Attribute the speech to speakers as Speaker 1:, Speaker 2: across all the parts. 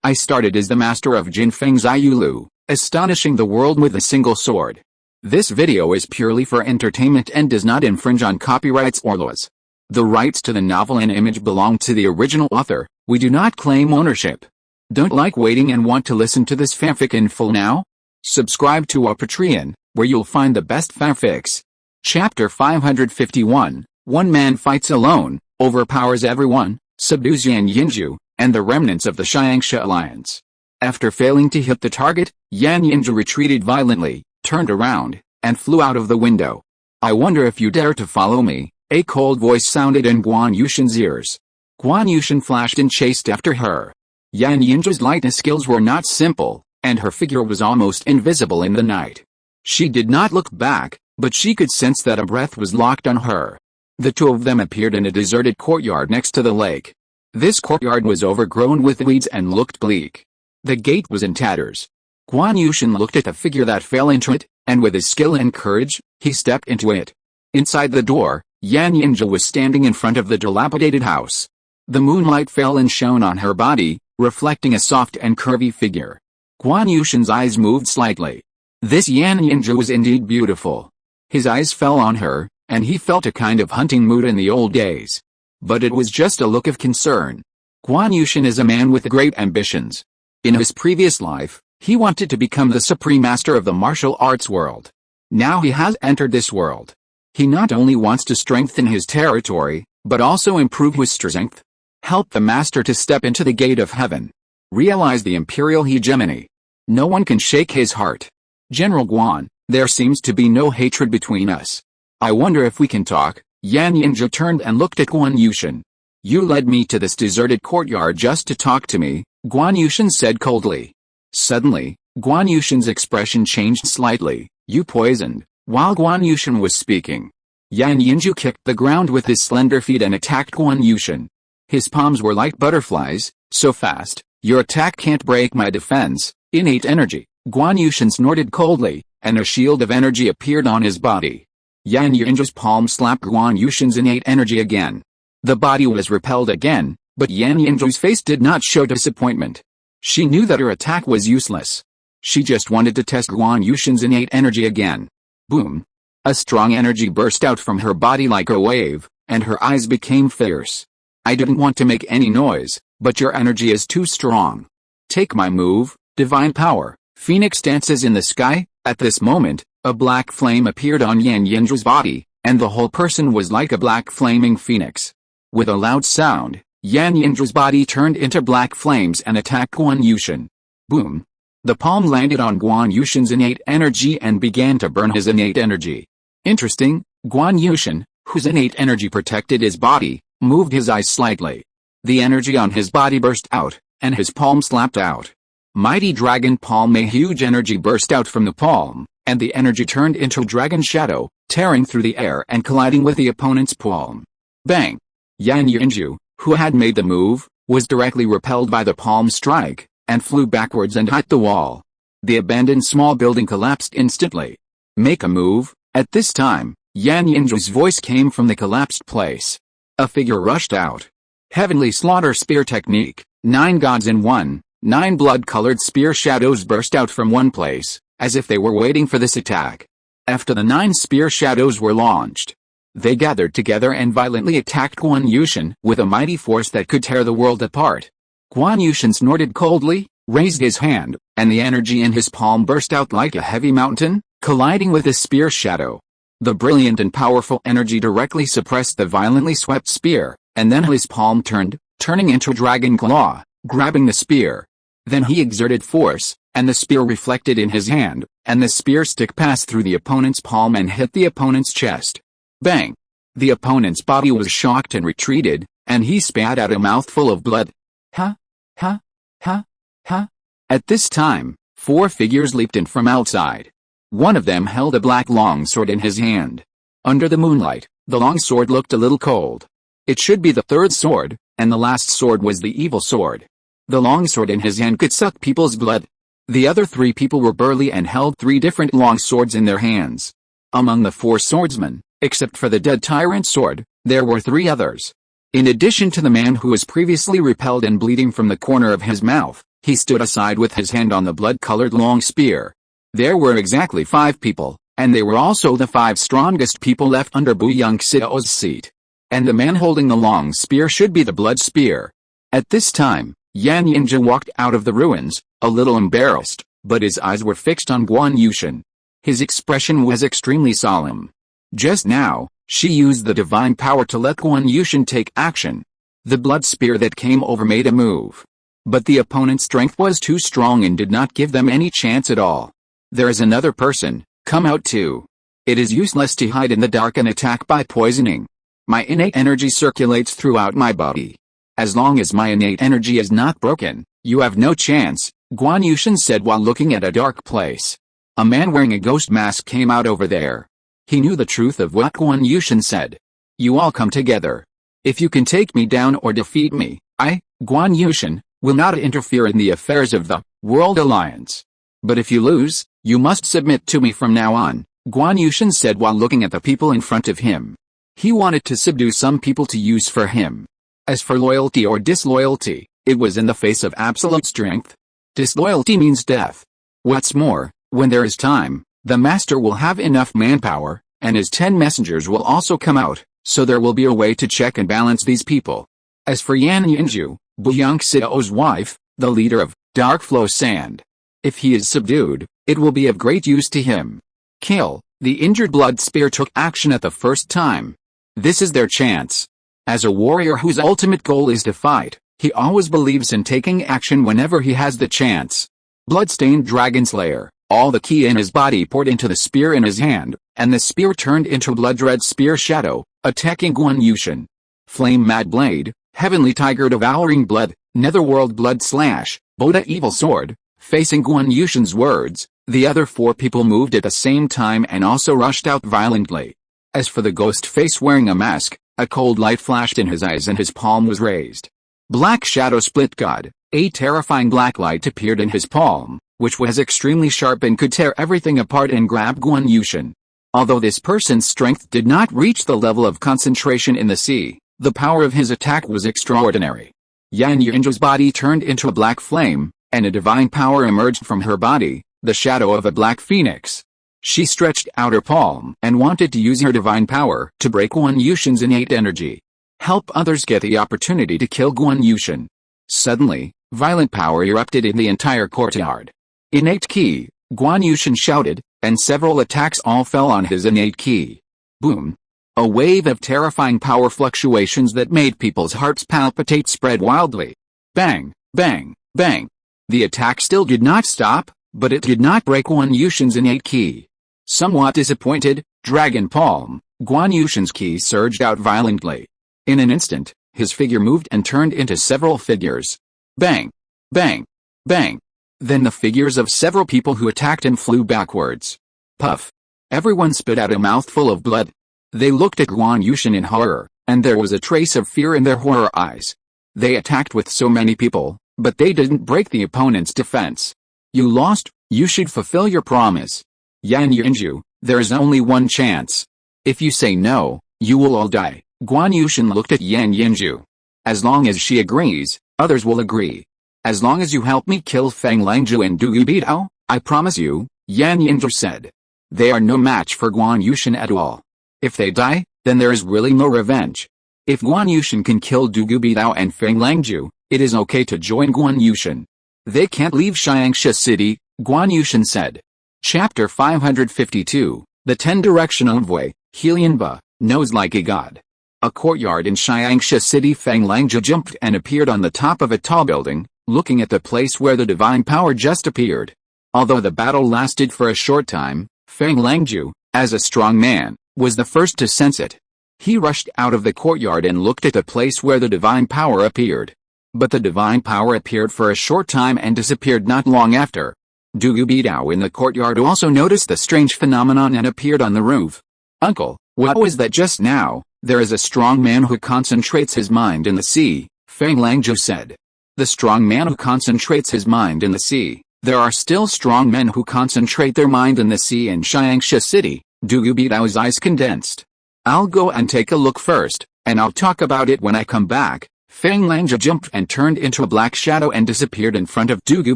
Speaker 1: I started as the master of Jin Feng's Ayulu, astonishing the world with a single sword. This video is purely for entertainment and does not infringe on copyrights or laws. The rights to the novel and image belong to the original author. We do not claim ownership. Don't like waiting and want to listen to this fanfic in full now? Subscribe to our Patreon, where you'll find the best fanfics. Chapter 551, One Man Fights Alone, Overpowers Everyone, Subdues Yan Yinju, and the remnants of the Xiangsha alliance. After failing to hit the target, Yan Yinju retreated violently, turned around, and flew out of the window. I wonder if you dare to follow me, a cold voice sounded in Guan Yushin's ears. Guan Yushin flashed and chased after her. Yan Yinju's lightness skills were not simple, and her figure was almost invisible in the night. She did not look back, but she could sense that a breath was locked on her. The two of them appeared in a deserted courtyard next to the lake. This courtyard was overgrown with weeds and looked bleak. The gate was in tatters. Guan Yushin looked at the figure that fell into it, and with his skill and courage, he stepped into it. Inside the door, Yan Yinju was standing in front of the dilapidated house. The moonlight fell and shone on her body, reflecting a soft and curvy figure. Guan Yushin's eyes moved slightly. This Yan Yinju was indeed beautiful. His eyes fell on her, and he felt a kind of hunting mood in the old days. But it was just a look of concern. Guan Yushin is a man with great ambitions. In his previous life, he wanted to become the supreme master of the martial arts world. Now he has entered this world. He not only wants to strengthen his territory, but also improve his strength. Help the master to step into the gate of heaven. Realize the imperial hegemony. No one can shake his heart. General Guan, there seems to be no hatred between us. I wonder if we can talk. Yan Yinju turned and looked at Guan Yushin. You led me to this deserted courtyard just to talk to me, Guan Yushin said coldly. Suddenly, Guan Yushin's expression changed slightly. You poisoned. While Guan Yushin was speaking, Yan Yinju kicked the ground with his slender feet and attacked Guan Yushin. His palms were like butterflies, so fast, your attack can't break my defense. Innate energy. Guan Yushin snorted coldly, and a shield of energy appeared on his body. Yan Yinju's palm slapped Guan Yushin's innate energy again. The body was repelled again, but Yan Yinju's face did not show disappointment. She knew that her attack was useless. She just wanted to test Guan Yushin's innate energy again. Boom! A strong energy burst out from her body like a wave, and her eyes became fierce. I didn't want to make any noise, but your energy is too strong. Take my move, divine power. Phoenix dances in the sky. At this moment, a black flame appeared on Yan Yinju's body, and the whole person was like a black flaming phoenix. With a loud sound, Yan Yinju's body turned into black flames and attacked Guan Yushin. Boom! The palm landed on Guan Yushin's innate energy and began to burn his innate energy. Interesting, Guan Yushin, whose innate energy protected his body, moved his eyes slightly. The energy on his body burst out, and his palm slapped out. Mighty dragon palm. A huge energy burst out from the palm, and the energy turned into dragon shadow, tearing through the air and colliding with the opponent's palm. Bang! Yan Yinju, who had made the move, was directly repelled by the palm strike, and flew backwards and hit the wall. The abandoned small building collapsed instantly. Make a move. At this time, Yan Yinju's voice came from the collapsed place. A figure rushed out. Heavenly slaughter spear technique. 9 gods in one. 9 blood-colored spear shadows burst out from one place, as if they were waiting for this attack. After the 9 spear shadows were launched, they gathered together and violently attacked Guan Yushin with a mighty force that could tear the world apart. Guan Yushin snorted coldly, raised his hand, and the energy in his palm burst out like a heavy mountain, colliding with the spear shadow. The brilliant and powerful energy directly suppressed the violently swept spear, and then his palm turned, turning into dragon claw, grabbing the spear. Then he exerted force, and the spear reflected in his hand, and the spear stick passed through the opponent's palm and hit the opponent's chest. Bang! The opponent's body was shocked and retreated, and he spat out a mouthful of blood. Ha! Ha! Ha! Ha! At this time, 4 figures leaped in from outside. One of them held a black longsword in his hand. Under the moonlight, the longsword looked a little cold. It should be the 3rd sword, and the last sword was the evil sword. The longsword in his hand could suck people's blood. The other 3 people were burly and held 3 different long swords in their hands. Among the 4 swordsmen, except for the dead tyrant sword, there were 3 others. In addition to the man who was previously repelled and bleeding from the corner of his mouth, He stood aside with his hand on the blood-colored long spear. There were exactly 5 people, and they were also the 5 strongest people left under Bu Yongxiao's seat. And the man holding the long spear should be the blood spear. At this time, Yan Yinzhi walked out of the ruins, a little embarrassed, but his eyes were fixed on Guan Yushin. His expression was extremely solemn. Just now, she used the divine power to let Guan Yushin take action. The blood spear that came over made a move. But the opponent's strength was too strong and did not give them any chance at all. There is another person, come out too. It is useless to hide in the dark and attack by poisoning. My innate energy circulates throughout my body. As long as my innate energy is not broken, you have no chance, Guan Yushin said while looking at a dark place. A man wearing a ghost mask came out over there. He knew the truth of what Guan Yushin said. You all come together. If you can take me down or defeat me, I, Guan Yushin, will not interfere in the affairs of the World Alliance. But if you lose, you must submit to me from now on, Guan Yushin said while looking at the people in front of him. He wanted to subdue some people to use for him. As for loyalty or disloyalty, it was in the face of absolute strength. Disloyalty means death. What's more, when there is time, the master will have enough manpower, and his 10 messengers will also come out, so there will be a way to check and balance these people. As for Yan Yinzhu, Bu Yongxiao's wife, the leader of Dark Flow Sand. If he is subdued, it will be of great use to him. Kill. The injured blood spear took action at the first time. This is their chance. As a warrior whose ultimate goal is to fight, he always believes in taking action whenever he has the chance. Bloodstained Dragon Slayer, all the ki in his body poured into the spear in his hand, and the spear turned into blood-red spear shadow, attacking Guan Yushin. Flame Mad Blade, Heavenly Tiger devouring blood, Netherworld Blood Slash, Boda Evil Sword. Facing Guan Yushin's words, the other 4 people moved at the same time and also rushed out violently. As for the ghost face wearing a mask, a cold light flashed in his eyes and his palm was raised. Black Shadow Split God, a terrifying black light appeared in his palm, which was extremely sharp and could tear everything apart and grab Guan Yushin. Although this person's strength did not reach the level of concentration in the sea, the power of his attack was extraordinary. Yan Yinzhu's body turned into a black flame, and a divine power emerged from her body, the shadow of a black phoenix. She stretched out her palm and wanted to use her divine power to break Guan Yushin's innate energy. Help others get the opportunity to kill Guan Yushin. Suddenly, violent power erupted in the entire courtyard. Innate ki, Guan Yushin shouted, and several attacks all fell on his innate ki. Boom. A wave of terrifying power fluctuations that made people's hearts palpitate spread wildly. Bang, bang, bang. The attack still did not stop, but it did not break Guan Yushin's innate ki. Somewhat disappointed, Dragon Palm, Guan Yushin's ki surged out violently. In an instant, his figure moved and turned into several figures. Bang! Bang! Bang! Then the figures of several people who attacked him flew backwards. Puff! Everyone spit out a mouthful of blood. They looked at Guan Yushin in horror, and there was a trace of fear in their horror eyes. They attacked with so many people, but they didn't break the opponent's defense. You lost, you should fulfill your promise. Yan Yinzhu, there is only one chance. If you say no, you will all die. Guan Yushin looked at Yan Yinzhu. As long as she agrees, others will agree. As long as you help me kill Feng Langzhu and Du Gubidao, I promise you, Yan Yinzhu said. They are no match for Guan Yushin at all. If they die, then there is really no revenge. If Guan Yushin can kill Du Gubidao and Feng Langzhu, it is okay to join Guan Yushin. They can't leave Xiangsha City, Guan Yushin said. Chapter 552, The 10-Direction Envoy, Helianba, Knows Like a God. A courtyard in Xiangsha City. Feng Langzhu jumped and appeared on the top of a tall building, looking at the place where the divine power just appeared. Although the battle lasted for a short time, Feng Langzhu, as a strong man, was the first to sense it. He rushed out of the courtyard and looked at the place where the divine power appeared. But the divine power appeared for a short time and disappeared not long after. Du Gubidao in the courtyard also noticed the strange phenomenon and appeared on the roof. Uncle, what was that just now? There is a strong man who concentrates his mind in the sea, Feng Langzhu said. The strong man who concentrates his mind in the sea. There are still strong men who concentrate their mind in the sea in Xiangsha City. Du Gubidao's eyes condensed. I'll go and take a look first, and I'll talk about it when I come back, Feng Langjia jumped and turned into a black shadow and disappeared in front of Dugu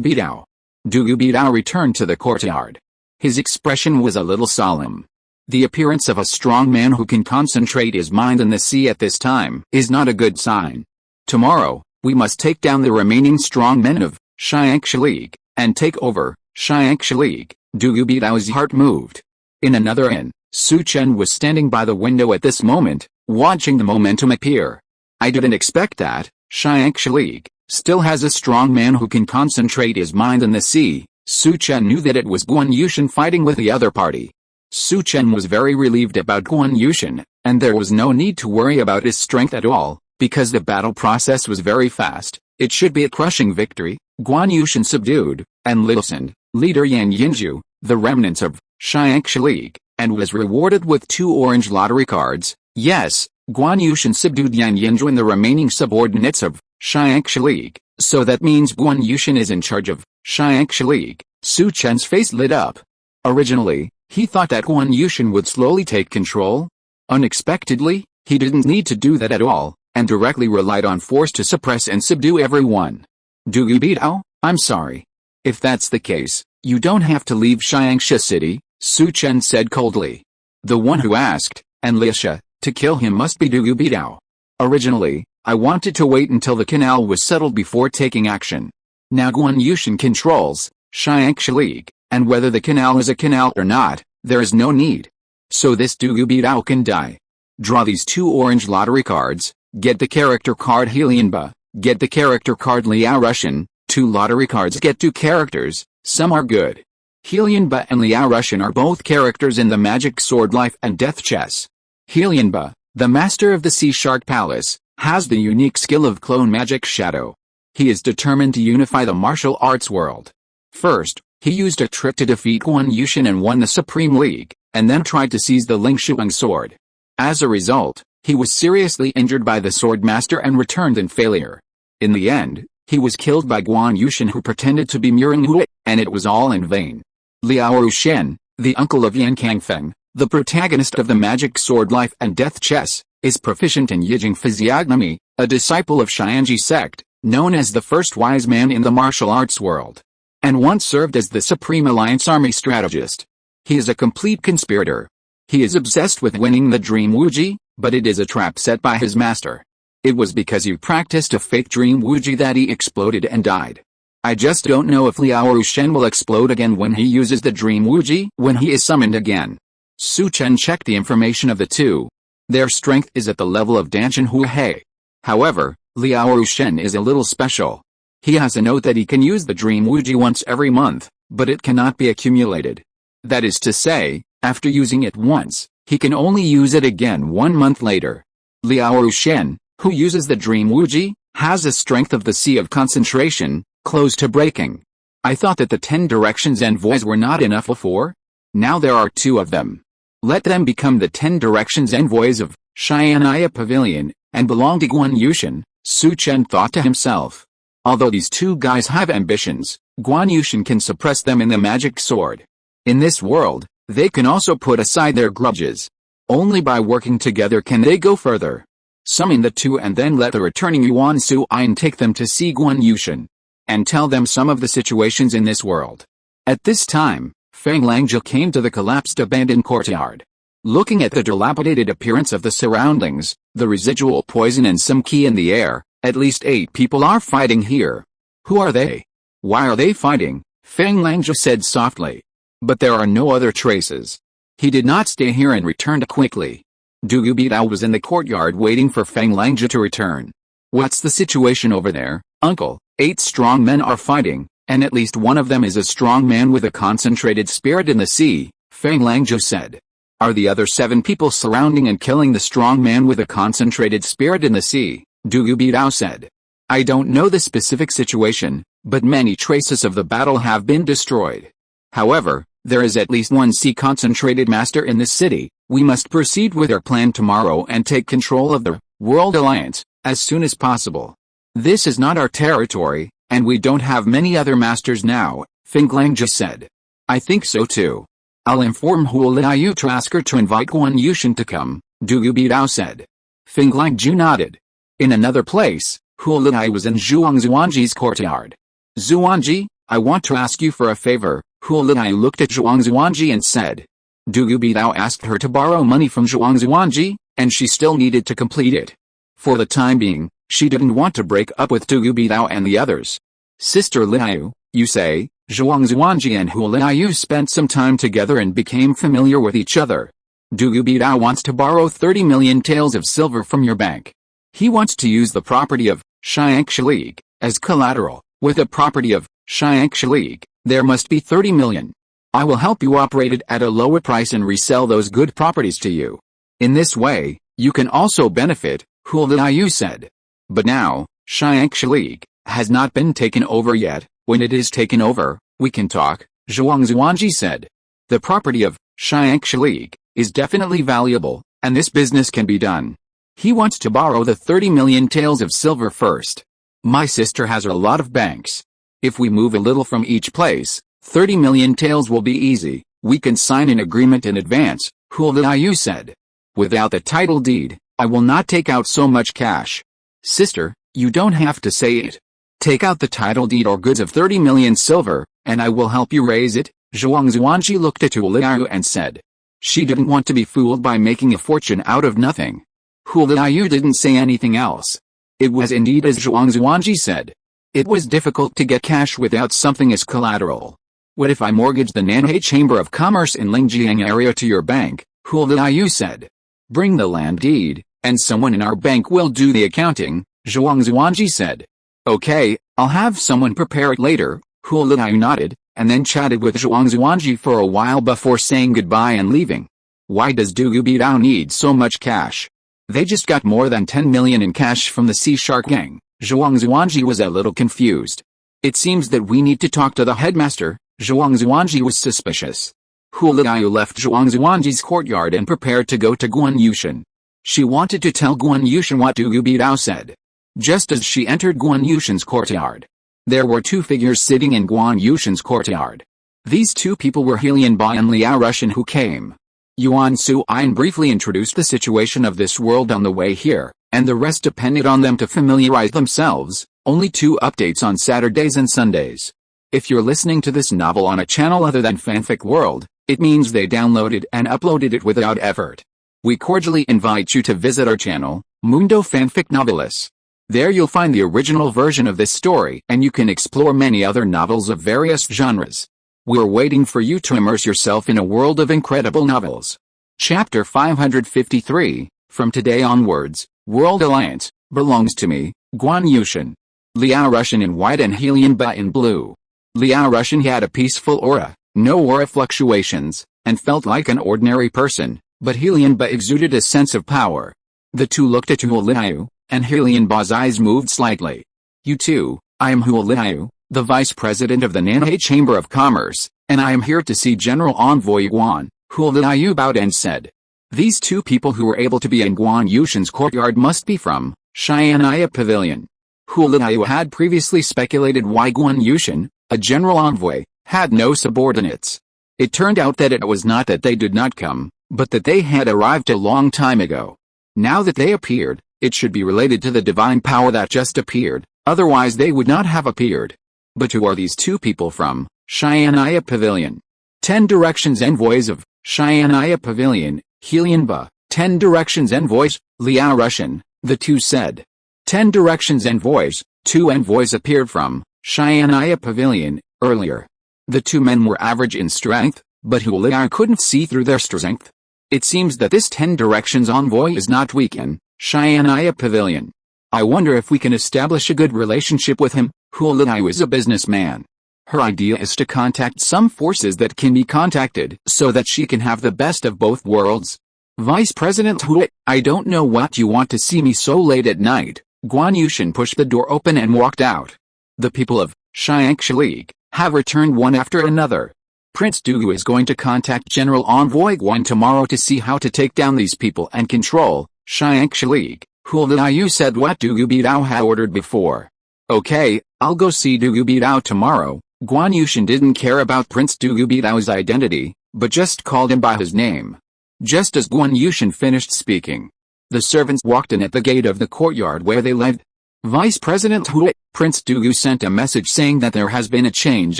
Speaker 1: Bidao. Dugu Bidao returned to the courtyard. His expression was a little solemn. The appearance of a strong man who can concentrate his mind in the sea at this time is not a good sign. Tomorrow, we must take down the remaining strong men of Xiangshi and take over Xiangshi. Dugu Bidao's heart moved. In another inn, Su Chen was standing by the window at this moment, watching the momentum appear. I didn't expect that. Xiangshi still has a strong man who can concentrate his mind in the sea. Su Chen knew that it was Guan Yushin fighting with the other party. Su Chen was very relieved about Guan Yushin, and there was no need to worry about his strength at all, because the battle process was very fast. It should be a crushing victory. Guan Yushin subdued, and listened, leader Yan Yinju, the remnants of Xiangshi, and was rewarded with 2 orange lottery cards. Yes, Guan Yushin subdued Yan Yinju and the remaining subordinates of Xiangshi, so that means Guan Yushin is in charge of Xiangshi. Su Chen's face lit up. Originally, he thought that Guan Yushin would slowly take control. Unexpectedly, he didn't need to do that at all, and directly relied on force to suppress and subdue everyone. Dugu Bidao, I'm sorry. If that's the case, you don't have to leave Xiangshi City, Su Chen said coldly. The one who asked, and Lisha, to kill him must be Dugu Bidao. Originally, I wanted to wait until the canal was settled before taking action. Now Guan Yushin controls Xiangshi, and whether the canal is a canal or not, there is no need. So this Dugu Bidao can die. Draw these 2 orange lottery cards, get the character card Helianba, get the character card Liao Russian, 2 lottery cards get 2 characters, some are good. Helianba and Liao Russian are both characters in the Magic Sword Life and Death Chess. Helianba, the master of the Sea Shark Palace, has the unique skill of clone magic shadow. He is determined to unify the martial arts world. First, he used a trick to defeat Guan Yushin and won the Supreme League, and then tried to seize the Ling Shuang sword. As a result, he was seriously injured by the sword master and returned in failure. In the end, he was killed by Guan Yushin, who pretended to be Murong Hui, and it was all in vain. Liao Rushen, the uncle of Yan Kangfeng, the protagonist of the Magic Sword Life and Death Chess, is proficient in Yijing physiognomy, a disciple of Xianji sect, known as the first wise man in the martial arts world, and once served as the Supreme Alliance Army strategist. He is a complete conspirator. He is obsessed with winning the Dream Wuji, but it is a trap set by his master. It was because he practiced a fake Dream Wuji that he exploded and died. I just don't know if Liao Rushen will explode again when he uses the Dream Wuji when he is summoned again. Su Chen checked the information of the 2. Their strength is at the level of Danshan Huihei. However, Liao Rushen is a little special. He has a note that he can use the Dream Wuji once every month, but it cannot be accumulated. That is to say, after using it once, he can only use it again 1 month later. Liao Rushen, who uses the Dream Wuji, has a strength of the Sea of Concentration, close to breaking. I thought that the 10 Directions Envoys were not enough before. Now there are 2 of them. Let them become the 10 Directions Envoys of Xianaya Pavilion, and belong to Guan Yushin, Su Chen thought to himself. Although these 2 guys have ambitions, Guan Yushin can suppress them in the magic sword. In this world, they can also put aside their grudges. Only by working together can they go further. Summon the 2 and then let the returning Yuan Suin take them to see Guan Yushin, and tell them some of the situations in this world. At this time, Feng Langjia came to the collapsed abandoned courtyard. Looking at the dilapidated appearance of the surroundings, the residual poison and some qi in the air, at least 8 people are fighting here. Who are they? Why are they fighting? Feng Langjia said softly. But there are no other traces. He did not stay here and returned quickly. Dugu Bidao was in the courtyard waiting for Feng Langjia to return. What's the situation over there, uncle? 8 strong men are fighting, and at least one of them is a strong man with a concentrated spirit in the sea, Feng Langjia said. Are the other 7 people surrounding and killing the strong man with a concentrated spirit in the sea? Dugu Bidao said. I don't know the specific situation, but many traces of the battle have been destroyed. However, there is at least 1 sea concentrated master in this city. We must proceed with our plan tomorrow and take control of the World Alliance as soon as possible. This is not our territory, and we don't have many other masters now, Feng Langjia said. I think so too. I'll inform Huoliu Trasker to invite Guan Yushin to come, Dugu Bidao said. Feng Langjia nodded. In another place, Huolai was in Zhuang Zuanji's courtyard. Zuanji, I want to ask you for a favor. Huolai looked at Zhuang Zuanji and said. Du Yubidao asked her to borrow money from Zhuang Zuanji, and she still needed to complete it. For the time being, she didn't want to break up with Du Yubidao and the others. Sister Liu, you say? Zhuang Zuanji and Huoliu spent some time together and became familiar with each other. Du Yubidao wants to borrow 30 million taels of silver from your bank. He wants to use the property of Xiangshi as collateral. With the property of Xiangshi, there must be 30 million. I will help you operate it at a lower price and resell those good properties to you. In this way, you can also benefit, Huoliu said. But now, Xiangshi has not been taken over yet. When it is taken over, we can talk, Zhuang Zuanji said. The property of Xiangshi is definitely valuable, and this business can be done. He wants to borrow the 30 million taels of silver first. My sister has a lot of banks. If we move a little from each place, 30 million taels will be easy. We can sign an agreement in advance, Huoliu said. Without the title deed, I will not take out so much cash. Sister, you don't have to say it. Take out the title deed or goods of 30 million silver, and I will help you raise it. Zhuang Zuanji looked at Huoliu and said. She didn't want to be fooled by making a fortune out of nothing. Huoliu didn't say anything else. It was indeed as Zhuang Zuanji said. It was difficult to get cash without something as collateral. What if I mortgage the Nanhai Chamber of Commerce in Lingjiang area to your bank? Huoliu said. Bring the land deed, and someone in our bank will do the accounting, Zhuang Zuanji said. Okay, I'll have someone prepare it later, Huoliu nodded, and then chatted with Zhuang Zuanji for a while before saying goodbye and leaving. Why does Du Yubidao need so much cash? They just got more than 10 million in cash from the Sea Shark gang. Zhuang Zuanji was a little confused. It seems that we need to talk to the headmaster. Zhuang Zuanji was suspicious. Huoliu left Zhuang Zuanji's courtyard and prepared to go to Guan Yushan. She wanted to tell Guan Yushan what Du Yubidao said. Just as she entered Guan Yushan's courtyard, there were two figures sitting in Guan Yushan's courtyard. These two people were Helian Bai and Liao Rushan who came. Yuan Suyin briefly introduced the situation of this world on the way here, and the rest depended on them to familiarize themselves. Only 2 updates on Saturdays and Sundays. If you're listening to this novel on a channel other than Fanfic World, it means they downloaded and uploaded it without effort. We cordially invite you to visit our channel, Mundo Fanfic Novelis. There you'll find the original version of this story and you can explore many other novels of various genres. We're waiting for you to immerse yourself in a world of incredible novels. Chapter 553, From today onwards, World Alliance, belongs to me, Guan Yushan. Liao Rushan in white and Helian Bai in blue. Liao Rushan had a peaceful aura, no aura fluctuations, and felt like an ordinary person, but Helian Bai exuded a sense of power. The two looked at Huoliu, and Helian Bai's eyes moved slightly. You too, I am Huoliu, the Vice President of the Nanhai Chamber of Commerce, and I am here to see General Envoy Guan. Huoliu bowed and said. These two people who were able to be in Guan Yushan's courtyard must be from Xianaya Pavilion. Huoliu had previously speculated why Guan Yushan, a general envoy, had no subordinates. It turned out that it was not that they did not come, but that they had arrived a long time ago. Now that they appeared, it should be related to the divine power that just appeared, otherwise they would not have appeared. But who are these two people from Xianaya Pavilion? 10 Directions Envoys of Xianaya Pavilion, Helian Bai. 10 Directions Envoys, Liao Rushan, the two said. 10 Directions Envoys, 2 envoys appeared from Xianaya Pavilion earlier. The 2 men were average in strength, but Huoliu couldn't see through their strength. It seems that this 10 Directions envoy is not weak in Xianaya Pavilion. I wonder if we can establish a good relationship with him. Huoliu is a businessman. Her idea is to contact some forces that can be contacted so that she can have the best of both worlds. Vice President Hui, I don't know what you want to see me so late at night. Guan Yushan pushed the door open and walked out. The people of Xiangshi have returned one after another. Prince Du is going to contact General Envoy Guan tomorrow to see how to take down these people and control Xiangshi. Huoliu said what Du Yubidao had ordered before. Okay, I'll go see Du Yubidao tomorrow. Guan Yushan didn't care about Prince Du Yubidao's identity, but just called him by his name. Just as Guan Yushan finished speaking, the servants walked in at the gate of the courtyard where they lived. Vice President Hui, Prince Dugu sent a message saying that there has been a change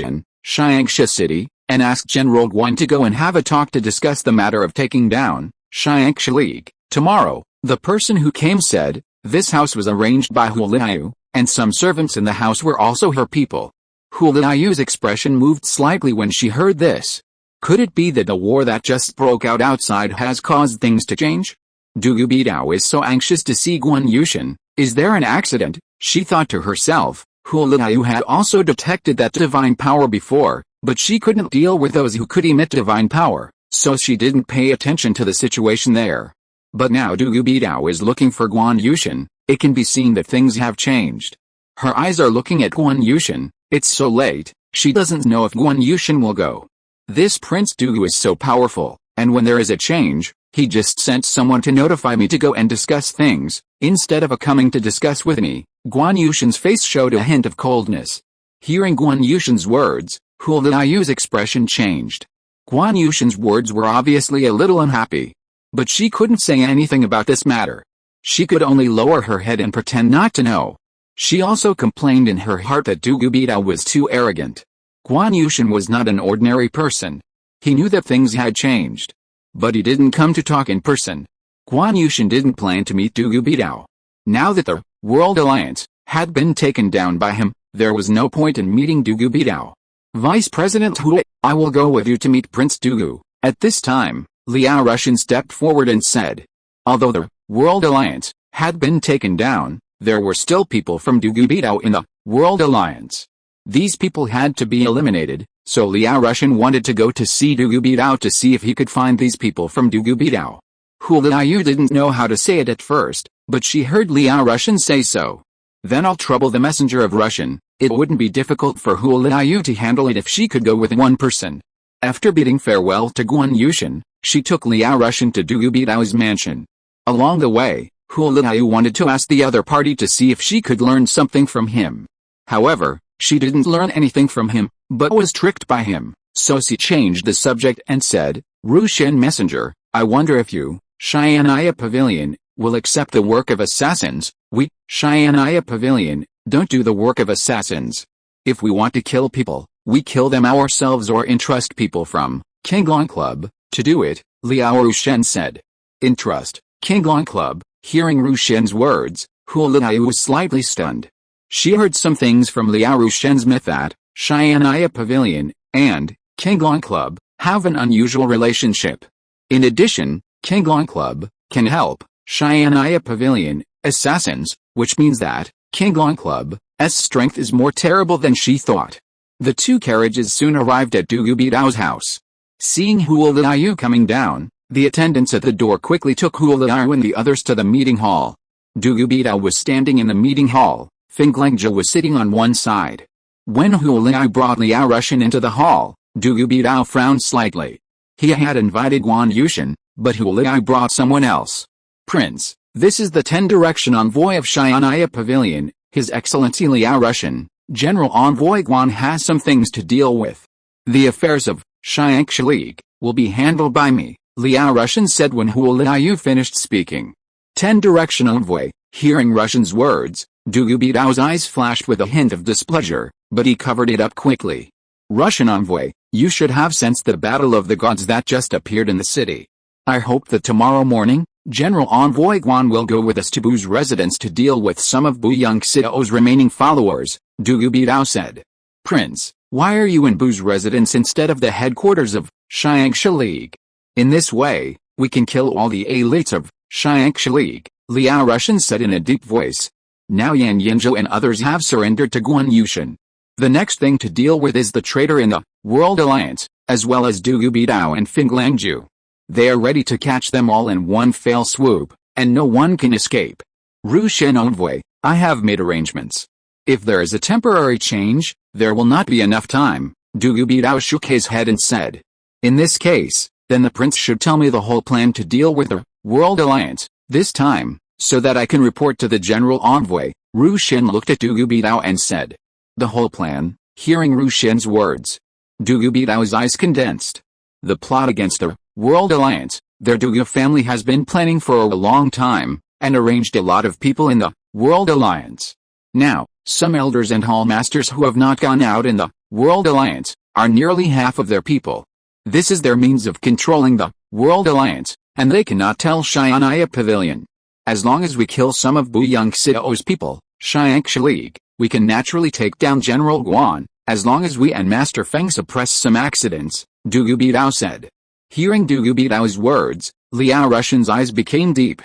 Speaker 1: in Xiangsha City, and asked General Guan to go and have a talk to discuss the matter of taking down Xiangsha League tomorrow. The person who came said, this house was arranged by Hu Liu, and some servants in the house were also her people. Hu Liu's expression moved slightly when she heard this. Could it be that the war that just broke out outside has caused things to change? Dugu Bidao is so anxious to see Guan Yushan. Is there an accident? She thought to herself. Hu Liu had also detected that divine power before, but she couldn't deal with those who could emit divine power, so she didn't pay attention to the situation there. But now Dugu Bidao is looking for Guan Yushan. It can be seen that things have changed. Her eyes are looking at Guan Yushan. It's so late, she doesn't know if Guan Yushan will go. This Prince Dugu is so powerful, and when there is a change, he just sent someone to notify me to go and discuss things, instead of coming to discuss with me. Guan Yushan's face showed a hint of coldness. Hearing Guan Yushan's words, Hu Liu's expression changed. Guan Yushan's words were obviously a little unhappy. But she couldn't say anything about this matter. She could only lower her head and pretend not to know. She also complained in her heart that Dugu Bidao was too arrogant. Guan Yushan was not an ordinary person. He knew that things had changed. But he didn't come to talk in person. Guan Yushan didn't plan to meet Dugu Bidao. Now that the World Alliance had been taken down by him, there was no point in meeting Dugu Bidao. Vice President Hui, I will go with you to meet Prince Dugu. At this time, Liao Rushan stepped forward and said. Although the World Alliance had been taken down, there were still people from Dugu Bidao in the World Alliance. These people had to be eliminated, so Liao Rushan wanted to go to see Dugu Bidao to see if he could find these people from Dugu Bidao. Hu Liu didn't know how to say it at first, but she heard Liao Rushan say so. Then I'll trouble the messenger of Rushan. It wouldn't be difficult for Hu Liu to handle it if she could go with one person. After bidding farewell to Guan Yushan, she took Liao Rushan to Dugu Bidao's mansion. Along the way, Hu Liu wanted to ask the other party to see if she could learn something from him. However, she didn't learn anything from him, but was tricked by him, so she changed the subject and said, Rushan Messenger, I wonder if you, Xianaya Pavilion, will accept the work of assassins. We, Xianaya Pavilion, don't do the work of assassins. If we want to kill people, we kill them ourselves or entrust people from Qinglong Club to do it, Liao Rushan said. Entrust, Qinglong Club. Hearing Rushan's words, Hu Liu was slightly stunned. She heard some things from Liao Rushan's myth that Xianaya Pavilion and Qinglong Club have an unusual relationship. In addition, Qinglong Club can help Xianaya Pavilion assassins, which means that Qinglong Club's strength is more terrible than she thought. The two carriages soon arrived at Dugu Bidao's house. Seeing Hu Liu coming down, the attendants at the door quickly took Hu Liu and the others to the meeting hall. Dugu Bidao was standing in the meeting hall. Feng was sitting on one side. When Hu Liu brought Liao Rushan into the hall, Dugu Bidao frowned slightly. He had invited Guan Yushan, but Hu Liu brought someone else. Prince, this is the 10-direction envoy of Xianaya Pavilion, His Excellency Liao Rushan. General Envoy Guan has some things to deal with. The affairs of Xiangsha League will be handled by me, Liao Rushan said when Hu Liu finished speaking. 10-direction envoy, hearing Rushan's words, Dugu Bidao's eyes flashed with a hint of displeasure, but he covered it up quickly. Russian envoy, you should have sensed the battle of the gods that just appeared in the city. I hope that tomorrow morning, General Envoy Guan will go with us to Bu's residence to deal with some of Bu Yongxiao's remaining followers, Dugu Bidao said. Prince, why are you in Bu's residence instead of the headquarters of Xiangsha League? In this way, we can kill all the elites of Xiangsha League, Liao Rushan said in a deep voice. Now Yan Yinzhou and others have surrendered to Guan Yushan. The next thing to deal with is the traitor in the World Alliance, as well as Dugu Bidao and Feng. They are ready to catch them all in one fell swoop, and no one can escape. Rushan Envoy, I have made arrangements. If there is a temporary change, there will not be enough time, Dugu Bidao shook his head and said. In this case, then the prince should tell me the whole plan to deal with the World Alliance, this time, so that I can report to the General Envoy. Rushan looked at Dugu Bidao and said. The whole plan, hearing Rushan's words. Dugu Bidao's eyes condensed. The plot against the World Alliance, their Dugu family has been planning for a long time, and arranged a lot of people in the World Alliance. Now, some elders and hall masters who have not gone out in the World Alliance are nearly half of their people. This is their means of controlling the World Alliance, and they cannot tell Xian'ai Pavilion. As long as we kill some of Bu Yongxiao's people, Xiangxi, we can naturally take down General Guan, as long as we and Master Feng suppress some accidents, Du Bidao said. Hearing Du Bidao's words, Liao Russian's eyes became deep.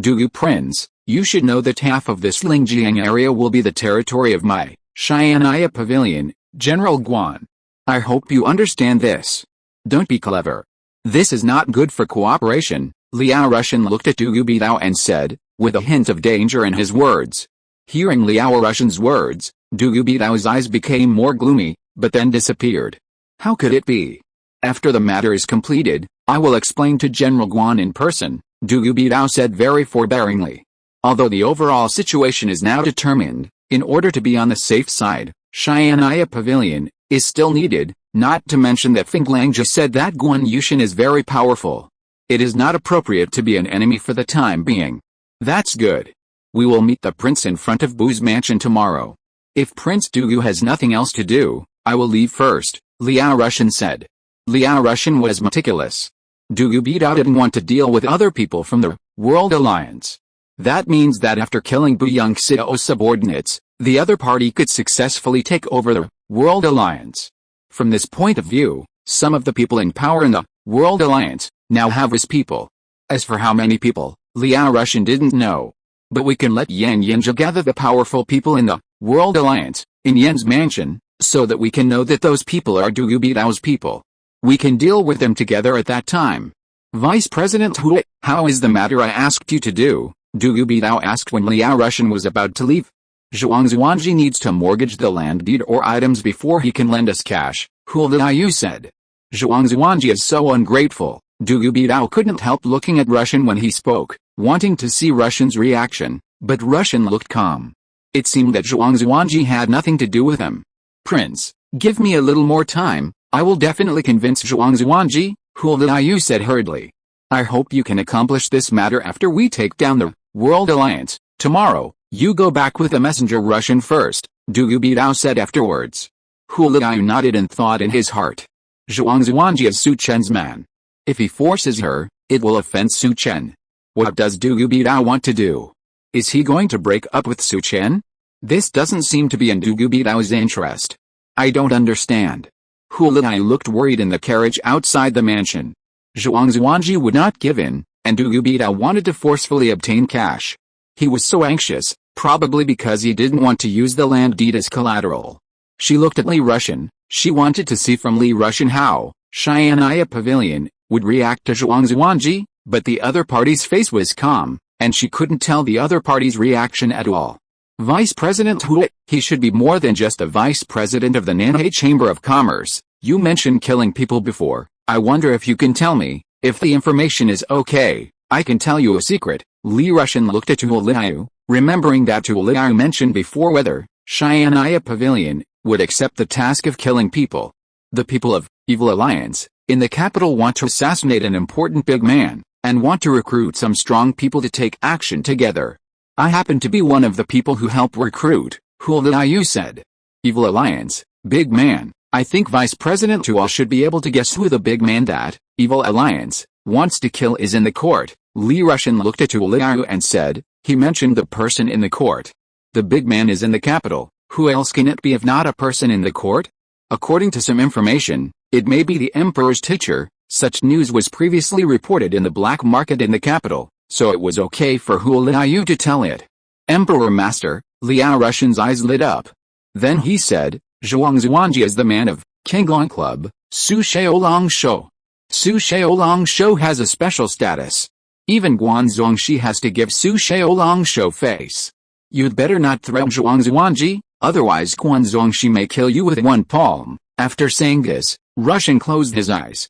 Speaker 1: Du Prince, you should know that half of this Lingjiang area will be the territory of my Xian'ai Pavilion, General Guan. I hope you understand this. Don't be clever. This is not good for cooperation. Liao Russian looked at Du Bidao and said, with a hint of danger in his words. Hearing Liao Russian's words, Du Bidao's eyes became more gloomy, but then disappeared. How could it be? After the matter is completed, I will explain to General Guan in person, Du Bidao said very forbearingly. Although the overall situation is now determined, in order to be on the safe side, Xian'ai Pavilion is still needed, not to mention that Feng Langja said that Guan Yushin is very powerful. It is not appropriate to be an enemy for the time being. That's good. We will meet the prince in front of Bu's mansion tomorrow. If Prince Dugu has nothing else to do, I will leave first, Liao Russian said. Liao Russian was meticulous. Du Bidao didn't want to deal with other people from the World Alliance. That means that after killing Bu Yongxiao's subordinates, the other party could successfully take over the World Alliance. From this point of view, some of the people in power in the World Alliance now have his people. As for how many people, Liao Russian didn't know. But we can let Yan Yanjia gather the powerful people in the World Alliance, in Yan's mansion, so that we can know that those people are Du Bidao's people. We can deal with them together at that time. Vice President Hui, how is the matter I asked you to do? Du Bidao asked when Liao Russian was about to leave. Zhuang Zuanji needs to mortgage the land deed or items before he can lend us cash, Hu Liao said. Zhuang Zuanji is so ungrateful. Du Bidao couldn't help looking at Russian when he spoke, wanting to see Russian's reaction, but Russian looked calm. It seemed that Zhuang Zuanji had nothing to do with him. Prince, give me a little more time, I will definitely convince Zhuang Zuanji, Hu Liao said hurriedly. I hope you can accomplish this matter after we take down the World Alliance. Tomorrow, you go back with a messenger Russian first, Du Bidao said afterwards. Hu Liao nodded and thought in his heart. Zhuang Zuanji is Su Chen's man. If he forces her, it will offend Su Chen. What does Du Bidao want to do? Is he going to break up with Su Chen? This doesn't seem to be in Du Bidao's interest. I don't understand. Hu Liao looked worried in the carriage outside the mansion. Zhuang Zuanji would not give in, and Du Bidao wanted to forcefully obtain cash. He was so anxious, probably because he didn't want to use the land deed as collateral. She looked at Li Russian. She wanted to see from Li Russian how Xian'ai Pavilion would react to Zhuang Zuanji, but the other party's face was calm, and she couldn't tell the other party's reaction at all. Vice President Hui, he should be more than just a vice president of the Nanhai Chamber of Commerce. You mentioned killing people before. I wonder if you can tell me, if the information is okay, I can tell you a secret. Li Russian looked at Hu Liao, remembering that Hu Liao mentioned before whether Xian'ai Pavilion would accept the task of killing people. The people of Evil Alliance in the capital want to assassinate an important big man, and want to recruit some strong people to take action together. I happen to be one of the people who help recruit, Hu Liao said. Evil Alliance, big man. I think Vice President Tuo should be able to guess who the big man that Evil Alliance wants to kill is in the court. Li Russian looked at Hu Liao and said, he mentioned the person in the court. The big man is in the capital. Who else can it be if not a person in the court? According to some information, it may be the emperor's teacher. Such news was previously reported in the black market in the capital, so it was okay for Hu Liao to tell it. Emperor Master, Liao Russian's eyes lit up. Then he said, Zhuang Zuanji is the man of Qinglong Club, Su Shaolong Shou. Su Shaolong Shou has a special status. Even Guan Zongxi has to give Su Shaolong Shou face. You'd better not threaten Zhuang Zuanji, otherwise Guan Zongxi may kill you with one palm. After saying this, Russian closed his eyes.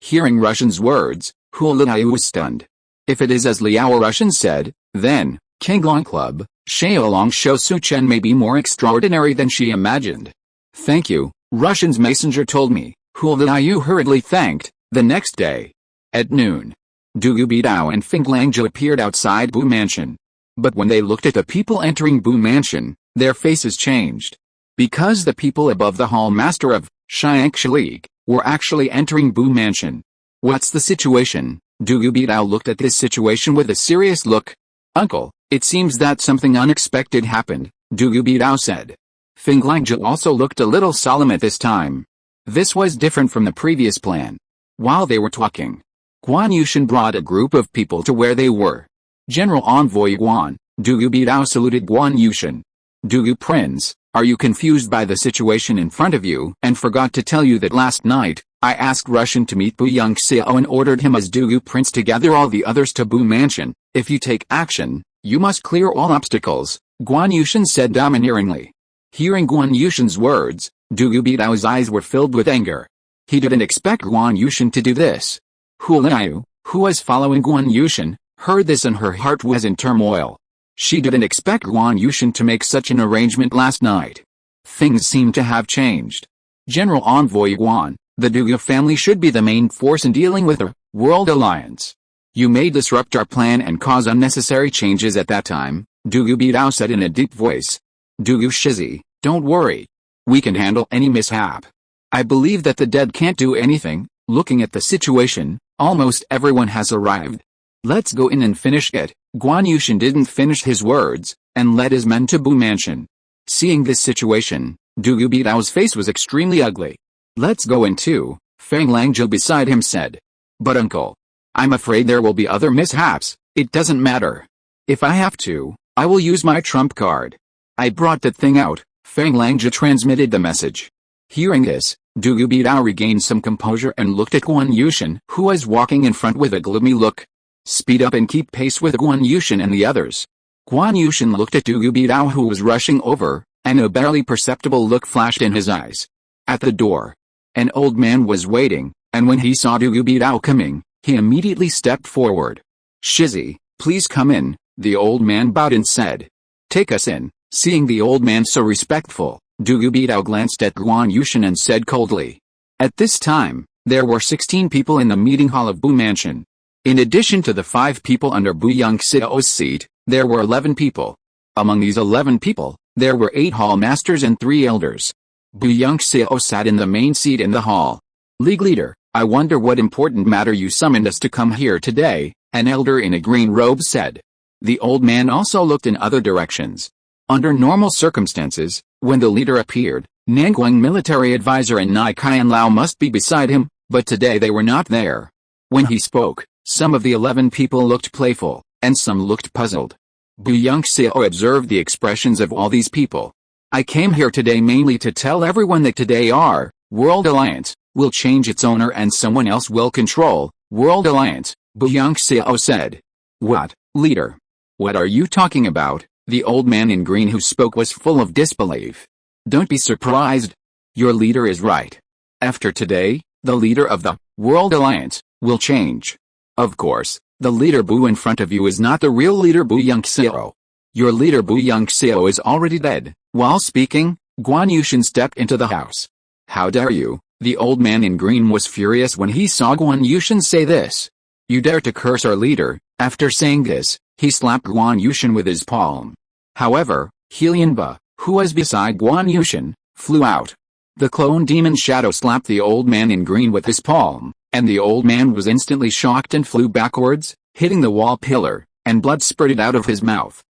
Speaker 1: Hearing Russian's words, Hu Liao was stunned. If it is as Liao Russian said, then, Qinglong Club, Shaolong Shou Su Chen may be more extraordinary than she imagined. Thank you, Russian's messenger told me, Hu Liao hurriedly thanked. The next day, at noon, Du Bidao and Feng Langja appeared outside Bu Mansion. But when they looked at the people entering Bu Mansion, their faces changed. Because the people above the hall master of Qiling were actually entering Bu Mansion. What's the situation? Du Beidao looked at this situation with a serious look. Uncle, it seems that something unexpected happened, Du Beidao said. Feng also looked a little solemn at this time. This was different from the previous plan. While they were talking, Guan Yushan brought a group of people to where they were. General Envoy Guan, Du Beidao saluted Guan Yushan. Du Prince, are you confused by the situation in front of you and forgot to tell you that last night, I asked Russian to meet Bu Yongxiao and ordered him as Du Prince to gather all the others to Bu Mansion. If you take action, you must clear all obstacles, Guan Yushan said domineeringly. Hearing Guan Yushan's words, Du Beidao's eyes were filled with anger. He didn't expect Guan Yushan to do this. Hu Liu, who was following Guan Yushan, heard this and her heart was in turmoil. She didn't expect Guan Yushan to make such an arrangement last night. Things seemed to have changed. General Envoy Guan, the Du family should be the main force in dealing with the World Alliance. You may disrupt our plan and cause unnecessary changes at that time, Du Beidao said in a deep voice. Du Shizi, don't worry. We can handle any mishap. I believe that the dead can't do anything. Looking at the situation, almost everyone has arrived. Let's go in and finish it. Guan Yushan didn't finish his words, and led his men to Bu Mansion. Seeing this situation, Du Beidao's face was extremely ugly. Let's go in too, Feng Langzhou beside him said. But uncle, I'm afraid there will be other mishaps. It doesn't matter. If I have to, I will use my trump card. I brought that thing out, Feng Langzhou transmitted the message. Hearing this, Du Beidao regained some composure and looked at Guan Yushan, who was walking in front with a gloomy look. Speed up and keep pace with Guan Yushan and the others. Guan Yushan looked at Du Beidao who was rushing over, and a barely perceptible look flashed in his eyes. At the door, an old man was waiting, and when he saw Du Beidao coming, he immediately stepped forward. Shizi, please come in, the old man bowed and said. Take us in. Seeing the old man so respectful, Du Beidao glanced at Guan Yushan and said coldly. At this time, there were 16 people in the meeting hall of Bu Mansion. In addition to the 5 people under Bu Yongxiao's seat, there were 11 people. Among these 11 people, there were 8 hall masters and 3 elders. Bu Yongxiao sat in the main seat in the hall. League leader, I wonder what important matter you summoned us to come here today, an elder in a green robe said. The old man also looked in other directions. Under normal circumstances, when the leader appeared, Nanguang military advisor and Nai Qianlao must be beside him, but today they were not there. When he spoke, some of the 11 people looked playful, and some looked puzzled. Bu Yongxiao observed the expressions of all these people. I came here today mainly to tell everyone that today our World Alliance will change its owner and someone else will control World Alliance, Bu Yongxiao said. What, leader? What are you talking about? The old man in green who spoke was full of disbelief. Don't be surprised. Your leader is right. After today, the leader of the World Alliance will change. Of course, the leader Bu in front of you is not the real leader Bu Yongxiao. Your leader Bu Yongxiao is already dead. While speaking, Guan Yushan stepped into the house. How dare you? The old man in green was furious when he saw Guan Yushan say this. You dare to curse our leader. After saying this, he slapped Guan Yushan with his palm. However, Helianba, who was beside Guan Yushan, flew out. The clone demon shadow slapped the old man in green with his palm, and the old man was instantly shocked and flew backwards, hitting the wall pillar, and blood spurted out of his mouth.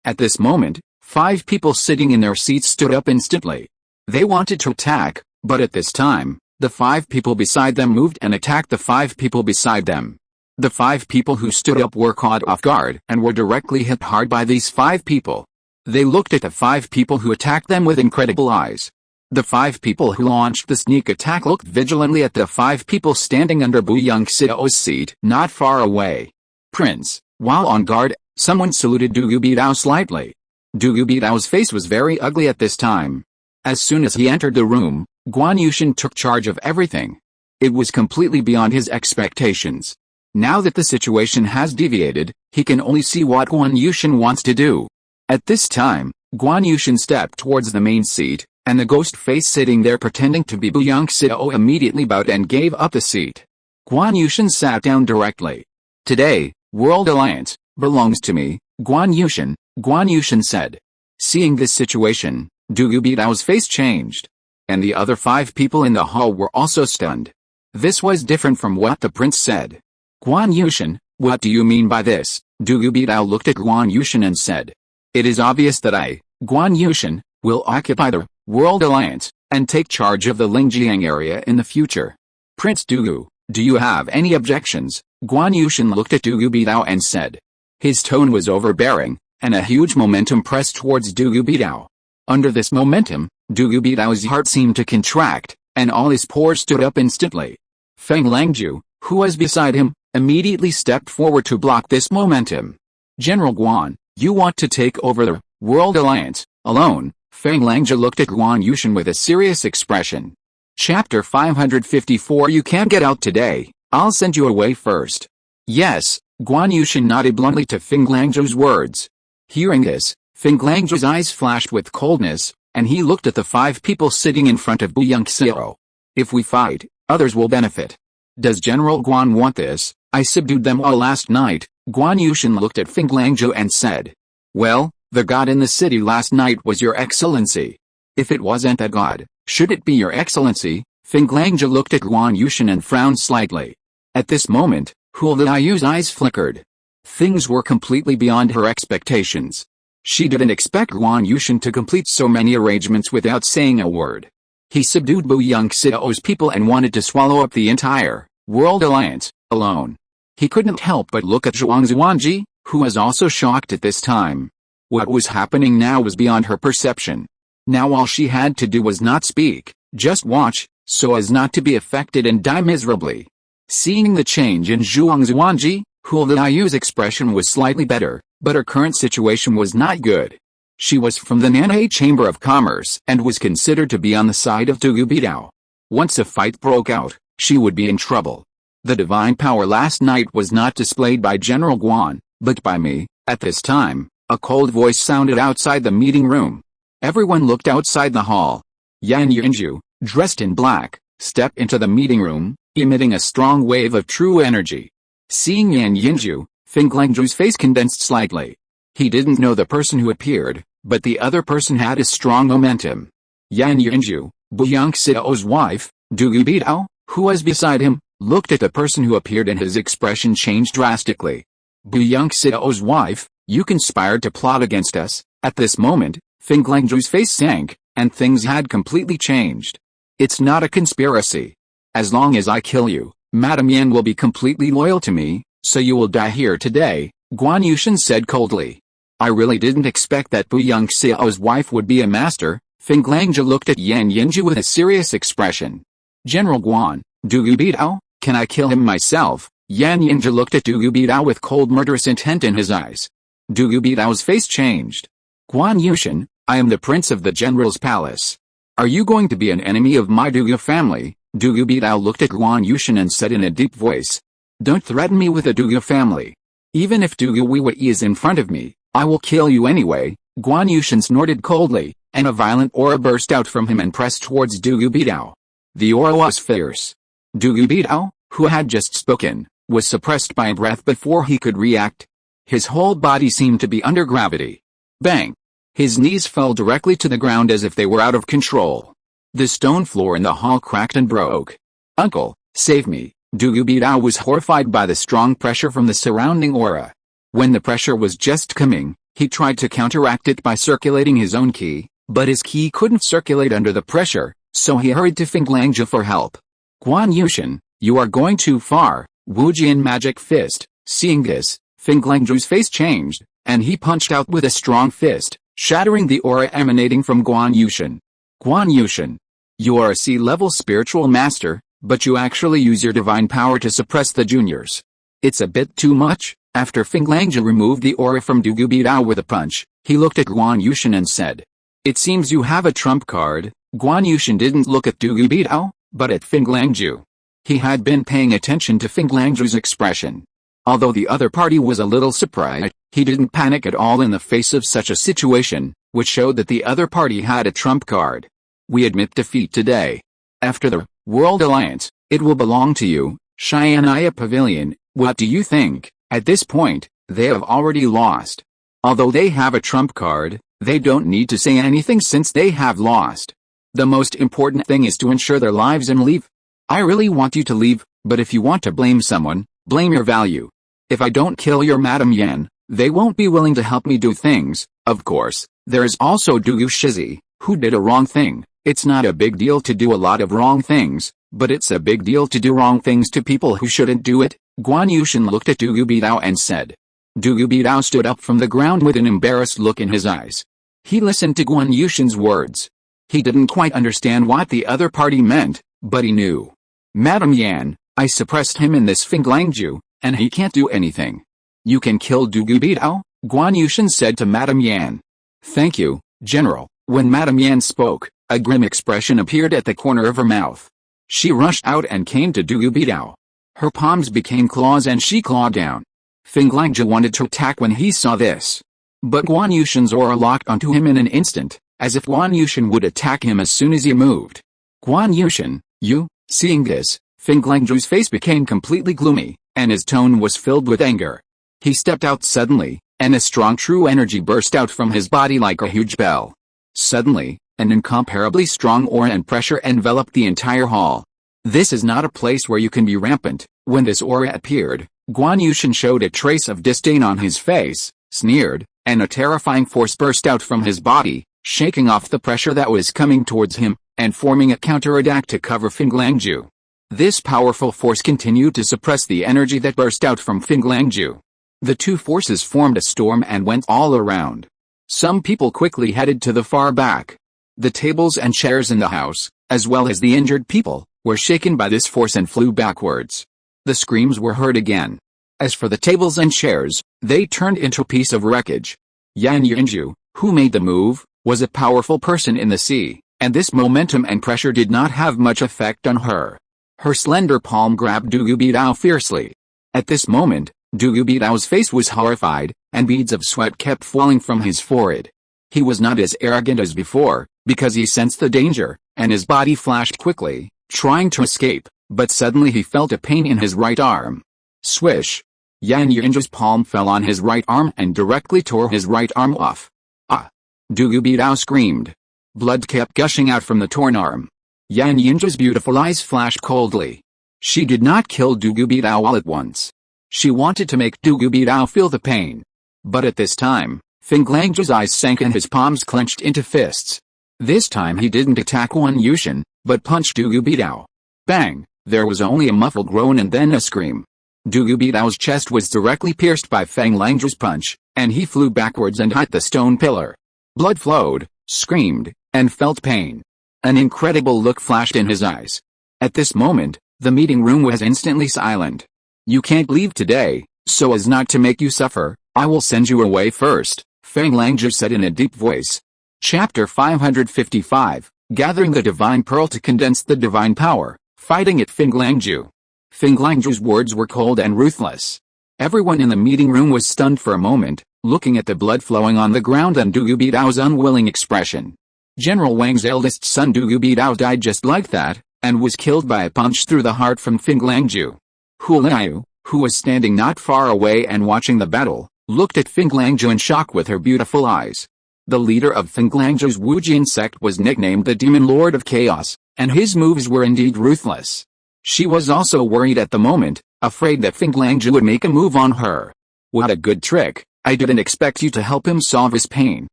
Speaker 1: At this moment, 5 people sitting in their seats stood up instantly. They wanted to attack, but at this time, the 5 people beside them moved and attacked the 5 people beside them. The 5 people who stood up were caught off guard and were directly hit hard by these 5 people. They looked at the 5 people who attacked them with incredible eyes. The 5 people who launched the sneak attack looked vigilantly at the 5 people standing under Bu Yongxiao's seat not far away. Prince, while on guard, someone saluted Du Beidao slightly. Du Beidao's face was very ugly at this time. As soon as he entered the room, Guan Yushan took charge of everything. It was completely beyond his expectations. Now that the situation has deviated, he can only see what Guan Yushan wants to do. At this time, Guan Yushan stepped towards the main seat, and the ghost face sitting there pretending to be Bu Yongxiao immediately bowed and gave up the seat. Guan Yushan sat down directly. Today, World Alliance belongs to me, Guan Yushin said. Seeing this situation, Du Bidao's face changed. And the other 5 people in the hall were also stunned. This was different from what the prince said. Guan Yushin, what do you mean by this? Du Bidao looked at Guan Yushin and said. It is obvious that I, Guan Yushin, will occupy the World Alliance, and take charge of the Lingjiang area in the future. Prince Du, do you have any objections? Guan Yushin looked at Du Bidao and said. His tone was overbearing, and a huge momentum pressed towards Du Bidao. Under this momentum, Du Bidao's heart seemed to contract, and all his pores stood up instantly. Feng Langju, who was beside him, immediately stepped forward to block this momentum. General Guan, you want to take over the World Alliance alone? Feng Langju looked at Guan Yushin with a serious expression. Chapter 554. You can't get out today, I'll send you away first. Yes, Guan Yushin nodded bluntly to Feng Langju's words. Hearing this, Feng Langju's eyes flashed with coldness, and he looked at the 5 people sitting in front of Bu Yongxiao. If we fight, others will benefit. Does General Guan want this? I subdued them all last night. Guan Yushin looked at Feng Langju and said. Well, the god in the city last night was your excellency. If it wasn't that god, should it be your excellency? Feng Langju looked at Guan Yushin and frowned slightly. At this moment, Hu Liuyu's eyes flickered. Things were completely beyond her expectations. She didn't expect Guan Yushin to complete so many arrangements without saying a word. He subdued Bu Yongxiao's people and wanted to swallow up the entire World Alliance alone. He couldn't help but look at Zhuang Zuanji, who was also shocked at this time. What was happening now was beyond her perception. Now all she had to do was not speak, just watch, so as not to be affected and die miserably. Seeing the change in Zhuang Zuanji, Hu Liuyu's expression was slightly better, but her current situation was not good. She was from the Nanhai Chamber of Commerce and was considered to be on the side of Du Bidao. Once a fight broke out, she would be in trouble. The divine power last night was not displayed by General Guan, but by me. At this time, a cold voice sounded outside the meeting room. Everyone looked outside the hall. Yan Yunju, dressed in black, stepped into the meeting room, emitting a strong wave of true energy. Seeing Yan Yunju, Feng Langju's face condensed slightly. He didn't know the person who appeared, but the other person had a strong momentum. Yan Yunju, Bu Yongxiao's wife, Du Bidao, who was beside him, looked at the person who appeared and his expression changed drastically. Bu Yongxiao's wife, you conspired to plot against us. At this moment, Feng Langju's face sank, and things had completely changed. It's not a conspiracy. As long as I kill you, Madame Yan will be completely loyal to me, so you will die here today, Guan Yushin said coldly. I really didn't expect that Bu Yongxiao's wife would be a master. Feng Langju looked at Yan Yunju with a serious expression. General Guan, Du Bidao, can I kill him myself? Yan Yunju looked at Du Bidao with cold murderous intent in his eyes. Du Bidao's face changed. Guan Yushin, I am the prince of the general's palace. Are you going to be an enemy of my Du family? Du Bidao looked at Guan Yushin and said in a deep voice. Don't threaten me with the Du family. Even if Du Weiwei is in front of me, I will kill you anyway. Guan Yushin snorted coldly, and a violent aura burst out from him and pressed towards Du Bidao. The aura was fierce. Du Bidao, who had just spoken, was suppressed by a breath before he could react. His whole body seemed to be under gravity. Bang! His knees fell directly to the ground as if they were out of control. The stone floor in the hall cracked and broke. Uncle, save me! Du Bidao was horrified by the strong pressure from the surrounding aura. When the pressure was just coming, he tried to counteract it by circulating his own ki, but his ki couldn't circulate under the pressure, so he hurried to Feng Langju for help. Guan Yushin, you are going too far, Wujian magic fist. Seeing this, Feng Langju's face changed, and he punched out with a strong fist, shattering the aura emanating from Guan Yushin. Guan Yushin, you are a C-level spiritual master, but you actually use your divine power to suppress the juniors. It's a bit too much. After Feng Langju removed the aura from Du Bidao with a punch, he looked at Guan Yushin and said, it seems you have a trump card. Guan Yushin didn't look at Du Bidao, but at Feng Langju. He had been paying attention to Feng Langju's expression. Although the other party was a little surprised, he didn't panic at all in the face of such a situation, which showed that the other party had a trump card. We admit defeat today. After the World Alliance, it will belong to you. Xianaya Pavilion, what do you think? At this point, they have already lost. Although they have a trump card, they don't need to say anything since they have lost. The most important thing is to ensure their lives and leave. I really want you to leave, but if you want to blame someone, blame your value. If I don't kill your Madam Yan, they won't be willing to help me do things. Of course, there is also Dugu Shizi, who did a wrong thing. It's not a big deal to do a lot of wrong things, but it's a big deal to do wrong things to people who shouldn't do it. Guan Yushin looked at Dugu Bidao and said. Dugu Bidao stood up from the ground with an embarrassed look in his eyes. He listened to Guan Yushin's words. He didn't quite understand what the other party meant, but he knew. Madam Yan, I suppressed him in this Fenglangju, and he can't do anything. You can kill Dugu Bidao? Guan Yushin said to Madam Yan. Thank you, General. When Madam Yan spoke, a grim expression appeared at the corner of her mouth. She rushed out and came to Dugu Bidao. Her palms became claws and she clawed down. Fenglangju wanted to attack when he saw this. But Guan Yushin's aura locked onto him in an instant, as if Guan Yushin would attack him as soon as he moved. Guan Yushin, you? Seeing this, Fenglangju's face became completely gloomy, and his tone was filled with anger. He stepped out suddenly, and a strong true energy burst out from his body like a huge bell. Suddenly, an incomparably strong aura and pressure enveloped the entire hall. This is not a place where you can be rampant. When this aura appeared, Guan Yushin showed a trace of disdain on his face, sneered, and a terrifying force burst out from his body, shaking off the pressure that was coming towards him, and forming a counterattack to cover Fenglangju. This powerful force continued to suppress the energy that burst out from Fenglangju. The two forces formed a storm and went all around. Some people quickly headed to the far back. The tables and chairs in the house, as well as the injured people, were shaken by this force and flew backwards. The screams were heard again. As for the tables and chairs, they turned into a piece of wreckage. Yan Yunju, who made the move, was a powerful person in the sea, and this momentum and pressure did not have much effect on her. Her slender palm grabbed Dugu Bidao fiercely. At this moment, Dugu Bidao's face was horrified, and beads of sweat kept falling from his forehead. He was not as arrogant as before, because he sensed the danger, and his body flashed quickly, trying to escape, but suddenly he felt a pain in his right arm. Swish! Yan Yunju's palm fell on his right arm and directly tore his right arm off. Ah! Dugu Bidao screamed. Blood kept gushing out from the torn arm. Yan Yunju's beautiful eyes flashed coldly. She did not kill Dugu Bidao all at once. She wanted to make Dugu Bidao feel the pain. But at this time, Fenglangju's eyes sank and his palms clenched into fists. This time he didn't attack Guan Yushin, but punched Dugu Bidao. Bang! There was only a muffled groan and then a scream. Dugu Bidao's chest was directly pierced by Fenglangju's punch, and he flew backwards and hit the stone pillar. Blood flowed, screamed, and felt pain. An incredible look flashed in his eyes. At this moment, the meeting room was instantly silent. You can't leave today, so as not to make you suffer, I will send you away first, Fenglangju said in a deep voice. Chapter 555, Gathering the Divine Pearl to Condense the Divine Power, Fighting at Fenglangju. Fenglangju's words were cold and ruthless. Everyone in the meeting room was stunned for a moment, looking at the blood flowing on the ground and Dugu Bidao's unwilling expression. General Wang's eldest son Dugu Bidao died just like that, and was killed by a punch through the heart from Fenglangju. Hu Liu, who was standing not far away and watching the battle, looked at Fenglangju in shock with her beautiful eyes. The leader of Fenglangju's Wujin sect was nicknamed the Demon Lord of Chaos, and his moves were indeed ruthless. She was also worried at the moment, afraid that Fenglangju would make a move on her. What a good trick, I didn't expect you to help him solve his pain.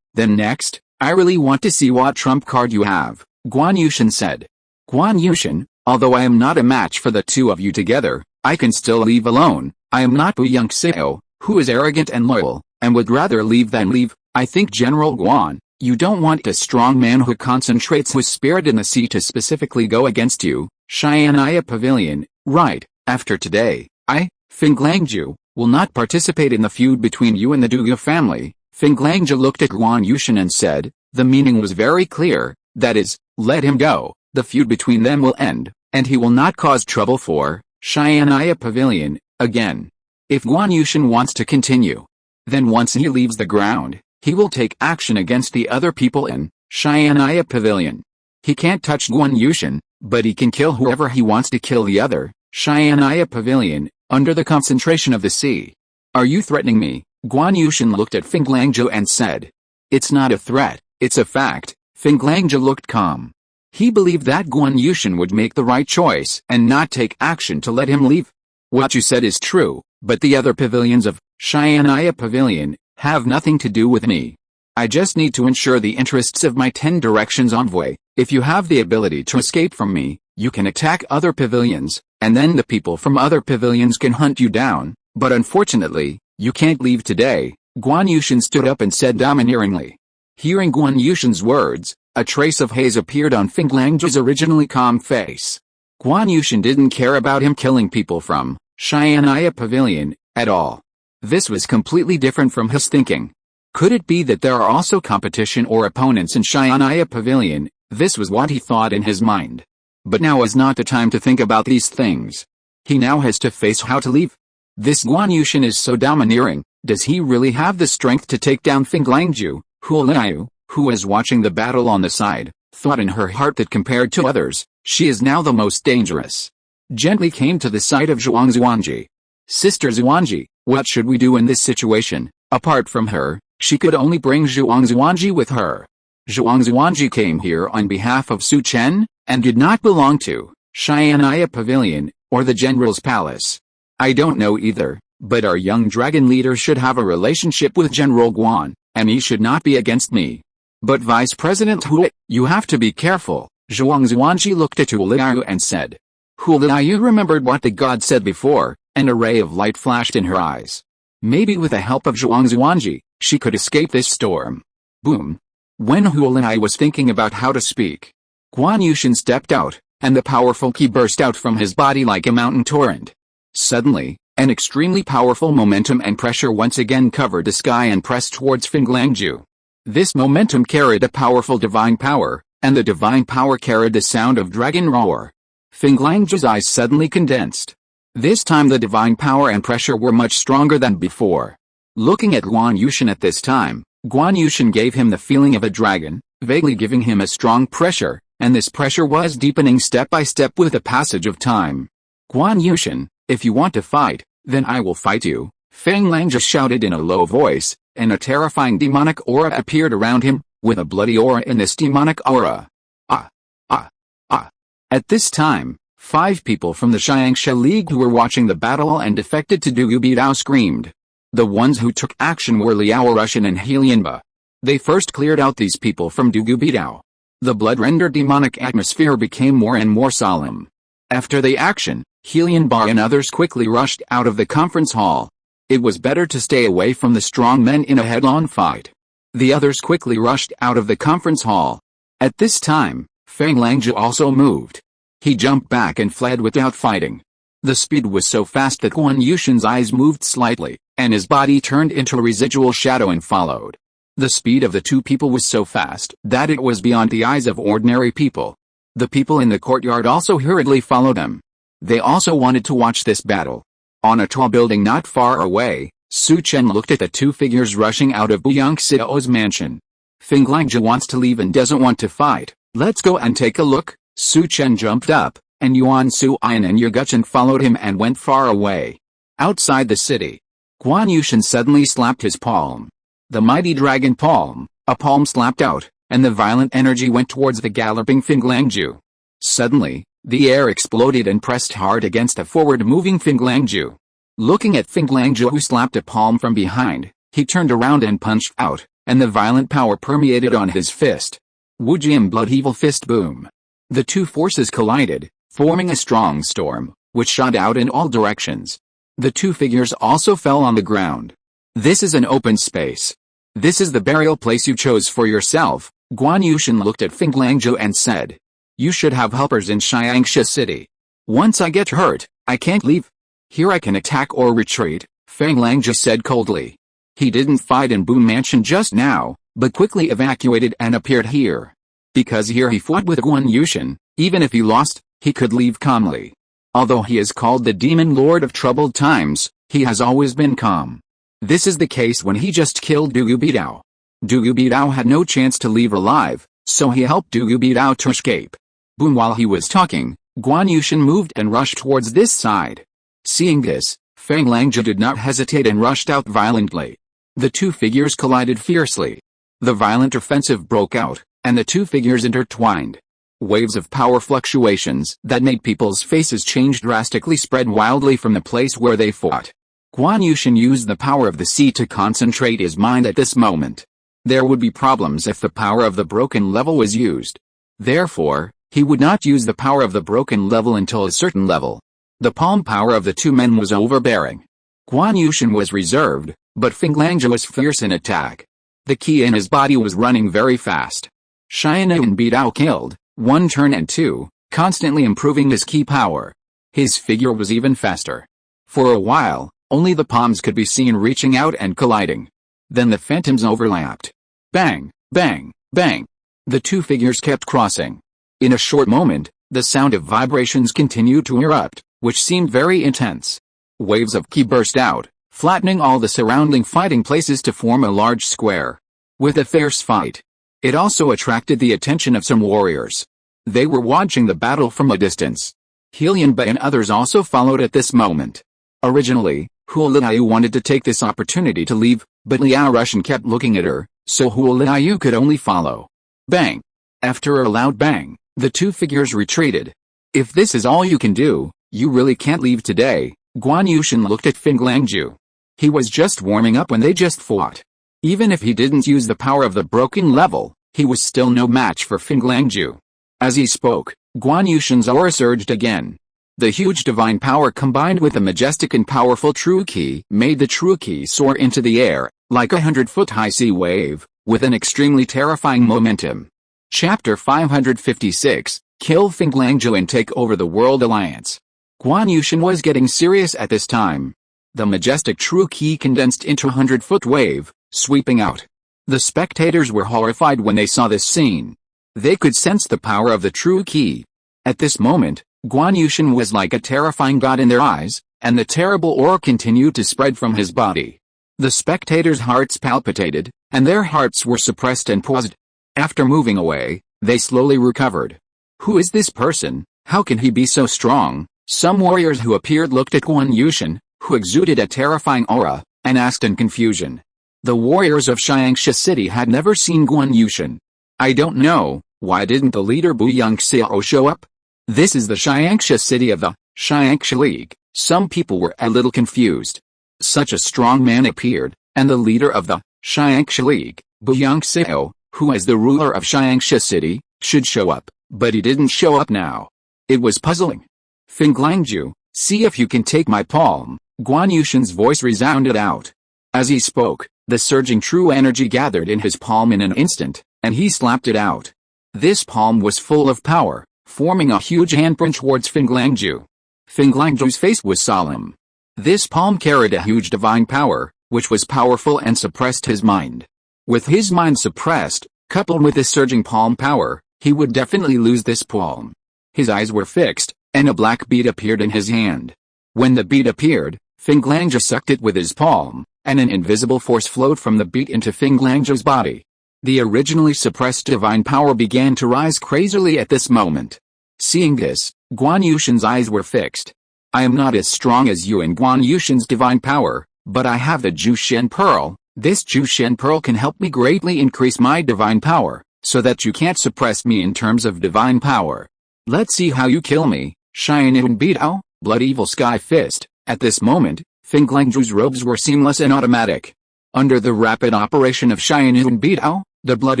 Speaker 1: Then next, I really want to see what trump card you have, Guan Yushin said. Guan Yushin, although I am not a match for the two of you together, I can still leave alone. I am not Bu Yongxiao, who is arrogant and loyal, and would rather leave than leave. I think General Guan, you don't want a strong man who concentrates his spirit in the sea to specifically go against you, Xianaya Pavilion, right? After today, I, Fenglangju, will not participate in the feud between you and the Dugu family. Fenglangju looked at Guan Yushin and said, the meaning was very clear, that is, let him go, the feud between them will end, and he will not cause trouble for Xianaya Pavilion again. If Guan Yushin wants to continue, then once he leaves the ground, he will take action against the other people in Xianaya Pavilion. He can't touch Guan Yushin, but he can kill whoever he wants to kill the other Xianaya Pavilion, under the concentration of the sea. Are you threatening me? Guan Yushin looked at Feng Langzhou and said, "It's not a threat, it's a fact." Feng Langzhou looked calm. He believed that Guan Yushin would make the right choice and not take action to let him leave. "What you said is true, but the other pavilions of Xian'ai Pavilion have nothing to do with me. I just need to ensure the interests of my 10 directions envoy. If you have the ability to escape from me, you can attack other pavilions, and then the people from other pavilions can hunt you down, but unfortunately, you can't leave today." Guan Yushin stood up and said domineeringly. Hearing Guan Yushin's words, a trace of haze appeared on Feng Langzhou's originally calm face. Guan Yushin didn't care about him killing people from Xian'ai Pavilion at all. This was completely different from his thinking. Could it be that there are also competition or opponents in Xian'ai Pavilion? This was what he thought in his mind. But now is not the time to think about these things. He now has to face how to leave. This Guan Yushin is so domineering. Does he really have the strength to take down Feng Langzhou? Hu Liu, who was watching the battle on the side, thought in her heart that compared to others, she is now the most dangerous. Gently came to the side of Zhuang Zuanji. "Sister Zuanji, what should we do in this situation?" Apart from her, she could only bring Zhuang Zuanji with her. Zhuang Zuanji came here on behalf of Su Chen, and did not belong to Xian'ai Pavilion, or the General's Palace. "I don't know either, but our young dragon leader should have a relationship with General Guan, and he should not be against me. But Vice President Hu, you have to be careful." Zhuang Zuanji looked at Hu Liu and said. Hu Liu remembered what the god said before, and a ray of light flashed in her eyes. Maybe with the help of Zhuang Zuanji, she could escape this storm. Boom. When Hu Liu was thinking about how to speak, Guan Yushin stepped out, and the powerful ki burst out from his body like a mountain torrent. Suddenly, an extremely powerful momentum and pressure once again covered the sky and pressed towards Feng Langzhou. This momentum carried a powerful divine power, and the divine power carried the sound of dragon roar. Feng Langzhou's eyes suddenly condensed. This time the divine power and pressure were much stronger than before. Looking at Guan Yushin at this time, Guan Yushin gave him the feeling of a dragon, vaguely giving him a strong pressure, and this pressure was deepening step by step with the passage of time. "Guan Yushin, if you want to fight, then I will fight you," Feng Langzhou shouted in a low voice, and a terrifying demonic aura appeared around him, with a bloody aura in this demonic aura. Ah! Ah! Ah! At this time, 5 people from the Xiangsha League who were watching the battle and defected to Dugubidao screamed. The ones who took action were Liao Rushan and Helianba. They first cleared out these people from Dugubidao. The blood-rendered demonic atmosphere became more and more solemn. After the action, Helianba and others quickly rushed out of the conference hall. It was better to stay away from the strong men in a head-on fight. The others quickly rushed out of the conference hall. At this time, Feng Langzhou also moved. He jumped back and fled without fighting. The speed was so fast that Guan Yushin's eyes moved slightly, and his body turned into a residual shadow and followed. The speed of the two people was so fast that it was beyond the eyes of ordinary people. The people in the courtyard also hurriedly followed them. They also wanted to watch this battle. On a tall building not far away, Su Chen looked at the two figures rushing out of Buyang Xiao's mansion. Feng Langzhou wants to leave and doesn't want to fight. Let's go and take a look. Su Chen jumped up, and Yuan Suiyan and Yaguchen followed him and went far away. Outside the city, Guan Yushin suddenly slapped his palm. The mighty dragon palm, a palm slapped out, and the violent energy went towards the galloping Feng Langzhou. Suddenly, the air exploded and pressed hard against a forward-moving Feng Langzhou. Looking at Feng Langzhou who slapped a palm from behind, he turned around and punched out, and the violent power permeated on his fist. Wujian Blood Evil Fist Boom. The two forces collided, forming a strong storm, which shot out in all directions. The two figures also fell on the ground. This is an open space. This is the burial place you chose for yourself. Guan Yushin looked at Feng Langzhou and said, "You should have helpers in Xiangsha City. Once I get hurt, I can't leave. Here I can attack or retreat," Feng Langzhou said coldly. He didn't fight in Boon Mansion just now, but quickly evacuated and appeared here. Because here he fought with Guan Yushin, even if he lost, he could leave calmly. Although he is called the Demon Lord of Troubled Times, he has always been calm. This is the case when he just killed Dugubidao. Dugubidao had no chance to leave alive, so he helped Dugubidao to escape. Boom! While he was talking, Guan Yushin moved and rushed towards this side. Seeing this, Feng Langzhou did not hesitate and rushed out violently. The two figures collided fiercely. The violent offensive broke out, and the two figures intertwined. Waves of power fluctuations that made people's faces change drastically spread wildly from the place where they fought. Guan Yushin used the power of the sea to concentrate his mind at this moment. There would be problems if the power of the broken level was used. Therefore, he would not use the power of the broken level until a certain level. The palm power of the two men was overbearing. Guan Yushin was reserved, but Feng Langzhe was fierce in attack. The ki in his body was running very fast. Xianyu beat out killed, 1 turn and 2, constantly improving his ki power. His figure was even faster. For a while, only the palms could be seen reaching out and colliding. Then the phantoms overlapped. Bang, bang, bang. The two figures kept crossing. In a short moment, the sound of vibrations continued to erupt, which seemed very intense. Waves of ki burst out, flattening all the surrounding fighting places to form a large square. With a fierce fight, it also attracted the attention of some warriors. They were watching the battle from a distance. Helian Bai and others also followed at this moment. Originally, Liaoyu wanted to take this opportunity to leave, but Liao Rushan kept looking at her, so Liaoyu could only follow. Bang! After a loud bang, the two figures retreated. If this is all you can do, you really can't leave today. Guan Yushin looked at Feng Langzhe. He was just warming up when they just fought. Even if he didn't use the power of the broken level, he was still no match for Feng Langzhe. As he spoke, Guan Yushin's aura surged again. The huge divine power combined with the majestic and powerful true ki made the true ki soar into the air, like a 100-foot-high sea wave, with an extremely terrifying momentum. Chapter 556, Kill Feng Langzhe and Take Over the World Alliance. Guan Yushin was getting serious at this time. The majestic true ki condensed into a 100-foot wave, sweeping out. The spectators were horrified when they saw this scene. They could sense the power of the true ki. At this moment, Guan Yushin was like a terrifying god in their eyes, and the terrible aura continued to spread from his body. The spectators' hearts palpitated, and their hearts were suppressed and paused. After moving away, they slowly recovered. Who is this person? How can he be so strong? Some warriors who appeared looked at Guan Yushin, who exuded a terrifying aura, and asked in confusion. The warriors of Xianxia City had never seen Guan Yushin. I don't know, why didn't the leader Bu Yangxiao show up? This is the Xianxia City of the Xianxia League. Some people were a little confused. Such a strong man appeared, and the leader of the Xianxia League, Bu Yangxiao, who is the ruler of Xianxia City, should show up, but he didn't show up now. It was puzzling. Feng Langzhe, see if you can take my palm. Guan Yushin's voice resounded out. As he spoke, the surging true energy gathered in his palm in an instant, and he slapped it out. This palm was full of power, forming a huge handprint towards Feng Langzhe. Feng Langzhe's face was solemn. This palm carried a huge divine power, which was powerful and suppressed his mind. With his mind suppressed, coupled with this surging palm power, he would definitely lose this palm. His eyes were fixed, and a black bead appeared in his hand. When the bead appeared, Feng Langzhe sucked it with his palm, and an invisible force flowed from the bead into Feng Langzhe's body. The originally suppressed divine power began to rise crazily at this moment. Seeing this, Guan Yushin's eyes were fixed. I am not as strong as you in Guan Yushin's divine power, but I have the Jushen Pearl. This Jushen Pearl can help me greatly increase my divine power, so that you can't suppress me in terms of divine power. Let's see how you kill me, Xianyu Beidao, Blood Evil Sky Fist. At this moment, Feng Langzhe's robes were seamless and automatic. Under the rapid operation of Xianyu Beidao, the blood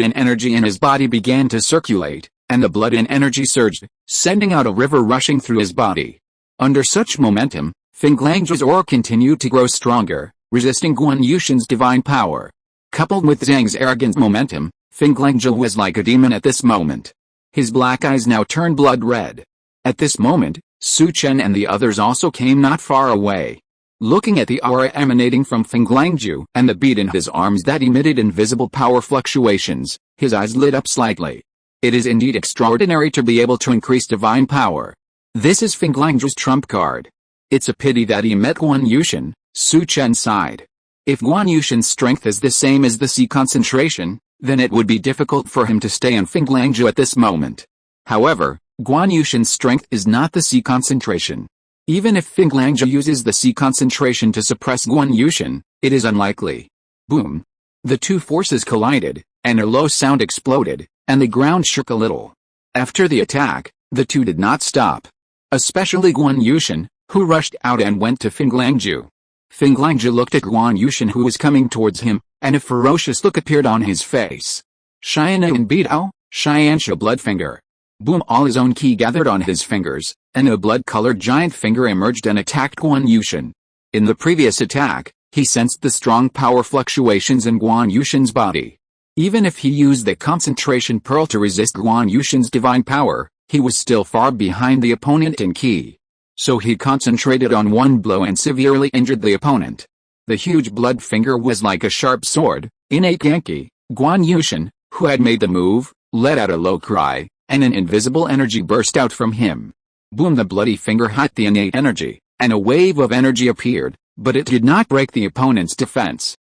Speaker 1: and energy in his body began to circulate, and the blood and energy surged, sending out a river rushing through his body. Under such momentum, Feng Langzhe's aura continued to grow stronger, resisting Guan Yushin's divine power. Coupled with Zhang's arrogant momentum, Feng Langzhe was like a demon at this moment. His black eyes now turned blood red. At this moment, Su Chen and the others also came not far away. Looking at the aura emanating from Feng Langzhe and the bead in his arms that emitted invisible power fluctuations, his eyes lit up slightly. It is indeed extraordinary to be able to increase divine power. This is Feng Langzhe's trump card. It's a pity that he met Guan Yushin, Su Chen sighed. If Guan Yushin's strength is the same as the sea concentration, then it would be difficult for him to stay in Feng Langzhe at this moment. However, Guan Yushin's strength is not the sea concentration. Even if Feng Langzhe uses the sea concentration to suppress Guan Yushin, it is unlikely. Boom! The two forces collided, and a low sound exploded, and the ground shook a little. After the attack, the two did not stop. Especially Guan Yushin, who rushed out and went to Feng Langju. Feng Langju looked at Guan Yushin who was coming towards him, and a ferocious look appeared on his face. Xian'an and Beidao, Xianxia Bloodfinger. Boom! All his own ki gathered on his fingers, and a blood-colored giant finger emerged and attacked Guan Yushin. In the previous attack, he sensed the strong power fluctuations in Guan Yushin's body. Even if he used the concentration pearl to resist Guan Yushin's divine power, he was still far behind the opponent in ki. So he concentrated on one blow and severely injured the opponent. The huge blood finger was like a sharp sword. Innate Genki, Guan Yushin, who had made the move, let out a low cry, and an invisible energy burst out from him. Boom! The bloody finger hit the innate energy, and a wave of energy appeared, but it did not break the opponent's defense.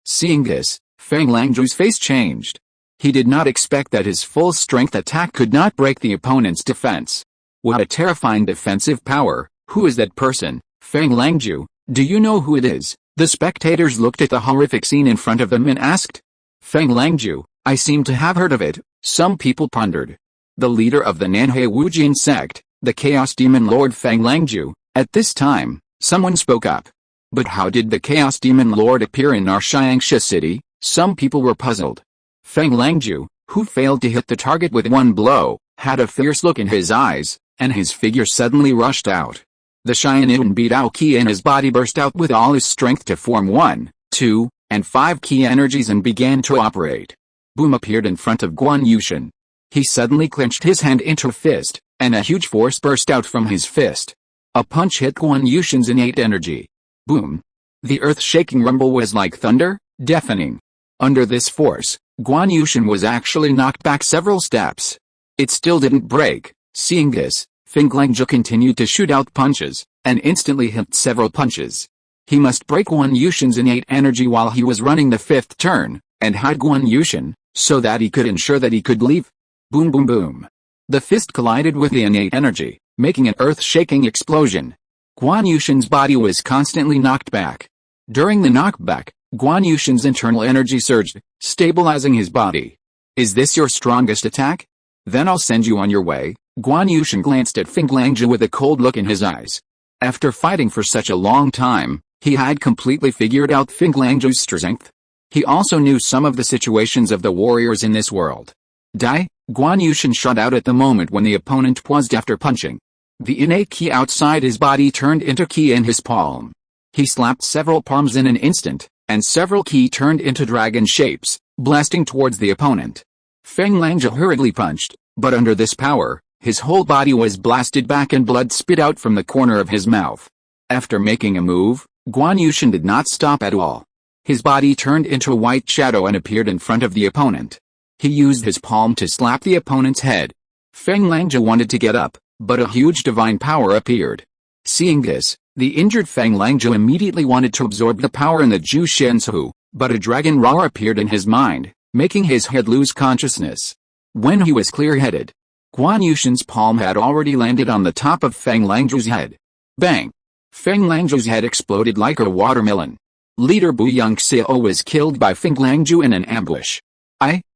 Speaker 1: Seeing this, Feng Langju's face changed. He did not expect that his full-strength attack could not break the opponent's defense. What a terrifying defensive power! Who is that person, Feng Langju? Do you know who it is? The spectators looked at the horrific scene in front of them and asked. Feng Langju, I seem to have heard of it, some people pondered. The leader of the Nanhe Wujin sect, the Chaos Demon Lord Feng Langju. At this time, someone spoke up. But how did the Chaos Demon Lord appear in our Xianxia city? Some people were puzzled. Feng Langju, who failed to hit the target with one blow, had a fierce look in his eyes, and his figure suddenly rushed out. The Xian'an Beidao ki in his body burst out with all his strength to form 1, 2, and 5 ki energies and began to operate. Boom! Appeared in front of Guan Yushin. He suddenly clenched his hand into a fist, and a huge force burst out from his fist. A punch hit Guan Yushin's innate energy. Boom! The earth-shaking rumble was like thunder, deafening. Under this force, Guan Yushin was actually knocked back several steps. It still didn't break. Seeing this, Feng Langju continued to shoot out punches, and instantly hit several punches. He must break Guan Yushin's innate energy while he was running the 5th turn, and hide Guan Yushin, so that he could ensure that he could leave. Boom boom boom. The fist collided with the innate energy, making an earth-shaking explosion. Guan Yushin's body was constantly knocked back. During the knockback, Guan Yushin's internal energy surged, stabilizing his body. Is this your strongest attack? Then I'll send you on your way. Guan Yushin glanced at Feng Langju with a cold look in his eyes. After fighting for such a long time, he had completely figured out Feng Langju's strength. He also knew some of the situations of the warriors in this world. Die! Guan Yushin shot out at the moment when the opponent paused after punching. The innate ki outside his body turned into ki in his palm. He slapped several palms in an instant, and several ki turned into dragon shapes, blasting towards the opponent. Feng Langju hurriedly punched, but under this power, his whole body was blasted back and blood spit out from the corner of his mouth. After making a move, Guan Yushin did not stop at all. His body turned into a white shadow and appeared in front of the opponent. He used his palm to slap the opponent's head. Feng Langju wanted to get up, but a huge divine power appeared. Seeing this, the injured Feng Langju immediately wanted to absorb the power in the Ju Shensu, but a dragon roar appeared in his mind, making his head lose consciousness. When he was clear-headed, Guan Yushin's palm had already landed on the top of Feng Langju's head. Bang! Feng Langju's head exploded like a watermelon. Leader Bu Yongxiao was killed by Feng Langju in an ambush.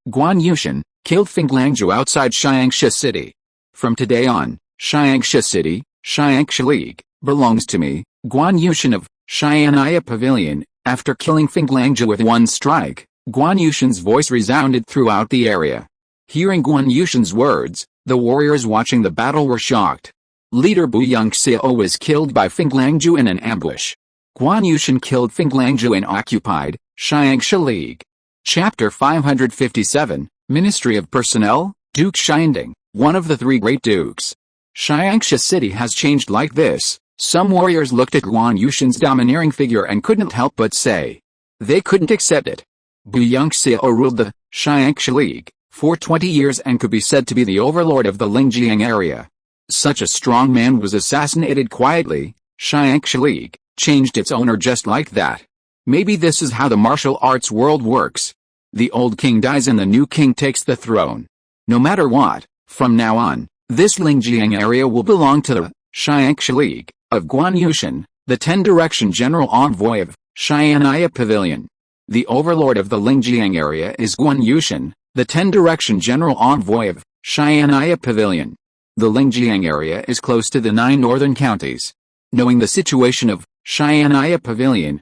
Speaker 1: Guan Yushin, killed Feng Langju outside Xianxia City. From today on, Xianxia City, Xianxia League, belongs to me, Guan Yushin of Xian'an Pavilion. After killing Feng Langju with one strike, Guan Yushin's voice resounded throughout the area. Hearing Guan Yushin's words, the warriors watching the battle were shocked. Leader Bu Yongxiao was killed by Feng Langju in an ambush. Guan Yushin killed Feng Langju and occupied Xianxia League. Chapter 557, Ministry of Personnel, Duke Xianding, one of the 3 great dukes. Xianxia City has changed like this. Some warriors looked at Guan Yushin's domineering figure and couldn't help but say. They couldn't accept it. Bu Yongxiao ruled the Xianxia League for 20 years and could be said to be the overlord of the Lingjiang area. Such a strong man was assassinated quietly. Xianxia League changed its owner just like that. Maybe this is how the martial arts world works. The old king dies and the new king takes the throne. No matter what, from now on, this Lingjiang area will belong to the Xianxia League of Guan Yushin, the 10-direction general envoy of Xian'an Pavilion. The overlord of the Lingjiang area is Guan Yushan, the 10-direction general envoy of Xian'ai Pavilion. The Lingjiang area is close to the 9 northern counties. Knowing the situation of Xian'ai Pavilion,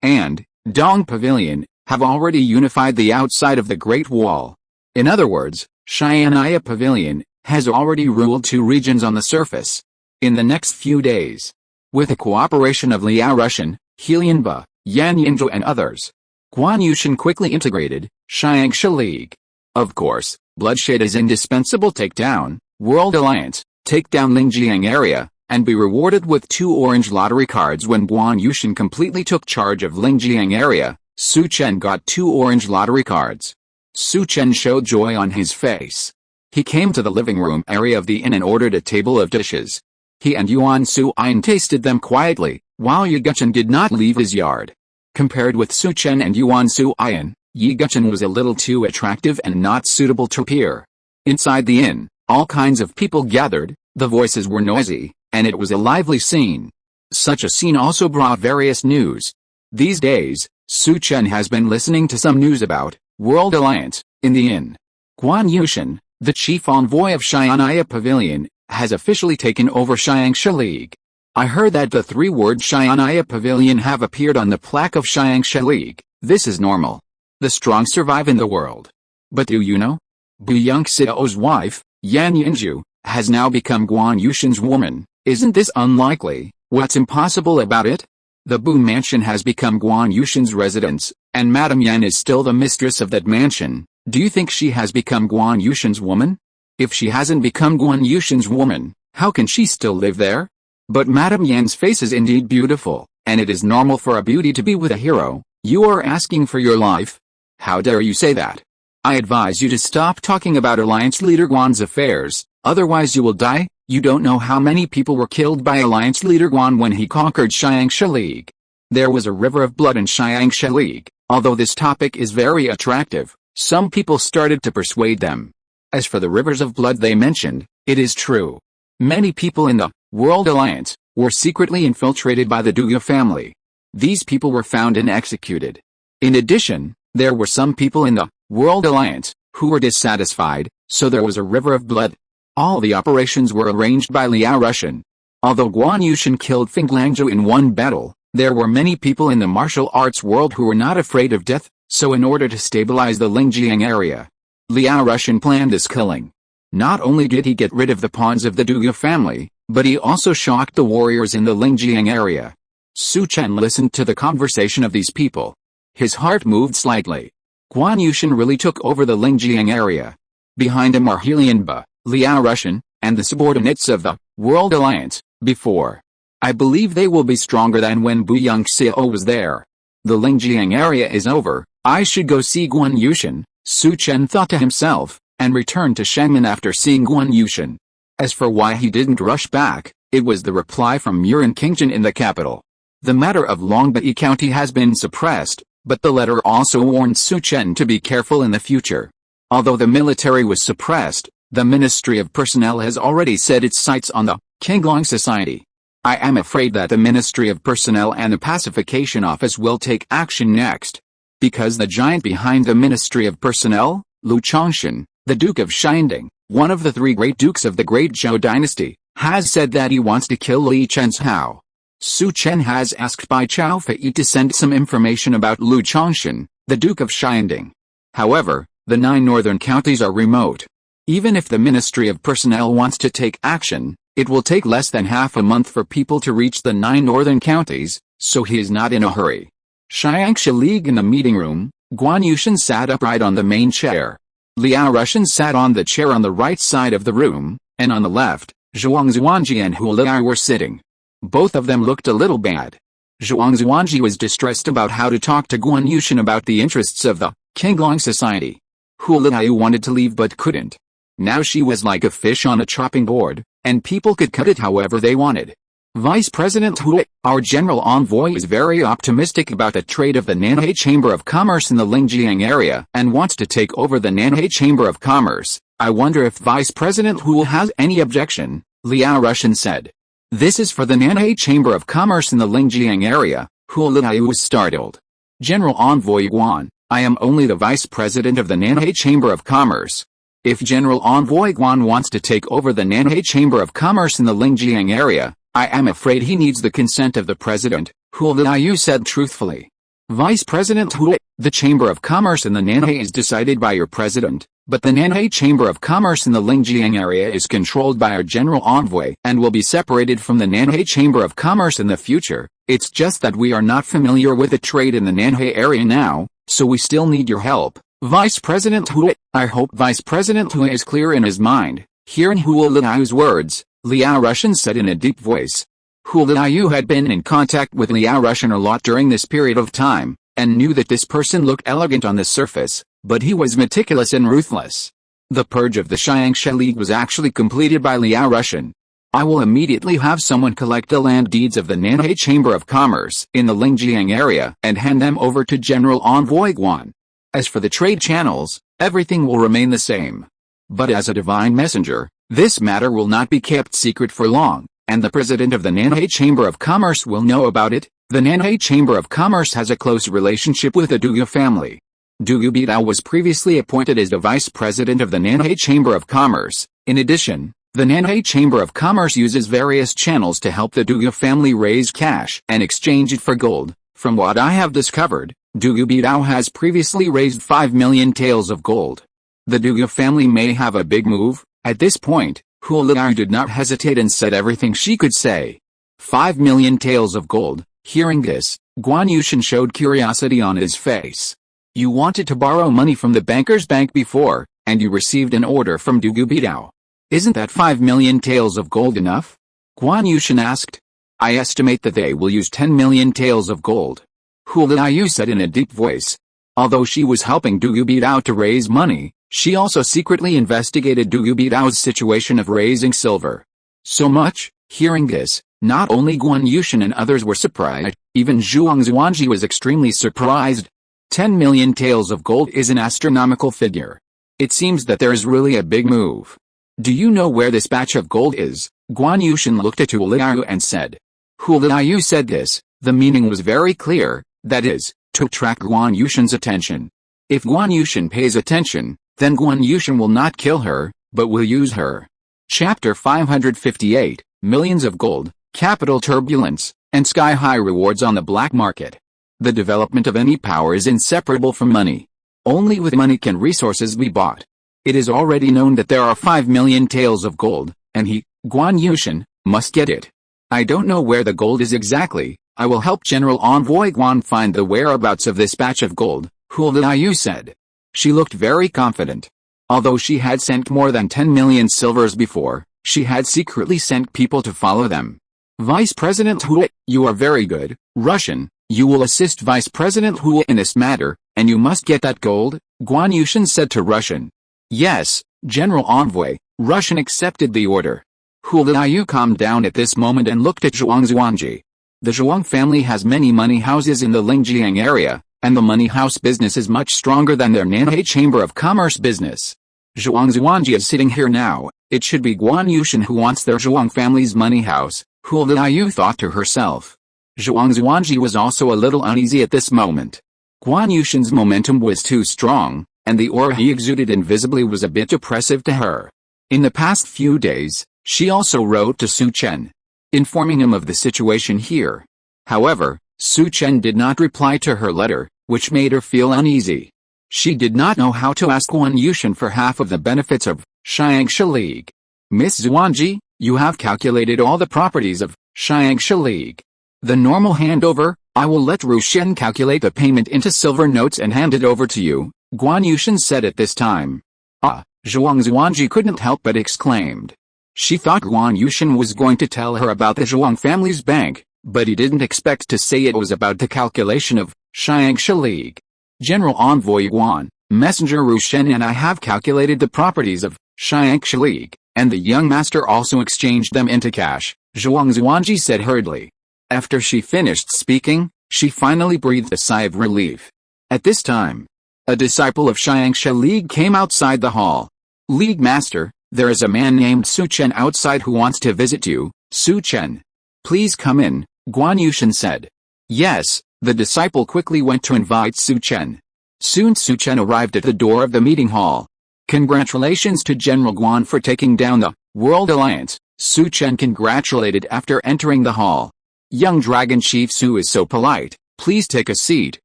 Speaker 1: and Dong Pavilion, have already unified the outside of the Great Wall. In other words, Xian'ai Pavilion has already ruled 2 regions on the surface. In the next few days, with the cooperation of Liao Rushan, Helianba, Yan Yinzhou and others, Guan Yushan quickly integrated Xiangxia League. Of course, bloodshed is indispensable. Take down World Alliance, take down Lingjiang area, and be rewarded with 2 orange lottery cards. When Guan Yushan completely took charge of Lingjiang area, Su Chen got 2 orange lottery cards. Su Chen showed joy on his face. He came to the living room area of the inn and ordered a table of dishes. He and Yuan Suyin tasted them quietly, while Yi Guchen did not leave his yard. Compared with Su Chen and Yuan Suyin, Yi Guchen was a little too attractive and not suitable to appear. Inside the inn, all kinds of people gathered, the voices were noisy, and it was a lively scene. Such a scene also brought various news. These days, Su Chen has been listening to some news about World Alliance in the inn. Guan Yushan, the chief envoy of Xian'ai Pavilion, has officially taken over Xiangxia League. I heard that the 3 words Xian'ai Pavilion have appeared on the plaque of Xiangxia League. This is normal. The strong survive in the world. But do you know? Bu Yongxiao's wife, Yan Yinzhou, has now become Guan Yushan's woman. Isn't this unlikely? What's impossible about it? The Bu mansion has become Guan Yushan's residence, and Madame Yan is still the mistress of that mansion. Do you think she has become Guan Yushan's woman? If she hasn't become Guan Yushan's woman, how can she still live there? But Madame Yan's face is indeed beautiful, and it is normal for a beauty to be with a hero. You are asking for your life? How dare you say that? I advise you to stop talking about Alliance leader Guan's affairs, otherwise you will die. You don't know how many people were killed by Alliance leader Guan when he conquered Xiangxia League. There was a river of blood in Xiangxia League. Although this topic is very attractive, some people started to persuade them. As for the rivers of blood they mentioned, it is true. Many people in the World Alliance were secretly infiltrated by the Duya family. These people were found and executed. In addition, there were some people in the World Alliance who were dissatisfied, so there was a river of blood. All the operations were arranged by Liao Rushan. Although Guan Yushan killed Feng Langzhou in one battle, there were many people in the martial arts world who were not afraid of death, so in order to stabilize the Lingjiang area, Liao Rushan planned this killing. Not only did he get rid of the pawns of the Duya family, but he also shocked the warriors in the Lingjiang area. Su Chen listened to the conversation of these people. His heart moved slightly. Guan Yushan really took over the Lingjiang area. Behind him are Helianba, Liao Rushan, and the subordinates of the World Alliance. Before, I believe they will be stronger than when Bu Yongxiao was there. The Lingjiang area is over. I should go see Guan Yushan, Su Chen thought to himself, and returned to Shangmen after seeing Guan Yushan. As for why he didn't rush back, it was the reply from Murin Qingjin in the capital. The matter of Longbai County has been suppressed, but the letter also warned Su Chen to be careful in the future. Although the military was suppressed, the Ministry of Personnel has already set its sights on the Qinglong Society. I am afraid that the Ministry of Personnel and the Pacification Office will take action next. Because the giant behind the Ministry of Personnel, Lu Chongshan, the Duke of Shinding, one of the 3 great dukes of the Great Zhou dynasty, has said that he wants to kill Li Chen's Hao. Su Chen has asked Bai Chao Fei to send some information about Lu Chongshan, the Duke of Shinding. However, the 9 northern counties are remote. Even if the Ministry of Personnel wants to take action, it will take less than half a month for people to reach the 9 northern counties, so he is not in a hurry. Xiangxia League in the meeting room, Guan Yushan sat upright on the main chair. Liao Rushan sat on the chair on the right side of the room, and on the left, Zhuang Zuanji and Hu Liao were sitting. Both of them looked a little bad. Zhuang Zuanji was distressed about how to talk to Guan Yushan about the interests of the Qinglong Society. Hu Liao wanted to leave but couldn't. Now she was like a fish on a chopping board, and people could cut it however they wanted. Vice President Hu, our general envoy, is very optimistic about the trade of the Nanhai Chamber of Commerce in the Lingjiang area and wants to take over the Nanhai Chamber of Commerce. I wonder if Vice President Hu has any objection, Liao Rushan said. This is for the Nanhai Chamber of Commerce in the Lingjiang area. Hu Liao was startled. General Envoy Guan, I am only the Vice President of the Nanhai Chamber of Commerce. If General Envoy Guan wants to take over the Nanhai Chamber of Commerce in the Lingjiang area, I am afraid he needs the consent of the President, Hu Liu said truthfully. Vice President Hu, the Chamber of Commerce in the Nanhai is decided by your President, but the Nanhai Chamber of Commerce in the Lingjiang area is controlled by our General Envoy and will be separated from the Nanhai Chamber of Commerce in the future. It's just that we are not familiar with the trade in the Nanhai area now, so we still need your help. Vice President Hu, I hope Vice President Hu is clear in his mind. Hearing Hu Liu's words, Liao Russian said in a deep voice. Hu Liu had been in contact with Liao Russian a lot during this period of time, and knew that this person looked elegant on the surface, but he was meticulous and ruthless. The purge of the Xiangsha League was actually completed by Liao Russian. I will immediately have someone collect the land deeds of the Nanhai Chamber of Commerce in the Lingjiang area and hand them over to General Envoy Guan. As for the trade channels, everything will remain the same. But as a divine messenger, this matter will not be kept secret for long, and the President of the Nanhai Chamber of Commerce will know about it. The Nanhai Chamber of Commerce has a close relationship with the Dugu family. Dugu Bidao was previously appointed as the Vice President of the Nanhai Chamber of Commerce. In addition, the Nanhai Chamber of Commerce uses various channels to help the Dugu family raise cash and exchange it for gold. From what I have discovered, Dugu Bidao has previously raised 5 million taels of gold. The Dugu family may have a big move. At this point, Hu Liu did not hesitate and said everything she could say. 5 million taels of gold. Hearing this, Guan Yushin showed curiosity on his face. You wanted to borrow money from the banker's bank before, and you received an order from Dugu Bidao. Isn't that 5 million taels of gold enough? Guan Yushin asked. I estimate that they will use 10 million taels of gold. Hu Liu said in a deep voice. Although she was helping Dugu Bidao to raise money, she also secretly investigated Dugu Bidao's situation of raising silver. So much? Hearing this, not only Guan Yushin and others were surprised, even Zhuang Zuanji was extremely surprised. 10 million taels of gold is an astronomical figure. It seems that there is really a big move. Do you know where this batch of gold is? Guan Yushin looked at Hu Liu and said. Hu Liu said this, the meaning was very clear, that is, to attract Guan Yushin's attention. If Guan Yushin pays attention, then Guan Yushin will not kill her, but will use her. Chapter 558, Millions of Gold, Capital Turbulence, and Sky-High Rewards on the Black Market. The development of any power is inseparable from money. Only with money can resources be bought. It is already known that there are 5 million taels of gold, and he, Guan Yushin, must get it. I don't know where the gold is exactly. I will help General Envoy Guan find the whereabouts of this batch of gold, Hu Liu said. She looked very confident. Although she had sent more than 10 million silvers before, she had secretly sent people to follow them. Vice President Hu, you are very good, Russian. You will assist Vice President Hu in this matter, and you must get that gold, Guan Yushin said to Russian. Yes, General Envoy, Russian accepted the order. Hu Liu calmed down at this moment and looked at Zhuang Zuanji. The Zhuang family has many money houses in the Lingjiang area, and the money house business is much stronger than their Nanhai Chamber of Commerce business. Zhuang Zuanji is sitting here now, it should be Guan Yushin who wants their Zhuang family's money house, Hu Liu thought to herself. Zhuang Zuanji was also a little uneasy at this moment. Guan Yushin's momentum was too strong, and the aura he exuded invisibly was a bit oppressive to her. In the past few days, she also wrote to Su Chen, informing him of the situation here. However, Su Chen did not reply to her letter, which made her feel uneasy. She did not know how to ask Guan Yushin for half of the benefits of Xiangsha League. Miss Zuanji, you have calculated all the properties of Xiangsha League. The normal handover, I will let Ru Shen calculate the payment into silver notes and hand it over to you, Guan Yushin said at this time. Ah, Zhuang Zuanji couldn't help but exclaimed. She thought Guan Yushin was going to tell her about the Zhuang family's bank, but he didn't expect to say it was about the calculation of Xiangsha League. General Envoy Guan, Messenger Ru Shen and I have calculated the properties of Xiangsha League, and the young master also exchanged them into cash, Zhuang Zuanji said hurriedly. After she finished speaking, she finally breathed a sigh of relief. At this time, a disciple of Xiangsha League came outside the hall. League Master, there is a man named Su Chen outside who wants to visit you, Su Chen. Please come in, Guan Yushin said. Yes, The disciple quickly went to invite Su Chen. Soon Su Chen arrived at the door of the meeting hall. Congratulations to General Guan for taking down the World Alliance, Su Chen congratulated after entering the hall. Young Dragon Chief Su is so polite, please take a seat.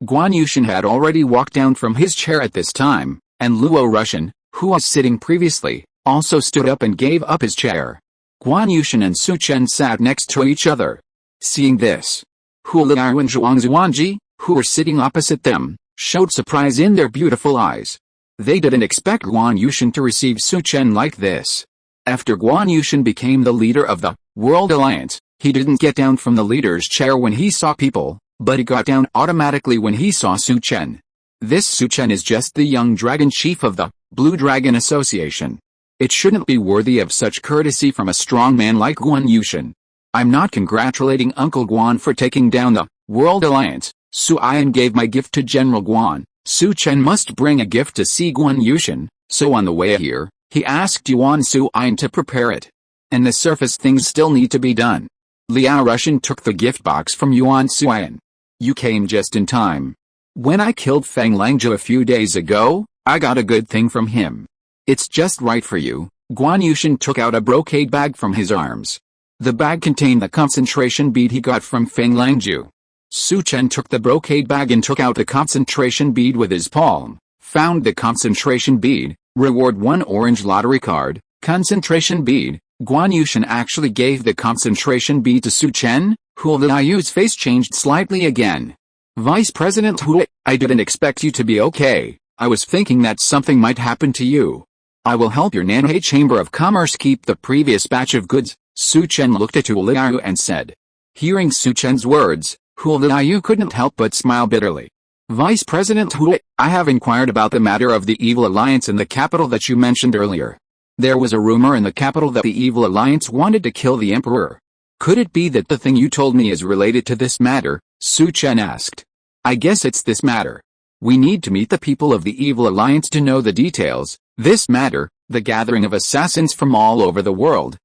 Speaker 1: Guan Yushin had already walked down from his chair at this time, and Luo Russian, who was sitting previously, also stood up and gave up his chair. Guan Yushin and Su Chen sat next to each other. Seeing this, Hu Liao and Zhuang Zuanji, who were sitting opposite them, showed surprise in their beautiful eyes. They didn't expect Guan Yushin to receive Su Chen like this. After Guan Yushin became the leader of the World Alliance, he didn't get down from the leader's chair when he saw people, but he got down automatically when he saw Su Chen. This Su Chen is just the young dragon chief of the Blue Dragon Association. It shouldn't be worthy of such courtesy from a strong man like Guan Yushin. I'm not congratulating Uncle Guan for taking down the World Alliance. Su Ayan gave my gift to General Guan. Su Chen must bring a gift to see Guan Yushin, so on the way here, he asked Yuan Su Ayan to prepare it. And the surface things still need to be done. Liao Russian took the gift box from Yuan Su Ayan. You came just in time. When I killed Feng Langzhou a few days ago, I got a good thing from him. It's just right for you. Guan Yushin took out a brocade bag from his arms. The bag contained the concentration bead he got from Feng Langzhou. Su Chen took the brocade bag and took out the concentration bead with his palm, found the concentration bead, reward 1 orange lottery card, concentration bead. Guan Yushin actually gave the concentration bead to Su Chen. Hu Liao's face changed slightly again. Vice President Hu, I didn't expect you to be okay. I was thinking that something might happen to you. I will help your Nanhei Chamber of Commerce keep the previous batch of goods. Su Chen looked at Hu Liao and said. Hearing Su Chen's words, Hu Liao couldn't help but smile bitterly. Vice President Hu, I have inquired about the matter of the Evil Alliance in the capital that you mentioned earlier. There was a rumor in the capital that the Evil Alliance wanted to kill the Emperor. Could it be that the thing you told me is related to this matter? Su Chen asked. I guess it's this matter. We need to meet the people of the Evil Alliance to know the details. This matter, the gathering of assassins from all over the world,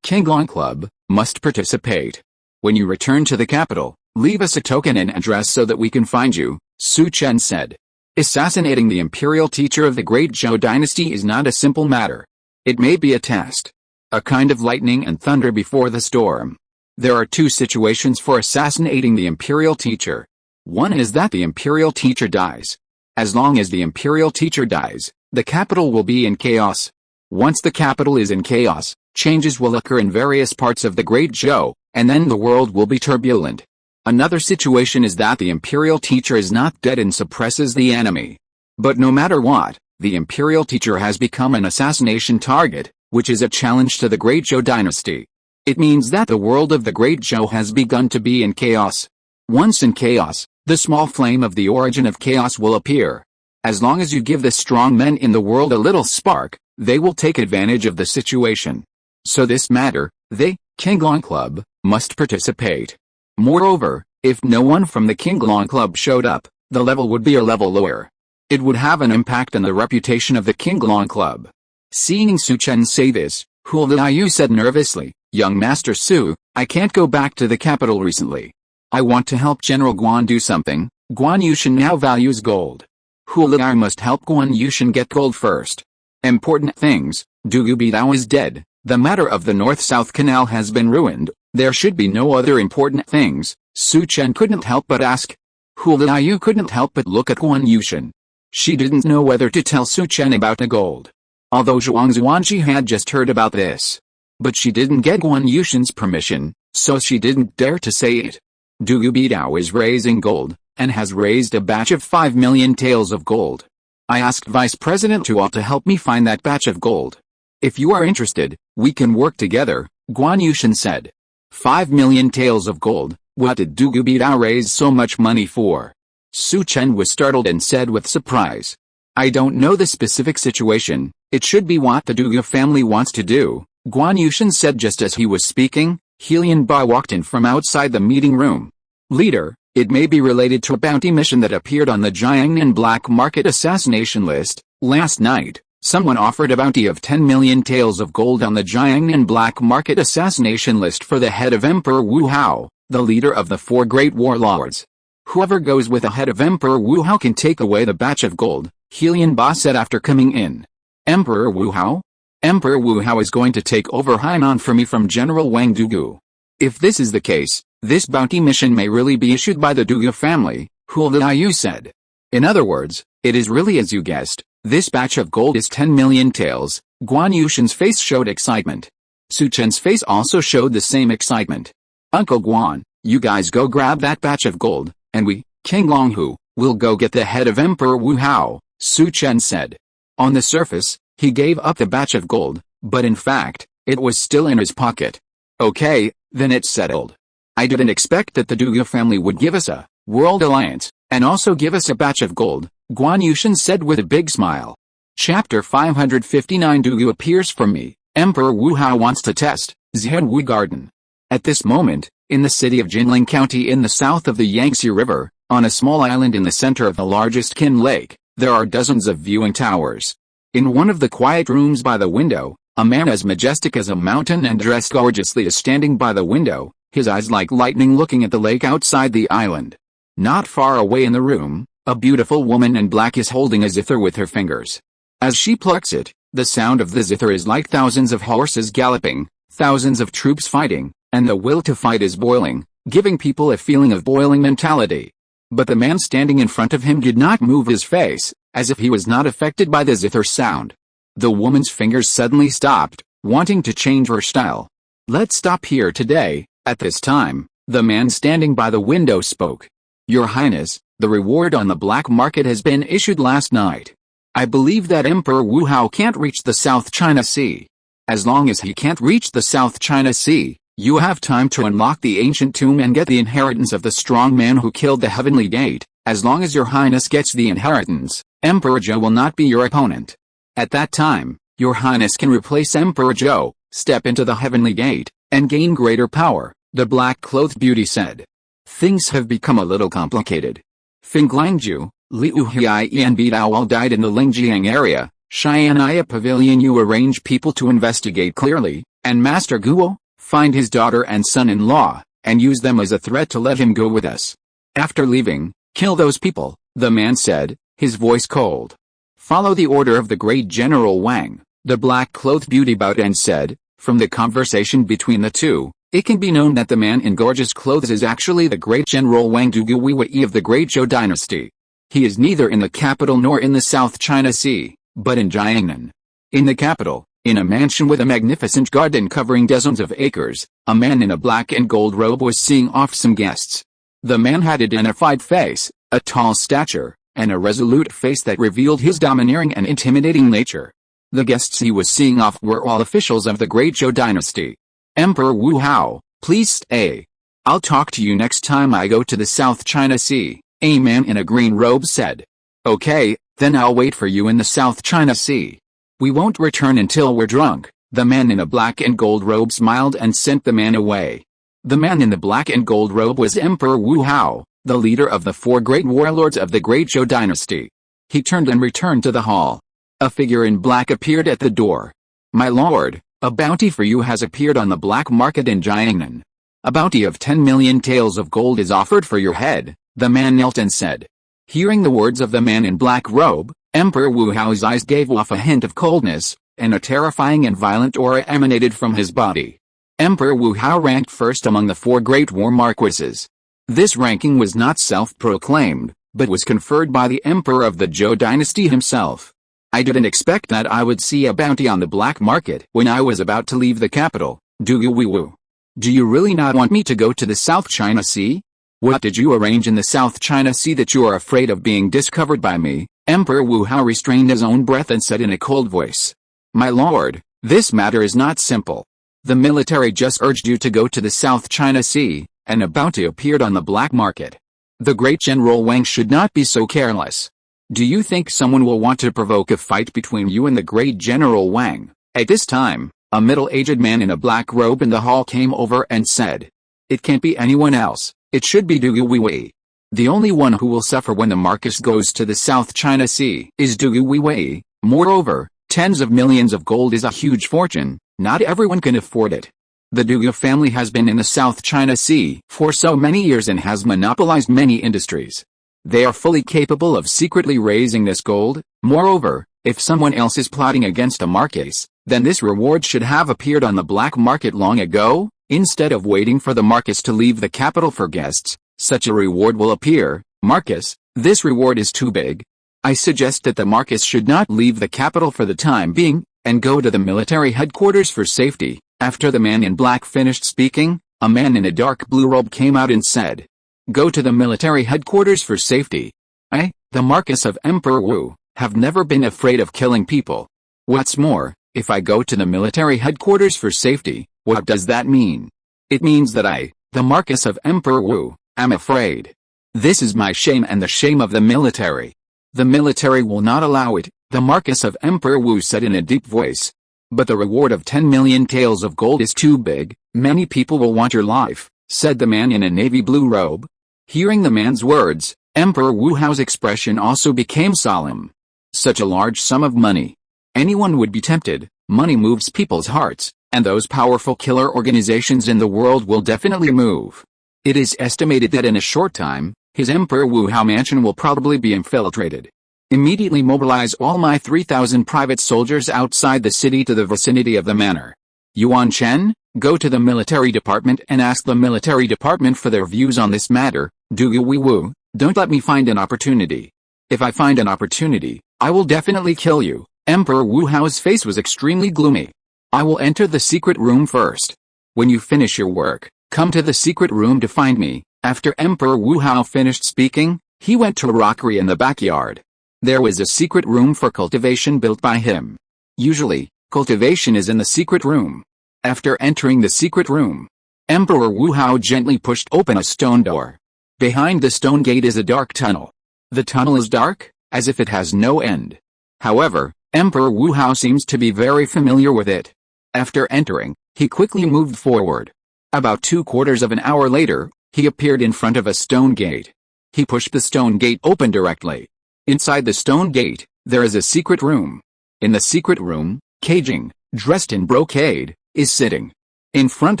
Speaker 1: Qilin Club, must participate. When you return to the capital, leave us a token and address so that we can find you, Su Chen said. Assassinating the imperial teacher of the Great Zhou dynasty is not a simple matter. It may be a test. A kind of lightning and thunder before the storm. There are 2 situations for assassinating the imperial teacher. One is that the imperial teacher dies. As long as the imperial teacher dies, the capital will be in chaos. Once the capital is in chaos, changes will occur in various parts of the Great Zhou, and then the world will be turbulent. Another situation is that the imperial teacher is not dead and suppresses the enemy. But no matter what, the imperial teacher has become an assassination target, which is a challenge to the Great Zhou dynasty. It means that the world of the Great Zhou has begun to be in chaos. Once in chaos, the small flame of the origin of chaos will appear. As long as you give the strong men in the world a little spark, they will take advantage of the situation. So this matter, the Qilin Club, must participate. Moreover, if no one from the Qilin Club showed up, the level would be a level lower. It would have an impact on the reputation of the Qilin Club. Seeing Su Chen say this, Hu Liao said nervously, Young Master Su, I can't go back to the capital recently. I want to help General Guan do something. Guan Yushin now values gold. Hu Liao must help Guan Yushin get gold first. Important things, Du Bidao is dead, the matter of the North-South Canal has been ruined, there should be no other important things. Su Chen couldn't help but ask. Hu Liao couldn't help but look at Guan Yushin. She didn't know whether to tell Su Chen about the gold. Although Zhuang Zuanji had just heard about this. But she didn't get Guan Yushin's permission, so she didn't dare to say it. Du Bidao is raising gold, and has raised a batch of 5 million taels of gold. I asked Vice President Tuo to help me find that batch of gold. If you are interested, we can work together, Guan Yushin said. 5 million taels of gold, what did Du Bidao raise so much money for? Su Chen was startled and said with surprise. I don't know the specific situation, it should be what the Du family wants to do, Guan Yushin said just as he was speaking. Helian Bai walked in from outside the meeting room. Leader, it may be related to a bounty mission that appeared on the Jiangnan black market assassination list. Last night, someone offered a bounty of 10 million taels of gold on the Jiangnan black market assassination list for the head of Emperor Wu Hao, the leader of the 4 great warlords. Whoever goes with the head of Emperor Wu Hao can take away the batch of gold, Helian Ba said after coming in. Emperor Wu Hao? Emperor Wu Hao is going to take over Hainan for me from General Wang Dugu. If this is the case, this bounty mission may really be issued by the Dugu family, Hu Liu said. In other words, it is really as you guessed, this batch of gold is 10 million taels. Guan Yushin's face showed excitement. Su Chen's face also showed the same excitement. Uncle Guan, you guys go grab that batch of gold, and we, King Longhu, will go get the head of Emperor Wu Hao, Su Chen said. On the surface, he gave up the batch of gold, but in fact, it was still in his pocket. Okay, then it's settled. I didn't expect that the Dugu family would give us a world alliance, and also give us a batch of gold, Guan Yushin said with a big smile. Chapter 559 Dugu appears for me. Emperor Wu Hao wants to test Zhenwu Garden. At this moment, in the city of Jinling County in the south of the Yangtze River, on a small island in the center of the largest Qin Lake, there are dozens of viewing towers. In one of the quiet rooms by the window, a man as majestic as a mountain and dressed gorgeously is standing by the window, his eyes like lightning looking at the lake outside the island. Not far away in the room, a beautiful woman in black is holding a zither with her fingers. As she plucks it, the sound of the zither is like thousands of horses galloping, thousands of troops fighting, and the will to fight is boiling, giving people a feeling of boiling mentality. But the man standing in front of him did not move his face, as if he was not affected by the zither sound. The woman's fingers suddenly stopped, wanting to change her style. Let's stop here today. At this time, the man standing by the window spoke. Your Highness, the reward on the black market has been issued last night. I believe that Emperor Wu Hao can't reach the South China Sea. As long as he can't reach the South China Sea, you have time to unlock the ancient tomb and get the inheritance of the strong man who killed the Heavenly Gate. As long as your Highness gets the inheritance, Emperor Zhou will not be your opponent. At that time, your Highness can replace Emperor Zhou, step into the Heavenly Gate, and gain greater power, the black-clothed beauty said. Things have become a little complicated. Feng Glangju, Liu Hiai and Bidao all died in the Lingjiang area. Xianaya Pavilion you arrange people to investigate clearly, and Master Guo, find his daughter and son-in-law, and use them as a threat to let him go with us. After leaving, kill those people, the man said, his voice cold. Follow the order of the great General Wang, the black-clothed beauty bowed and said. From the conversation between the two, it can be known that the man in gorgeous clothes is actually the great General Wang Duguiwei of the Great Zhou dynasty. He is neither in the capital nor in the South China Sea, but in Jiangnan. In the capital, in a mansion with a magnificent garden covering dozens of acres, a man in a black and gold robe was seeing off some guests. The man had a dignified face, a tall stature, and a resolute face that revealed his domineering and intimidating nature. The guests he was seeing off were all officials of the Great Zhou dynasty. Emperor Wu Hao, please stay. I'll talk to you next time I go to the South China Sea, a man in a green robe said. Okay, then I'll wait for you in the South China Sea. We won't return until we're drunk. The man in a black and gold robe smiled and sent the man away. The man in the black and gold robe was Emperor Wu Hao, the leader of the four great warlords of the Great Zhou dynasty. He turned and returned to the hall. A figure in black appeared at the door. My lord, a bounty for you has appeared on the black market in Jiangnan. A bounty of 10 million taels of gold is offered for your head, the man knelt and said. Hearing the words of the man in black robe, Emperor Wu Hao's eyes gave off a hint of coldness, and a terrifying and violent aura emanated from his body. Emperor Wu Hao ranked first among the four great war marquises. This ranking was not self-proclaimed, but was conferred by the emperor of the Zhou dynasty himself. I didn't expect that I would see a bounty on the black market when I was about to leave the capital, Duguiwu. Do you really not want me to go to the South China Sea? What did you arrange in the South China Sea that you are afraid of being discovered by me? Emperor Wu Hao restrained his own breath and said in a cold voice. My lord, this matter is not simple. The military just urged you to go to the South China Sea, and a bounty appeared on the black market. The great General Wang should not be so careless. Do you think someone will want to provoke a fight between you and the great General Wang? At this time, a middle-aged man in a black robe in the hall came over and said. It can't be anyone else, it should be Duguiwei. The only one who will suffer when the Marcus goes to the South China Sea is Duguiwei. Moreover, tens of millions of gold is a huge fortune, not everyone can afford it. The Dugu family has been in the South China Sea for so many years and has monopolized many industries. They are fully capable of secretly raising this gold. Moreover, if someone else is plotting against a Marquess, then this reward should have appeared on the black market long ago. Instead of waiting for the Marquess to leave the capital for guests, such a reward will appear. Marquess, this reward is too big. I suggest that the Marquess should not leave the capital for the time being, and go to the military headquarters for safety. After the man in black finished speaking, a man in a dark blue robe came out and said, "Go to the military headquarters for safety. I, the Marquess of Emperor Wu, have never been afraid of killing people. What's more, if I go to the military headquarters for safety, what does that mean? It means that I, the Marquess of Emperor Wu, am afraid. This is my shame and the shame of the military. The military will not allow it," the Marquess of Emperor Wu said in a deep voice. "But the reward of 10 million taels of gold is too big. Many people will want your life," said the man in a navy blue robe. Hearing the man's words, Emperor Wu Hao's expression also became solemn. Such a large sum of money. Anyone would be tempted. Money moves people's hearts, and those powerful killer organizations in the world will definitely move. It is estimated that in a short time, his Emperor Wu Hao mansion will probably be infiltrated. Immediately mobilize all my 3,000 private soldiers outside the city to the vicinity of the manor. Yuan Chen, go to the military department and ask the military department for their views on this matter. Dugu Wei Wu, don't let me find an opportunity. If I find an opportunity, I will definitely kill you." Emperor Wu Hao's face was extremely gloomy. "I will enter the secret room first. When you finish your work, come to the secret room to find me." After Emperor Wu Hao finished speaking, he went to a rockery in the backyard. There was a secret room for cultivation built by him. Usually, cultivation is in the secret room. After entering the secret room, Emperor Wu Hao gently pushed open a stone door. Behind the stone gate is a dark tunnel. The tunnel is dark, as if it has no end. However, Emperor Wu Hao seems to be very familiar with it. After entering, he quickly moved forward. About 2/4 of an hour later, he appeared in front of a stone gate. He pushed the stone gate open directly. Inside the stone gate, there is a secret room. In the secret room, Keijing, dressed in brocade, is sitting. In front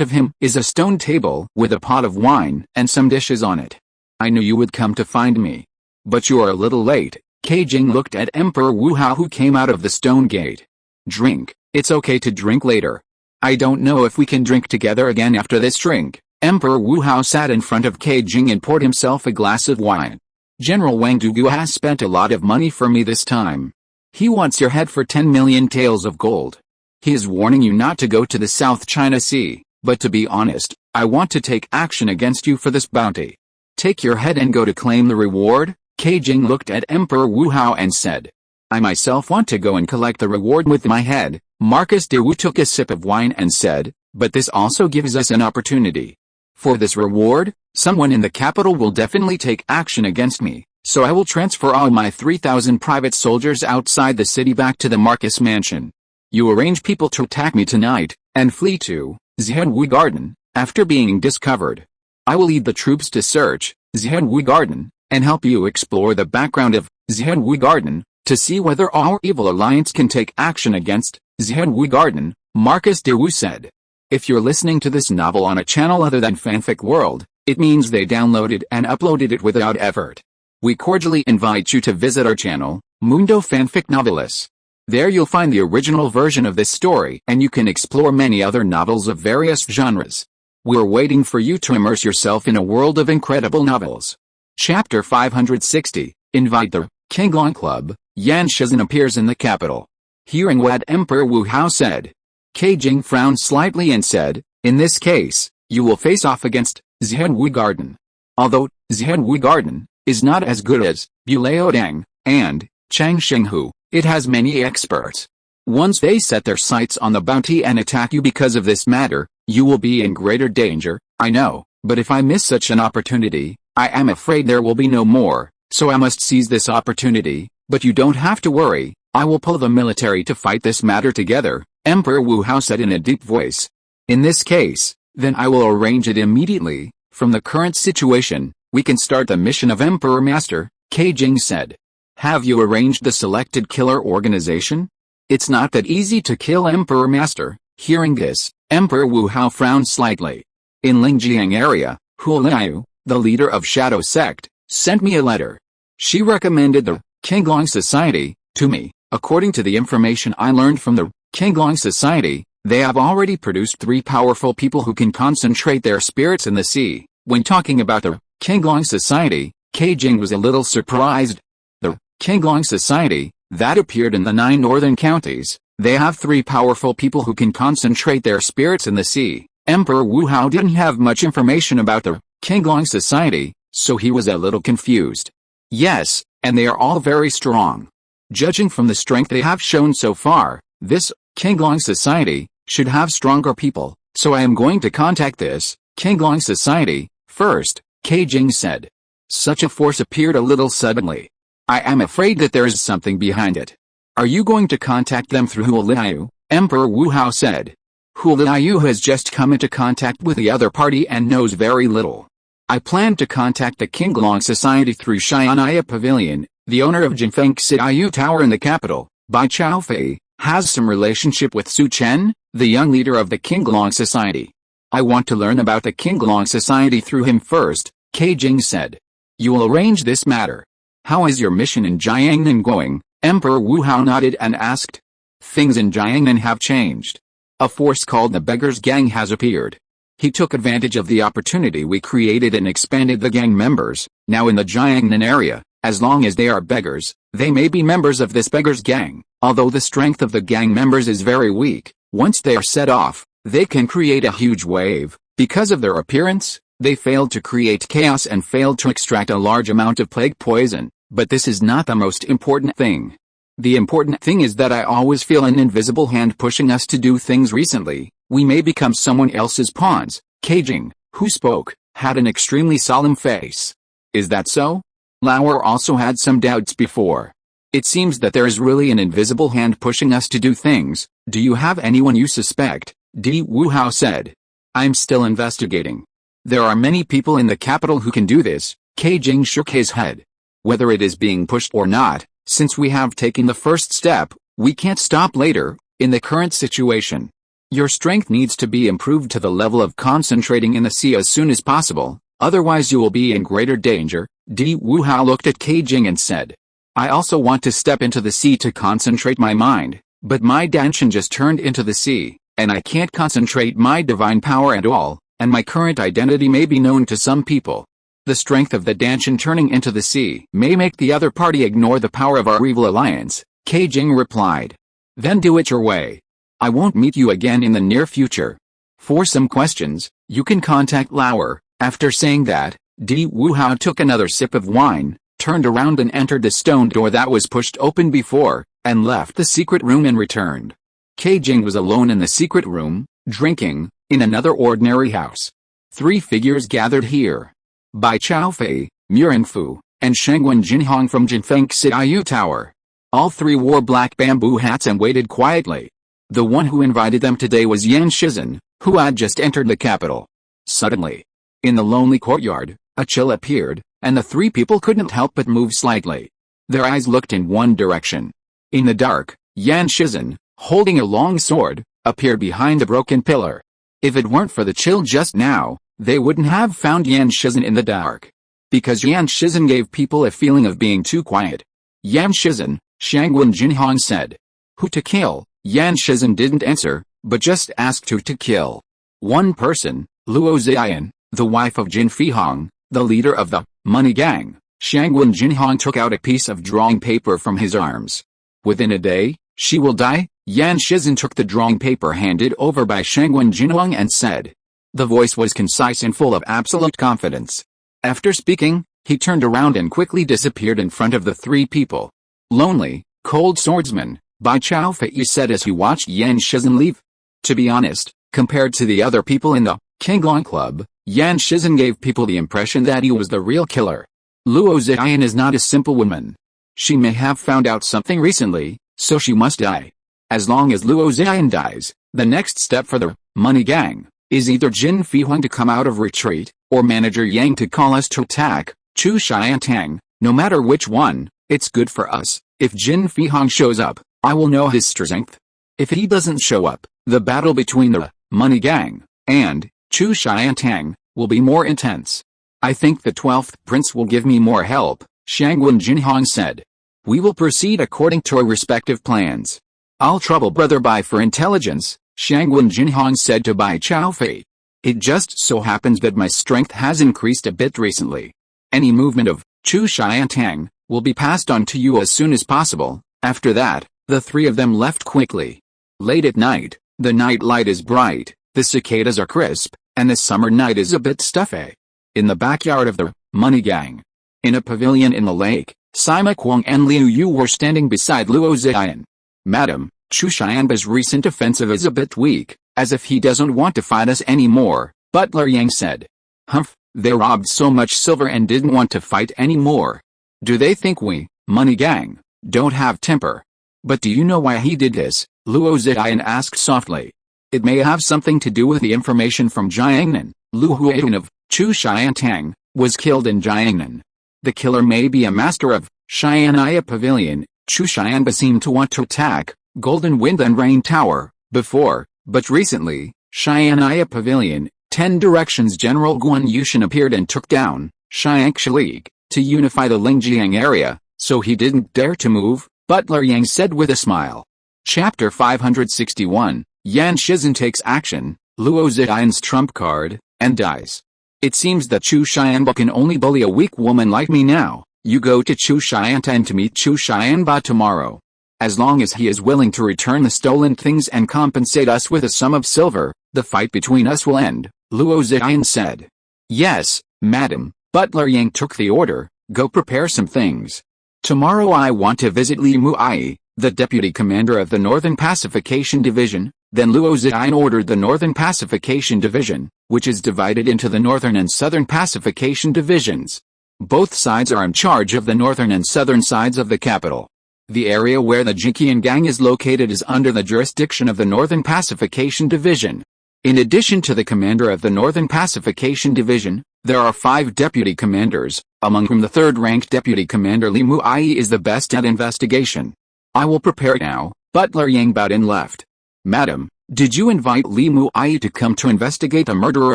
Speaker 1: of him is a stone table with a pot of wine and some dishes on it. "I knew you would come to find me. But you are a little late." Keijing looked at Emperor Wu Hao who came out of the stone gate. "Drink, it's okay to drink later. I don't know if we can drink together again after this drink." Emperor Wu Hao sat in front of Keijing and poured himself a glass of wine. "General Wang Dugu has spent a lot of money for me this time. He wants your head for 10 million taels of gold. He is warning you not to go to the South China Sea, but to be honest, I want to take action against you for this bounty. Take your head and go to claim the reward." Keijing looked at Emperor Wu Hao and said, "I myself want to go and collect the reward with my head." Marquess de Wu took a sip of wine and said, "But this also gives us an opportunity. For this reward, someone in the capital will definitely take action against me, so I will transfer all my 3,000 private soldiers outside the city back to the Marquess mansion. You arrange people to attack me tonight, and flee to Zhenwu Garden. After being discovered, I will lead the troops to search Zhenwu Garden, and help you explore the background of Zhenwu Garden, to see whether our evil alliance can take action against Zhenwu Garden," Marquess de Wu said. If you're listening to this novel on a channel other than Fanfic World, it means they downloaded and uploaded it without effort. We cordially invite you to visit our channel, Mundo Fanfic Novelis. There you'll find the original version of this story and you can explore many other novels of various genres. We're waiting for you to immerse yourself in a world of incredible novels. Chapter 560, Invite the Qinglong Club. Yan Shizhen appears in the capital. Hearing what Emperor Wu Hao said, Keijing frowned slightly and said, "In this case, you will face off against Zhenwu Garden. Although Zhenwu Garden is not as good as Buliaodang and Changshenghu, it has many experts. Once they set their sights on the bounty and attack you because of this matter, you will be in greater danger. I know, but if I miss such an opportunity, I am afraid there will be no more, so I must seize this opportunity. But you don't have to worry, I will pull the military to fight this matter together," Emperor Wu Hao said in a deep voice. "In this case, then I will arrange it immediately. From the current situation, we can start the mission of Emperor Master," Keijing said. "Have you arranged the selected killer organization? It's not that easy to kill Emperor Master." Hearing this, Emperor Wu Hao frowned slightly. In Lingjiang area, Hu Liu, the leader of Shadow Sect, sent me a letter. She recommended the Qinglong Society to me. According to the information I learned from the Qinglong Society, they have already produced 3 powerful people who can concentrate their spirits in the sea. When talking about the Qinglong Society, Jing was a little surprised. The Qinglong Society, that appeared in the 9 northern counties, they have 3 powerful people who can concentrate their spirits in the sea. Emperor Wu Hao didn't have much information about the Qinglong Society, so he was a little confused. Yes, and they are all very strong. Judging from the strength they have shown so far, this Qinglong Society should have stronger people, so I am going to contact this Qinglong Society first, Jing said. Such a force appeared a little suddenly. I am afraid that there is something behind it. Are you going to contact them through Hu Liu? Emperor Wu Hao said. Hu Liu has just come into contact with the other party and knows very little. I plan to contact the Qinglong Society through Xianaya Pavilion. The owner of Jinfeng Xiaoyu Tower in the capital, Bai Tianyu, has some relationship with Su Chen, the young leader of the Qinglong Society. I want to learn about the Qinglong Society through him first, Jing said. You will arrange this matter. How is your mission in Jiangnan going? Emperor Wu Hao nodded and asked. Things in Jiangnan have changed. A force called the Beggars Gang has appeared. He took advantage of the opportunity we created and expanded the gang members. Now in the Jiangnan area, as long as they are beggars, they may be members of this Beggars Gang. Although the strength of the gang members is very weak, once they are set off, they can create a huge wave. Because of their appearance, they failed to create chaos and failed to extract a large amount of plague poison, but this is not the most important thing. The important thing is that I always feel an invisible hand pushing us to do things recently. We may become someone else's pawns. Jing, who spoke, had an extremely solemn face. Is that so? Lauer also had some doubts before. It seems that there is really an invisible hand pushing us to do things. Do you have anyone you suspect? Wu Hao said. I'm still investigating. There are many people in the capital who can do this. Jing shook his head. Whether it is being pushed or not, since we have taken the first step, we can't stop later. In the current situation, your strength needs to be improved to the level of concentrating in the sea as soon as possible, otherwise you will be in greater danger. Wu Hao looked at Jing and said. I also want to step into the sea to concentrate my mind, but my Danshan just turned into the sea, and I can't concentrate my divine power at all, and my current identity may be known to some people. The strength of the Danshan turning into the sea may make the other party ignore the power of our evil alliance, Jing replied. Then do it your way. I won't meet you again in the near future. For some questions, you can contact Lauer. After saying that, Wu Hao took another sip of wine, turned around and entered the stone door that was pushed open before, and left the secret room and returned. Jing was alone in the secret room, drinking, in another ordinary house. 3 figures gathered here. Bai Tianyu, Murenfu, and Shengwen Jinhong from Jinfeng Xiaoyu Tower. All 3 wore black bamboo hats and waited quietly. The one who invited them today was Yan Shizhen, who had just entered the capital. Suddenly, in the lonely courtyard, a chill appeared, and the 3 people couldn't help but move slightly. Their eyes looked in one direction. In the dark, Yan Shizhen, holding a long sword, appeared behind a broken pillar. If it weren't for the chill just now, they wouldn't have found Yan Shizhen in the dark. Because Yan Shizhen gave people a feeling of being too quiet. Yan Shizhen, Shangwen Jinhong said. Who to kill? Yan Shizhen didn't answer, but just asked who to kill. One person, Luo Ziyan, the wife of Jin Fihong, the leader of the money gang. Shangwen Jinhong took out a piece of drawing paper from his arms. Within a day, she will die. Yan Shizhen took the drawing paper handed over by Shangwen Jinhong and said. The voice was concise and full of absolute confidence. After speaking, he turned around and quickly disappeared in front of the 3 people. Lonely, cold swordsman, Bai Tianyu said as he watched Yan Shizhen leave. To be honest, compared to the other people in the Qinglong Club, Yan Shizhen gave people the impression that he was the real killer. Luo Ziyan is not a simple woman. She may have found out something recently, so she must die. As long as Luo Ziyan dies, the next step for the money gang is either Jin Fihong to come out of retreat, or Manager Yang to call us to attack, Chu Xiantang. No matter which one, it's good for us. If Jin Fihong shows up, I will know his strength. If he doesn't show up, the battle between the Money Gang, and Chu Xiantang, will be more intense. I think the 12th prince will give me more help, Shangwen Jinhong said. We will proceed according to our respective plans. I'll trouble Brother Bai for intelligence, Shangwen Jinhong said to Bai Chaofei. It just so happens that my strength has increased a bit recently. Any movement of Chu Xiantang will be passed on to you as soon as possible. After that, the three of them left quickly. Late at night, the night light is bright, the cicadas are crisp, and the summer night is a bit stuffy. In the backyard of the Money Gang, in a pavilion in the lake, Sima Kuang and Liu Yu were standing beside Luo Ziyan. Madam, Chu Xianba's recent offensive is a bit weak, as if he doesn't want to fight us anymore, Butler Yang said. Humph, they robbed so much silver and didn't want to fight anymore. Do they think we, Money Gang, don't have temper? But do you know why he did this? Luo Ziyan asked softly. It may have something to do with the information from Jiangnan. Lu Huayun of Chu Xiantang was killed in Jiangnan. The killer may be a master of Xianaya Pavilion. Chu Xianba seemed to want to attack Golden Wind and Rain Tower before, but recently, Xianaya Pavilion, 10 Directions General Guan Yushin appeared and took down Xiangshi to unify the Lingjiang area, so he didn't dare to move, Butler Yang said with a smile. Chapter 561, Yan Shizhen takes action, Luo Ziyan's trump card, and dies. It seems that Chu Xianba can only bully a weak woman like me now. You go to Chu Xiantan to meet Chu Xianba tomorrow. As long as he is willing to return the stolen things and compensate us with a sum of silver, the fight between us will end, Luo Ziyan said. Yes, madam, Butler Yang took the order, go prepare some things. Tomorrow I want to visit Li Muai, the deputy commander of the Northern Pacification Division. Then Luo Ziyan ordered the Northern Pacification Division, which is divided into the Northern and Southern Pacification Divisions. Both sides are in charge of the northern and southern sides of the capital. The area where the Jiqian Gang is located is under the jurisdiction of the Northern Pacification Division. In addition to the commander of the Northern Pacification Division, there are 5 deputy commanders, among whom the third-ranked deputy commander Li Muai is the best at investigation. I will prepare now, Butler Yang bowed and left. Madam, did you invite Li Muai to come to investigate the murderer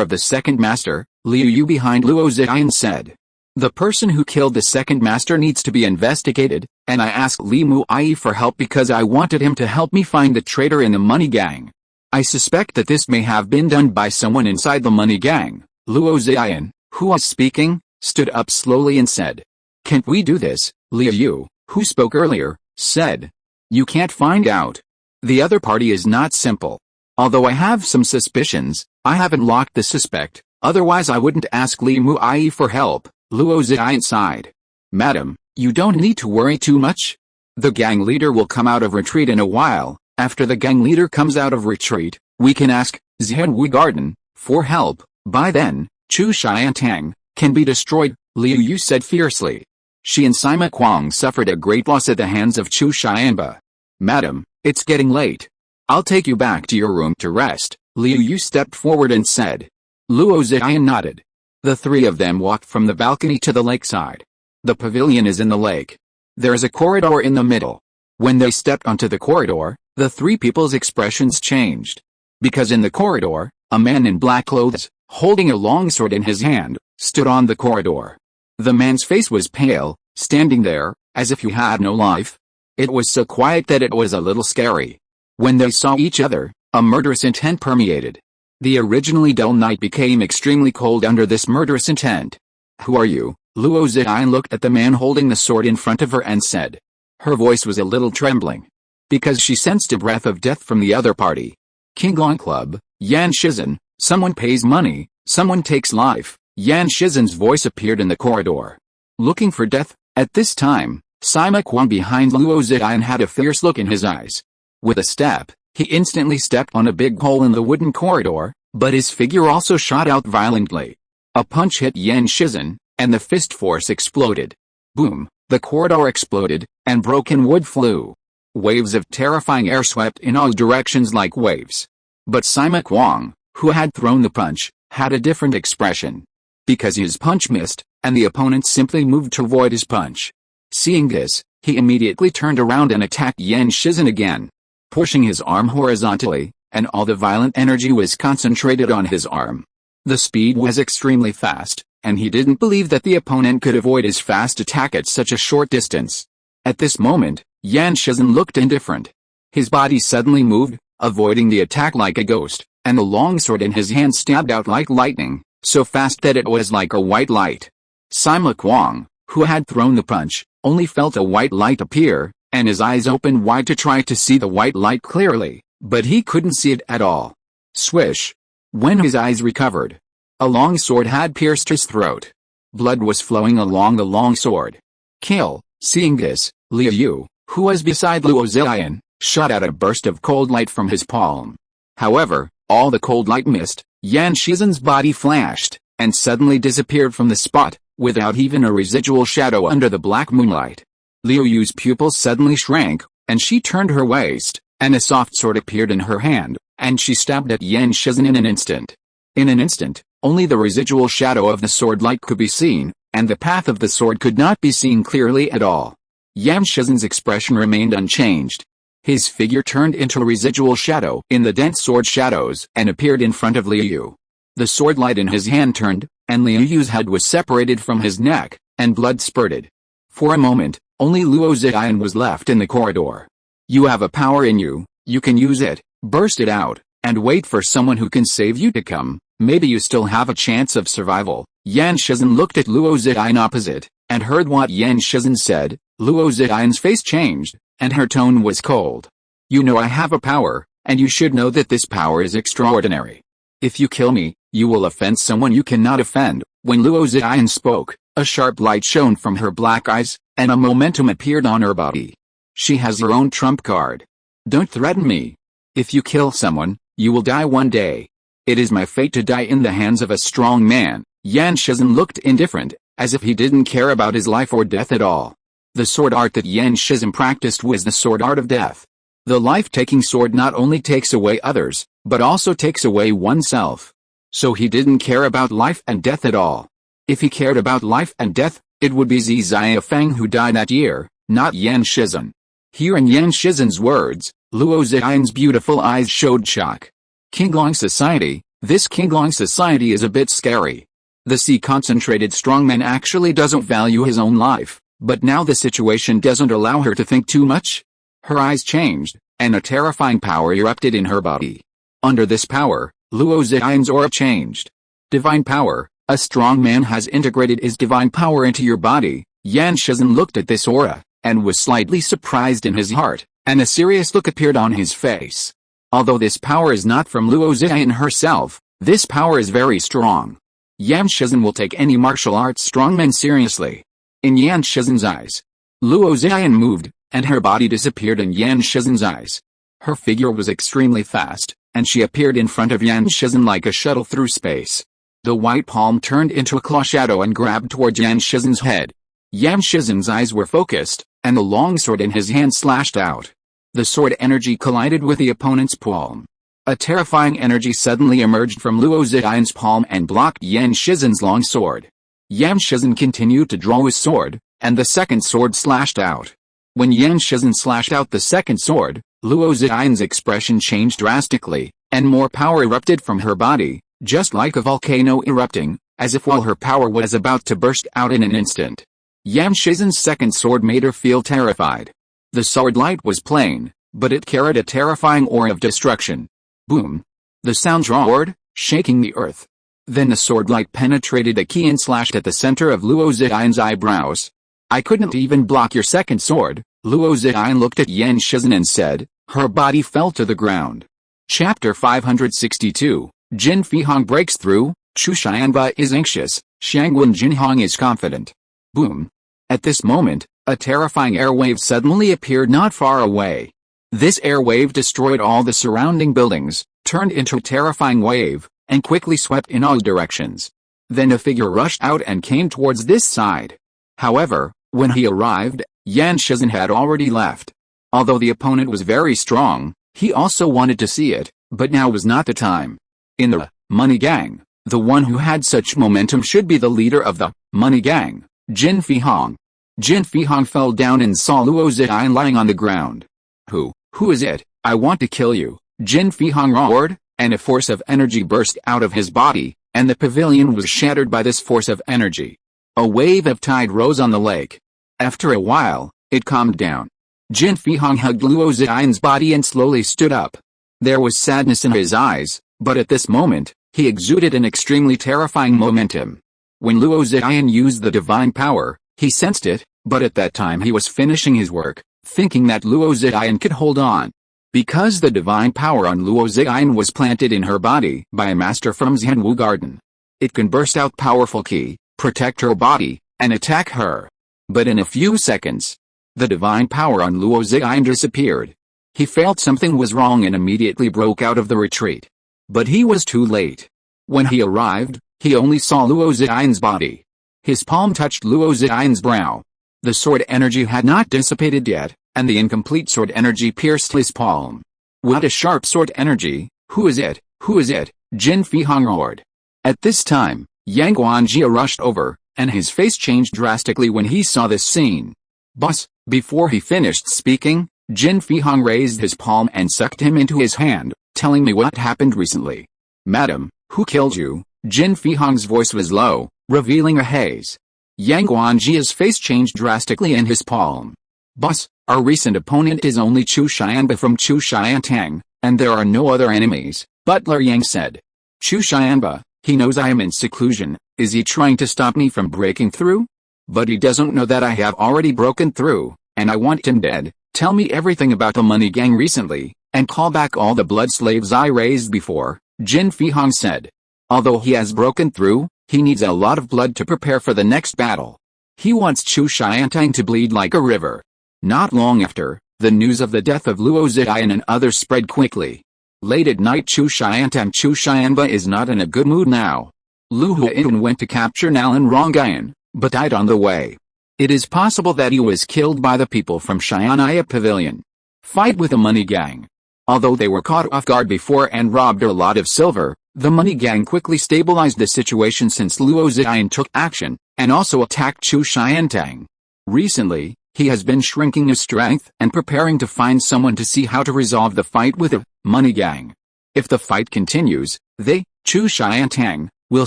Speaker 1: of the second master? Liu Yu behind Luo Ziyan said. The person who killed the second master needs to be investigated, and I asked Li Muai for help because I wanted him to help me find the traitor in the Money Gang. I suspect that this may have been done by someone inside the Money Gang. Luo Ziyan, who was speaking, stood up slowly and said. Can't we do this? Liu Yu, who spoke earlier, said. You can't find out. The other party is not simple. Although I have some suspicions, I haven't locked the suspect, otherwise I wouldn't ask Li Muai for help. Luo Ziyan sighed. Madam, you don't need to worry too much. The gang leader will come out of retreat in a while. After the gang leader comes out of retreat, we can ask Xianwu Garden for help. By then, Chu Xiantang can be destroyed, Liu Yu said fiercely. She and Sima Kuang suffered a great loss at the hands of Chu Xianba. Madam, it's getting late. I'll take you back to your room to rest, Liu Yu stepped forward and said. Luo Ziyan nodded. The three of them walked from the balcony to the lakeside. The pavilion is in the lake. There is a corridor in the middle. When they stepped onto the corridor, the three people's expressions changed. Because in the corridor, a man in black clothes, holding a long sword in his hand, stood on the corridor. The man's face was pale, standing there, as if he had no life. It was so quiet that it was a little scary. When they saw each other, a murderous intent permeated. The originally dull night became extremely cold under this murderous intent. Who are you? Luo Ziyan looked at the man holding the sword in front of her and said. Her voice was a little trembling. Because she sensed a breath of death from the other party. Qinglong Club, Yan Shizhen, someone pays money, someone takes life. Yan Shizhen's voice appeared in the corridor. Looking for death? At this time, Sima Kuang behind Luo Ziyan had a fierce look in his eyes. With a step, he instantly stepped on a big hole in the wooden corridor, but his figure also shot out violently. A punch hit Yan Shizhen, and the fist force exploded. Boom, the corridor exploded, and broken wood flew. Waves of terrifying air swept in all directions like waves. But Sima Kuang, who had thrown the punch, had a different expression. Because his punch missed, and the opponent simply moved to avoid his punch. Seeing this, he immediately turned around and attacked Yan Shizhen again. Pushing his arm horizontally, and all the violent energy was concentrated on his arm. The speed was extremely fast, and he didn't believe that the opponent could avoid his fast attack at such a short distance. At this moment, Yan Shizhen looked indifferent. His body suddenly moved, avoiding the attack like a ghost, and the longsword in his hand stabbed out like lightning, so fast that it was like a white light. Sima Kuang, who had thrown the punch, only felt a white light appear, and his eyes opened wide to try to see the white light clearly, but he couldn't see it at all. Swish! When his eyes recovered, a long sword had pierced his throat. Blood was flowing along the long sword. Kill! Seeing this, Liu Yu, who was beside Luo Ziyan, shot out a burst of cold light from his palm. However, all the cold light missed, Yan Shizhen's body flashed, and suddenly disappeared from the spot, without even a residual shadow under the black moonlight. Liu Yu's pupils suddenly shrank, and she turned her waist, and a soft sword appeared in her hand, and she stabbed at Yan Shizhen in an instant. In an instant, only the residual shadow of the sword light could be seen, and the path of the sword could not be seen clearly at all. Yan Shizhen's expression remained unchanged. His figure turned into a residual shadow in the dense sword shadows and appeared in front of Liu Yu. The sword light in his hand turned, and Liu Yu's head was separated from his neck, and blood spurted. For a moment, only Luo Ziyan was left in the corridor. You have a power in you, you can use it, burst it out, and wait for someone who can save you to come, maybe you still have a chance of survival. Yan Shizhen looked at Luo Ziyan opposite, and heard what Yan Shizhen said. Luo Ziyan's face changed, and her tone was cold. You know I have a power, and you should know that this power is extraordinary. If you kill me, you will offend someone you cannot offend. When Luo Ziyan spoke, a sharp light shone from her black eyes, and a momentum appeared on her body. She has her own trump card. Don't threaten me. If you kill someone, you will die one day. It is my fate to die in the hands of a strong man. Yan Shizhen looked indifferent, as if he didn't care about his life or death at all. The sword art that Yan Shizhen practiced was the sword art of death. The life-taking sword not only takes away others, but also takes away oneself. So he didn't care about life and death at all. If he cared about life and death, it would be Zizia Feng who died that year, not Yan Shizhen. Hearing Yan Shizhen's words, Luo Ziyan's beautiful eyes showed shock. Qinglong Society, this Qinglong Society is a bit scary. The C-concentrated strongman actually doesn't value his own life, but now the situation doesn't allow her to think too much. Her eyes changed, and a terrifying power erupted in her body. Under this power, Luo Ziyan's aura changed. Divine power, a strong man has integrated his divine power into your body. Yan Shizhen looked at this aura, and was slightly surprised in his heart, and a serious look appeared on his face. Although this power is not from Luo Ziyan herself, this power is very strong. Yan Shizhen will take any martial arts strongman seriously. In Yan Shizhen's eyes, Luo Ziyan moved, and her body disappeared in Yan Shizhen's eyes. Her figure was extremely fast, and she appeared in front of Yan Shizhen like a shuttle through space. The white palm turned into a claw shadow and grabbed towards Yan Shizhen's head. Yan Shizhen's eyes were focused, and the long sword in his hand slashed out. The sword energy collided with the opponent's palm. A terrifying energy suddenly emerged from Luo Ziyan's palm and blocked Yan Shizhen's long sword. Yan Shizhen continued to draw his sword, and the second sword slashed out. When Yan Shizhen slashed out the second sword, Luo Ziyan's expression changed drastically, and more power erupted from her body, just like a volcano erupting, as if all her power was about to burst out in an instant. Yan Shizhen's second sword made her feel terrified. The sword light was plain, but it carried a terrifying aura of destruction. Boom! The sound roared, shaking the earth. Then the sword light penetrated a key and slashed at the center of Luo Ziyan's eyebrows. I couldn't even block your second sword. Luo Ziyan looked at Yan Shizhen and said. Her body fell to the ground. Chapter 562, Jin Fihong breaks through. Chu Xianba is anxious, Shangwen Jinhong is confident. Boom! At this moment, a terrifying airwave suddenly appeared not far away. This airwave destroyed all the surrounding buildings, turned into a terrifying wave, and quickly swept in all directions. Then a figure rushed out and came towards this side. However, when he arrived, Yan Shizhen had already left. Although the opponent was very strong, he also wanted to see it, but now was not the time. In the Money Gang, the one who had such momentum should be the leader of the Money Gang, Jin Fihong. Jin Fihong fell down and saw Luo Ziyan lying on the ground. Who is it? I want to kill you. Jin Fihong roared, and a force of energy burst out of his body, and the pavilion was shattered by this force of energy. A wave of tide rose on the lake. After a while, it calmed down. Jin Fihong hugged Luo Ziyan's body and slowly stood up. There was sadness in his eyes, but at this moment, he exuded an extremely terrifying momentum. When Luo Ziyan used the divine power, he sensed it, but at that time he was finishing his work, thinking that Luo Ziyan could hold on. Because the divine power on Luo Ziyan was planted in her body by a master from Xianwu Garden. It can burst out powerful ki, protect her body, and attack her. But in a few seconds, the divine power on Luo Ziyan disappeared. He felt something was wrong and immediately broke out of the retreat. But he was too late. When he arrived, he only saw Luo Ziyan's body. His palm touched Luo Ziyan's brow. The sword energy had not dissipated yet, and the incomplete sword energy pierced his palm. What a sharp sword energy! Who is it? Who is it? Jin Fihong roared. At this time, Yang Guanjia rushed over, and his face changed drastically when he saw this scene. Boss, before he finished speaking, Jin Fihong raised his palm and sucked him into his hand, telling me what happened recently. Madam, who killed you? Jin Fihong's voice was low, revealing a haze. Yang Guanjia's face changed drastically in his palm. Boss, our recent opponent is only Chu Xianba from Chu Xiantang, and there are no other enemies, Butler Yang said. Chu Xianba, he knows I am in seclusion, is he trying to stop me from breaking through? But he doesn't know that I have already broken through, and I want him dead. Tell me everything about the money gang recently, and call back all the blood slaves I raised before, Jin Fihong said. Although he has broken through, he needs a lot of blood to prepare for the next battle. He wants Chu Xiantang to bleed like a river. Not long after, the news of the death of Luo Ziyan and others spread quickly. Late at night Chu Xianba is not in a good mood now. Lu Huiyun went to capture Nalan Rongayan, but died on the way. It is possible that he was killed by the people from Xianaya Pavilion. Fight with the money gang. Although they were caught off guard before and robbed a lot of silver, the money gang quickly stabilized the situation since Luo Ziyan took action, and also attacked Chu Xiantang. Recently, he has been shrinking his strength and preparing to find someone to see how to resolve the fight with the money gang. If the fight continues, they, Chu Xiantang, will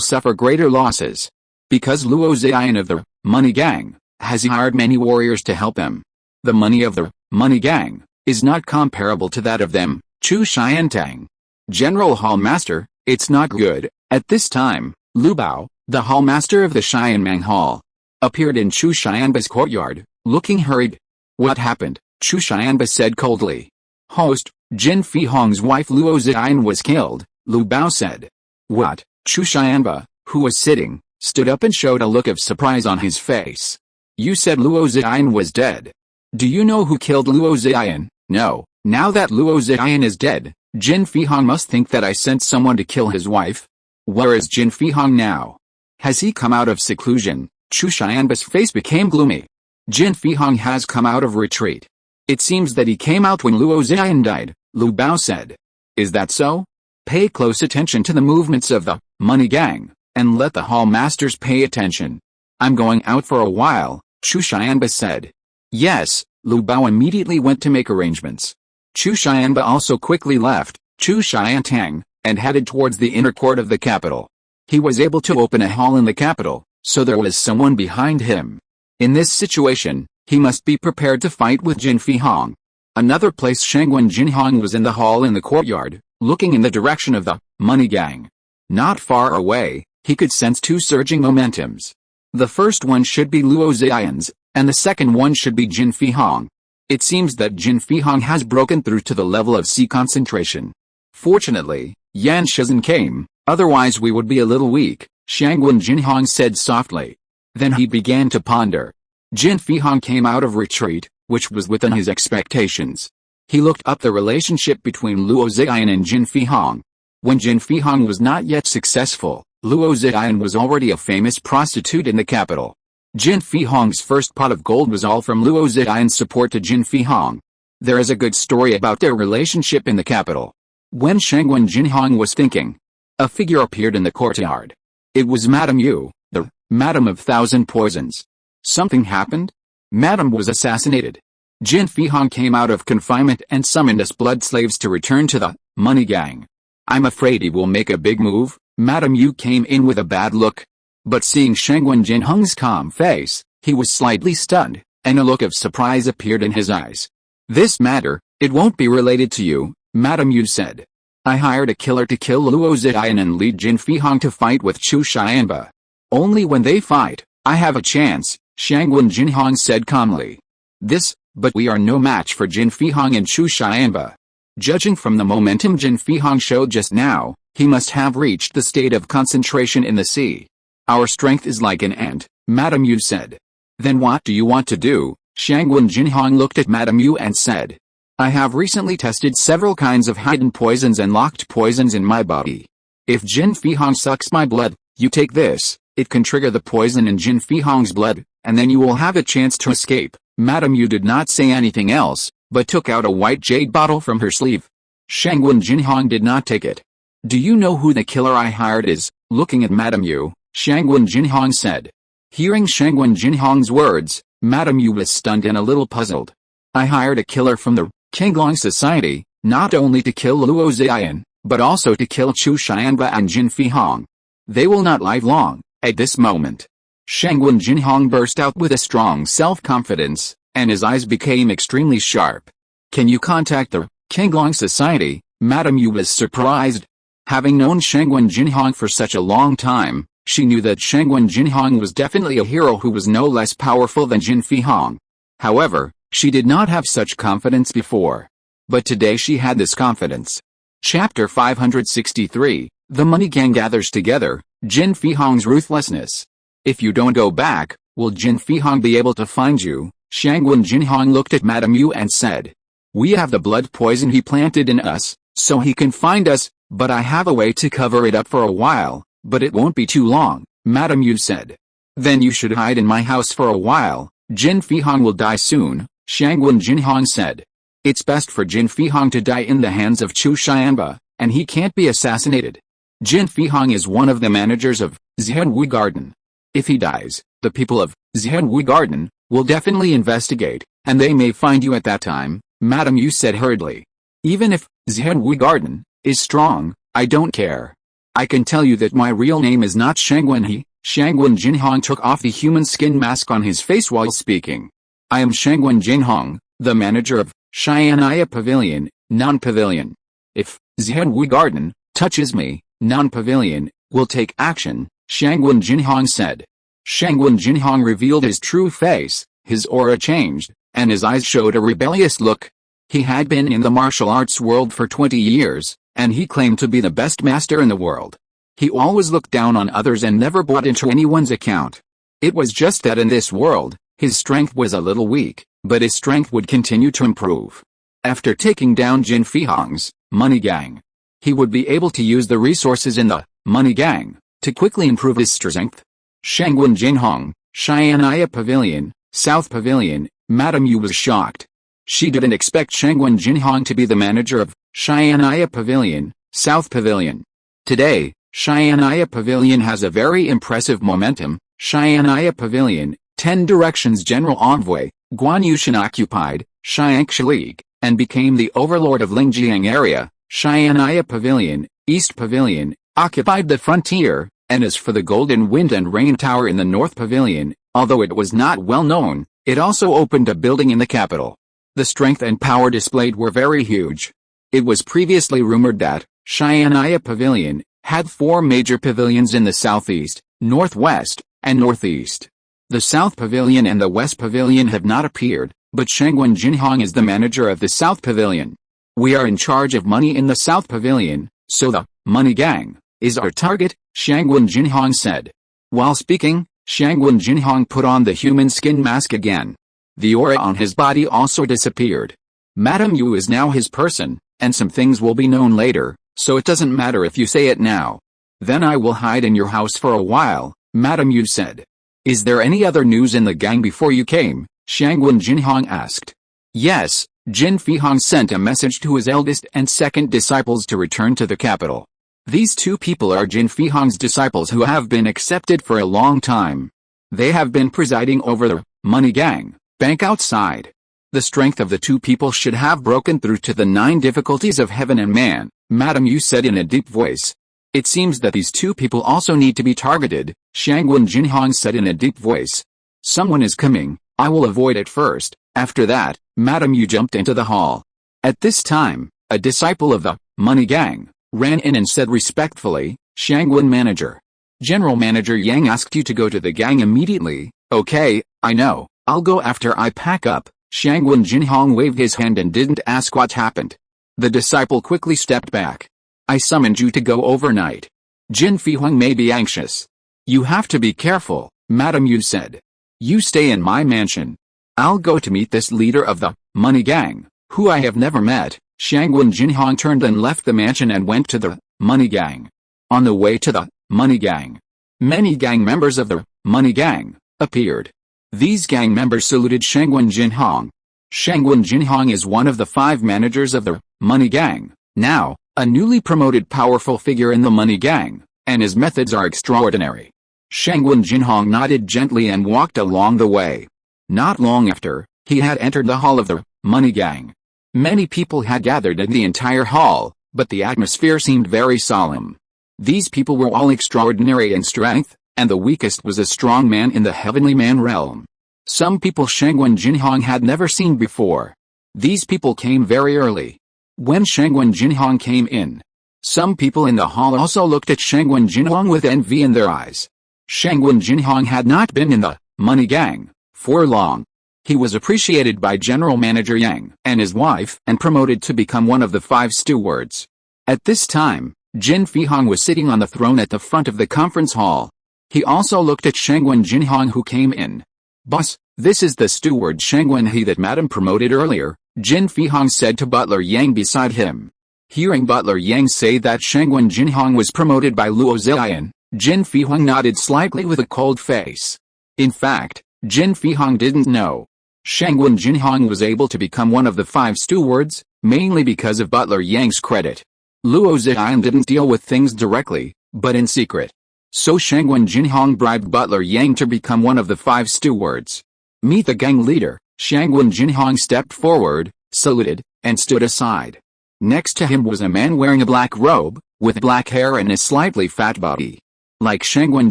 Speaker 1: suffer greater losses. Because Luo Ziyan of the money gang has hired many warriors to help him. The money of the money gang is not comparable to that of them, Chu Xiantang. General Hall Master, it's not good. At this time, Lu Bao, the Hall Master of the Xianmang Hall, appeared in Chu Xianba's courtyard, looking hurried. What happened? Chu Xianba said coldly. Host, Jin Fihong's wife Luo Ziyan was killed, Lu Bao said. What? Chu Xianba, who was sitting, stood up and showed a look of surprise on his face. You said Luo Ziyan was dead. Do you know who killed Luo Ziyan? No. Now that Luo Ziyan is dead, Jin Fihong must think that I sent someone to kill his wife. Where is Jin Fihong now? Has he come out of seclusion? Chu Xianba's face became gloomy. Jin Fihong has come out of retreat. It seems that he came out when Luo Ziyan died, Lu Bao said. Is that so? Pay close attention to the movements of the money gang, and let the hall masters pay attention. I'm going out for a while, Chu Xianba said. Yes, Lu Bao immediately went to make arrangements. Chu Xianba also quickly left Chu Xiantang, and headed towards the inner court of the capital. He was able to open a hall in the capital, so there was someone behind him. In this situation, he must be prepared to fight with Jin Fihong. Another place Shangwen Jinhong was in the hall in the courtyard, looking in the direction of the money gang. Not far away, he could sense two surging momentums. The first one should be Luo Ziyan's, and the second one should be Jin Fihong. It seems that Jin Fihong has broken through to the level of sea concentration. Fortunately, Yan Shizhen came, otherwise we would be a little weak, Shangwen Jinhong said softly. Then he began to ponder. Jin Fihong came out of retreat, which was within his expectations. He looked up the relationship between Luo Ziyan and Jin Fihong. When Jin Fihong was not yet successful, Luo Ziyan was already a famous prostitute in the capital. Jin Fihong's first pot of gold was all from Luo Ziyan's support to Jin Fihong. There is a good story about their relationship in the capital. When Shangwen Jinhong was thinking, a figure appeared in the courtyard. It was Madame Yu, the Madam of Thousand Poisons. Something happened? Madame was assassinated. Jin Fihong came out of confinement and summoned us blood slaves to return to the money gang. I'm afraid he will make a big move. Madame Yu came in with a bad look. But seeing Shangwen Jinhong's calm face, he was slightly stunned, and a look of surprise appeared in his eyes. This matter, it won't be related to you, Madame Yu said. I hired a killer to kill Luo Ziyan and lead Jin Fihong to fight with Chu Xianba. Only when they fight, I have a chance, Shangwen Jinhong said calmly. But we are no match for Jin Fihong and Chu Xianba. Judging from the momentum Jin Fihong showed just now, he must have reached the state of concentration in the sea. Our strength is like an ant, Madame Yu said. Then what do you want to do? Shangwen Jinhong looked at Madame Yu and said. I have recently tested several kinds of hidden poisons and locked poisons in my body. If Jin Fihong sucks my blood, you take this, it can trigger the poison in Jin Fihong's blood, and then you will have a chance to escape. Madame Yu did not say anything else, but took out a white jade bottle from her sleeve. Shangwen Jinhong did not take it. Do you know who the killer I hired is? Looking at Madame Yu, Shangwen Jinhong said. Hearing Shangwen Jinhong's words, Madame Yu was stunned and a little puzzled. I hired a killer from the Qinglong Society, not only to kill Luo Ziyan, but also to kill Chu Xianba and Jin Fihong. They will not live long. At this moment, Shangwen Jinhong burst out with a strong self-confidence, and his eyes became extremely sharp. Can you contact the Qinglong Society? Madame Yu was surprised. Having known Shangwen Jinhong for such a long time, she knew that Shangwen Jinhong was definitely a hero who was no less powerful than Jin Fihong. However, she did not have such confidence before. But today she had this confidence. Chapter 563, The Money Gang Gathers Together, Jin Fihong's Ruthlessness. If you don't go back, will Jin Fihong be able to find you? Shangwen Jinhong looked at Madame Yu and said. We have the blood poison he planted in us, so he can find us, but I have a way to cover it up for a while, but it won't be too long, Madame Yu said. Then you should hide in my house for a while. Jin Fihong will die soon, Shangwen Jinhong said. It's best for Jin Fihong to die in the hands of Chu Xianba, and he can't be assassinated. Jin Fihong is one of the managers of Zhenwu Garden. If he dies, the people of Zhenwu Garden will definitely investigate, and they may find you at that time, Madame Yu said hurriedly. Even if Zhenwu Garden is strong, I don't care. I can tell you that my real name is not Shangwen He. Shangwen Jinhong took off the human skin mask on his face while speaking. I am Shangwen Jinhong, the manager of Xianaya Pavilion, non-pavilion. If Zhenwu Garden touches me, non-pavilion will take action, Shangwen Jinhong said. Shangwen Jinhong revealed his true face, his aura changed, and his eyes showed a rebellious look. He had been in the martial arts world for 20 years, and he claimed to be the best master in the world. He always looked down on others and never bought into anyone's account. It was just that in this world, his strength was a little weak, but his strength would continue to improve. After taking down Jin Fihong's money gang, he would be able to use the resources in the money gang to quickly improve his strength. Shangwen Jinhong, Xianaya Pavilion, South Pavilion, Madame Yu was shocked. She didn't expect Shangwen Jinhong to be the manager of Xianaya Pavilion, South Pavilion. Today, Xianaya Pavilion has a very impressive momentum. Xianaya Pavilion, 10 Directions General Envoy, Guan Yushan occupied Xiangshi and became the overlord of Lingjiang area. Xianaya Pavilion, East Pavilion, occupied the frontier, and as for the Golden Wind and Rain Tower in the North Pavilion, although it was not well known, it also opened a building in the capital. The strength and power displayed were very huge. It was previously rumored that Xianaya Pavilion had 4 major pavilions in the southeast, northwest, and northeast. The South Pavilion and the West Pavilion have not appeared, but Shangwen Jinhong is the manager of the South Pavilion. We are in charge of money in the South Pavilion, so the money gang is our target, Shangwen Jinhong said. While speaking, Shangwen Jinhong put on the human skin mask again. The aura on his body also disappeared. Madame Yu is now his person, and some things will be known later, so it doesn't matter if you say it now. Then I will hide in your house for a while, Madame Yu said. Is there any other news in the gang before you came? Shangwen Jinhong asked. Yes, Jin Fihong sent a message to his eldest and second disciples to return to the capital. These 2 people are Jin Fihong's disciples who have been accepted for a long time. They have been presiding over the money gang bank outside. The strength of the two people should have broken through to the 9 difficulties of heaven and man, Madame Yu said in a deep voice. It seems that these two people also need to be targeted, Shangwen Jinhong said in a deep voice. Someone is coming, I will avoid it first. After that, Madame Yu jumped into the hall. At this time, a disciple of the money gang ran in and said respectfully, Shangwen manager. General Manager Yang asked you to go to the gang immediately. Okay, I know, I'll go after I pack up. Shangwen Jinhong waved his hand and didn't ask what happened. The disciple quickly stepped back. I summoned you to go overnight. Jin Fihuang may be anxious. You have to be careful, Madame Yu said. You stay in my mansion. I'll go to meet this leader of the money gang, who I have never met. Shangwen Jinhong turned and left the mansion and went to the money gang. On the way to the money gang, many gang members of the money gang appeared. These gang members saluted Shangwen Jinhong. Shangwen Jinhong is one of the 5 managers of the money gang, now a newly promoted powerful figure in the money gang, and his methods are extraordinary. Shangwen Jinhong nodded gently and walked along the way. Not long after, he had entered the hall of the money gang. Many people had gathered in the entire hall, but the atmosphere seemed very solemn. These people were all extraordinary in strength, and the weakest was a strong man in the heavenly man realm. Some people Shangwen Jinhong had never seen before. These people came very early. When Shangwen Jinhong came in, some people in the hall also looked at Shangwen Jinhong with envy in their eyes. Shangwen Jinhong had not been in the money gang for long. He was appreciated by General Manager Yang and his wife and promoted to become one of the 5 stewards. At this time, Jin Fihong was sitting on the throne at the front of the conference hall. He also looked at Shangwen Jinhong who came in. Boss, this is the steward Shangwen He that Madam promoted earlier, Jin Fihong said to Butler Yang beside him. Hearing Butler Yang say that Shangwen Jinhong was promoted by Luo Ziyan, Jin Fihong nodded slightly with a cold face. In fact, Jin Fihong didn't know Shangwen Jinhong was able to become one of the 5 stewards, mainly because of Butler Yang's credit. Luo Ziyan didn't deal with things directly, but in secret. So Shangwen Jinhong bribed Butler Yang to become one of the 5 stewards. Meet the gang leader. Shangwen Jinhong stepped forward, saluted, and stood aside. Next to him was a man wearing a black robe, with black hair and a slightly fat body. Like Shangwen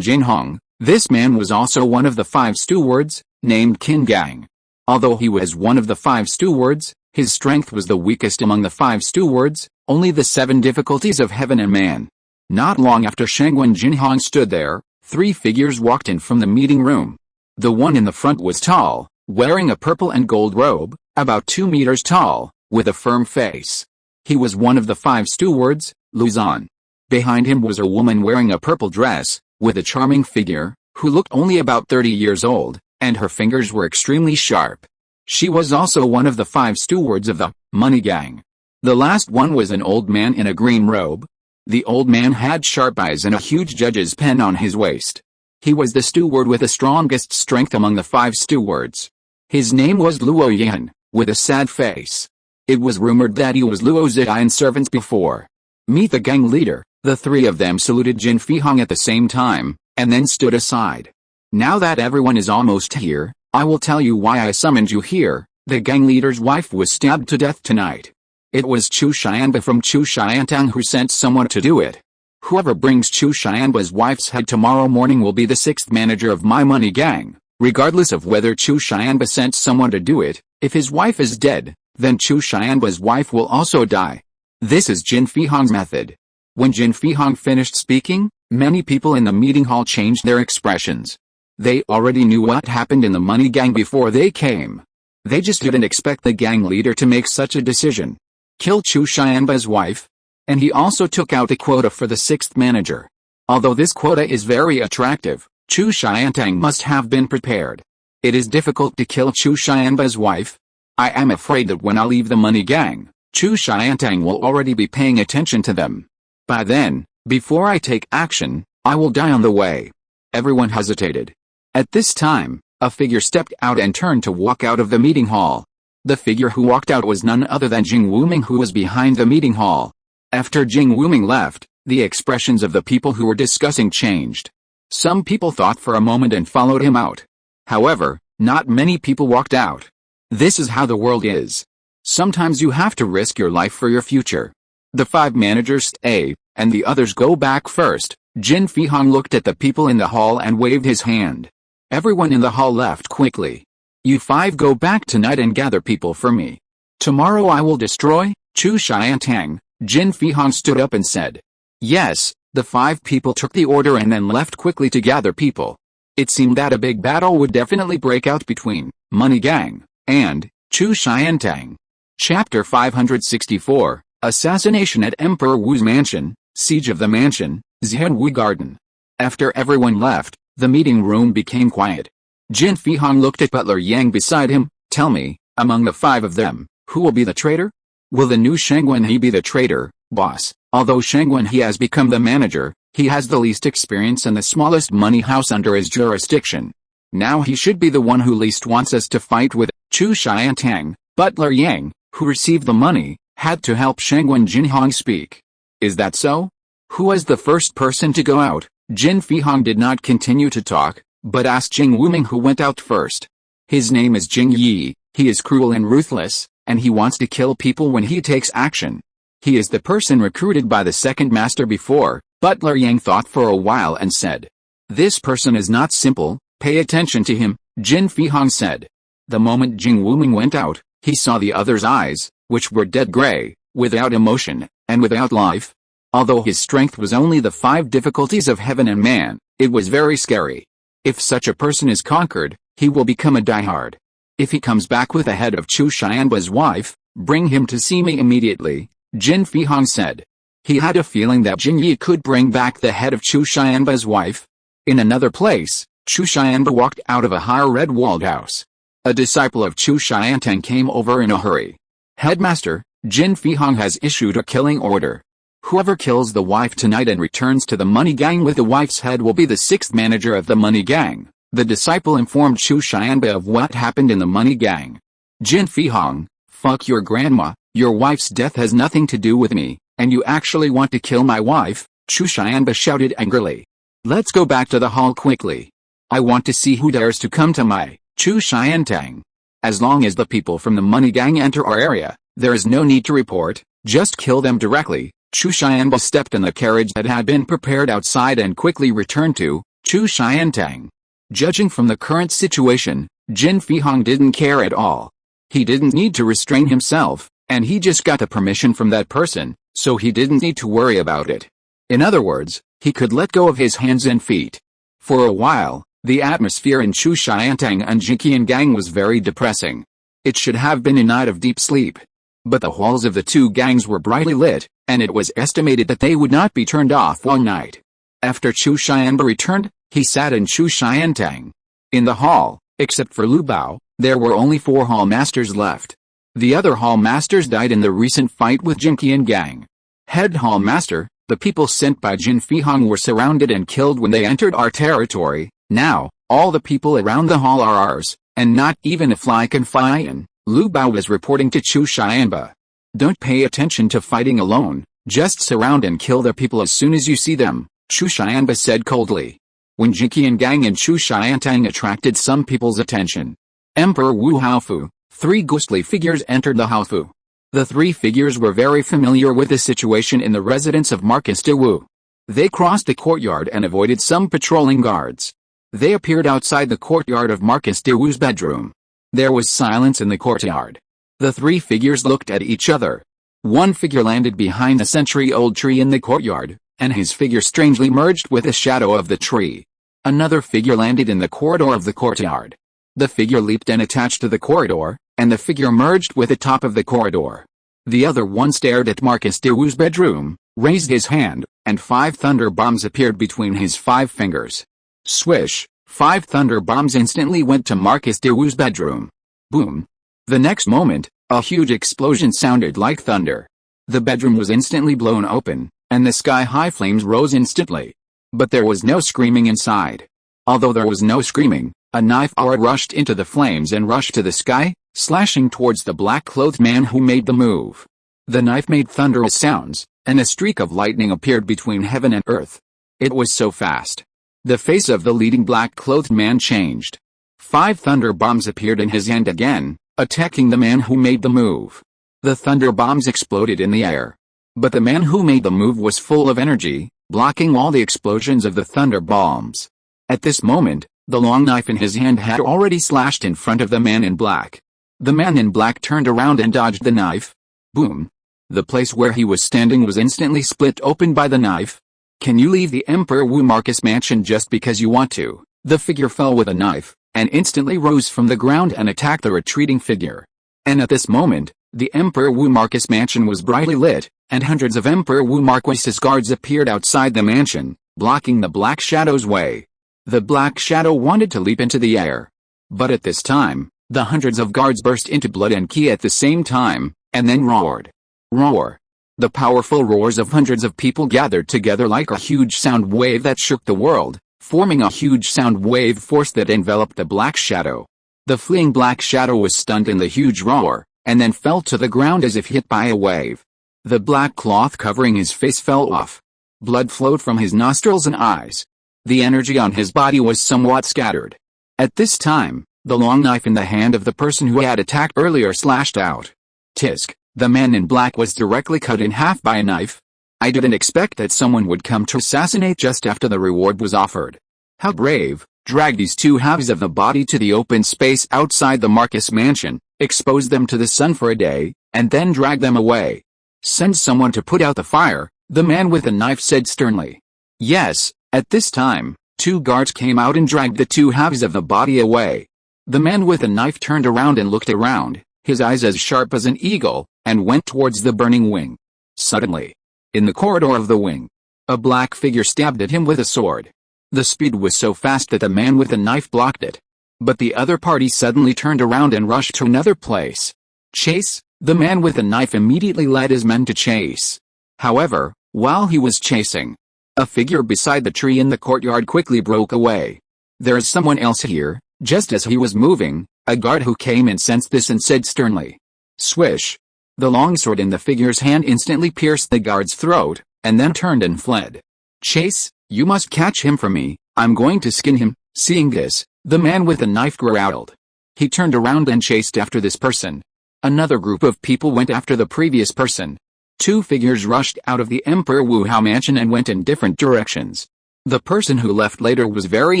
Speaker 1: Jinhong, this man was also one of the 5 stewards, named Qin Gang. Although he was one of the 5 stewards, his strength was the weakest among the 5 stewards, only the 7 difficulties of heaven and man. Not long after Shangwen Jinhong stood there, 3 figures walked in from the meeting room. The one in the front was tall, wearing a purple and gold robe, about 2 meters tall, with a firm face. He was one of the 5 stewards, Luzon. Behind him was a woman wearing a purple dress, with a charming figure, who looked only about 30 years old, and her fingers were extremely sharp. She was also one of the 5 stewards of the money gang. The last one was an old man in a green robe. The old man had sharp eyes and a huge judge's pen on his waist. He was the steward with the strongest strength among the 5 stewards. His name was Luo Yan, with a sad face. It was rumored that he was Luo Ziyan's servant before. Meet the gang leader. The 3 of them saluted Jin Fihong at the same time, and then stood aside. Now that everyone is almost here, I will tell you why I summoned you here. The gang leader's wife was stabbed to death tonight. It was Chu Xianba from Chu Xiantang who sent someone to do it. Whoever brings Chu Xianba's wife's head tomorrow morning will be the 6th manager of my money gang. Regardless of whether Chu Xianba sent someone to do it, if his wife is dead, then Chu Xianba's wife will also die. This is Jin Fihong's method. When Jin Fihong finished speaking, many people in the meeting hall changed their expressions. They already knew what happened in the money gang before they came. They just didn't expect the gang leader to make such a decision. Kill Chu Xianba's wife? And he also took out a quota for the 6th manager. Although this quota is very attractive, Chu Xiantang must have been prepared. It is difficult to kill Chu Xianba's wife. I am afraid that when I leave the money gang, Chu Xiantang will already be paying attention to them. By then, before I take action, I will die on the way. Everyone hesitated. At this time, a figure stepped out and turned to walk out of the meeting hall. The figure who walked out was none other than Jing Wuming, who was behind the meeting hall. After Jing Wuming left, the expressions of the people who were discussing changed. Some people thought for a moment and followed him out. However, not many people walked out. This is how the world is. Sometimes you have to risk your life for your future. The 5 managers stay, and the others go back first. Jin Fihong looked at the people in the hall and waved his hand. Everyone in the hall left quickly. You 5 go back tonight and gather people for me. Tomorrow I will destroy Chu Xiantang. Jin Fihong stood up and said. Yes, the 5 people took the order and then left quickly to gather people. It seemed that a big battle would definitely break out between Money Gang and Chu Xiantang. Chapter 564, Assassination at Emperor Wu's Mansion, Siege of the Mansion, Xianwu Garden. After everyone left, the meeting room became quiet. Jin Fihong looked at Butler Yang beside him. Tell me, among the 5 of them, who will be the traitor? Will the new Sheng Wenhe be the traitor, boss? Although Sheng Wenhe has become the manager, he has the least experience and the smallest money house under his jurisdiction. Now he should be the one who least wants us to fight with. Chu Xiantang, Butler Yang, who received the money, had to help Sheng Wen Jinhong speak. Is that so? Who was the first person to go out? Jin Fihong did not continue to talk, but asked Jing Wuming who went out first. His name is Jing Yi. He is cruel and ruthless, and he wants to kill people when he takes action. He is the person recruited by the second master before. Butler Yang thought for a while and said. This person is not simple, pay attention to him, Jin Fihong said. The moment Jing Wuming went out, he saw the other's eyes, which were dead gray, without emotion, and without life. Although his strength was only the 5 difficulties of heaven and man, it was very scary. If such a person is conquered, he will become a diehard. If he comes back with the head of Chu Xianba's wife, bring him to see me immediately, Jin Fihong said. He had a feeling that Jin Yi could bring back the head of Chu Xianba's wife. In another place, Chu Xianba walked out of a high red-walled house. A disciple of Chu Xiantang came over in a hurry. Headmaster, Jin Fihong has issued a killing order. Whoever kills the wife tonight and returns to the Money Gang with the wife's head will be the 6th manager of the Money Gang. The disciple informed Chu Xianba of what happened in the Money Gang. Jin Fihong, fuck your grandma, your wife's death has nothing to do with me, and you actually want to kill my wife, Chu Xianba shouted angrily. Let's go back to the hall quickly. I want to see who dares to come to my Chu Xiantang. As long as the people from the Money Gang enter our area, there is no need to report, just kill them directly. Chu Xianba stepped in the carriage that had been prepared outside and quickly returned to Chu Xiantang. Judging from the current situation, Jin Fihong didn't care at all. He didn't need to restrain himself, and he just got the permission from that person, so he didn't need to worry about it. In other words, he could let go of his hands and feet. For a while, the atmosphere in Chu Xiantang and Jinqian Gang was very depressing. It should have been a night of deep sleep. But the halls of the 2 gangs were brightly lit, and it was estimated that they would not be turned off all night. After Chu Xianba returned, he sat in Chu Xiantang. In the hall, except for Lu Bao, there were only 4 hall masters left. The other hall masters died in the recent fight with Jinqian Gang. Head hall master, the people sent by Jin Fihong were surrounded and killed when they entered our territory. Now, all the people around the hall are ours, and not even a fly can fly in, Lu Bao was reporting to Chu Xianba. Don't pay attention to fighting alone, just surround and kill the people as soon as you see them, Chu Xianba said coldly. When Jinqian Gang and Chu Xiantang attracted some people's attention. Emperor Wu Haofu, 3 ghostly figures entered the Haofu. The 3 figures were very familiar with the situation in the residence of Marquis de Wu. They crossed the courtyard and avoided some patrolling guards. They appeared outside the courtyard of Marquis de Wu's bedroom. There was silence in the courtyard. The 3 figures looked at each other. One figure landed behind a century-old tree in the courtyard, and his figure strangely merged with the shadow of the tree. Another figure landed in the corridor of the courtyard. The figure leaped and attached to the corridor, and the figure merged with the top of the corridor. The other one stared at Marquis de Wu's bedroom, raised his hand, and 5 thunder bombs appeared between his 5 fingers. Swish, 5 thunder bombs instantly went to Marquis de Wu's bedroom. Boom. The next moment, a huge explosion sounded like thunder. The bedroom was instantly blown open, and the sky-high flames rose instantly. But there was no screaming inside. Although there was no screaming, a knife arrow rushed into the flames and rushed to the sky, slashing towards the black-clothed man who made the move. The knife made thunderous sounds, and a streak of lightning appeared between heaven and earth. It was so fast. The face of the leading black-clothed man changed. 5 thunder bombs appeared in his hand again, attacking the man who made the move. The thunder bombs exploded in the air. But the man who made the move was full of energy, blocking all the explosions of the thunder bombs. At this moment, the long knife in his hand had already slashed in front of the man in black. The man in black turned around and dodged the knife. Boom! The place where he was standing was instantly split open by the knife. Can you leave the Emperor Wu Marcus mansion just because you want to? The figure fell with a knife, and instantly rose from the ground and attacked the retreating figure. And at this moment, the Emperor Wu Marcus mansion was brightly lit, and hundreds of Emperor Wu Marquis's guards appeared outside the mansion, blocking the Black Shadow's way. The Black Shadow wanted to leap into the air. But at this time, the hundreds of guards burst into blood and ki at the same time, and then roared. Roar. The powerful roars of hundreds of people gathered together like a huge sound wave that shook the world, forming a huge sound wave force that enveloped the Black Shadow. The fleeing Black Shadow was stunned in the huge roar, and then fell to the ground as if hit by a wave. The black cloth covering his face fell off. Blood flowed from his nostrils and eyes. The energy on his body was somewhat scattered. At this time, the long knife in the hand of the person who had attacked earlier slashed out. Tisk, the man in black was directly cut in half by a knife. I didn't expect that someone would come to assassinate just after the reward was offered. How brave. Drag these two halves of the body to the open space outside the Marcus mansion, expose them to the sun for a day, and then drag them away. Send someone to put out the fire, the man with the knife said sternly. Yes, at this time, two guards came out and dragged the two halves of the body away. The man with the knife turned around and looked around, his eyes as sharp as an eagle, and went towards the burning wing. Suddenly, in the corridor of the wing, a black figure stabbed at him with a sword. The speed was so fast that the man with the knife blocked it. But the other party suddenly turned around and rushed to another place. Chase, the man with the knife immediately led his men to chase. However, while he was chasing, a figure beside the tree in the courtyard quickly broke away. There is someone else here. Just as he was moving, a guard who came in sensed this and said sternly. Swish. The longsword in the figure's hand instantly pierced the guard's throat, and then turned and fled. Chase, you must catch him for me, I'm going to skin him. Seeing this, the man with the knife growled. He turned around and chased after this person. Another group of people went after the previous person. Two figures rushed out of the Emperor Wu Hao mansion and went in different directions. The person who left later was very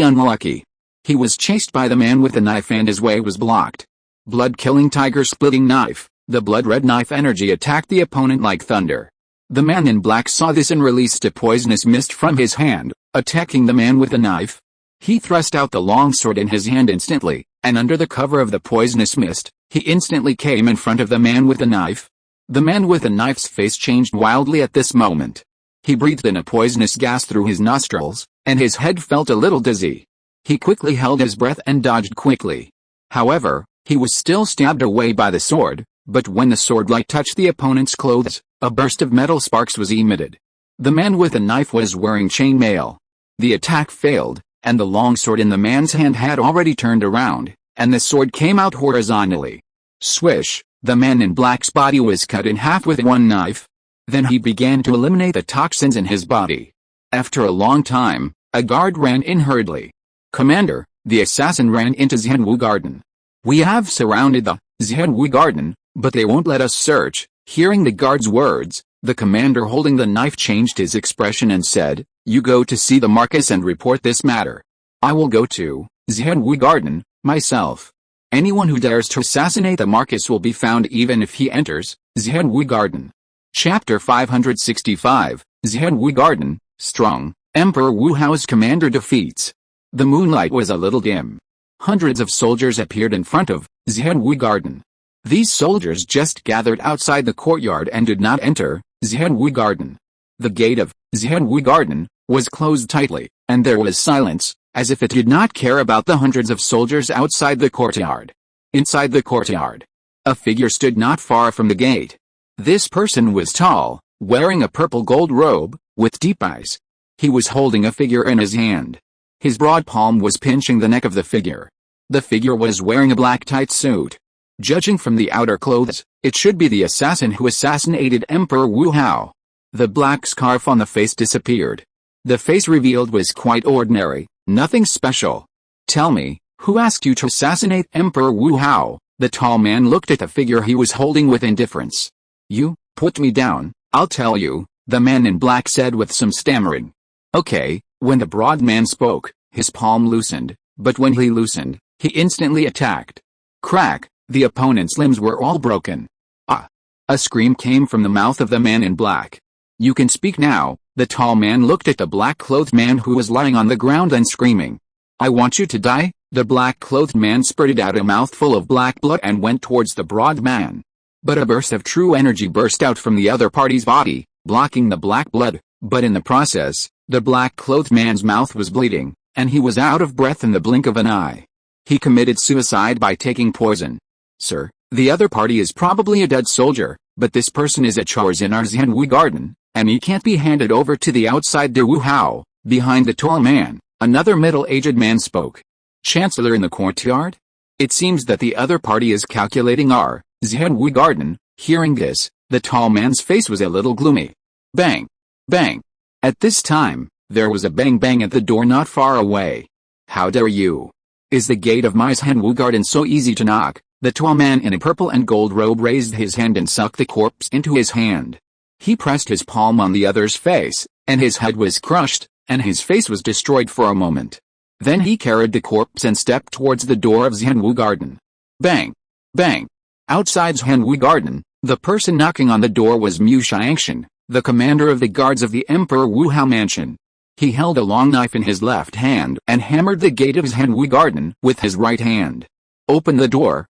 Speaker 1: unlucky. He was chased by the man with the knife and his way was blocked. Blood-killing tiger-splitting knife, the blood-red knife energy attacked the opponent like thunder. The man in black saw this and released a poisonous mist from his hand, attacking the man with the knife. He thrust out the long sword in his hand instantly, and under the cover of the poisonous mist, he instantly came in front of the man with the knife. The man with the knife's face changed wildly at this moment. He breathed in a poisonous gas through his nostrils, and his head felt a little dizzy. He quickly held his breath and dodged quickly. However, he was still stabbed away by the sword, but when the sword light touched the opponent's clothes, a burst of metal sparks was emitted. The man with the knife was wearing chainmail. The attack failed, and the long sword in the man's hand had already turned around, and the sword came out horizontally. Swish, the man in black's body was cut in half with one knife. Then he began to eliminate the toxins in his body. After a long time, a guard ran in hurriedly. Commander, the assassin ran into Zhenwu Garden. We have surrounded the Zhenwu Garden, but they won't let us search. Hearing the guard's words, the commander holding the knife changed his expression and said, You go to see the Marcus and report this matter. I will go to Zhenwu Garden, myself. Anyone who dares to assassinate the Marcus will be found even if he enters Zhenwu Garden. Chapter 565, Zhenwu Garden, Strong, Emperor Wu Hao's commander defeats. The moonlight was a little dim. Hundreds of soldiers appeared in front of Zhenwu Garden. These soldiers just gathered outside the courtyard and did not enter Zhenwu Garden. The gate of Zhenwu Garden was closed tightly, and there was silence, as if it did not care about the hundreds of soldiers outside the courtyard. Inside the courtyard, a figure stood not far from the gate. This person was tall, wearing a purple gold robe, with deep eyes. He was holding a figure in his hand. His broad palm was pinching the neck of the figure. The figure was wearing a black tight suit. Judging from the outer clothes, it should be the assassin who assassinated Emperor Wu Hao. The black scarf on the face disappeared. The face revealed was quite ordinary, nothing special. Tell me, who asked you to assassinate Emperor Wu Hao? The tall man looked at the figure he was holding with indifference. "You, put me down, I'll tell you," the man in black said with some stammering. "Okay." When the broad man spoke, his palm loosened, but when he loosened, he instantly attacked. Crack, the opponent's limbs were all broken. "Ah!" A scream came from the mouth of the man in black. "You can speak now." The tall man looked at the black-clothed man who was lying on the ground and screaming. "I want you to die." The black-clothed man spurted out a mouthful of black blood and went towards the broad man. But a burst of true energy burst out from the other party's body, blocking the black blood, but in the process, the black-clothed man's mouth was bleeding, and he was out of breath in the blink of an eye. He committed suicide by taking poison. "Sir, the other party is probably a dead soldier, but this person is at chores in our Xianwu garden, and he can't be handed over to the outside de Wuhao." Behind the tall man, another middle-aged man spoke. "Chancellor in the courtyard? It seems that the other party is calculating our Xianwu garden." Hearing this, the tall man's face was a little gloomy. Bang! Bang! At this time, there was a bang-bang at the door not far away. "How dare you? Is the gate of my Xianwu garden so easy to knock?" The tall man in a purple and gold robe raised his hand and sucked the corpse into his hand. He pressed his palm on the other's face, and his head was crushed, and his face was destroyed for a moment. Then he carried the corpse and stepped towards the door of Xianwu garden. Bang! Bang! Outside Xianwu garden, the person knocking on the door was Mu Xiangshan, the commander of the guards of the Emperor Wuhao mansion. He held a long knife in his left hand and hammered the gate of Xianwu garden with his right hand. Open the door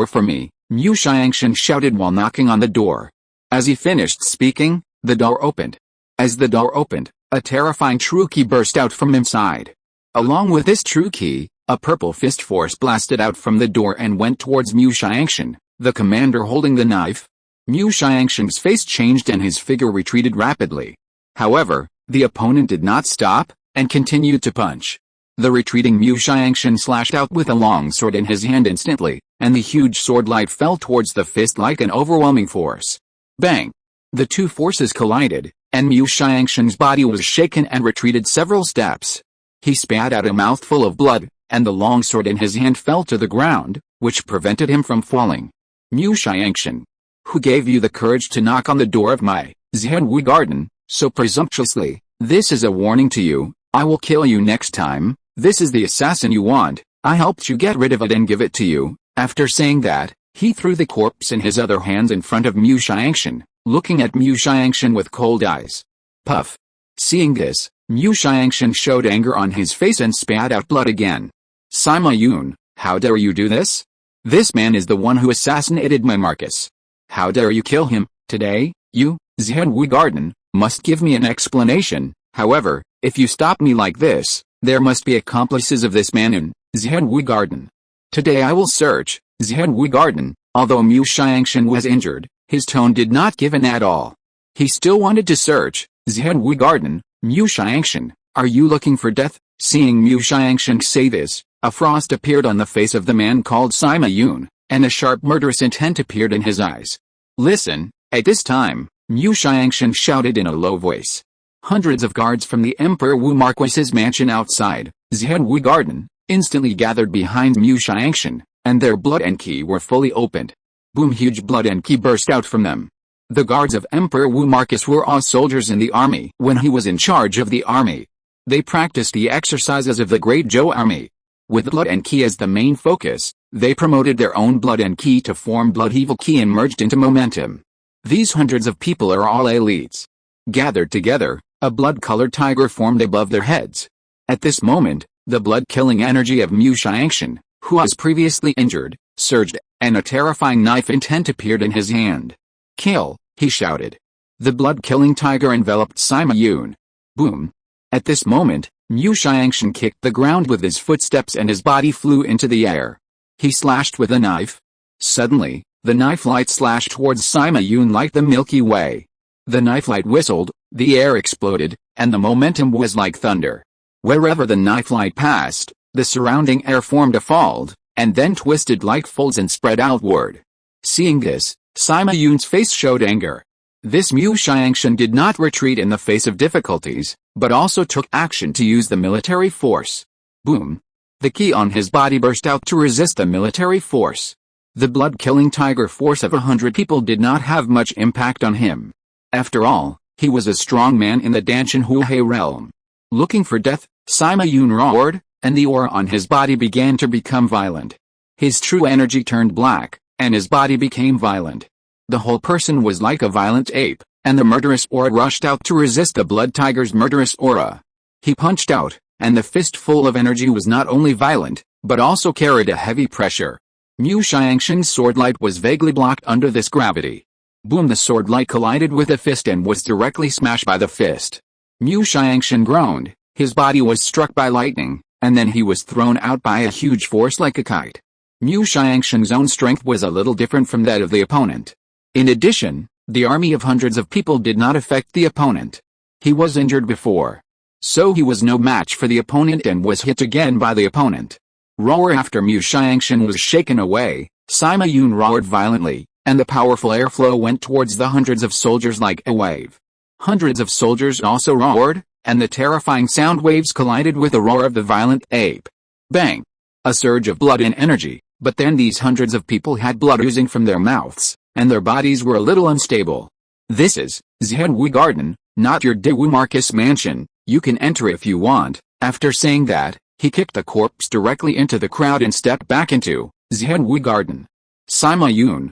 Speaker 1: for me," Mu Xiangshan shouted while knocking on the door. As he finished speaking, the door opened. As the door opened, a terrifying true key burst out from inside. Along with this true key, a purple fist force blasted out from the door and went towards Mu Xiangshan, the commander holding the knife. Mu Xiangshan's face changed and his figure retreated rapidly. However, the opponent did not stop, and continued to punch. The retreating Mu Xiangshan slashed out with a long sword in his hand instantly, and the huge sword light fell towards the fist like an overwhelming force. Bang! The two forces collided, and Mu Xiangshan's body was shaken and retreated several steps. He spat out a mouthful of blood, and the long sword in his hand fell to the ground, which prevented him from falling. Mu Xiangshan, who gave you the courage to knock on the door of my Xianwu garden so presumptuously? This is a warning to you. I will kill you next time. This is the assassin you want. I helped you get rid of it and give it to you." After saying that, he threw the corpse in his other hands in front of Mu Xiangshan, looking at Mu Xiangshan with cold eyes. Puff! Seeing this, Mu Xiangshan showed anger on his face and spat out blood again. "Sima Yun, how dare you do this? This man is the one who assassinated my Marcus. How dare you kill him? Today, you, Xianwu garden, must give me an explanation. However, if you stop me like this, there must be accomplices of this man in Xianwu garden. Today I will search Xianwu garden." Although Mu Xiangshan was injured, his tone did not give in at all. He still wanted to search Xianwu garden. "Mu Xiangshan, are you looking for death?" Seeing Mu Xiangshan say this, a frost appeared on the face of the man called Sima Yun, and a sharp murderous intent appeared in his eyes. "Listen!" At this time, Mu Xiangshan shouted in a low voice. Hundreds of guards from the Emperor Wu Marquis's mansion outside Xianwu garden instantly gathered behind Mu Xiangshan, and their blood and ki were fully opened. Boom! Huge blood and ki burst out from them. The guards of Emperor Wu Marquis were all soldiers in the army when he was in charge of the army. They practiced the exercises of the Great Zhou army. With blood and ki as the main focus, they promoted their own blood and ki to form blood evil ki and merged into momentum. These hundreds of people are all elites. Gathered together, a blood-colored tiger formed above their heads. At this moment, the blood-killing energy of Mu Xiangshan, who was previously injured, surged, and a terrifying knife intent appeared in his hand. "Kill!" he shouted. The blood-killing tiger enveloped Sima Yun. Boom! At this moment, Mu Xiangshan kicked the ground with his footsteps and his body flew into the air. He slashed with a knife. Suddenly, the knife light slashed towards Sima Yun like the Milky Way. The knife light whistled, the air exploded, and the momentum was like thunder. Wherever the knife light passed, the surrounding air formed a fold, and then twisted like folds and spread outward. Seeing this, Sima Yun's face showed anger. This Mu Xiangshan did not retreat in the face of difficulties, but also took action to use the military force. Boom! The ki on his body burst out to resist the military force. The blood-killing tiger force of 100 people did not have much impact on him. After all, he was a strong man in the Danshan Huhe realm. Looking for death, Sima Yun roared, and the aura on his body began to become violent. His true energy turned black, and his body became violent. The whole person was like a violent ape, and the murderous aura rushed out to resist the blood tiger's murderous aura. He punched out, and the fistful of energy was not only violent, but also carried a heavy pressure. Mu Xiangxing's sword light was vaguely blocked under this gravity. Boom! The sword light collided with the fist and was directly smashed by the fist. Mu Xiangxing groaned, his body was struck by lightning, and then he was thrown out by a huge force like a kite. Mu Xiangxing's own strength was a little different from that of the opponent. In addition, the army of hundreds of people did not affect the opponent. He was injured before. So he was no match for the opponent and was hit again by the opponent. Roar! After Mu Xiangxing was shaken away, Sima Yun roared violently, and the powerful airflow went towards the hundreds of soldiers like a wave. Hundreds of soldiers also roared, and the terrifying sound waves collided with the roar of the violent ape. Bang! A surge of blood and energy, but then these hundreds of people had blood oozing from their mouths, and their bodies were a little unstable. This is Xianwu Garden, not your Dewu Marcus mansion. You can enter if you want. After saying that, he kicked the corpse directly into the crowd and stepped back into Xianwu Garden. Sima Yun,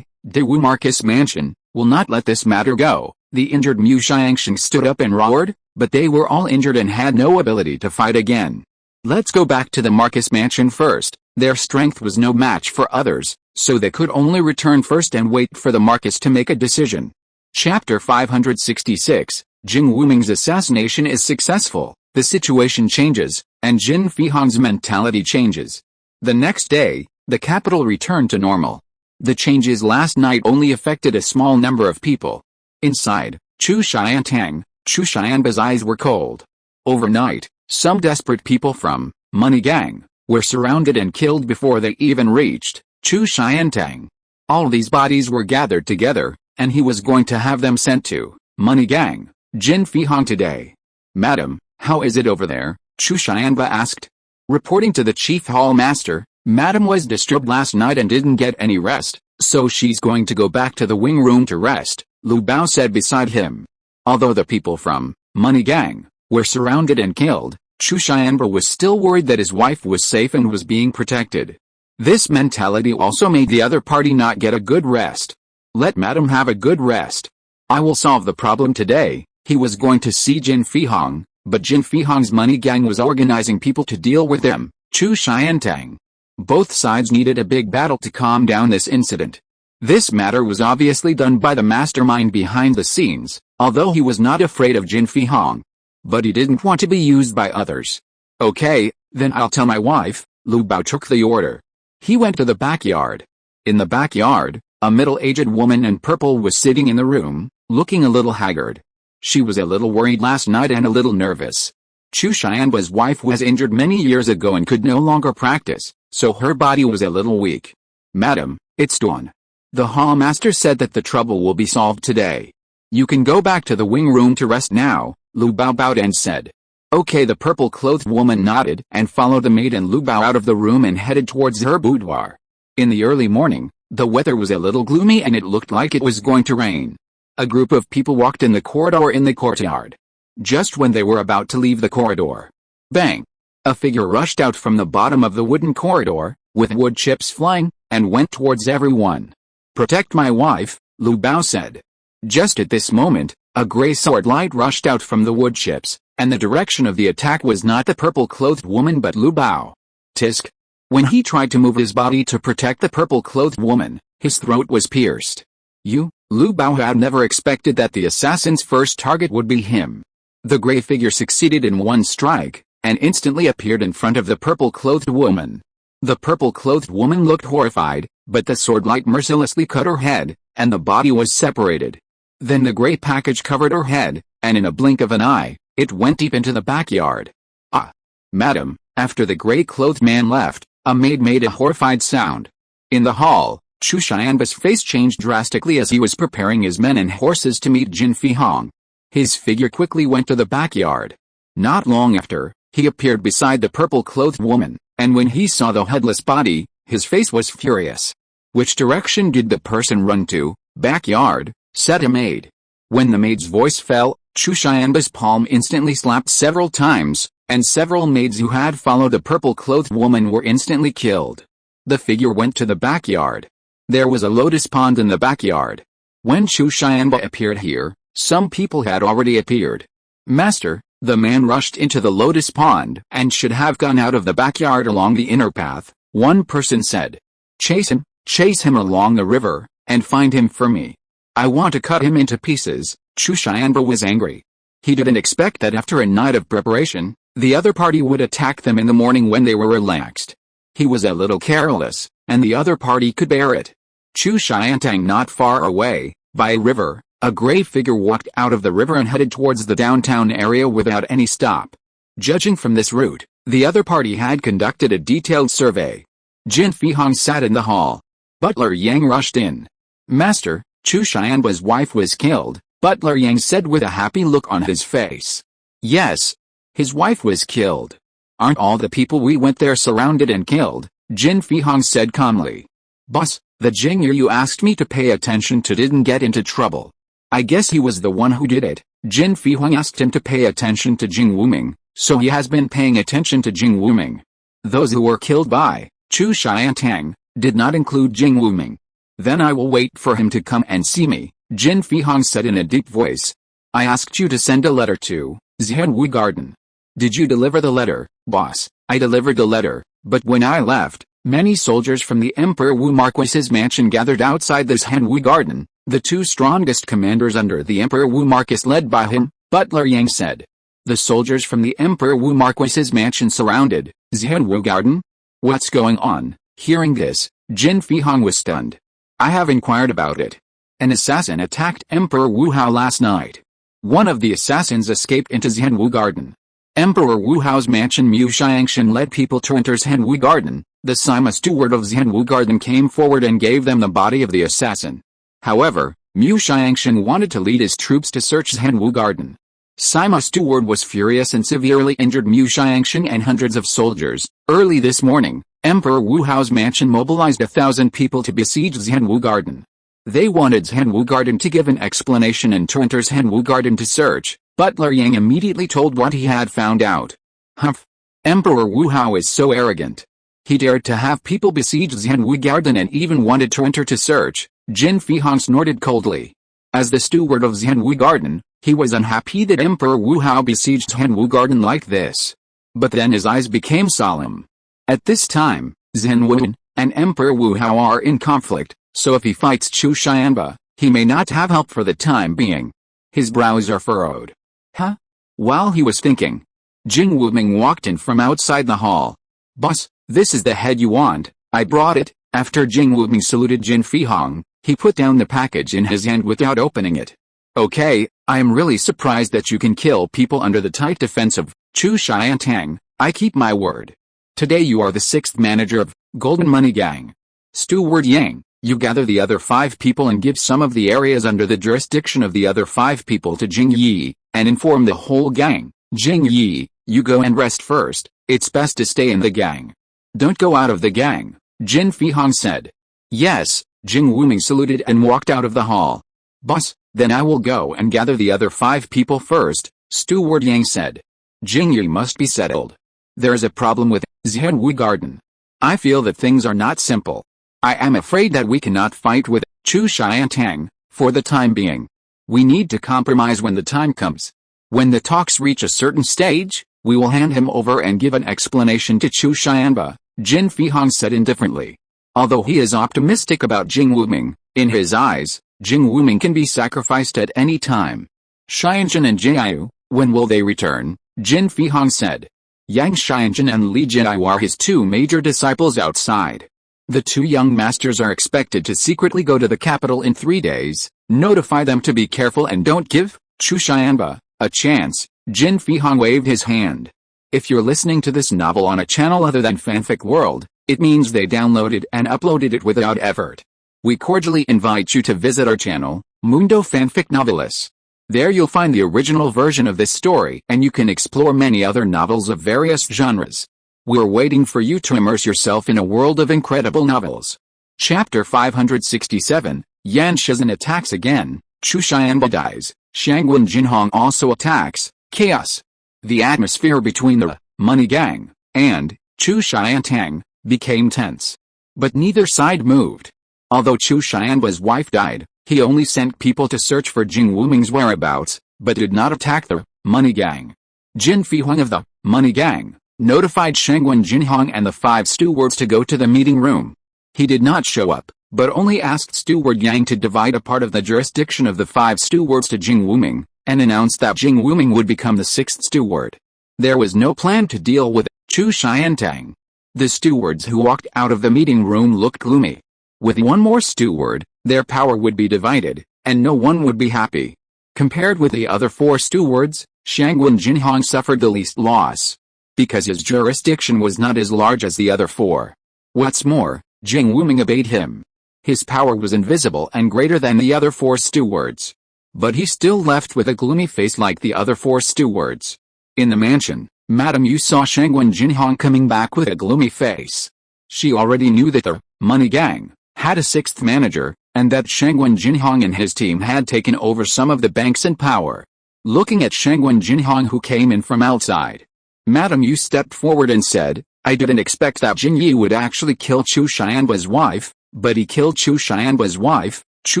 Speaker 1: Dewu Marcus mansion, will not let this matter go. The injured Mu Xiangxing stood up and roared, but they were all injured and had no ability to fight again. Let's go back to the Marcus mansion first. Their strength was no match for others, so they could only return first and wait for the Marcus to make a decision. Chapter 566, Jing Wuming's assassination is successful. The situation changes, and Jin Fihong's mentality changes. The next day, the capital returned to normal. The changes last night only affected a small number of people. Inside, Chu Xianba's eyes were cold. Overnight, some desperate people from Money Gang were surrounded and killed before they even reached Chu Xiantang. All these bodies were gathered together, and he was going to have them sent to Money Gang, Jin Fihong today. Madam, how is it over there? Chu Xianba asked. Reporting to the chief hall master, Madam was disturbed last night and didn't get any rest, so she's going to go back to the wing room to rest, Lu Bao said beside him. Although the people from Money Gang were surrounded and killed, Chu Xianba was still worried that his wife was safe and was being protected. This mentality also made the other party not get a good rest. Let Madam have a good rest. I will solve the problem today. He was going to see Jin Fihong, but Jin Fihong's Money Gang was organizing people to deal with them, Chu Xiantang. Both sides needed a big battle to calm down this incident. This matter was obviously done by the mastermind behind the scenes, although he was not afraid of Jin Fihong. But he didn't want to be used by others. Okay, then I'll tell my wife. Lu Bao took the order. He went to the backyard. In the backyard, a middle-aged woman in purple was sitting in the room, looking a little haggard. She was a little worried last night and a little nervous. Chu Xianba's wife was injured many years ago and could no longer practice, so her body was a little weak. Madam, it's dawn. The hall master said that the trouble will be solved today. You can go back to the wing room to rest now, Lu Bao bowed and said. Okay, the purple-clothed woman nodded and followed the maid and Lu Bao out of the room and headed towards her boudoir. In the early morning, the weather was a little gloomy and it looked like it was going to rain. A group of people walked in the corridor in the courtyard. Just when they were about to leave the corridor, bang! A figure rushed out from the bottom of the wooden corridor, with wood chips flying, and went towards everyone. Protect my wife, Lu Bao said. Just at this moment, a gray sword light rushed out from the wood chips, and the direction of the attack was not the purple-clothed woman but Lu Bao. Tisk! When he tried to move his body to protect the purple-clothed woman, his throat was pierced. Lu Bao had never expected that the assassin's first target would be him. The gray figure succeeded in one strike, and instantly appeared in front of the purple-clothed woman. The purple-clothed woman looked horrified, but the sword light mercilessly cut her head, and the body was separated. Then the gray package covered her head, and in a blink of an eye, it went deep into the backyard. Ah! Madam, after the gray-clothed man left, a maid made a horrified sound. In the hall, Chu Xianba's face changed drastically as he was preparing his men and horses to meet Jin Fihong. His figure quickly went to the backyard. Not long after, he appeared beside the purple-clothed woman, and when he saw the headless body, his face was furious. Which direction did the person run to? Backyard, said a maid. When the maid's voice fell, Chu Xianba's palm instantly slapped several times, and several maids who had followed the purple-clothed woman were instantly killed. The figure went to the backyard. There was a lotus pond in the backyard. When Chu Xianba appeared here, some people had already appeared. Master, the man rushed into the lotus pond and should have gone out of the backyard along the inner path, one person said. Chase him along the river, and find him for me. I want to cut him into pieces. Chu Xianba was angry. He didn't expect that after a night of preparation, the other party would attack them in the morning when they were relaxed. He was a little careless, and the other party could bear it. Chu Xiantang, not far away, by a river, a gray figure walked out of the river and headed towards the downtown area without any stop. Judging from this route, the other party had conducted a detailed survey. Jin Fihong sat in the hall. Butler Yang rushed in. Master, Chu Xianba's wife was killed, Butler Yang said with a happy look on his face. Yes. His wife was killed. Aren't all the people we went there surrounded and killed? Jin Fihong said calmly. Boss, the Jingyu you asked me to pay attention to didn't get into trouble. I guess he was the one who did it. Jin Fihong asked him to pay attention to Jing Wuming, so he has been paying attention to Jing Wuming. Those who were killed by Chu Xiantang did not include Jing Wuming. Then I will wait for him to come and see me, Jin Fihong said in a deep voice. I asked you to send a letter to Xianwu Garden. Did you deliver the letter, boss? I delivered the letter, but when I left, many soldiers from the Emperor Wu Marquis's mansion gathered outside the Xianwu Garden, the two strongest commanders under the Emperor Wu Marquis led by him, Butler Yang said. The soldiers from the Emperor Wu Marquis's mansion surrounded Xianwu Garden? What's going on? Hearing this, Jin Fihong was stunned. I have inquired about it. An assassin attacked Emperor Wu Hao last night. One of the assassins escaped into Xianwu Garden. Emperor Wu Hao's mansion Mu Xiangshan led people to enter Xianwu Garden. The Sima steward of Xianwu Garden came forward and gave them the body of the assassin. However, Mu Xiangshan wanted to lead his troops to search Xianwu Garden. Sima steward was furious and severely injured Mu Xiangshan and hundreds of soldiers. Early this morning, Emperor Wu Hao's mansion mobilized 1,000 people to besiege Xianwu Garden. They wanted Xianwu Garden to give an explanation and to enter Xianwu Garden to search. Butler Yang immediately told what he had found out. Humph! Emperor Wu Hao is so arrogant. He dared to have people besiege Xianwu Garden and even wanted to enter to search. Jin Fihong snorted coldly. As the steward of Xianwu Garden, he was unhappy that Emperor Wu Hao besieged Xianwu Garden like this. But then his eyes became solemn. At this time, Xianwu and Emperor Wu Hao are in conflict, so if he fights Chu Xianba, he may not have help for the time being. His brows are furrowed. Huh? While he was thinking, Jing Wuming walked in from outside the hall. Boss, this is the head you want. I brought it. After Jing Wuming saluted Jin Fihong, he put down the package in his hand without opening it. Okay, I am really surprised that you can kill people under the tight defense of Chu Xiantang. I keep my word. Today you are the 6th manager of Golden Money Gang. Steward Yang, you gather the other 5 people and give some of the areas under the jurisdiction of the other 5 people to Jing Yi, and inform the whole gang. Jing Yi, you go and rest first. It's best to stay in the gang. Don't go out of the gang, Jin Fihong said. Yes, Jing Wuming saluted and walked out of the hall. Boss, then I will go and gather the other 5 people first, Steward Yang said. Jing Yi must be settled. There is a problem with Xianwu Garden. I feel that things are not simple. I am afraid that we cannot fight with Chu Xiantang for the time being. We need to compromise when the time comes. When the talks reach a certain stage, we will hand him over and give an explanation to Chu Xianba, Jin Fihong said indifferently. Although he is optimistic about Jing Wuming, in his eyes, Jing Wuming can be sacrificed at any time. Xianzhen and Jiayu, when will they return? Jin Fihong said. Yang Xianzhen and Li Jiayu are his 2 major disciples outside. The 2 young masters are expected to secretly go to the capital in 3 days. Notify them to be careful and don't give Chu Xianba a chance. Jin Fihong waved his hand. If you're listening to this novel on a channel other than Fanfic World, it means they downloaded and uploaded it without effort. We cordially invite you to visit our channel, Mundo Fanfic Novelis. There you'll find the original version of this story and you can explore many other novels of various genres. We're waiting for you to immerse yourself in a world of incredible novels. Chapter 567, Yan Shizhen attacks again, Chu Xianba dies, Shangwen Jinhong also attacks, chaos. The atmosphere between the money gang and Chu Xiantang became tense. But neither side moved. Although Chu Xianba's wife died, he only sent people to search for Jing Wuming's whereabouts, but did not attack the money gang. Jin Fihuang of the money gang notified Shangwen Jinhong and the 5 stewards to go to the meeting room. He did not show up, but only asked Steward Yang to divide a part of the jurisdiction of the 5 stewards to Jing Wuming, and announced that Jing Wuming would become the 6th steward. There was no plan to deal with Chu Xiantang. The stewards who walked out of the meeting room looked gloomy. With one more steward, their power would be divided, and no one would be happy. Compared with the other 4 stewards, Shangwen Jinhong suffered the least loss, because his jurisdiction was not as large as the other 4. What's more, Jing Wuming obeyed him. His power was invisible and greater than the other 4 stewards. But he still left with a gloomy face like the other 4 stewards. In the mansion, Madame Yu saw Shangwen Jinhong coming back with a gloomy face. She already knew that the money gang had a 6th manager, and that Shangwen Jinhong and his team had taken over some of the banks and power. Looking at Shangwen Jinhong who came in from outside, Madame Yu stepped forward and said, "I didn't expect that Jin Yi would actually kill Chu Xianba's wife, but he killed Chu Xianba's wife. Chu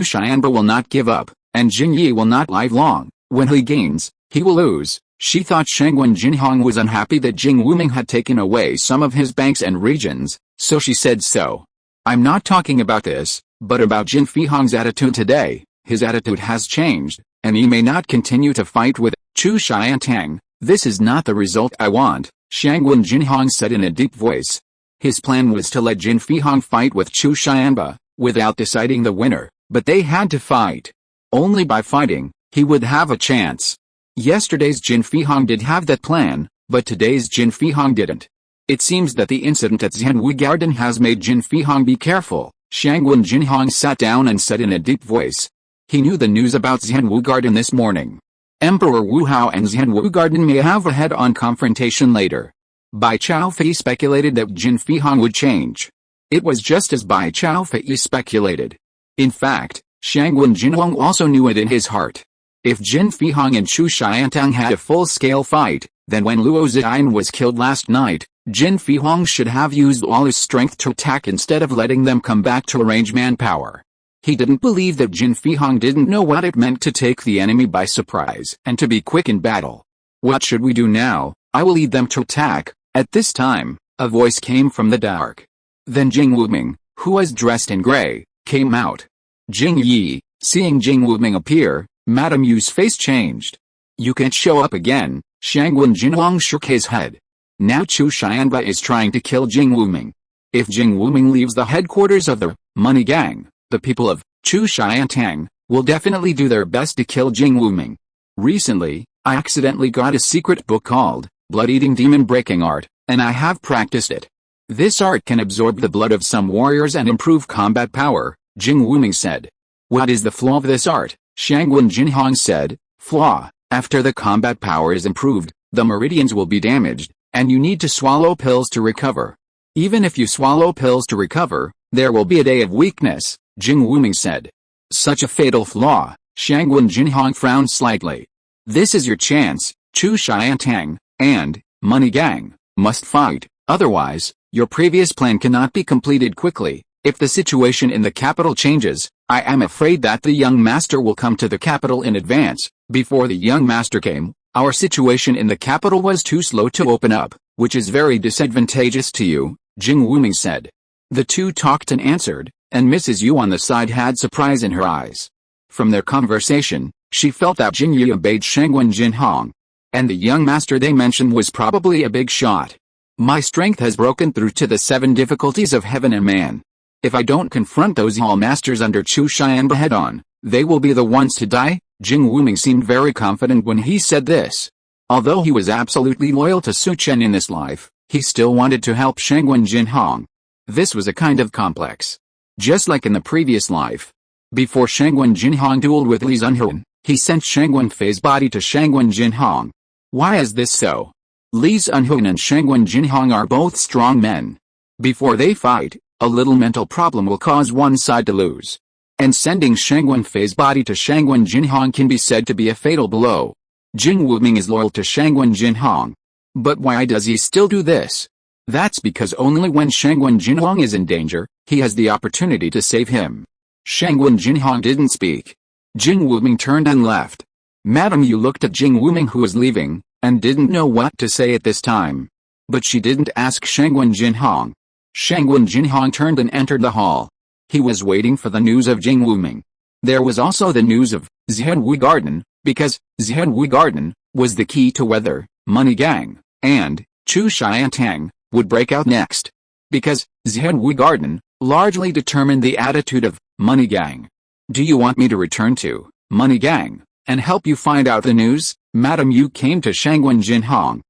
Speaker 1: Xianba will not give up, and Jin Yi will not live long. When he gains, he will lose." She thought Shangwen Jinhong was unhappy that Jing Wuming had taken away some of his banks and regions, so she said so. "I'm not talking about this, but about Jin Fihong's attitude today. His attitude has changed, and he may not continue to fight with Chu Xiantang. This is not the result I want," Shangwen Jinhong said in a deep voice. His plan was to let Jin Fihong fight with Chu Xianba, without deciding the winner, but they had to fight. Only by fighting, he would have a chance. Yesterday's Jin Fihong did have that plan, but today's Jin Fihong didn't. It seems that the incident at Xianwu Garden has made Jin Fihong be careful. Shangwen Jinhong sat down and said in a deep voice. He knew the news about Xianwu Garden this morning. Emperor Wu Hao and Xianwu Garden may have a head-on confrontation later. Bai Chaofei speculated that Jin Fihong would change. It was just as Bai Chaofei speculated. In fact, Shangwen Jinhong also knew it in his heart. If Jin Fihong and Chu Xiantang had a full-scale fight, then when Luo Ziyan was killed last night, Jin Fihong should have used all his strength to attack instead of letting them come back to arrange manpower. He didn't believe that Jin Fihong didn't know what it meant to take the enemy by surprise and to be quick in battle. "What should we do now? I will lead them to attack." At this time, a voice came from the dark. Then Jing Wuming, who was dressed in gray, came out. Jing Yi, seeing Jing Wuming appear, Madame Yu's face changed. "You can't show up again," Shangwen Jinhong shook his head. Now Chu Xianba is trying to kill Jing Wuming. If Jing Wuming leaves the headquarters of the money gang, the people of Chu Xiantang will definitely do their best to kill Jing Wuming. Recently, I accidentally got a secret book called Blood-Eating Demon Breaking Art, and I have practiced it. This art can absorb the blood of some warriors and improve combat power, Jing Wuming said. "What is the flaw of this art?" Shangwen Jinhong said. "Flaw: after the combat power is improved, the meridians will be damaged, and you need to swallow pills to recover. Even if you swallow pills to recover, there will be a day of weakness," Jing Wuming said. "Such a fatal flaw," Shangwen Jinhong frowned slightly. "This is your chance. Chu Xiantang and money gang must fight, otherwise, your previous plan cannot be completed quickly. If the situation in the capital changes, I am afraid that the young master will come to the capital in advance. Before the young master came, our situation in the capital was too slow to open up, which is very disadvantageous to you," Jing Wuming said. The two talked and answered, and Mrs. Yu on the side had surprise in her eyes. From their conversation, she felt that Jing Yi obeyed Shangwen Jinhong. And the young master they mentioned was probably a big shot. "My strength has broken through to the 7 difficulties of heaven and man. If I don't confront those hall masters under Chu Xianba head-on, they will be the ones to die." Jing Wuming seemed very confident when he said this. Although he was absolutely loyal to Su Chen in this life, he still wanted to help Shangwen Jinhong. This was a kind of complex. Just like in the previous life. Before Shangwen Jinhong dueled with Li Zunhuan, he sent Shangwen Fei's body to Shangwen Jinhong. Why is this so? Li Zunhuan and Shangwen Jinhong are both strong men. Before they fight, a little mental problem will cause one side to lose. And sending Shangwen Fei's body to Shangwen Jinhong can be said to be a fatal blow. Jin Wuming is loyal to Shangwen Jinhong. But why does he still do this? That's because only when Shangwen Jinhong is in danger, he has the opportunity to save him. Shangwen Jinhong didn't speak. Jin Wuming turned and left. Madame Yu looked at Jin Wuming, who was leaving, and didn't know what to say at this time. But she didn't ask Shangwen Jinhong. Shangwen Jinhong turned and entered the hall. He was waiting for the news of Jin Wuming. There was also the news of Zhenwu Garden, because Zhenwu Garden was the key to whether Money Gang and Chu Xiantang would break out next. Because Zhenwu Garden largely determined the attitude of Money Gang. Do you want me to return to Money Gang and help you find out the news? Madame Yu came to Shangwen Jinhong.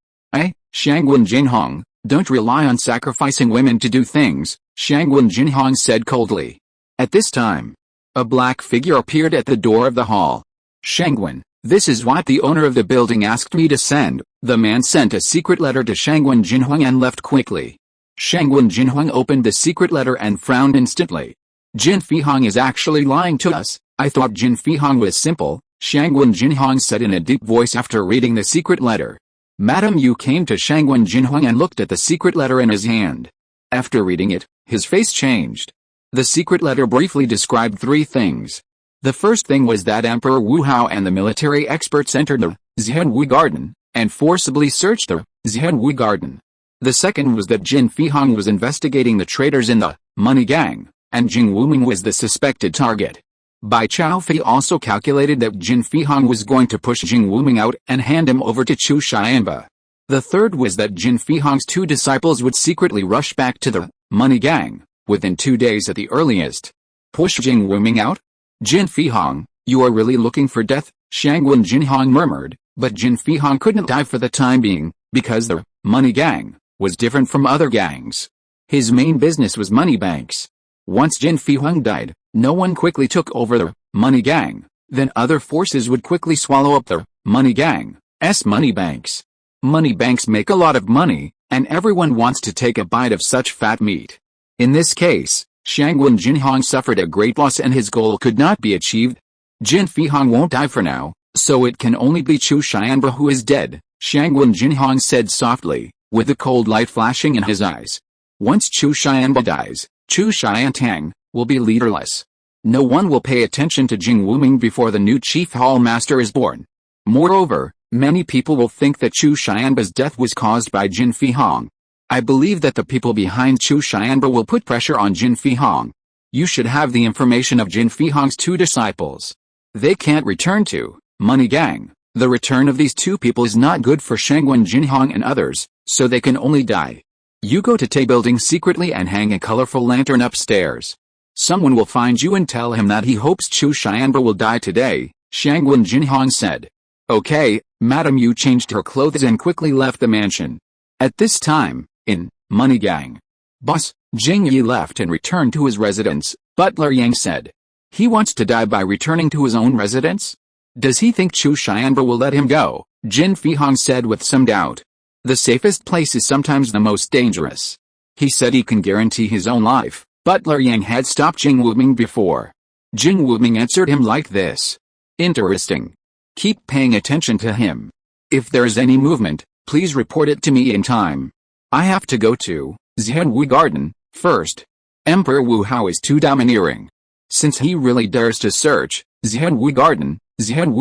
Speaker 1: Shangwen Jinhong, don't rely on sacrificing women to do things, Shangwen Jinhong said coldly. At this time, a black figure appeared at the door of the hall. Shangwen, this is what the owner of the building asked me to send. The man sent a secret letter to Shangwen Jinhong and left quickly. Shangwen Jinhong opened the secret letter and frowned instantly. Jin Fihong is actually lying to us. I thought Jin Fihong was simple, Shangwen Jinhong said in a deep voice after reading the secret letter. Madame Yu came to Shangwen Jinhong and looked at the secret letter in his hand. After reading it, his face changed. The secret letter briefly described three things. The first thing was that Emperor Wu Hao and the military experts entered the Zhenwu Garden and forcibly searched the Zhenwu Garden. The second was that Jin Fihong was investigating the traitors in the Money Gang, and Jin Wuming was the suspected target. Bai Tianyu also calculated that Jin Fihong was going to push Jin Wuming out and hand him over to Chu Xianba. The third was that Jin Fihong's two disciples would secretly rush back to the Money Gang within 2 days at the earliest. Push Jin Wuming out? Jin Fihong, you are really looking for death? Shangwen Jinhong murmured, but Jin Fihong couldn't die for the time being, because the Money Gang was different from other gangs. His main business was money banks. Once Jin Fihong died, no one quickly took over the Money Gang, then other forces would quickly swallow up the Money Gang's money banks. Money banks make a lot of money, and everyone wants to take a bite of such fat meat. In this case, Shangwen Jinhong suffered a great loss and his goal could not be achieved. Jin Fihong won't die for now, so it can only be Chu Xianba who is dead, Shangwen Jinhong said softly, with the cold light flashing in his eyes. Once Chu Xianba dies, Chu Xiantang will be leaderless. No one will pay attention to Jin Wuming before the new chief hall master is born. Moreover, many people will think that Chu Xianba's death was caused by Jin Fihong. I believe that the people behind Chu Xianba will put pressure on Jin Fihong. You should have the information of Jin Fihong's two disciples. They can't return to Money Gang. The return of these two people is not good for Shangwen Jinhong and others, so they can only die. You go to Tay building secretly and hang a colorful lantern upstairs. Someone will find you and tell him that he hopes Chu Xianba will die today, Shangwen Jinhong said. Okay, Madame Yu changed her clothes and quickly left the mansion. At this time, in Money Gang, boss, Jing Yi left and returned to his residence. Butler Yang said. He wants to die by returning to his own residence? Does he think Chu Xianba will let him go? Jin Fihong said with some doubt. The safest place is sometimes the most dangerous. He said he can guarantee his own life. Butler Yang had stopped Jin Wuming before. Jin Wuming answered him like this. Interesting. Keep paying attention to him. If there is any movement, please report it to me in time. I have to go to Zhenwu Garden first. Emperor Wu Hao is too domineering. Since he really dares to search Zhenwu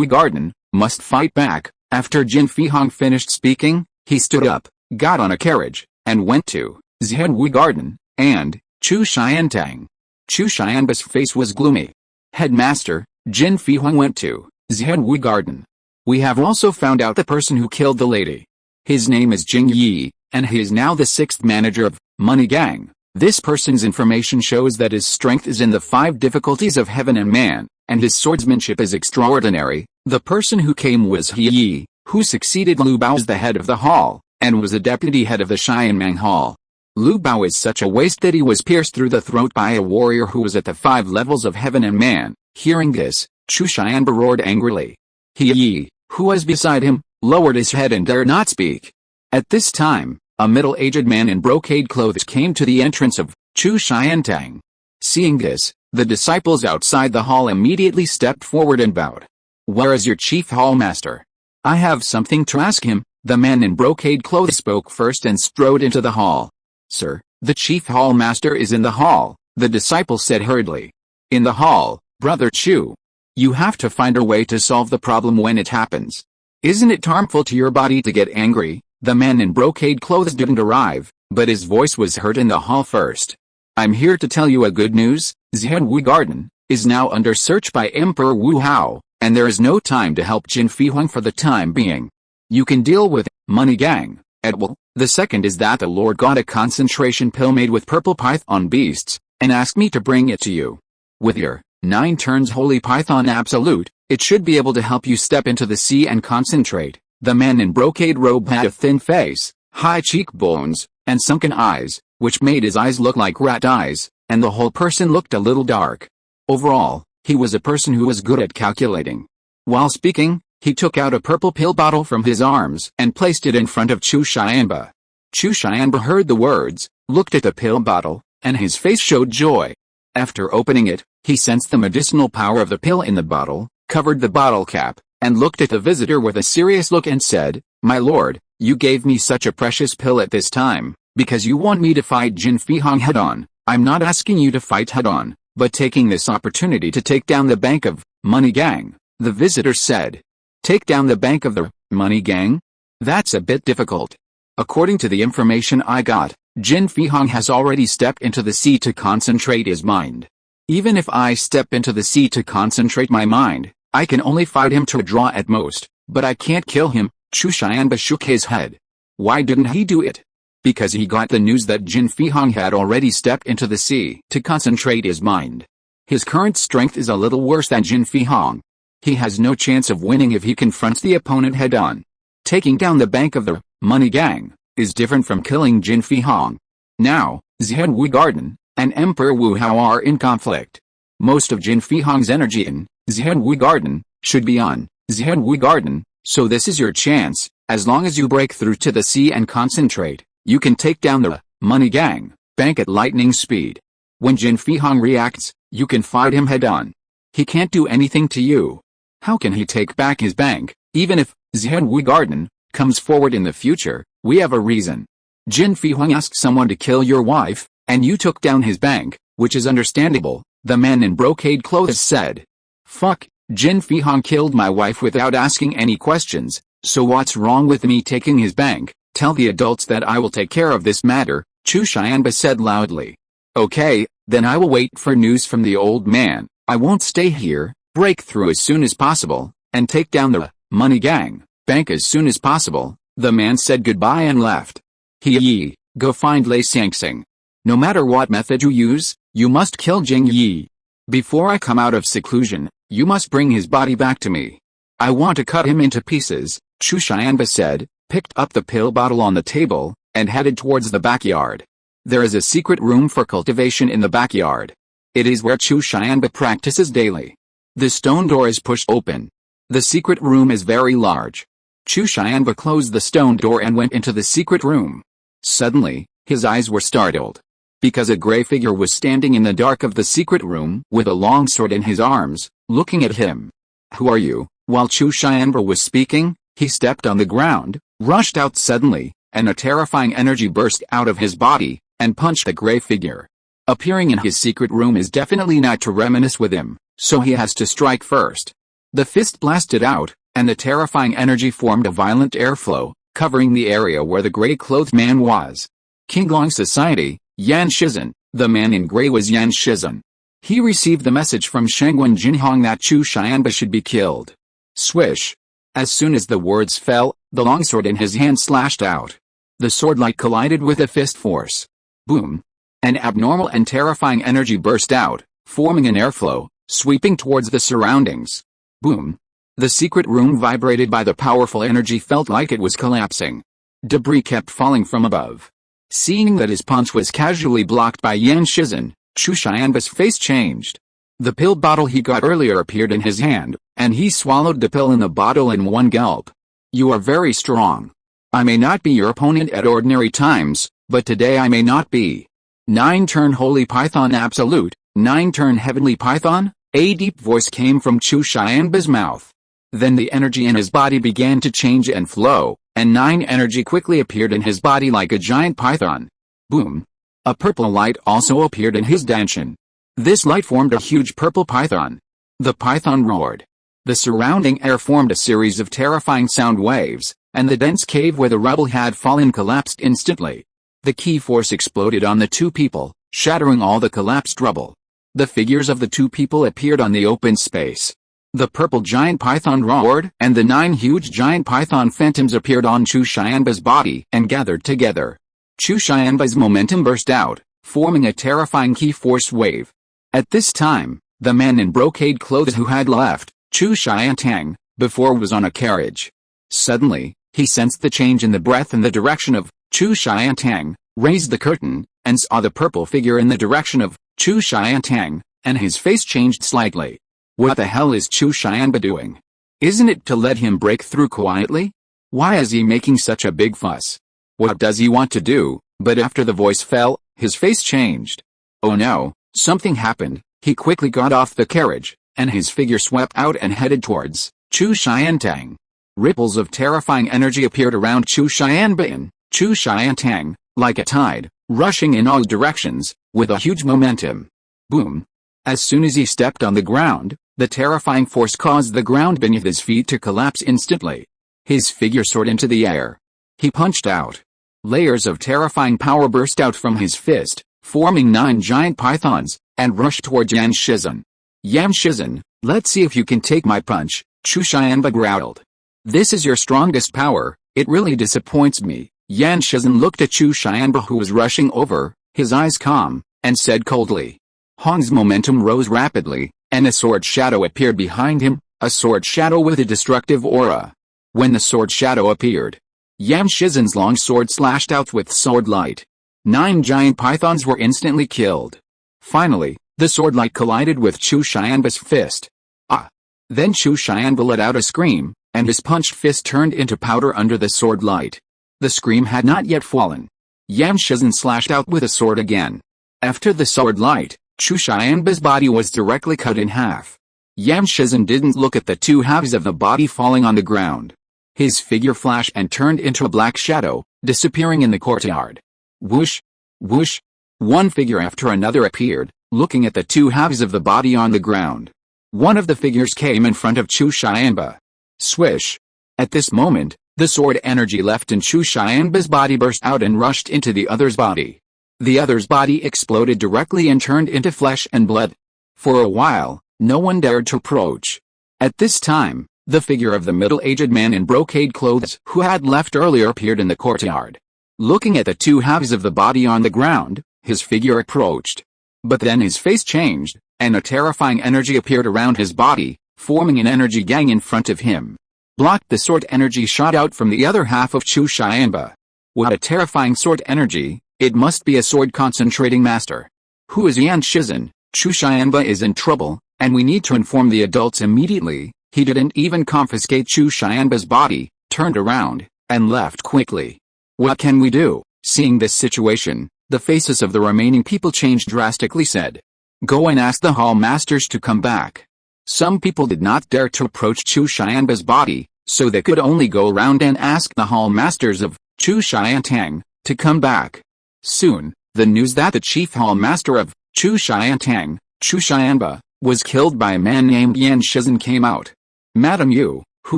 Speaker 1: Garden must fight back. After Jin Fihong finished speaking, he stood up, got on a carriage, and went to Zhenwu Garden, and Chu Xiantang. Chu Xianba's face was gloomy. Headmaster, Jin Fihong went to Zhenwu Garden. We have also found out the person who killed the lady. His name is Jing Yi, and he is now the 6th manager of Money Gang. This person's information shows that his strength is in the 5 difficulties of heaven and man, and his swordsmanship is extraordinary. The person who came was He Yi, who succeeded Lu Bao as the head of the hall, and was a deputy head of the Xianmang Hall. Lu Bao is such a waste that he was pierced through the throat by a warrior who was at the 5 levels of heaven and man. Hearing this, Chu Xianba roared angrily. He Yi, who was beside him, lowered his head and dared not speak. At this time, a middle-aged man in brocade clothes came to the entrance of Chu Xiantang. Seeing this, the disciples outside the hall immediately stepped forward and bowed. Where is your chief hall master? I have something to ask him. The man in brocade clothes spoke first and strode into the hall. Sir, the chief hall master is in the hall, the disciple said hurriedly. In the hall, Brother Chu. You have to find a way to solve the problem when it happens. Isn't it harmful to your body to get angry? The man in brocade clothes didn't arrive, but his voice was heard in the hall first. I'm here to tell you a good news. Zhenwu Garden is now under search by Emperor Wu Hao, and there is no time to help Jin Fihong for the time being. You can deal with Money Gang at will. The second is that the Lord got a concentration pill made with purple python beasts, and asked me to bring it to you. With your 9 turns holy python absolute, it should be able to help you step into the sea and concentrate. The man in brocade robe had a thin face, high cheekbones, and sunken eyes, which made his eyes look like rat eyes, and the whole person looked a little dark. Overall, he was a person who was good at calculating. While speaking, he took out a purple pill bottle from his arms and placed it in front of Chu Xianba. Chu Xianba heard the words, looked at the pill bottle, and his face showed joy. After opening it, he sensed the medicinal power of the pill in the bottle, covered the bottle cap, and looked at the visitor with a serious look and said, My lord, you gave me such a precious pill at this time, because you want me to fight Jin Fihong head-on. I'm not asking you to fight head-on, but taking this opportunity to take down the Bank of Money Gang, the visitor said. Take down the Bank of the Money Gang? That's a bit difficult. According to the information I got, Jin Fihong has already stepped into the sea to concentrate his mind. Even if I step into the sea to concentrate my mind, I can only fight him to a draw at most, but I can't kill him. Chu Xianba shook his head. Why didn't he do it? Because he got the news that Jin Fihong had already stepped into the sea to concentrate his mind. His current strength is a little worse than Jin Fihong. He has no chance of winning if he confronts the opponent head-on. Taking down the Bank of the Money Gang is different from killing Jin Fihong. Now, Zhenwu Garden and Emperor Wu Hao are in conflict. Most of Jin Fihong's energy in Zhenwu Garden should be on Zhenwu Garden, so this is your chance. As long as you break through to the sea and concentrate, you can take down the Money Gang Bank at lightning speed. When Jin Fihong reacts, you can fight him head-on. He can't do anything to you. How can he take back his bank? Even if Zhenwu Garden comes forward in the future, we have a reason. Jin Fihong asked someone to kill your wife, and you took down his bank, which is understandable, the man in brocade clothes said. Fuck, Jin Fihong killed my wife without asking any questions, so what's wrong with me taking his bank? Tell the adults that I will take care of this matter, Chu Xianba said loudly. Okay, then I will wait for news from the old man. I won't stay here. Break through as soon as possible, and take down the Money Gang Bank as soon as possible. The man said goodbye and left. He go find Lei Xiangxing. No matter what method you use, you must kill Jing Yi. Before I come out of seclusion, you must bring his body back to me. I want to cut him into pieces, Chu Xianba said, picked up the pill bottle on the table, and headed towards the backyard. There is a secret room for cultivation in the backyard. It is where Chu Xianba practices daily. The stone door is pushed open. The secret room is very large. Chu Xianba closed the stone door and went into the secret room. Suddenly, his eyes were startled. Because a gray figure was standing in the dark of the secret room with a long sword in his arms, looking at him. Who are you? While Chu Xianba was speaking, he stepped on the ground, rushed out suddenly, and a terrifying energy burst out of his body, and punched the gray figure. Appearing in his secret room is definitely not to reminisce with him, so he has to strike first. The fist blasted out, and the terrifying energy formed a violent airflow, covering the area where the gray-clothed man was. Qinglong Society, Yan Shizhen. The man in gray was Yan Shizhen. He received the message from Shangwen Jinhong that Chu Xianba should be killed. Swish. As soon as the words fell, the longsword in his hand slashed out. The sword light collided with the fist force. Boom. An abnormal and terrifying energy burst out, forming an airflow, sweeping towards the surroundings. Boom. The secret room vibrated by the powerful energy felt like it was collapsing. Debris kept falling from above. Seeing that his punch was casually blocked by Yan Shizhen, Chu Xianba's face changed. The pill bottle he got earlier appeared in his hand, and he swallowed the pill in the bottle in one gulp. You are very strong. I may not be your opponent at ordinary times, but today I may not be. 9 turn holy python absolute, 9 turn heavenly python? A deep voice came from Chu Xianba's mouth. Then the energy in his body began to change and flow, and 9 energy quickly appeared in his body like a giant python. Boom! A purple light also appeared in his danshan. This light formed a huge purple python. The python roared. The surrounding air formed a series of terrifying sound waves, and the dense cave where the rubble had fallen collapsed instantly. The key force exploded on the 2 people, shattering all the collapsed rubble. The figures of the 2 people appeared on the open space. The purple giant python roared, and the 9 huge giant python phantoms appeared on Chu Xianba's body and gathered together. Chu Xianba's momentum burst out, forming a terrifying key force wave. At this time, the man in brocade clothes who had left Chu Xiantang before was on a carriage. Suddenly, he sensed the change in the breath and the direction of Chu Xiantang, raised the curtain, and saw the purple figure in the direction of Chu Xiantang, and his face changed slightly. What the hell is Chu Xianba doing? Isn't it to let him break through quietly? Why is he making such a big fuss? What does he want to do? But after the voice fell, his face changed. Oh no, something happened. He quickly got off the carriage, and his figure swept out and headed towards Chu Xiantang. Ripples of terrifying energy appeared around Chu Xianba and Chu Xiantang, like a tide, rushing in all directions, with a huge momentum. Boom! As soon as he stepped on the ground, the terrifying force caused the ground beneath his feet to collapse instantly. His figure soared into the air. He punched out. Layers of terrifying power burst out from his fist, forming 9 giant pythons, and rushed toward Yan Shizhen. Yan Shizhen, let's see if you can take my punch, Chu Xianba growled. This is your strongest power, it really disappoints me. Yan Shizhen looked at Chu Xianba who was rushing over, his eyes calm, and said coldly. Hong's momentum rose rapidly, and a sword shadow appeared behind him, a sword shadow with a destructive aura. When the sword shadow appeared, Yan Shizhen's long sword slashed out with sword light. 9 giant pythons were instantly killed. Finally, the sword light collided with Chu Xianba's fist. Ah! Then Chu Xianba let out a scream, and his punched fist turned into powder under the sword light. The scream had not yet fallen. Yan Shizhen slashed out with a sword again. After the sword light, Chu Xianba's body was directly cut in half. Yan Shizhen didn't look at the 2 halves of the body falling on the ground. His figure flashed and turned into a black shadow, disappearing in the courtyard. Whoosh! Whoosh! One figure after another appeared, looking at the 2 halves of the body on the ground. One of the figures came in front of Chu Xianba. Swish! At this moment, the sword energy left in Chu Xianba's body burst out and rushed into the other's body. The other's body exploded directly and turned into flesh and blood. For a while, no one dared to approach. At this time, the figure of the middle-aged man in brocade clothes who had left earlier appeared in the courtyard. Looking at the 2 halves of the body on the ground, his figure approached. But then his face changed, and a terrifying energy appeared around his body, forming an energy gang in front of him. Blocked the sword energy shot out from the other half of Chu Xianba. What a terrifying sword energy, it must be a sword concentrating master. Who is Yan Shizhen? Chu Xianba is in trouble, and we need to inform the adults immediately. He didn't even confiscate Chu Xianba's body, turned around, and left quickly. What can we do? Seeing this situation, the faces of the remaining people changed drastically. Said, go and ask the hall masters to come back. Some people did not dare to approach Chu Xianba's body, so they could only go around and ask the hall masters of Chu Xiantang to come back. Soon, the news that the chief hall master of Chu Xiantang, Chu Xianba, was killed by a man named Yan Shizhen came out. Madame Yu, who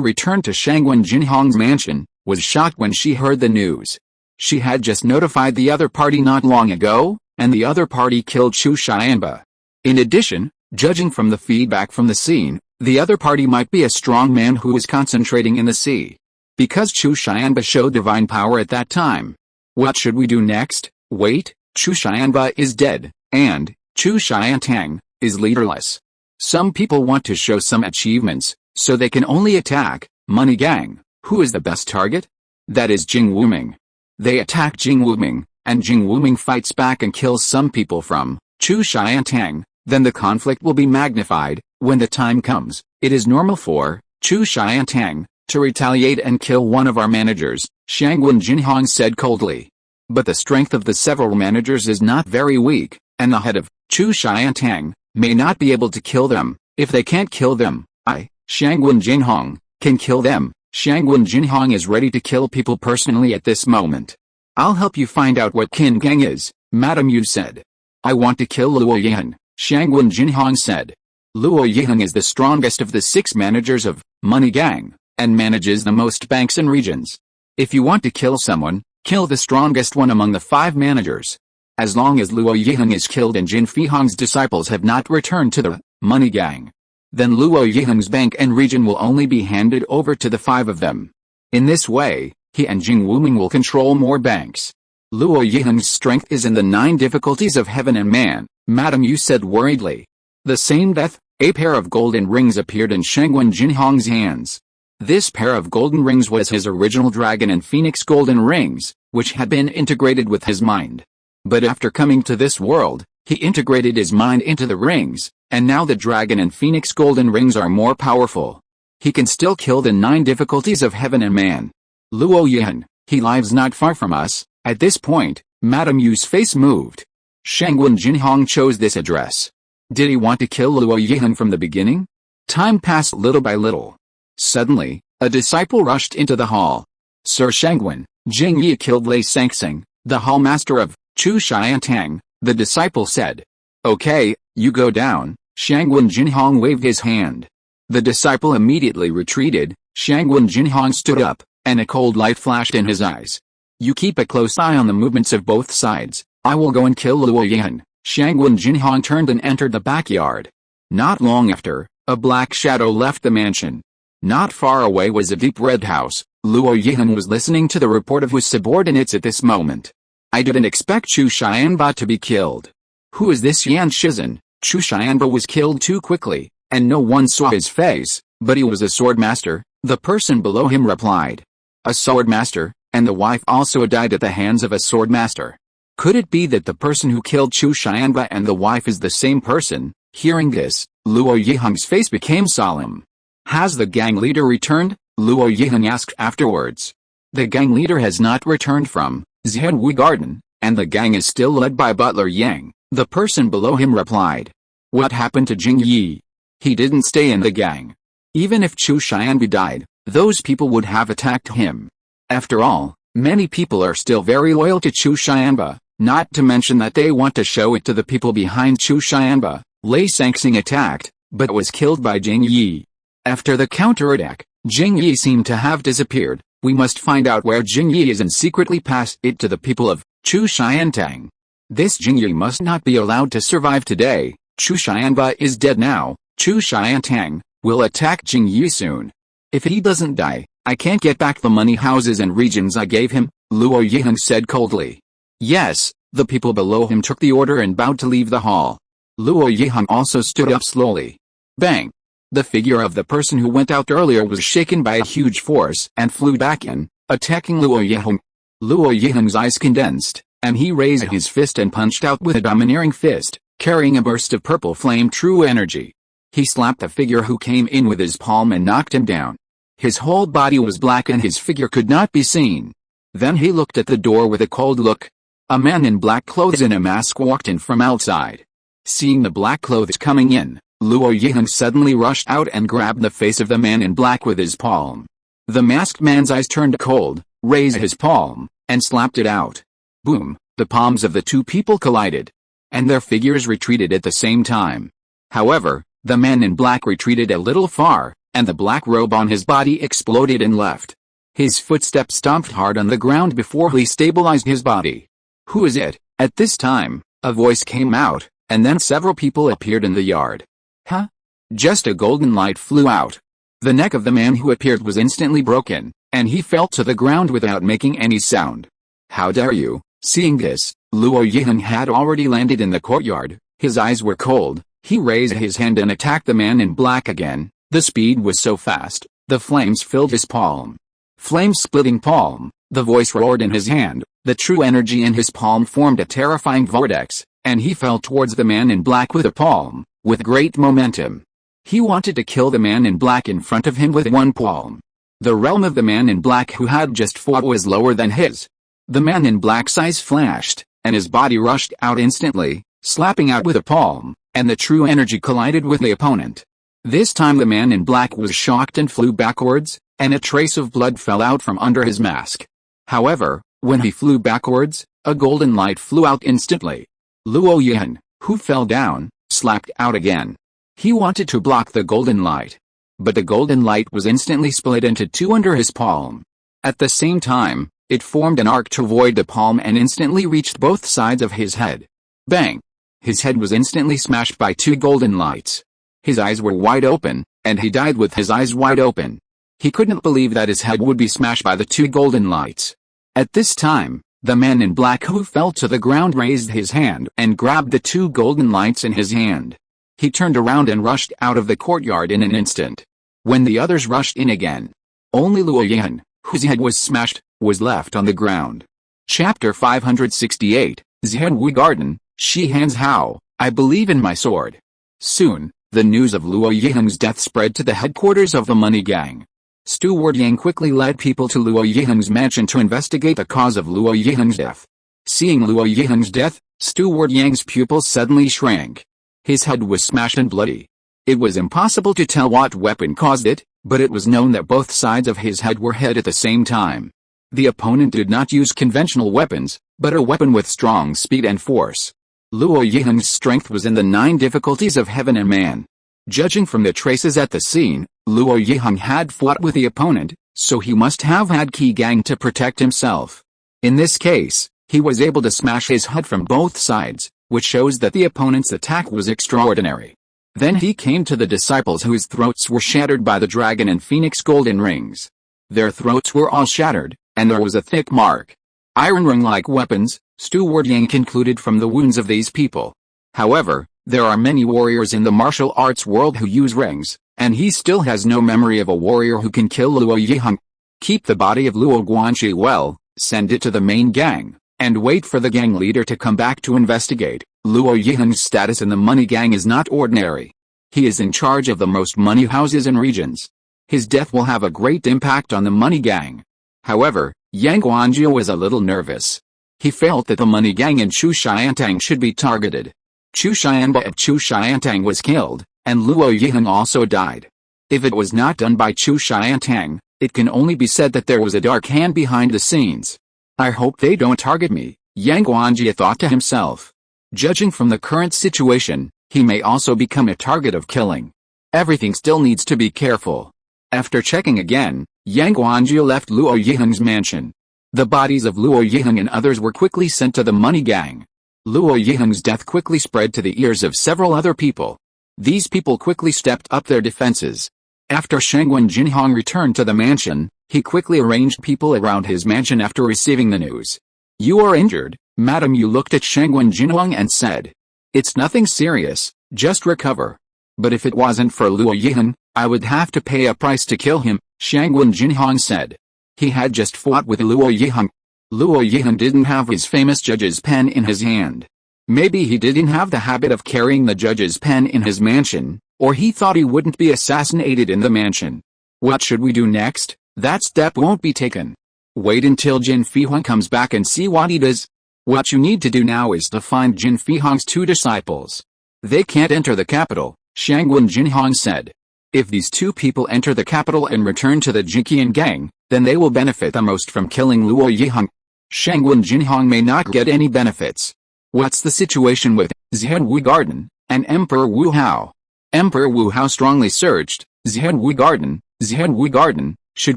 Speaker 1: returned to Shangwen Jinhong's mansion, was shocked when she heard the news. She had just notified the other party not long ago, and the other party killed Chu Xianba. In addition, judging from the feedback from the scene, the other party might be a strong man who was concentrating in the sea. Because Chu Xianba showed divine power at that time. What should we do next? Wait, Chu Xianba is dead, and Chu Xiantang is leaderless. Some people want to show some achievements, so they can only attack Money Gang. Who is the best target? That is Jing Wuming. They attack Jing Wuming, and Jing Wuming fights back and kills some people from Chu Xiantang. Then the conflict will be magnified. When the time comes, it is normal for Chu Xiantang to retaliate and kill one of our managers, Shangwen Jinhong said coldly. But the strength of the several managers is not very weak, and the head of Chu Xiantang may not be able to kill them. If they can't kill them, I, Shangwen Jinhong, can kill them. Shangwen Jinhong is ready to kill people personally at this moment. I'll help you find out what Qin Gang is, Madam Yu said. I want to kill Luo Yihan, Shangwen Jinhong said. Luo Yihan is the strongest of the 6 managers of Money Gang, and manages the most banks and regions. If you want to kill someone, kill the strongest one among the 5 managers. As long as Luo Yihan is killed and Jin Fihong's disciples have not returned to the Money Gang, then Luo Yiheng's bank and region will only be handed over to the 5 of them. In this way, he and Jing Wuming will control more banks. Luo Yiheng's strength is in the 9 difficulties of heaven and man, Madam Yu said worriedly. The same death, a pair of golden rings appeared in Shangwen Jinhong's hands. This pair of golden rings was his original dragon and phoenix golden rings, which had been integrated with his mind. But after coming to this world, he integrated his mind into the rings, and now the dragon and phoenix golden rings are more powerful. He can still kill the 9 difficulties of heaven and man. Luo Yihan, he lives not far from us. At this point, Madam Yu's face moved. Shangwen Jinhong chose this address. Did he want to kill Luo Yihan from the beginning? Time passed little by little. Suddenly, a disciple rushed into the hall. Sir Shangwen, Jing Yi killed Lei Sangxing, the hall master of Chu Xiantang, the disciple said. Okay, you go down. Shangwen Jinhong waved his hand. The disciple immediately retreated. Shangwen Jinhong stood up, and a cold light flashed in his eyes. You keep a close eye on the movements of both sides. I will go and kill Luo Yihan. Shangwen Jinhong turned and entered the backyard. Not long after, a black shadow left the mansion. Not far away was a deep red house. Luo Yihan was listening to the report of his subordinates at this moment. I didn't expect Chu Xianba to be killed. Who is this Yan Shizhen? Chu Xianba was killed too quickly, and no one saw his face, but he was a sword master, the person below him replied. A sword master, and the wife also died at the hands of a sword master. Could it be that the person who killed Chu Xianba and the wife is the same person? Hearing this, Luo Yiheng's face became solemn. Has the gang leader returned? Luo Yiheng asked afterwards. The gang leader has not returned from Zhenwu Garden, and the gang is still led by Butler Yang, the person below him replied. What happened to Jing Yi? He didn't stay in the gang. Even if Chu Xianbi died, those people would have attacked him. After all, many people are still very loyal to Chu Xianba, not to mention that they want to show it to the people behind Chu Xianba. Lei Sangxing attacked, but was killed by Jing Yi. After the counterattack, Jing Yi seemed to have disappeared. We must find out where Jing Yi is and secretly pass it to the people of Chu Xiantang. This Jing Yi must not be allowed to survive today. Chu Xianba is dead now. Chu Xiantang will attack Jing Yi soon. If he doesn't die, I can't get back the money houses and regions I gave him, Luo Yiheng said coldly. Yes, the people below him took the order and bowed to leave the hall. Luo Yiheng also stood up slowly. Bang! The figure of the person who went out earlier was shaken by a huge force and flew back in, attacking Luo Yiheng. Luo Yiheng's eyes condensed, and he raised his fist and punched out with a domineering fist, carrying a burst of purple flame true energy. He slapped the figure who came in with his palm and knocked him down. His whole body was black and his figure could not be seen. Then he looked at the door with a cold look. A man in black clothes and a mask walked in from outside. Seeing the black clothes coming in, Luo Yiheng suddenly rushed out and grabbed the face of the man in black with his palm. The masked man's eyes turned cold, raised his palm, and slapped it out. Boom! The palms of the two people collided, and their figures retreated at the same time. However, the man in black retreated a little far, and the black robe on his body exploded and left. His footsteps stomped hard on the ground before he stabilized his body. Who is it? At this time, a voice came out, and then several people appeared in the yard. Huh? Just a golden light flew out. The neck of the man who appeared was instantly broken, and he fell to the ground without making any sound. How dare you? Seeing this, Luo Yiheng had already landed in the courtyard. His eyes were cold. He raised his hand and attacked the man in black again. The speed was so fast, the flames filled his palm. Flame-splitting palm, the voice roared in his hand. The true energy in his palm formed a terrifying vortex, and he fell towards the man in black with a palm, with great momentum. He wanted to kill the man in black in front of him with one palm. The realm of the man in black who had just fought was lower than his. The man in black's eyes flashed, and his body rushed out instantly, slapping out with a palm, and the true energy collided with the opponent. This time the man in black was shocked and flew backwards, and a trace of blood fell out from under his mask. However, when he flew backwards, a golden light flew out instantly. Luo Yihan, who fell down, slapped out again. He wanted to block the golden light, but the golden light was instantly split into two under his palm. At the same time, it formed an arc to avoid the palm and instantly reached both sides of his head. Bang! His head was instantly smashed by two golden lights. His eyes were wide open, and he died with his eyes wide open. He couldn't believe that his head would be smashed by the two golden lights. At this time, the man in black who fell to the ground raised his hand and grabbed the two golden lights in his hand. He turned around and rushed out of the courtyard in an instant. When the others rushed in again, only Luo Yihan, whose head was smashed, was left on the ground. Chapter 568, Zhenwu Garden, Shi Han's How, I Believe in My Sword. Soon, the news of Luo Yihan's death spread to the headquarters of the money gang. Steward Yang quickly led people to Luo Yihan's mansion to investigate the cause of Luo Yihan's death. Seeing Luo Yihan's death, Steward Yang's pupils suddenly shrank. His head was smashed and bloody. It was impossible to tell what weapon caused it, but it was known that both sides of his head were hit at the same time. The opponent did not use conventional weapons, but a weapon with strong speed and force. Luo Yihan's strength was in the 9 difficulties of heaven and man. Judging from the traces at the scene, Luo Yihan had fought with the opponent, so he must have had Qi Gang to protect himself. In this case, he was able to smash his head from both sides, which shows that the opponent's attack was extraordinary. Then he came to the disciples whose throats were shattered by the dragon and phoenix golden rings. Their throats were all shattered, and there was a thick mark. Iron ring-like weapons, Steward Yang concluded from the wounds of these people. However, there are many warriors in the martial arts world who use rings, and he still has no memory of a warrior who can kill Luo Yihan. Keep the body of Luo Guanxi well, send it to the main gang, and wait for the gang leader to come back to investigate. Luo Yihan's status in the money gang is not ordinary. He is in charge of the most money houses and regions. His death will have a great impact on the money gang. However, Yang Guanjia was a little nervous. He felt that the money gang and Chu Xiantang should be targeted. Chu Xianba of Chu Xiantang was killed, and Luo Yihan also died. If it was not done by Chu Xiantang, it can only be said that there was a dark hand behind the scenes. I hope they don't target me, Yang Guanjia thought to himself. Judging from the current situation, he may also become a target of killing. Everything still needs to be careful. After checking again, Yang Guanjia left Luo Yihan's mansion. The bodies of Luo Yihan and others were quickly sent to the money gang. Luo Yihan's death quickly spread to the ears of several other people. These people quickly stepped up their defenses. After Shangwen Jinhong returned to the mansion, he quickly arranged people around his mansion after receiving the news. You are injured, Madam. You looked at Shangwen Jinhong and said, it's nothing serious, just recover. But if it wasn't for Luo Yihan, I would have to pay a price to kill him, Shangwen Jinhong said. He had just fought with Luo Yihan. Luo Yihan didn't have his famous judge's pen in his hand. Maybe he didn't have the habit of carrying the judge's pen in his mansion, or he thought he wouldn't be assassinated in the mansion. What should we do next? That step won't be taken. Wait until Jin Fihong comes back and see what he does. What you need to do now is to find Jin Fihong's 2 disciples. They can't enter the capital, Shangwen Jinhong said. If these 2 people enter the capital and return to the Jiqian gang, then they will benefit the most from killing Luo Yihan. Shangwen Jinhong may not get any benefits. What's the situation with Zhenwu Garden and Emperor Wu Hao? Emperor Wu Hao strongly searched Zhenwu Garden should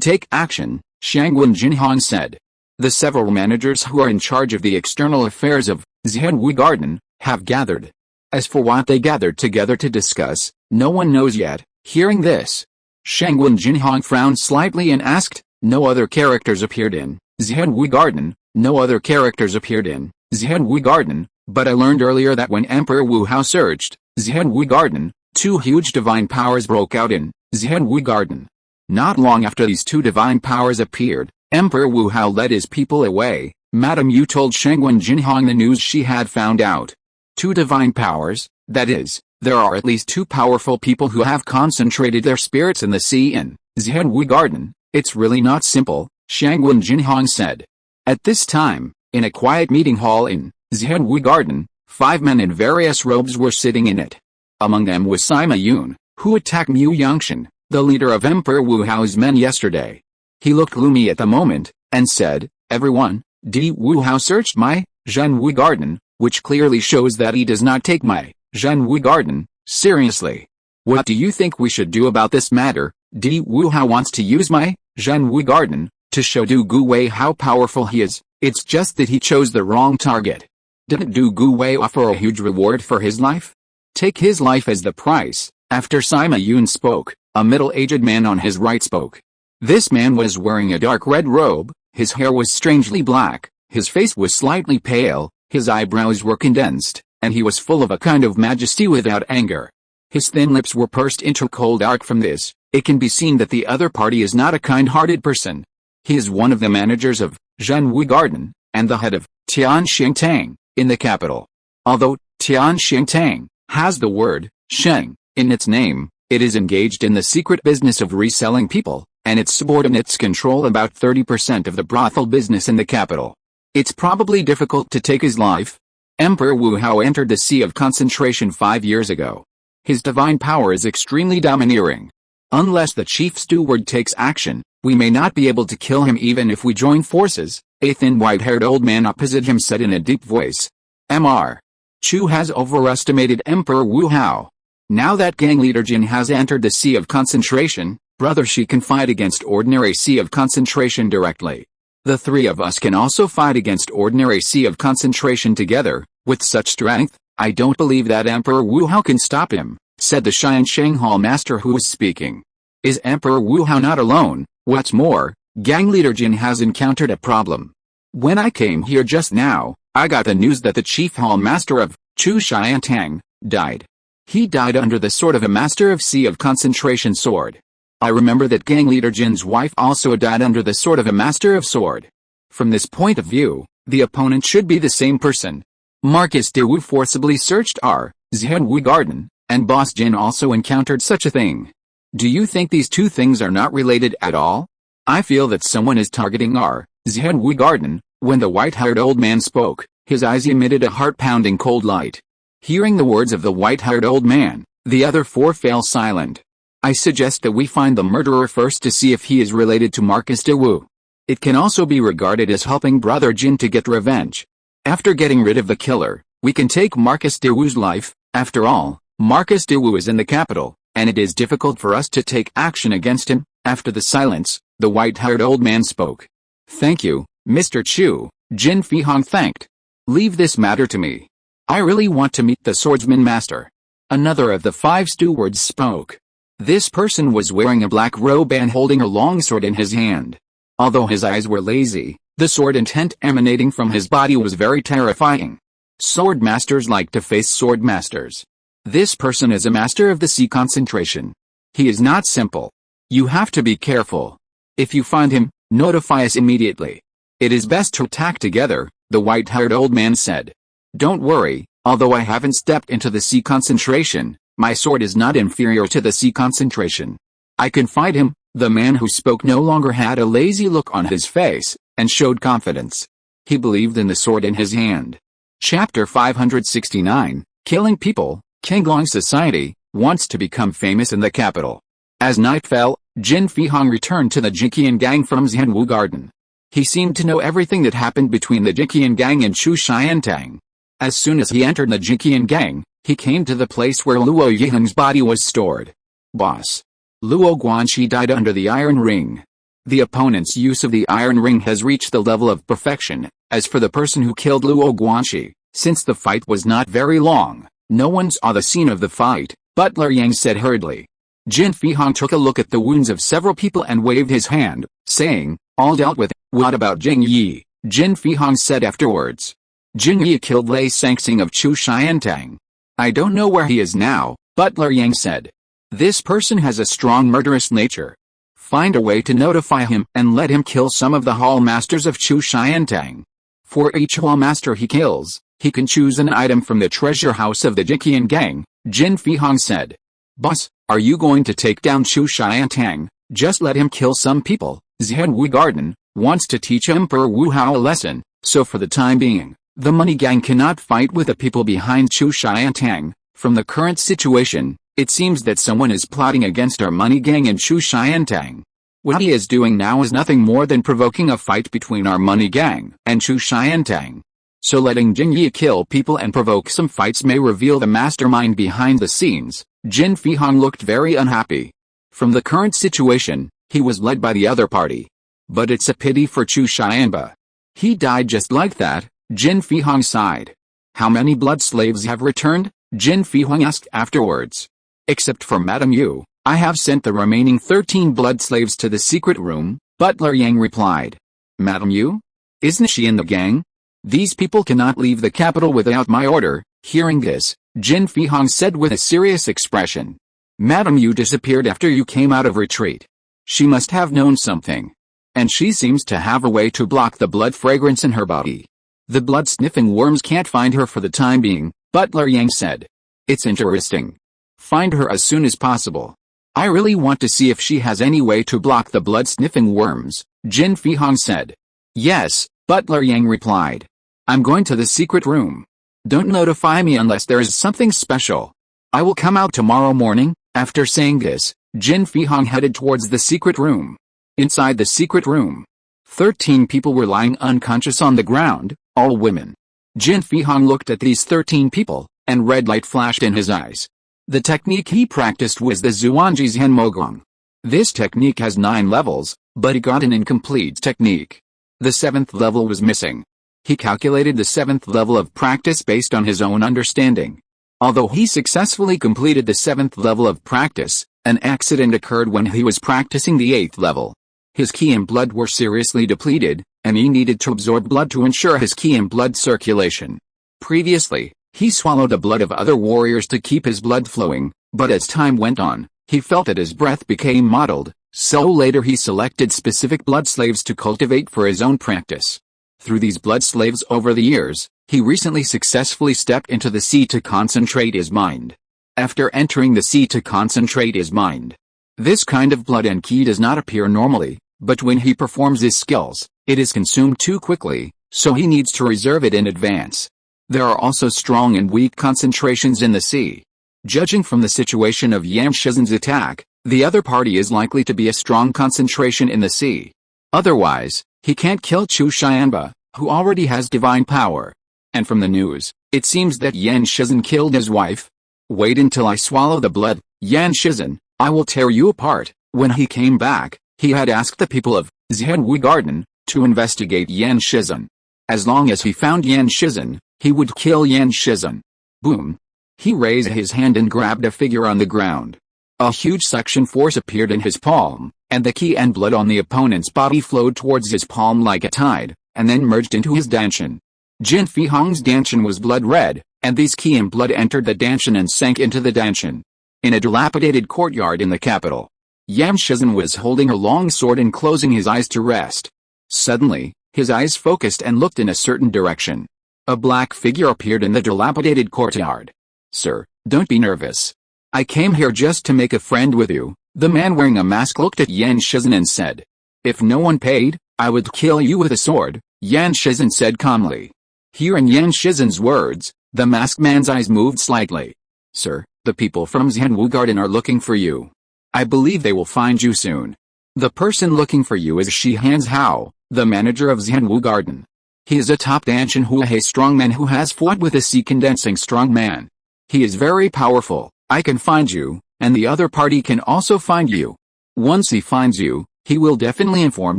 Speaker 1: take action, Shangwen Jinhong said. The several managers who are in charge of the external affairs of Zhenwu Garden have gathered. As for what they gathered together to discuss, no one knows yet. Hearing this, Shangwen Jinhong frowned slightly and asked, no other characters appeared in Zhenwu Garden, no other characters appeared in Zhenwu Garden, but I learned earlier that when Emperor Wu Hao searched Zhenwu Garden, 2 huge divine powers broke out in Zhenwu Garden. Not long after these 2 divine powers appeared, Emperor Wu Hao led his people away. Madam Yu told Shangwen Jinhong the news she had found out. 2 divine powers, that is, there are at least 2 powerful people who have concentrated their spirits in the sea in Zhenwu Garden. It's really not simple, Shangwen Jinhong said. At this time, in a quiet meeting hall in Zhenwu Garden, 5 men in various robes were sitting in it. Among them was Sima Yun, who attacked Mu Yongshan, the leader of Emperor Wu Hao's men yesterday. He looked gloomy at the moment, and said, "Everyone, Wu Hao searched my Zhenwu Garden, which clearly shows that he does not take my Zhenwu Garden seriously. What do you think we should do about this matter? Wu Hao wants to use my Zhenwu Garden to show Du Guwei how powerful he is. It's just that he chose the wrong target. Didn't Du Guwei offer a huge reward for his life? Take his life as the price." After Sima Yun spoke, a middle-aged man on his right spoke. This man was wearing a dark red robe, his hair was strangely black, his face was slightly pale, his eyebrows were condensed, and he was full of a kind of majesty without anger. His thin lips were pursed into cold arc. From this, it can be seen that the other party is not a kind-hearted person. He is one of the managers of Zhenwu Garden, and the head of Tianxing in the capital. Although Tianxing has the word Sheng in its name, it is engaged in the secret business of reselling people, and its subordinates control about 30% of the brothel business in the capital. It's probably difficult to take his life. Emperor Wu Hao entered the Sea of Concentration 5 years ago. His divine power is extremely domineering. Unless the chief steward takes action, we may not be able to kill him even if we join forces, a thin white-haired old man opposite him said in a deep voice. Mr. Chu has overestimated Emperor Wu Hao. Now that gang leader Jin has entered the Sea of Concentration, brother, she can fight against ordinary Sea of Concentration directly. The three of us can also fight against ordinary Sea of Concentration together. With such strength, I don't believe that Emperor Wu Hao can stop him, said the Xiansheng Hall master who was speaking. Is Emperor Wu Hao not alone? What's more, gang leader Jin has encountered a problem. When I came here just now, I got the news that the chief hall master of Chu Xiantang died. He died under the sword of a master of Sea of Concentration sword. I remember that gang leader Jin's wife also died under the sword of a master of sword. From this point of view, the opponent should be the same person. Marcus de Wu forcibly searched our Zhenwu Garden, and Boss Jin also encountered such a thing. Do you think these two things are not related at all? I feel that someone is targeting our Zhenwu Garden. When the white-haired old man spoke, his eyes emitted a heart-pounding cold light. Hearing the words of the white-haired old man, the other four fell silent. I suggest that we find the murderer first to see if he is related to Marcus de Wu. It can also be regarded as helping brother Jin to get revenge. After getting rid of the killer, we can take Marcus de Wu's life. After all, Marcus de Wu is in the capital, and it is difficult for us to take action against him. After the silence, the white-haired old man spoke. Thank you, Mr. Chu, Jin Fihong thanked. Leave this matter to me. I really want to meet the swordsman master. Another of the 5 stewards spoke. This person was wearing a black robe and holding a long sword in his hand. Although his eyes were lazy, the sword intent emanating from his body was very terrifying. Sword masters like to face sword masters. This person is a master of the Sea Concentration. He is not simple. You have to be careful. If you find him, notify us immediately. It is best to attack together, the white-haired old man said. Don't worry, although I haven't stepped into the Sea Concentration, my sword is not inferior to the Sea Concentration. I can fight him. The man who spoke no longer had a lazy look on his face, and showed confidence. He believed in the sword in his hand. Chapter 569, Killing People. Qinglong Society wants to become famous in the capital. As night fell, Jin Fihong returned to the Jiqian gang from Zhenwu Garden. He seemed to know everything that happened between the Jiqian gang and Chu Xiantang. As soon as he entered the Jiqian gang, he came to the place where Luo Yiheng's body was stored. Boss. Luo Guanxi died under the Iron Ring. The opponent's use of the Iron Ring has reached the level of perfection. As for the person who killed Luo Guanxi, since the fight was not very long, no one saw the scene of the fight, Butler Yang said hurriedly. Jin Fihong took a look at the wounds of several people and waved his hand, saying, all dealt with. What about Jing Yi? Jin Fihong said afterwards. Jing Yi killed Lei Sangxing of Chu Xiantang. I don't know where he is now, Butler Yang said. This person has a strong murderous nature. Find a way to notify him and let him kill some of the hall masters of Chu Xiantang. For each hall master he kills, he can choose an item from the treasure house of the Jiqian gang, Jin Fihong said. Boss, are you going to take down Chu Xiantang? Just let him kill some people. Zhenwu Garden wants to teach Emperor Wu Hao a lesson, so for the time being, the money gang cannot fight with the people behind Chu Xiantang. From the current situation, it seems that someone is plotting against our money gang and Chu Xiantang. What he is doing now is nothing more than provoking a fight between our money gang and Chu Xiantang. So letting Jin Yi kill people and provoke some fights may reveal the mastermind behind the scenes. Jin Fihong looked very unhappy. From the current situation, he was led by the other party. But it's a pity for Chu Xianba. He died just like that. Jin Fihong sighed. How many blood slaves have returned? Jin Fihong asked afterwards. Except for Madame Yu, I have sent the remaining 13 blood slaves to the secret room, Butler Yang replied. Madame Yu? Isn't she in the gang? These people cannot leave the capital without my order. Hearing this, Jin Fihong said with a serious expression. Madame Yu disappeared after you came out of retreat. She must have known something. And she seems to have a way to block the blood fragrance in her body. The blood-sniffing worms can't find her for the time being, Butler Yang said. It's interesting. Find her as soon as possible. I really want to see if she has any way to block the blood-sniffing worms, Jin Fihong said. Yes, Butler Yang replied. I'm going to the secret room. Don't notify me unless there is something special. I will come out tomorrow morning. After saying this, Jin Fihong headed towards the secret room. Inside the secret room, 13 people were lying unconscious on the ground, all women. Jin Fihong looked at these 13 people, and red light flashed in his eyes. The technique he practiced was the Zhuangji Zhen Mogong. This technique has 9 levels, but he got an incomplete technique. The 7th level was missing. He calculated the 7th level of practice based on his own understanding. Although he successfully completed the 7th level of practice, an accident occurred when he was practicing the 8th level. His qi and blood were seriously depleted, and he needed to absorb blood to ensure his qi and blood circulation. Previously, he swallowed the blood of other warriors to keep his blood flowing, but as time went on, he felt that his breath became mottled, so later he selected specific blood slaves to cultivate for his own practice. Through these blood slaves over the years, he recently successfully stepped into the sea to concentrate his mind. After entering the sea to concentrate his mind, this kind of blood and qi does not appear normally, but when he performs his skills, it is consumed too quickly, so he needs to reserve it in advance. There are also strong and weak concentrations in the sea. Judging from the situation of Yan Shizen's attack, the other party is likely to be a strong concentration in the sea. Otherwise, he can't kill Chu Xianba, who already has divine power. And from the news, it seems that Yan Shizen killed his wife. Wait until I swallow the blood, Yan Shizen, I will tear you apart. When he came back, he had asked the people of Zhenwu Garden to investigate Yan Shizen. As long as he found Yan Shizen, he would kill Yan Shizen. Boom. He raised his hand and grabbed a figure on the ground. A huge suction force appeared in his palm, and the qi and blood on the opponent's body flowed towards his palm like a tide, and then merged into his danshan. Jin Fihong's danshan was blood red, and these qi and blood entered the danshan and sank into the danshan. In a dilapidated courtyard in the capital, Yan Shizen was holding a long sword and closing his eyes to rest. Suddenly, his eyes focused and looked in a certain direction. A black figure appeared in the dilapidated courtyard. Sir, don't be nervous. I came here just to make a friend with you. The man wearing a mask looked at Yan Shizen and said. If no one paid, I would kill you with a sword, Yan Shizen said calmly. Hearing Yan Shizen's words, the masked man's eyes moved slightly. Sir, the people from Zhenwu Garden are looking for you. I believe they will find you soon. The person looking for you is Shi Han's Hao, the manager of Zhenwu Garden. He is a top Danshan Huahe strongman who has fought with a sea condensing strongman. He is very powerful. I can find you, and the other party can also find you. Once he finds you, he will definitely inform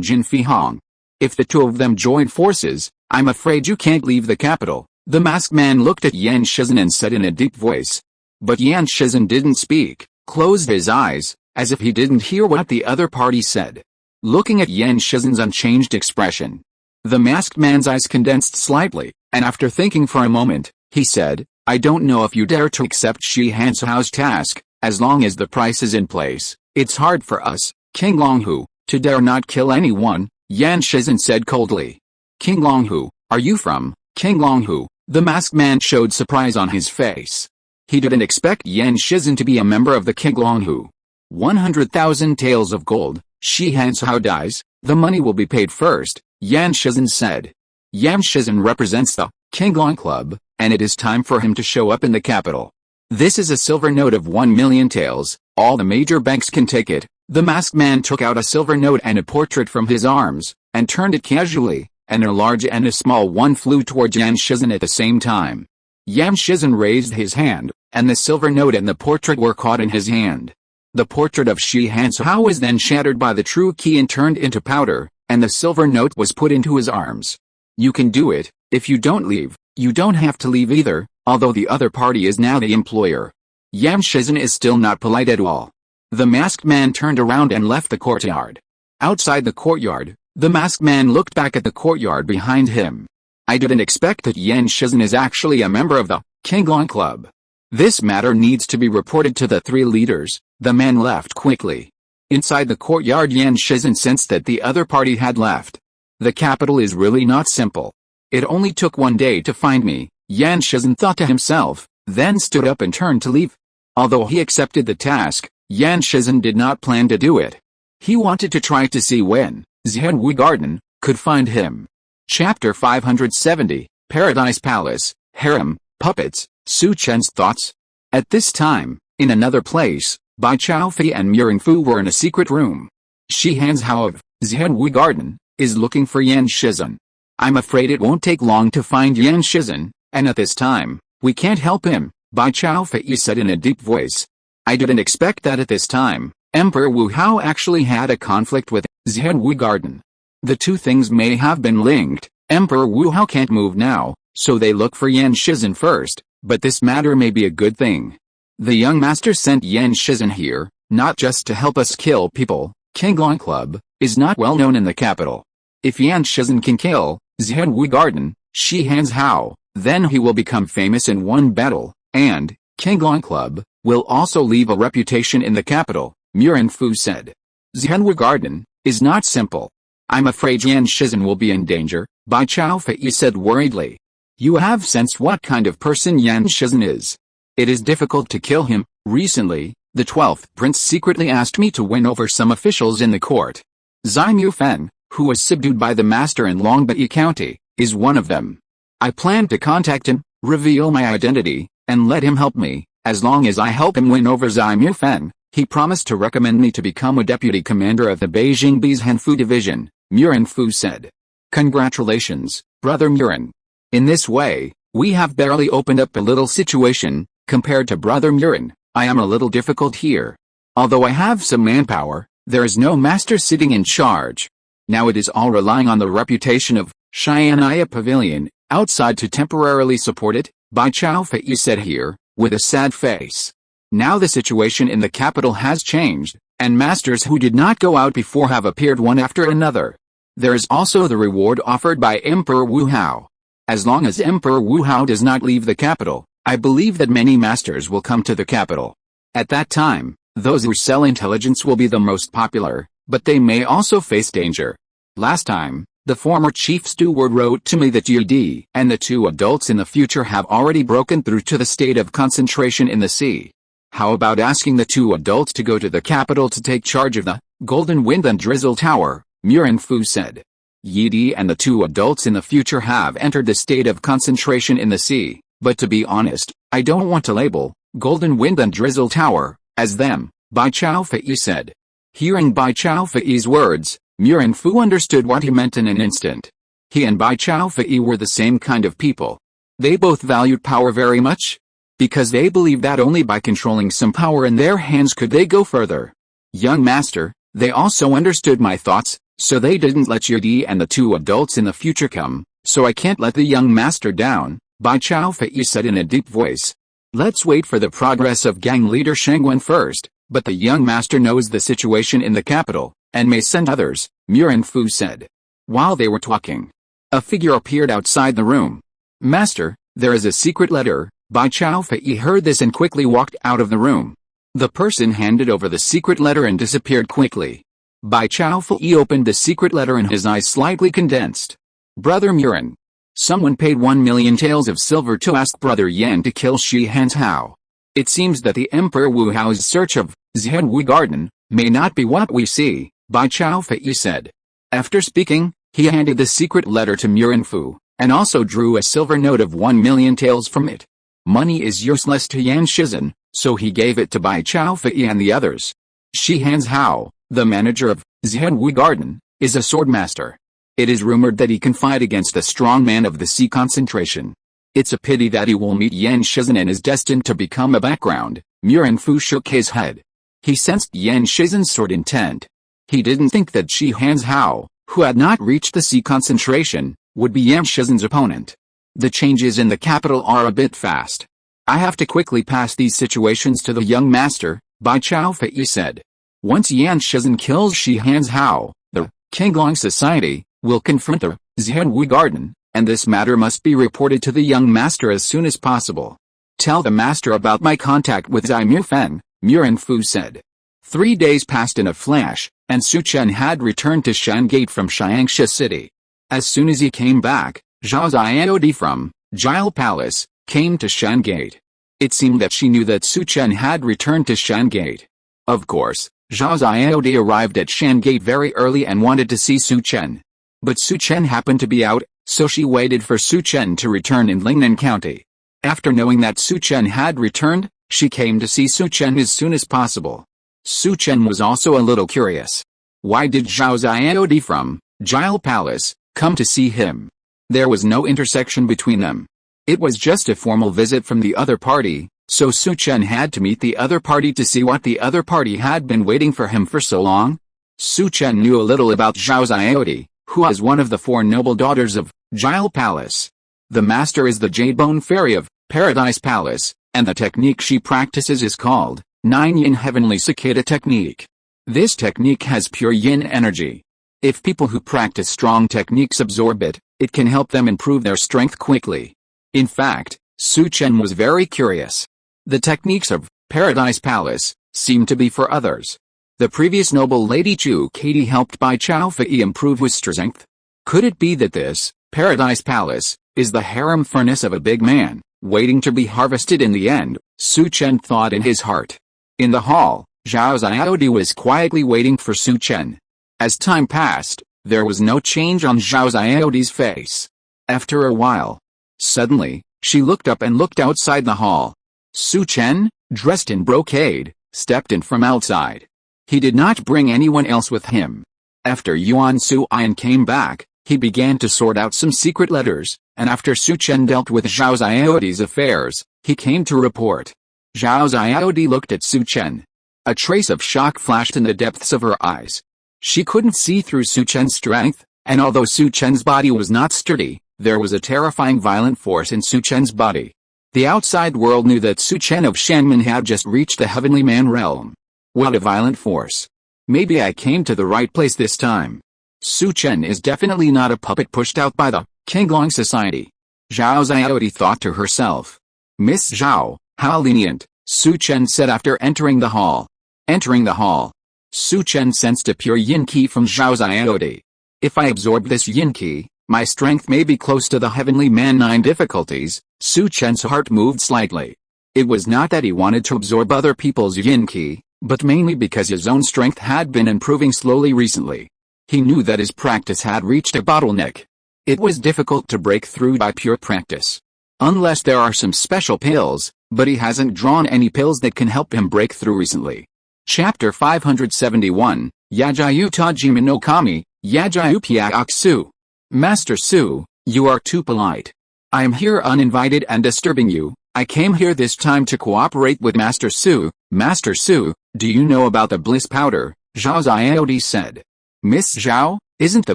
Speaker 1: Jin Fihong. If the two of them join forces, I'm afraid you can't leave the capital. The masked man looked at Yan Shizen and said in a deep voice. But Yan Shizen didn't speak, closed his eyes, as if he didn't hear what the other party said. Looking at Yan Shizen's unchanged expression, the masked man's eyes condensed slightly, and after thinking for a moment, he said, I don't know if you dare to accept Shi Han's task. As long as the price is in place, it's hard for us, King Longhu, to dare not kill anyone, Yan Shizen said coldly. King Longhu, are you from? King Longhu, the masked man showed surprise on his face. He didn't expect Yan Shizen to be a member of the King Longhu. 100,000 taels of gold, Shi Han's dies, The money will be paid first, Yan Shizhen said. Yan Shizhen represents the Qilin Club, and it is time for him to show up in the capital. This is a silver note of 1,000,000 taels, all the major banks can take it. The masked man took out a silver note and a portrait from his arms, and turned it casually, and a large and a small one flew towards Yan Shizhen at the same time. Yan Shizhen raised his hand, and the silver note and the portrait were caught in his hand. The portrait of Shi Hanshao was then shattered by the true key and turned into powder, and the silver note was put into his arms. You can do it. If you don't leave, you don't have to leave either, although the other party is now the employer. Yan Shizhen is still not polite at all. The masked man turned around and left the courtyard. Outside the courtyard, the masked man looked back at the courtyard behind him. I didn't expect that Yan Shizhen is actually a member of the Qilin Club. This matter needs to be reported to the three leaders. The man left quickly. Inside the courtyard, Yan Shizhen sensed that the other party had left. The capital is really not simple. It only took 1 day to find me, Yan Shizhen thought to himself, then stood up and turned to leave. Although he accepted the task, Yan Shizhen did not plan to do it. He wanted to try to see when Xianwu Garden could find him. Chapter 570, Paradise Palace, Harem, Puppets, Su Chen's thoughts. At this time, in another place, Bai Tianyu and Murenfu were in a secret room. Shi Hanshao of Xianwu Garden is looking for Yan Shizhen. I'm afraid it won't take long to find Yan Shizhen, and at this time, we can't help him, Bai Tianyu said in a deep voice. I didn't expect that at this time. Emperor Wu Hao actually had a conflict with Xianwu Garden. The two things may have been linked. Emperor Wu Hao can't move now, so they look for Yan Shizhen first, but this matter may be a good thing. The young master sent Yan Shizhen here, not just to help us kill people. Qilin Club is not well known in the capital. If Yan Shizhen can kill Xianwu Garden, Shi Hanshao, then he will become famous in one battle, and Qilin Club will also leave a reputation in the capital, Murenfu said. Xianwu Garden is not simple. I'm afraid Yan Shizhen will be in danger, Bai Tianyu said worriedly. You have sensed what kind of person Yan Shizhen is. It is difficult to kill him. Recently, the 12th prince secretly asked me to win over some officials in the court. Feng, who was subdued by the master in Longbai County, is one of them. I plan to contact him, reveal my identity, and let him help me. As long as I help him win over Feng, he promised to recommend me to become a deputy commander of the Beijing Bee's Hanfu division, Murenfu said. Congratulations, brother Muren. In this way, we have barely opened up a little situation. Compared to brother Muren, I am a little difficult here. Although I have some manpower, there is no master sitting in charge. Now it is all relying on the reputation of Xianaya Pavilion outside to temporarily support it, Bai Tianyu said here, with a sad face. Now the situation in the capital has changed, and masters who did not go out before have appeared one after another. There is also the reward offered by Emperor Wu Hao. As long as Emperor Wu Hao does not leave the capital, I believe that many masters will come to the capital. At that time, those who sell intelligence will be the most popular, but they may also face danger. Last time, the former chief steward wrote to me that Yudi and the two adults in the future have already broken through to the state of concentration in the sea. How about asking the two adults to go to the capital to take charge of the Golden Wind and Drizzle Tower, Murenfu said. Yidi and the two adults in the future have entered the state of concentration in the sea. But to be honest, I don't want to label Golden Wind and Drizzle Tower as them, Bai Tianyu said. Hearing Bai Tianyu's words, Murenfu understood what he meant in an instant. He and Bai Tianyu were the same kind of people. They both valued power very much, because they believed that only by controlling some power in their hands could they go further. Young master, they also understood my thoughts, so they didn't let Yudi and the two adults in the future come, so I can't let the young master down, Bai Tianyu said in a deep voice. Let's wait for the progress of gang leader Shengwen first, but the young master knows the situation in the capital, and may send others, Murenfu said. While they were talking, a figure appeared outside the room. Master, there is a secret letter. Bai Tianyu heard this and quickly walked out of the room. The person handed over the secret letter and disappeared quickly. Bai Tianyu opened the secret letter and his eyes slightly condensed. Brother Muren. Someone paid 1,000,000 taels of silver to ask Brother Yan to kill Shi Hanshao. It seems that the Emperor Wu Hao's search of Xianwu Garden may not be what we see, Bai Tianyu said. After speaking, he handed the secret letter to Murenfu, and also drew a silver note of 1,000,000 taels from it. Money is useless to Yan Shizhen, so he gave it to Bai Tianyu and the others. Shi Hanzhao, the manager of Zhenwu Garden, is a swordmaster. It is rumored that he can fight against the strong man of the sea concentration. It's a pity that he will meet Yan Shizhen and is destined to become a background. Murenfu shook his head. He sensed Yan Shizhen's sword intent. He didn't think that Shi Hanzhao, who had not reached the sea concentration, would be Yan Shizhen's opponent. The changes in the capital are a bit fast. I have to quickly pass these situations to the young master, Bai Tianyu said. Once Yan Shizhen kills Shi Hanzhao, the Qinglong Society will confront the Zhenwu Garden, and this matter must be reported to the young master as soon as possible. Tell the master about my contact with Zai Feng, Murenfu said. 3 days passed in a flash, and Su Chen had returned to Shan Gate from Xiangxia City. As soon as he came back, Zhao Xiaodi from Jile Palace came to Shan Gate. It seemed that she knew that Su Chen had returned to Shan Gate. Of course, Zhao Xiaodi arrived at Shan Gate very early and wanted to see Su Chen. But Su Chen happened to be out, so she waited for Su Chen to return in Lingnan County. After knowing that Su Chen had returned, she came to see Su Chen as soon as possible. Su Chen was also a little curious. Why did Zhao Xiaodi from Jile Palace come to see him? There was no intersection between them. It was just a formal visit from the other party, so Su Chen had to meet the other party to see what the other party had been waiting for him for so long. Su Chen knew a little about Zhao Xiaodi, who is one of the 4 noble daughters of Jile Palace. The master is the Jade-Bone Fairy of Paradise Palace, and the technique she practices is called 9 Yin Heavenly Cicada Technique. This technique has pure yin energy. If people who practice strong techniques absorb it, it can help them improve their strength quickly. In fact, Su Chen was very curious. The techniques of Paradise Palace seem to be for others. The previous noble Lady Chu Katie helped Bai Tianyu improve his strength. Could it be that this Paradise Palace is the harem furnace of a big man, waiting to be harvested in the end? Su Chen thought in his heart. In the hall, Zhao Xiaodi was quietly waiting for Su Chen. As time passed, there was no change on Zhao Xiaodi's face. After a while, suddenly, she looked up and looked outside the hall. Su Chen, dressed in brocade, stepped in from outside. He did not bring anyone else with him. After Yuan Suiyan came back, he began to sort out some secret letters, and after Su Chen dealt with Zhao Xiaodi's affairs, he came to report. Zhao Xiaodi looked at Su Chen. A trace of shock flashed in the depths of her eyes. She couldn't see through Su Chen's strength, and although Su Chen's body was not sturdy, there was a terrifying violent force in Su Chen's body. The outside world knew that Su Chen of Shanmen had just reached the heavenly man realm. What a violent force. Maybe I came to the right place this time. Su Chen is definitely not a puppet pushed out by the Qinglong Society. Zhao Xiaodi thought to herself. Miss Zhao, how lenient, Su Chen said after entering the hall. Entering the hall, Su Chen sensed a pure yin qi from Zhao Xiaodi. If I absorb this yin qi, my strength may be close to the heavenly man 9 difficulties. Su Chen's heart moved slightly. It was not that he wanted to absorb other people's yin qi, but mainly because his own strength had been improving slowly recently. He knew that his practice had reached a bottleneck. It was difficult to break through by pure practice. Unless there are some special pills, but he hasn't drawn any pills that can help him break through recently. Chapter 571, Yajayu Tajima no Kami, Yajayu Piaoksu. Master Su, you are too polite. I am here uninvited and disturbing you. I came here this time to cooperate with Master Su. Master Su, do you know about the bliss powder? Zhao Xiaodi said. Miss Zhao, isn't the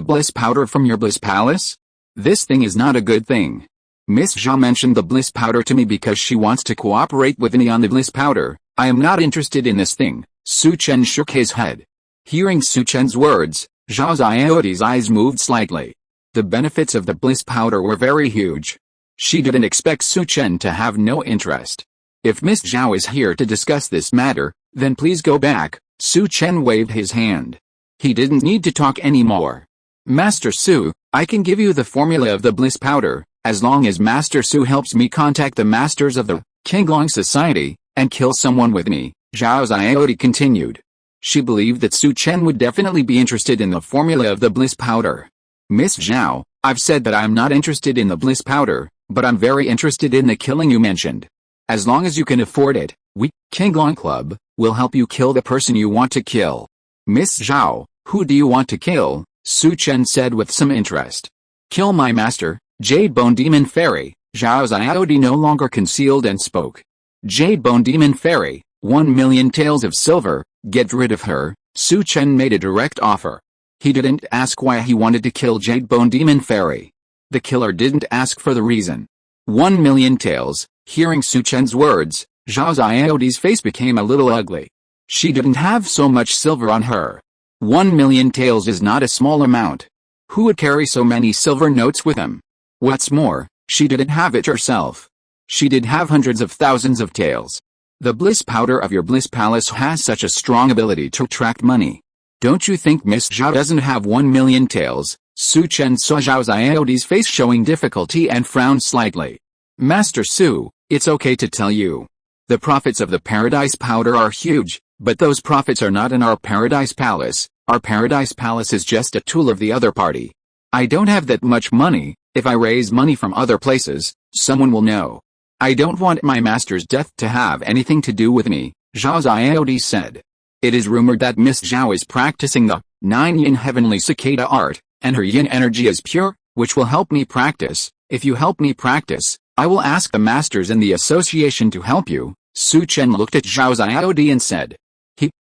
Speaker 1: bliss powder from your bliss palace? This thing is not a good thing. Miss Zhao mentioned the bliss powder to me because she wants to cooperate with me on the bliss powder. I am not interested in this thing. Su Chen shook his head. Hearing Su Chen's words, Zhao Xiaodi's eyes moved slightly. The benefits of the bliss powder were very huge. She didn't expect Su Chen to have no interest. If Miss Zhao is here to discuss this matter, then please go back. Su Chen waved his hand. He didn't need to talk anymore. Master Su, I can give you the formula of the bliss powder, as long as Master Su helps me contact the masters of the Qinglong Society, and kill someone with me, Zhao Xiaodi continued. She believed that Su Chen would definitely be interested in the formula of the bliss powder. Miss Zhao, I've said that I'm not interested in the bliss powder, but I'm very interested in the killing you mentioned. As long as you can afford it, we, Qinglong Club, will help you kill the person you want to kill. Miss Zhao, who do you want to kill? Su Chen said with some interest. Kill my master, Jade Bone Demon Fairy. Zhao's IOD no longer concealed and spoke. Jade Bone Demon Fairy, 1,000,000 taels of silver, get rid of her. Su Chen made a direct offer. He didn't ask why he wanted to kill Jade Bone Demon Fairy. The killer didn't ask for the reason. 1,000,000 taels. Hearing Su Chen's words, Zhao's IOD's face became a little ugly. She didn't have so much silver on her. 1,000,000 taels is not a small amount. Who would carry so many silver notes with him? What's more, she didn't have it herself. She did have hundreds of thousands of taels. The bliss powder of your bliss palace has such a strong ability to attract money. Don't you think Miss Zhao doesn't have 1,000,000 taels? Su Chen saw Zhao's IOD's face showing difficulty and frowned slightly. Master Su, it's okay to tell you. The profits of the paradise powder are huge, but those profits are not in our paradise palace. Our paradise palace is just a tool of the other party. I don't have that much money. If I raise money from other places, someone will know. I don't want my master's death to have anything to do with me, Zhao's IOD said. It is rumored that Miss Zhao is practicing the 9 yin heavenly cicada art, and her yin energy is pure, which will help me practice. If you help me practice, I will ask the masters in the association to help you. Su Chen looked at Zhao's IOD and said.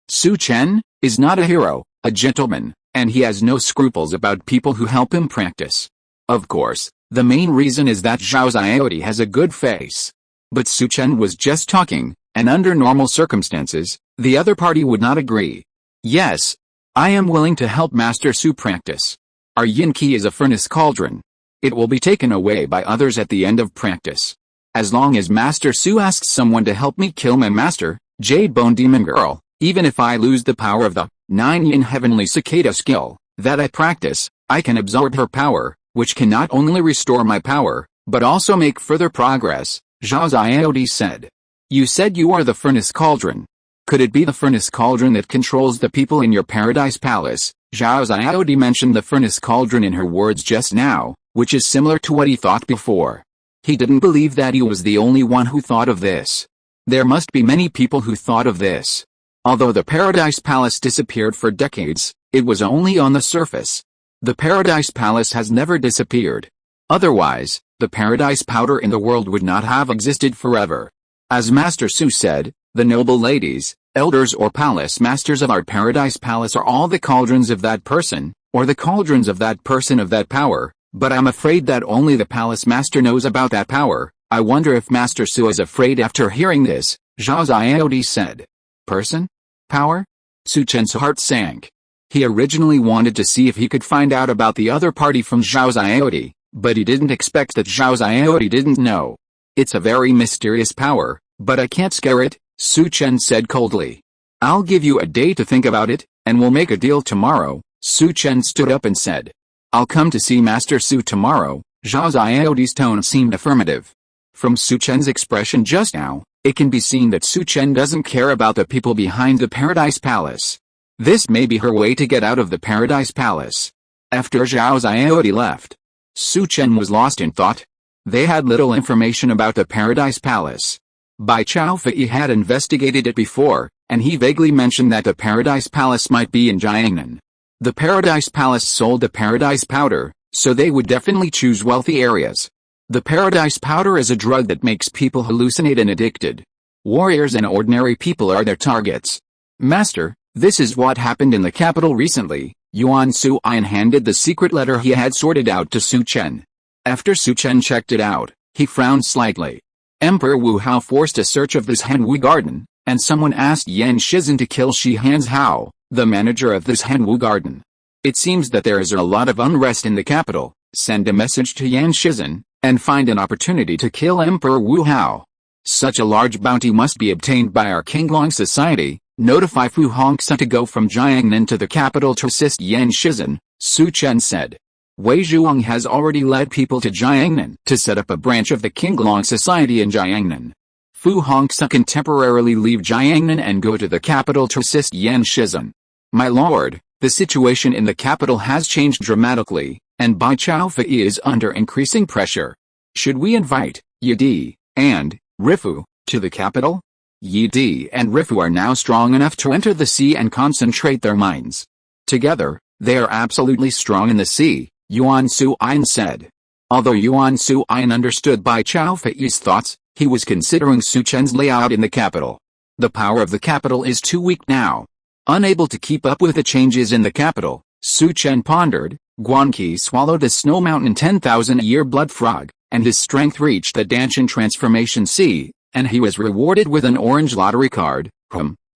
Speaker 1: Su Chen, is not a hero, a gentleman, and he has no scruples about people who help him practice. Of course, the main reason is that Zhao's IOD has a good face. But Su Chen was just talking, and under normal circumstances, the other party would not agree. Yes, I am willing to help Master Su practice. Our yin key is a furnace cauldron. It will be taken away by others at the end of practice. As long as Master Su asks someone to help me kill my master, Jade Bone Demon Girl, even if I lose the power of the 9 yin heavenly cicada skill that I practice, I can absorb her power, which can not only restore my power, but also make further progress, Zhao's IOD said. You said you are the furnace cauldron. Could it be the furnace cauldron that controls the people in your paradise palace? Zhao's IOD mentioned the furnace cauldron in her words just now, which is similar to what he thought before. He didn't believe that he was the only one who thought of this. There must be many people who thought of this. Although the Paradise Palace disappeared for decades, it was only on the surface. The Paradise Palace has never disappeared. Otherwise, the Paradise Powder in the world would not have existed forever. As Master Su said, the noble ladies, elders or palace masters of our Paradise Palace are all the cauldrons of that person, or the cauldrons of that person of that power, but I'm afraid that only the palace master knows about that power. I wonder if Master Su is afraid after hearing this, Zhao's IOD said. Person? Power? Su Chen's heart sank. He originally wanted to see if he could find out about the other party from Zhao's IOD, but he didn't expect that Zhao's IOD didn't know. It's a very mysterious power, but I can't scare it, Su Chen said coldly. I'll give you a day to think about it, and we'll make a deal tomorrow. Su Chen stood up and said. I'll come to see Master Su tomorrow. Zhao's IOD's tone seemed affirmative. From Su Chen's expression just now, it can be seen that Su Chen doesn't care about the people behind the Paradise Palace. This may be her way to get out of the Paradise Palace. After Zhao's IOD left, Su Chen was lost in thought. They had little information about the Paradise Palace. Bai Tianyu had investigated it before, and he vaguely mentioned that the Paradise Palace might be in Jiangnan. The Paradise Palace sold the Paradise Powder, so they would definitely choose wealthy areas. The Paradise Powder is a drug that makes people hallucinate and addicted. Warriors and ordinary people are their targets. Master, this is what happened in the capital recently. Yuan Suiyan handed the secret letter he had sorted out to Su Chen. After Su Chen checked it out, he frowned slightly. Emperor Wu Hao forced a search of this Hanwu garden, and someone asked Yan Shizhen to kill Shi Han's Hao, the manager of this Hanwu garden. It seems that there is a lot of unrest in the capital. Send a message to Yan Shizhen, and find an opportunity to kill Emperor Wu Hao. Such a large bounty must be obtained by our Qinglong society. Notify Fu Hongsa to go from Jiangnan to the capital to assist Yan Shizhen, Su Chen said. Wei Zhuang has already led people to Jiangnan to set up a branch of the Qinglong society in Jiangnan. Fu Hongxue can temporarily leave Jiangnan and go to the capital to assist Yan Shizhen. My lord, the situation in the capital has changed dramatically, and Bai Tianyu is under increasing pressure. Should we invite Yi Di and Rifu to the capital? Yi Di and Rifu are now strong enough to enter the sea and concentrate their minds. Together, they are absolutely strong in the sea, Yuan Suyin said. Although Yuan Suyin understood Bai Tianyu's thoughts, he was considering Su Chen's layout in the capital. The power of the capital is too weak now. Unable to keep up with the changes in the capital, Su Chen pondered. Guanqi swallowed the snow mountain 10,000-year blood frog, and his strength reached the Danshan transformation sea, and he was rewarded with an orange lottery card.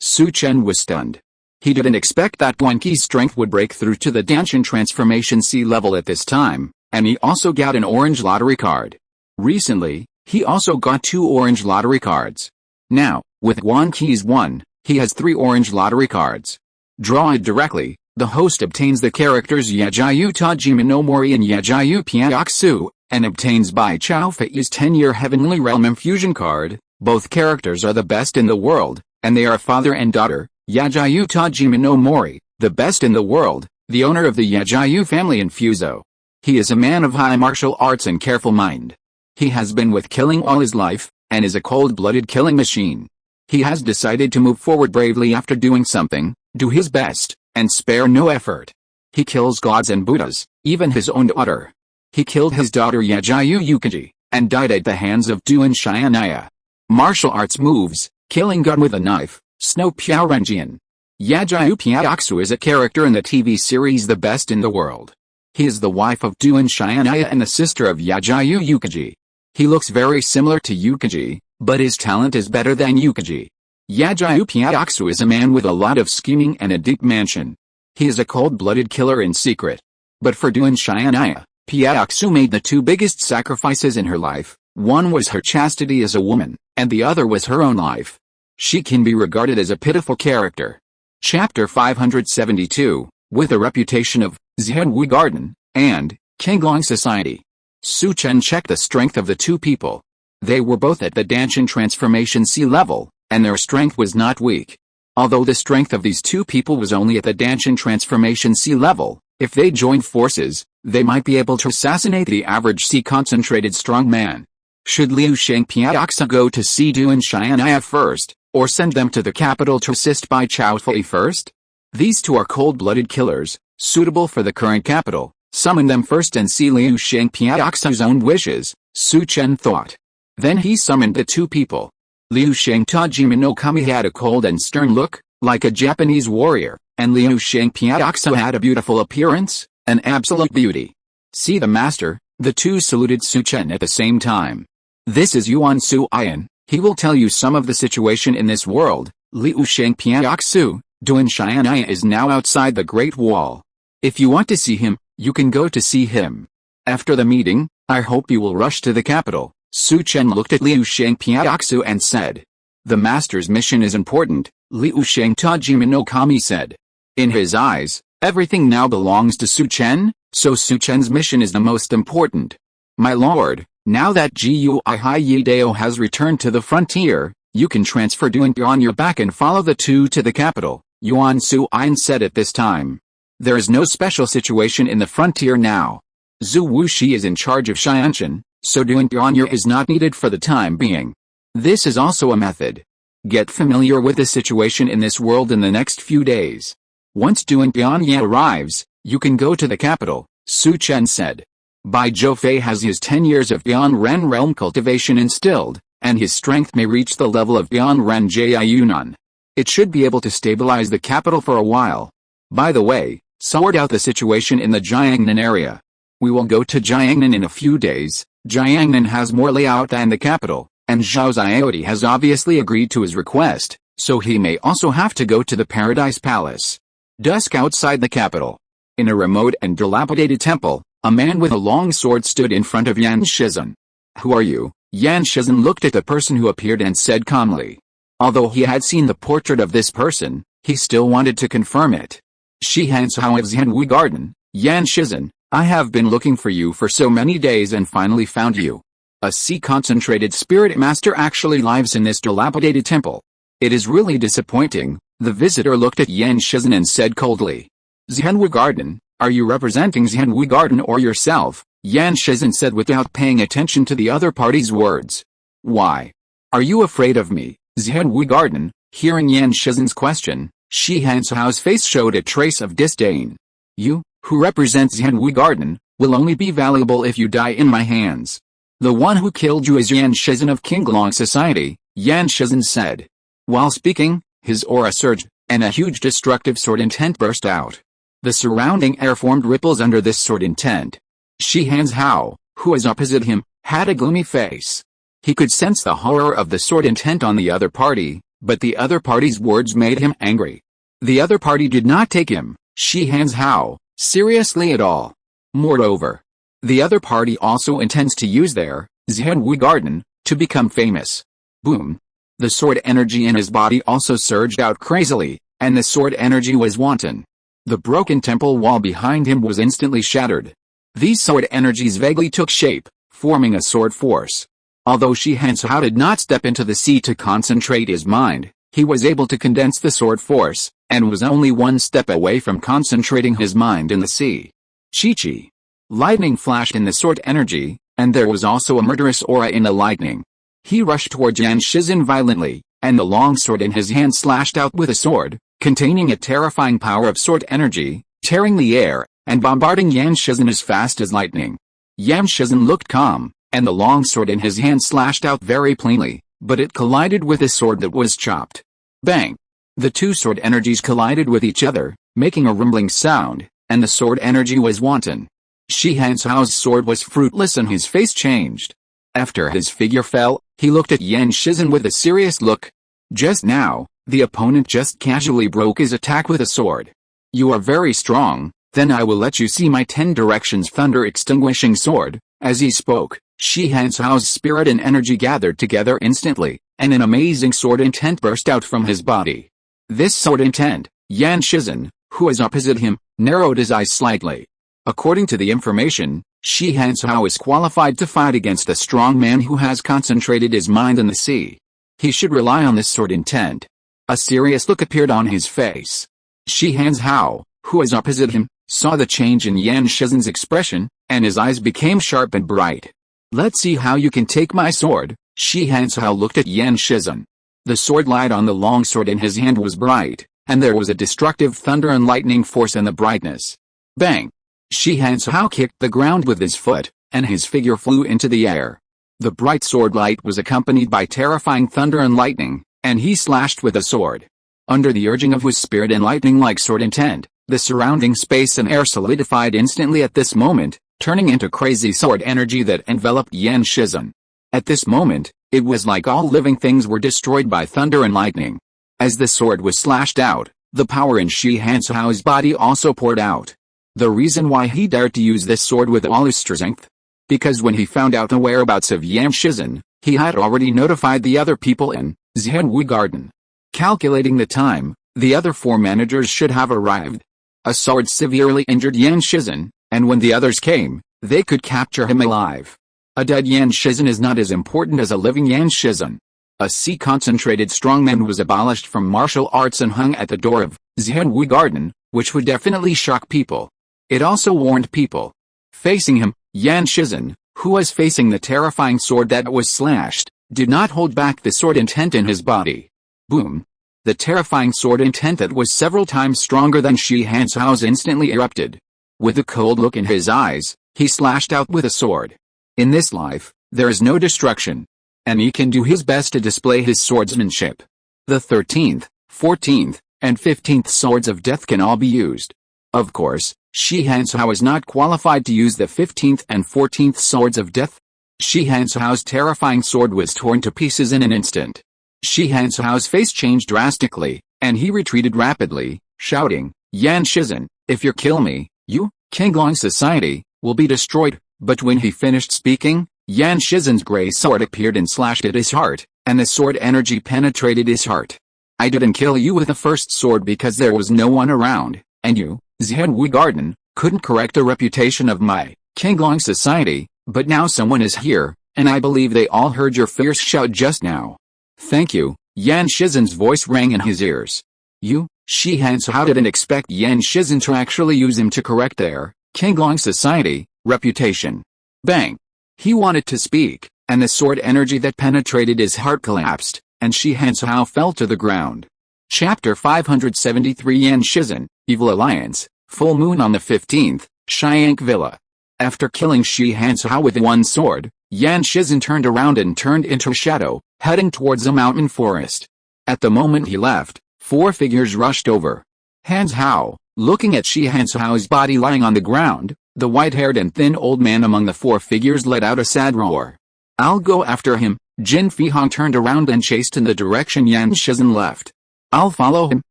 Speaker 1: Su Chen was stunned. He didn't expect that Guanqi's strength would break through to the Danshan transformation sea level at this time, and he also got an orange lottery card. Recently, he also got 2 orange lottery cards. Now, with Guanqi's 1, he has 3 orange lottery cards. Draw it directly. The host obtains the characters Yajiyu Tajima no Mori and Yajiyu Piaoxu, and obtains Bai Tianyu's 10-year Heavenly Realm Infusion card. Both characters are the best in the world, and they are father and daughter. Yajiyu Tajima no Mori, the best in the world, the owner of the Yajiyu family in Fuso. He is a man of high martial arts and careful mind. He has been with killing all his life, and is a cold-blooded killing machine. He has decided to move forward bravely after doing something, do his best, and spare no effort. He kills gods and Buddhas, even his own daughter. He killed his daughter Yajiyu Yukaji, and died at the hands of Duan Xianaya. Martial arts moves, killing God with a knife, Snow Piao Renjian. Yajiyu Piaoxu is a character in the TV series The Best in the World. He is the wife of Duan Xianaya and the sister of Yajiyu Yukaji. He looks very similar to Yukaji, but his talent is better than Yukaji. Yajiyu Piaoxu is a man with a lot of scheming and a deep mansion. He is a cold-blooded killer in secret. But for Duan Xianaya, Piaoxu made the 2 biggest sacrifices in her life. One was her chastity as a woman, and the other was her own life. She can be regarded as a pitiful character. Chapter 572, with a reputation of Zhenwu Garden and Qinglong Society. Su Chen checked the strength of the 2 people. They were both at the Danshan transformation sea level, and their strength was not weak. Although the strength of these 2 people was only at the Danshan transformation sea level, if they joined forces, they might be able to assassinate the average sea-concentrated strong man. Should Liu Sheng Piaoxu go to see Duan Xianaya first, or send them to the capital to assist Bai Tianyu first? These 2 are cold-blooded killers, suitable for the current capital. Summon them first and see Liu Sheng Piaoxu's own wishes, Su Chen thought. Then he summoned the 2 people. Liu Sheng Tajima no Kami had a cold and stern look, like a Japanese warrior, and Liu Sheng Piaoxu had a beautiful appearance, an absolute beauty. See the master. The 2 saluted Su Chen at the same time. This is Yuan Suyin, he will tell you some of the situation in this world. Liu Sheng Piaoxu, Duan Xianaya is now outside the Great Wall. If you want to see him, you can go to see him. After the meeting, I hope you will rush to the capital. Su Chen looked at Liu Sheng Piaoxu and said. The master's mission is important, Liu Sheng Tajima no Kami said. In his eyes, everything now belongs to Su Chen, so Su Chen's mission is the most important. My lord, now that Gui Hai Yidao has returned to the frontier, you can transfer Duan on your back and follow the 2 to the capital, Yuan Suyin said at this time. There is no special situation in the frontier now. Zhu Wuxi is in charge of Xianshan, so Duan Pianyu is not needed for the time being. This is also a method. Get familiar with the situation in this world in the next few days. Once Duan Pianyu arrives, you can go to the capital, Su Chen said. Bai Zhofei has his 10 years of Bianren realm cultivation instilled, and his strength may reach the level of Bianren Jiayunan. It should be able to stabilize the capital for a while. By the way, sort out the situation in the Jiangnan area. We will go to Jiangnan in a few days. Jiangnan has more layout than the capital, and Zhao Xiaodi has obviously agreed to his request, so he may also have to go to the Paradise Palace. Dusk outside the capital. In a remote and dilapidated temple, a man with a long sword stood in front of Yan Shizhen. Who are you? Yan Shizhen looked at the person who appeared and said calmly. Although he had seen the portrait of this person, he still wanted to confirm it. Shihansao of Zhenwu Garden, Yan Shizhen, I have been looking for you for so many days and finally found you. A concentrated spirit master actually lives in this dilapidated temple. It is really disappointing. The visitor looked at Yan Shizhen and said coldly. Xianwu Garden, are you representing Xianwu Garden or yourself? Yan Shizhen said without paying attention to the other party's words. Why? Are you afraid of me, Xianwu Garden? Hearing Yan Shizhen's question, Shi Hancao's face showed a trace of disdain. You, who represents Xianwu Garden, will only be valuable if you die in my hands. The one who killed you is Yan Shizhen of Qinglong Society, Yan Shizhen said. While speaking, his aura surged, and a huge destructive sword intent burst out. The surrounding air formed ripples under this sword intent. Shi Hanzhao, who was opposite him, had a gloomy face. He could sense the horror of the sword intent on the other party, but the other party's words made him angry. The other party did not take him, Shi Hanzhao, seriously at all. Moreover, the other party also intends to use their Xianwu Garden to become famous. Boom. The sword energy in his body also surged out crazily, and the sword energy was wanton. The broken temple wall behind him was instantly shattered. These sword energies vaguely took shape, forming a sword force. Although Shi Hanzhao did not step into the sea to concentrate his mind, he was able to condense the sword force, and was only one step away from concentrating his mind in the sea. Chi-chi. Lightning flashed in the sword energy, and there was also a murderous aura in the lightning. He rushed towards Yan Shizhen violently, and the long sword in his hand slashed out with a sword, containing a terrifying power of sword energy, tearing the air, and bombarding Yan Shizhen as fast as lightning. Yan Shizhen looked calm, and the long sword in his hand slashed out very plainly, but it collided with a sword that was chopped. Bang! The two sword energies collided with each other, making a rumbling sound, and the sword energy was wanton. Shi Hancao's sword was fruitless and his face changed. After his figure fell, he looked at Yan Shizhen with a serious look. Just now, the opponent just casually broke his attack with a sword. You are very strong, then I will let you see my 10 directions thunder extinguishing sword. As he spoke, Shi Hancao's spirit and energy gathered together instantly, and an amazing sword intent burst out from his body. This sword intent, Yan Shizhen, who was opposite him, narrowed his eyes slightly. According to the information, Shi Hanzhao is qualified to fight against a strong man who has concentrated his mind in the sea. He should rely on this sword intent. A serious look appeared on his face. Shi Hanzhao, who was opposite him, saw the change in Yan Shizhen's expression, and his eyes became sharp and bright. Let's see how you can take my sword. Shi Hanzhao looked at Yan Shizhen. The sword light on the long sword in his hand was bright, and there was a destructive thunder and lightning force in the brightness. Bang! Shi Hanzhao kicked the ground with his foot, and his figure flew into the air. The bright sword light was accompanied by terrifying thunder and lightning, and he slashed with the sword. Under the urging of his spirit and lightning-like sword intent, the surrounding space and air solidified instantly at this moment, turning into crazy sword energy that enveloped Yan Shizhen. At this moment, it was like all living things were destroyed by thunder and lightning. As the sword was slashed out, the power in Shi Hancao's body also poured out. The reason why he dared to use this sword with all his strength? Because when he found out the whereabouts of Yan Shizhen, he had already notified the other people in Xianwu Garden. Calculating the time, the other 4 managers should have arrived. A sword severely injured Yan Shizhen, and when the others came, they could capture him alive. A dead Yan Shizhen is not as important as a living Yan Shizhen. A concentrated strongman was abolished from martial arts and hung at the door of Xianwu Garden, which would definitely shock people. It also warned people. Facing him, Yan Shizhen, who was facing the terrifying sword that was slashed, did not hold back the sword intent in his body. Boom! The terrifying sword intent that was several times stronger than Shi Hancao's instantly erupted. With a cold look in his eyes, he slashed out with a sword. In this life, there is no destruction. And he can do his best to display his swordsmanship. The 13th, 14th, and 15th swords of death can all be used. Of course, Shi Hanzhao is not qualified to use the 15th and 14th swords of death. Shi Hancao's terrifying sword was torn to pieces in an instant. Shi Hancao's face changed drastically, and he retreated rapidly, shouting, Yan Shizhen, if you kill me, you, Qinglong Society, will be destroyed. But when he finished speaking, Yan Shizhen's gray sword appeared and slashed at his heart, and the sword energy penetrated his heart. I didn't kill you with the first sword because there was no one around, and you, Xianwu Garden, couldn't correct the reputation of my Qinglong Society, but now someone is here, and I believe they all heard your fierce shout just now. Thank you, Yan Shizen's voice rang in his ears. You, Shi Hansao didn't expect Yan Shizen to actually use him to correct their Qinglong Society reputation. Bang! He wanted to speak, and the sword energy that penetrated his heart collapsed, and Shi Hansao fell to the ground. Chapter 573 Yan Shizen, Evil Alliance, Full Moon on the 15th, Shiang Villa. After killing Shi Hansao with one sword, Yan Shizen turned around and turned into a shadow, heading towards a mountain forest. At the moment he left, 4 figures rushed over. Hansao, looking at Shi Hansao's body lying on the ground, the white-haired and thin old man among the 4 figures let out a sad roar. I'll go after him. Jin Fihong turned around and chased in the direction Yan Shizen left. I'll follow him,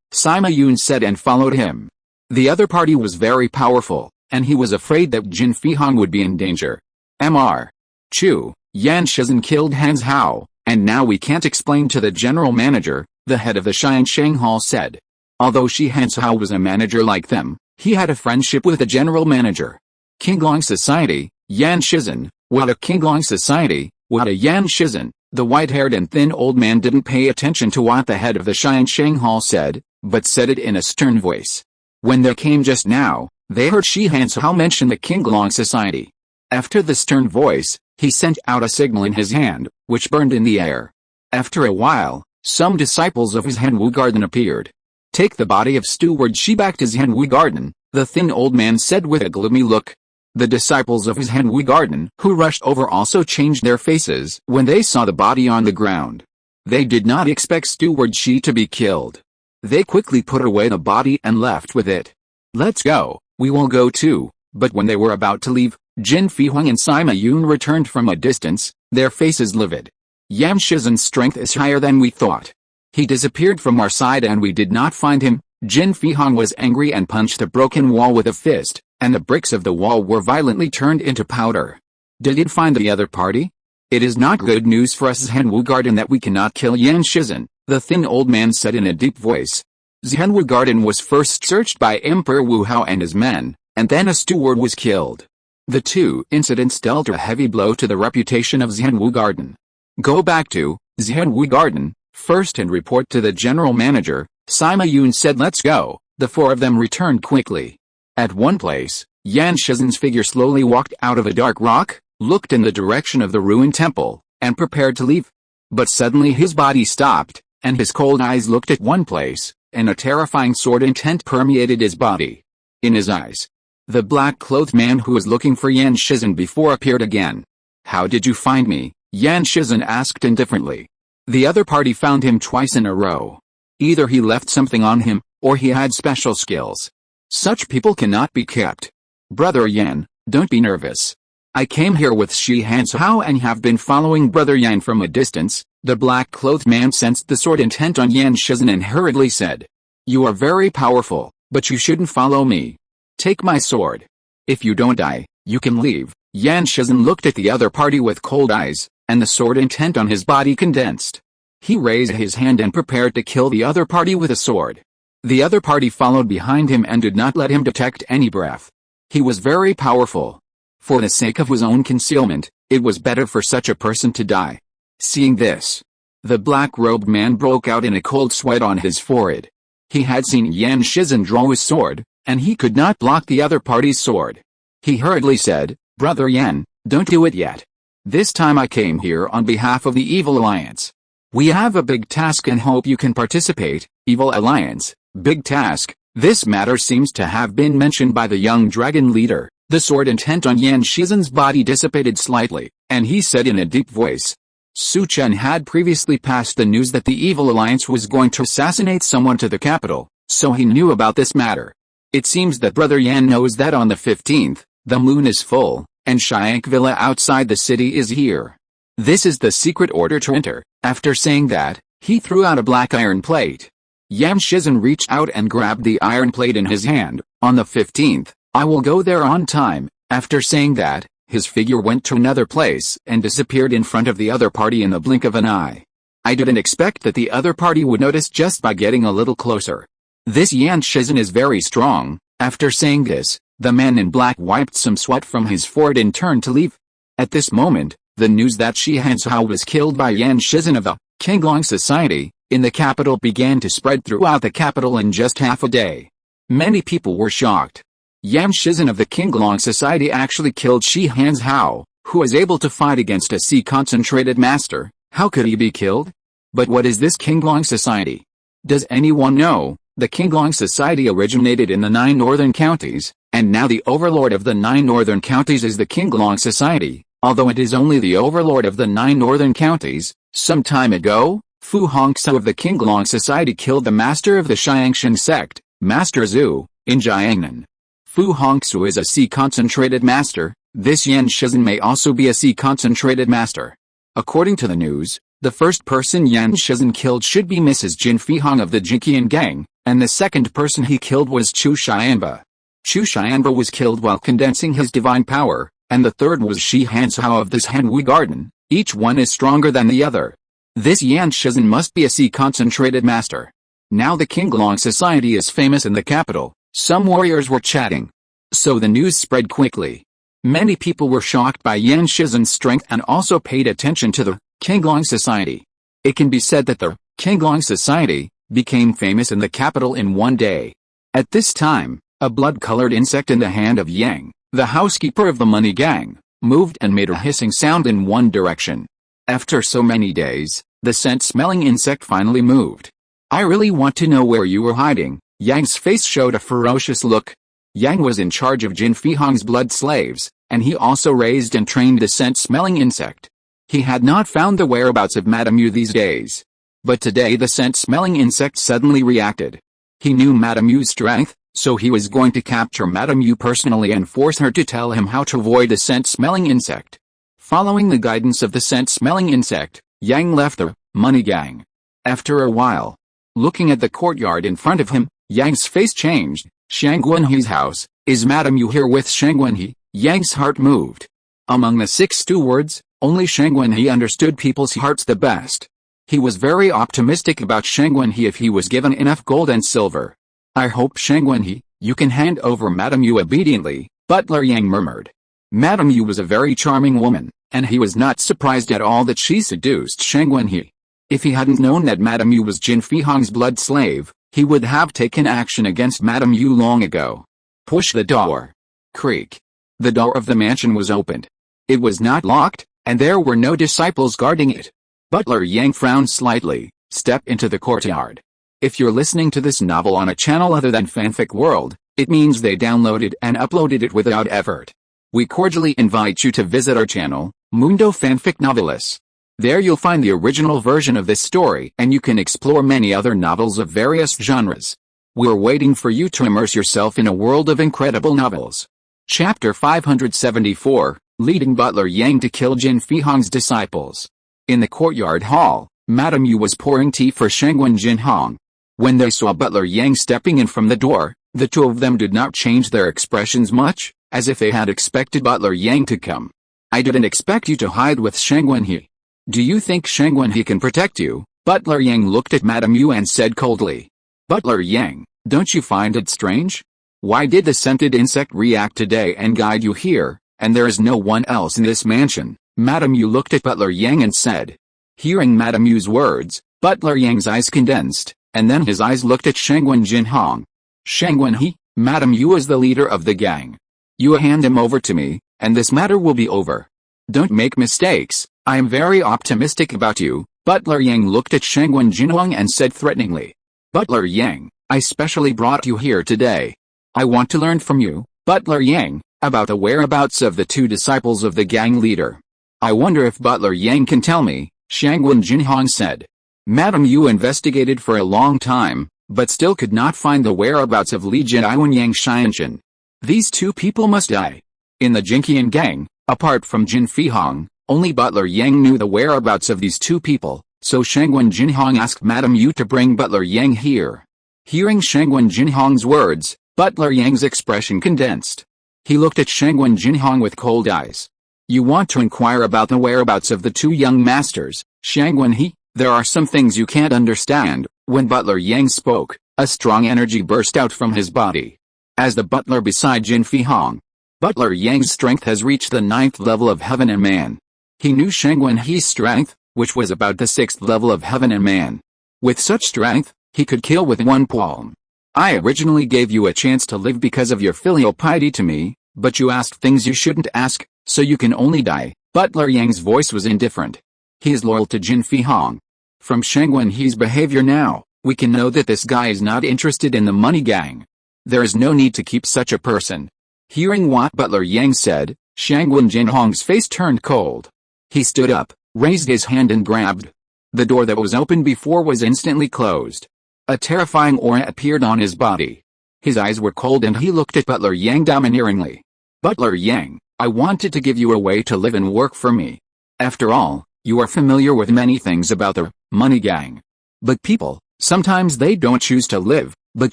Speaker 1: Sima Yun said and followed him. The other party was very powerful, and he was afraid that Jin Fihong would be in danger. Mr. Chu, Yan Shizen killed Hansao, and now we can't explain to the general manager, the head of the Xiansheng Hall said. Although Shi Hansao was a manager like them, he had a friendship with the general manager. Qinglong Society, Yan Shizen, what a Qinglong Society, what a Yan Shizen. The white-haired and thin old man didn't pay attention to what the head of the Xiansheng Hall said, but said it in a stern voice. When they came just now, they heard Shi Hansao mention the Qinglong Society. After the stern voice, he sent out a signal in his hand, which burned in the air. After a while, some disciples of his Henwu garden appeared. Take the body of Steward Shi back to Henwu garden, the thin old man said with a gloomy look. The disciples of his Henwu garden who rushed over also changed their faces when they saw the body on the ground. They did not expect Steward Shi to be killed. They quickly put away the body and left with it. Let's go, we will go too. But when they were about to leave, Jin Fihong and Sima Yun returned from a distance, their faces livid. Yan Shizen's strength is higher than we thought. He disappeared from our side and we did not find him. Jin Fihong was angry and punched the broken wall with a fist, and the bricks of the wall were violently turned into powder. Did it find the other party? It is not good news for us Henwu garden that we cannot kill Yan Shizen, the thin old man said in a deep voice. Zhenwu garden was first searched by Emperor Wu Hao and his men, and then a steward was killed. The 2 incidents dealt a heavy blow to the reputation of Zhenwu garden. Go back to Zhenwu garden first and report to the general manager, Sima Yun said. Let's go. The 4 of them returned quickly. At one place, Yan Shizen's figure slowly walked out of a dark rock, looked in the direction of the ruined temple, and prepared to leave. But suddenly his body stopped, and his cold eyes looked at one place, and a terrifying sword intent permeated his body. In his eyes, the black-clothed man who was looking for Yan Shizen before appeared again. How did you find me? Yan Shizen asked indifferently. The other party found him twice in a row. Either he left something on him, or he had special skills. Such people cannot be kept. Brother Yan, don't be nervous. I came here with Shi Hansao and have been following Brother Yan from a distance. The black-clothed man sensed the sword intent on Yan Shizen and hurriedly said. You are very powerful, but you shouldn't follow me. Take my sword. If you don't die, you can leave. Yan Shizen looked at the other party with cold eyes, and the sword intent on his body condensed. He raised his hand and prepared to kill the other party with a sword. The other party followed behind him and did not let him detect any breath. He was very powerful. For the sake of his own concealment, it was better for such a person to die. Seeing this, the black-robed man broke out in a cold sweat on his forehead. He had seen Yan Shizen draw his sword, and he could not block the other party's sword. He hurriedly said, Brother Yan, don't do it yet. This time I came here on behalf of the Evil Alliance. We have a big task and hope you can participate. Evil Alliance, big task. This matter seems to have been mentioned by the young dragon leader. The sword intent on Yan Shizen's body dissipated slightly, and he said in a deep voice. Su Chen had previously passed the news that the Evil Alliance was going to assassinate someone to the capital, so he knew about this matter. It seems that Brother Yan knows that on the 15th, the moon is full, and Shiang Villa outside the city is here. This is the secret order to enter. After saying that, he threw out a black iron plate. Yan Shizen reached out and grabbed the iron plate in his hand. On the 15th, I will go there on time. After saying that, his figure went to another place and disappeared in front of the other party in the blink of an eye. I didn't expect that the other party would notice just by getting a little closer. This Yan Shizen is very strong. After saying this, the man in black wiped some sweat from his forehead and turned to leave. At this moment, The news that Shi Hanshao was killed by Yan Shizhen of the Qinglong Society in the capital began to spread throughout the capital in just half a day. Many people were shocked. Yan Shizhen of the Qinglong Society actually killed Shi Hanshao, who was able to fight against a sea concentrated master. How could he be killed? But what is this Qinglong Society? Does anyone know? The Qinglong Society originated in the 9 northern counties, and now the overlord of the 9 northern counties is the Qinglong Society, although it is only the overlord of the 9 northern counties. Some time ago, Fu Hongzhou of the Qinglong Society killed the master of the Xiangxin sect, Master Zhu, in Jiangnan. Fu Hongzhou is a sea concentrated master. This Yan Shizhen may also be a sea concentrated master. According to the news, the first person Yan Shizhen killed should be Mrs. Jin Fihong of the Jinqian gang, and the second person he killed was Chu Xianba. Chu Xianba was killed while condensing his divine power, and the third was Shi Hanshao of this Hanwei garden. Each one is stronger than the other. This Yan Shizhen must be a sea concentrated master. Now the Qinglong Society is famous in the capital. Some warriors were chatting. So the news spread quickly. Many people were shocked by Yan Shizhen's strength and also paid attention to the Qinglong Society. It can be said that the Qinglong Society became famous in the capital in one day. At this time, a blood-colored insect in the hand of Yang, the housekeeper of the money gang, moved and made a hissing sound in one direction. After so many days, the scent-smelling insect finally moved. I really want to know where you were hiding. Yang's face showed a ferocious look. Yang was in charge of Jin Fihong's blood slaves, and he also raised and trained the scent-smelling insect. He had not found the whereabouts of Madame Yu these days. But today the scent-smelling insect suddenly reacted. He knew Madame Yu's strength, so he was going to capture Madame Yu personally and force her to tell him how to avoid the scent-smelling insect. Following the guidance of the scent-smelling insect, Yang left the money gang. After a while, looking at the courtyard in front of him, Yang's face changed. Shang Guanhe's house. Is Madame Yu here with Shang Guanhe? Yang's heart moved. Among the 6 stewards, only Shang Guanhe understood people's hearts the best. He was very optimistic about Shang Guanhe if he was given enough gold and silver. I hope Shang Guanhe, you can hand over Madame Yu obediently, Butler Yang murmured. Madame Yu was a very charming woman, and he was not surprised at all that she seduced Shang Guanhe. If he hadn't known that Madame Yu was Jin Fihong's blood slave, he would have taken action against Madame Yu long ago. Push the door. Creak. The door of the mansion was opened. It was not locked, and there were no disciples guarding it. Butler Yang frowned slightly. Step into the courtyard. If you're listening to this novel on a channel other than Fanfic World, it means they downloaded and uploaded it without effort. We cordially invite you to visit our channel, Mundo Fanfic Novelis. There you'll find the original version of this story and you can explore many other novels of various genres. We're waiting for you to immerse yourself in a world of incredible novels. Chapter 574, Leading Butler Yang to Kill Jin Fihong's Disciples. In the courtyard hall, Madame Yu was pouring tea for Shangwen Jinhong. When they saw Butler Yang stepping in from the door, the two of them did not change their expressions much, as if they had expected Butler Yang to come. I didn't expect you to hide with Shangwenhe. Do you think Shangwenhe can protect you? Butler Yang looked at Madame Yu and said coldly. Butler Yang, don't you find it strange? Why did the scented insect react today and guide you here, and there is no one else in this mansion? Madame Yu looked at Butler Yang and said. Hearing Madame Yu's words, Butler Yang's eyes condensed, and then his eyes looked at Shangwen Jinhong. Shangwenhe, Madame Yu is the leader of the gang. You hand him over to me, and this matter will be over. Don't make mistakes. I am very optimistic about you. Butler Yang looked at Shangwen Jinhong and said threateningly. Butler Yang, I specially brought you here today. I want to learn from you, Butler Yang, about the whereabouts of the 2 disciples of the gang leader. I wonder if Butler Yang can tell me, Shangwen Jinhong said. Madame Yu investigated for a long time, but still could not find the whereabouts of Li Jinaiwen Yang Xianxin. These 2 people must die. In the Jinqian gang, apart from Jin Fihong, only Butler Yang knew the whereabouts of these 2 people, so Shangwen Jinhong asked Madame Yu to bring Butler Yang here. Hearing Shangwen Jinhong's words, Butler Yang's expression condensed. He looked at Shangwen Jinhong with cold eyes. You want to inquire about the whereabouts of the 2 young masters, Shangwenhe? There are some things you can't understand. When Butler Yang spoke, a strong energy burst out from his body. As the butler beside Jin Fihong, Butler Yang's strength has reached the 9th level of heaven and man. He knew Shangwen He's strength, which was about the 6th level of heaven and man. With such strength, he could kill with one palm. I originally gave you a chance to live because of your filial piety to me, but you asked things you shouldn't ask, so you can only die. Butler Yang's voice was indifferent. He is loyal to Jin Fihong. From Shangwen He's behavior now, we can know that this guy is not interested in the money gang. There is no need to keep such a person. Hearing what Butler Yang said, Shangwen Jinhong's face turned cold. He stood up, raised his hand and grabbed. The door that was open before was instantly closed. A terrifying aura appeared on his body. His eyes were cold and he looked at Butler Yang domineeringly. Butler Yang, I wanted to give you a way to live and work for me. After all, you are familiar with many things about the money gang. But people, sometimes they don't choose to live, but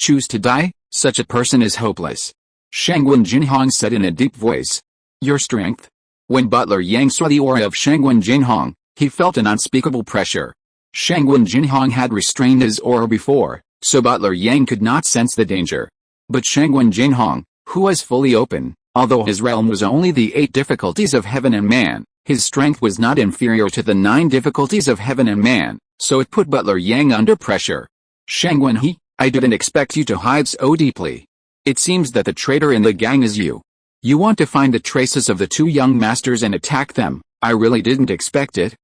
Speaker 1: choose to die. Such a person is hopeless. Shangwen Jinhong said in a deep voice. Your strength? When Butler Yang saw the aura of Shangwen Jinhong, he felt an unspeakable pressure. Shangwen Jinhong had restrained his aura before, so Butler Yang could not sense the danger. But Shangwen Jinhong, who was fully open, although his realm was only the 8 difficulties of heaven and man, his strength was not inferior to the 9 difficulties of heaven and man, so it put Butler Yang under pressure. Shangwen He, I didn't expect you to hide so deeply. It seems that the traitor in the gang is you. You want to find the traces of the 2 young masters and attack them. I really didn't expect it.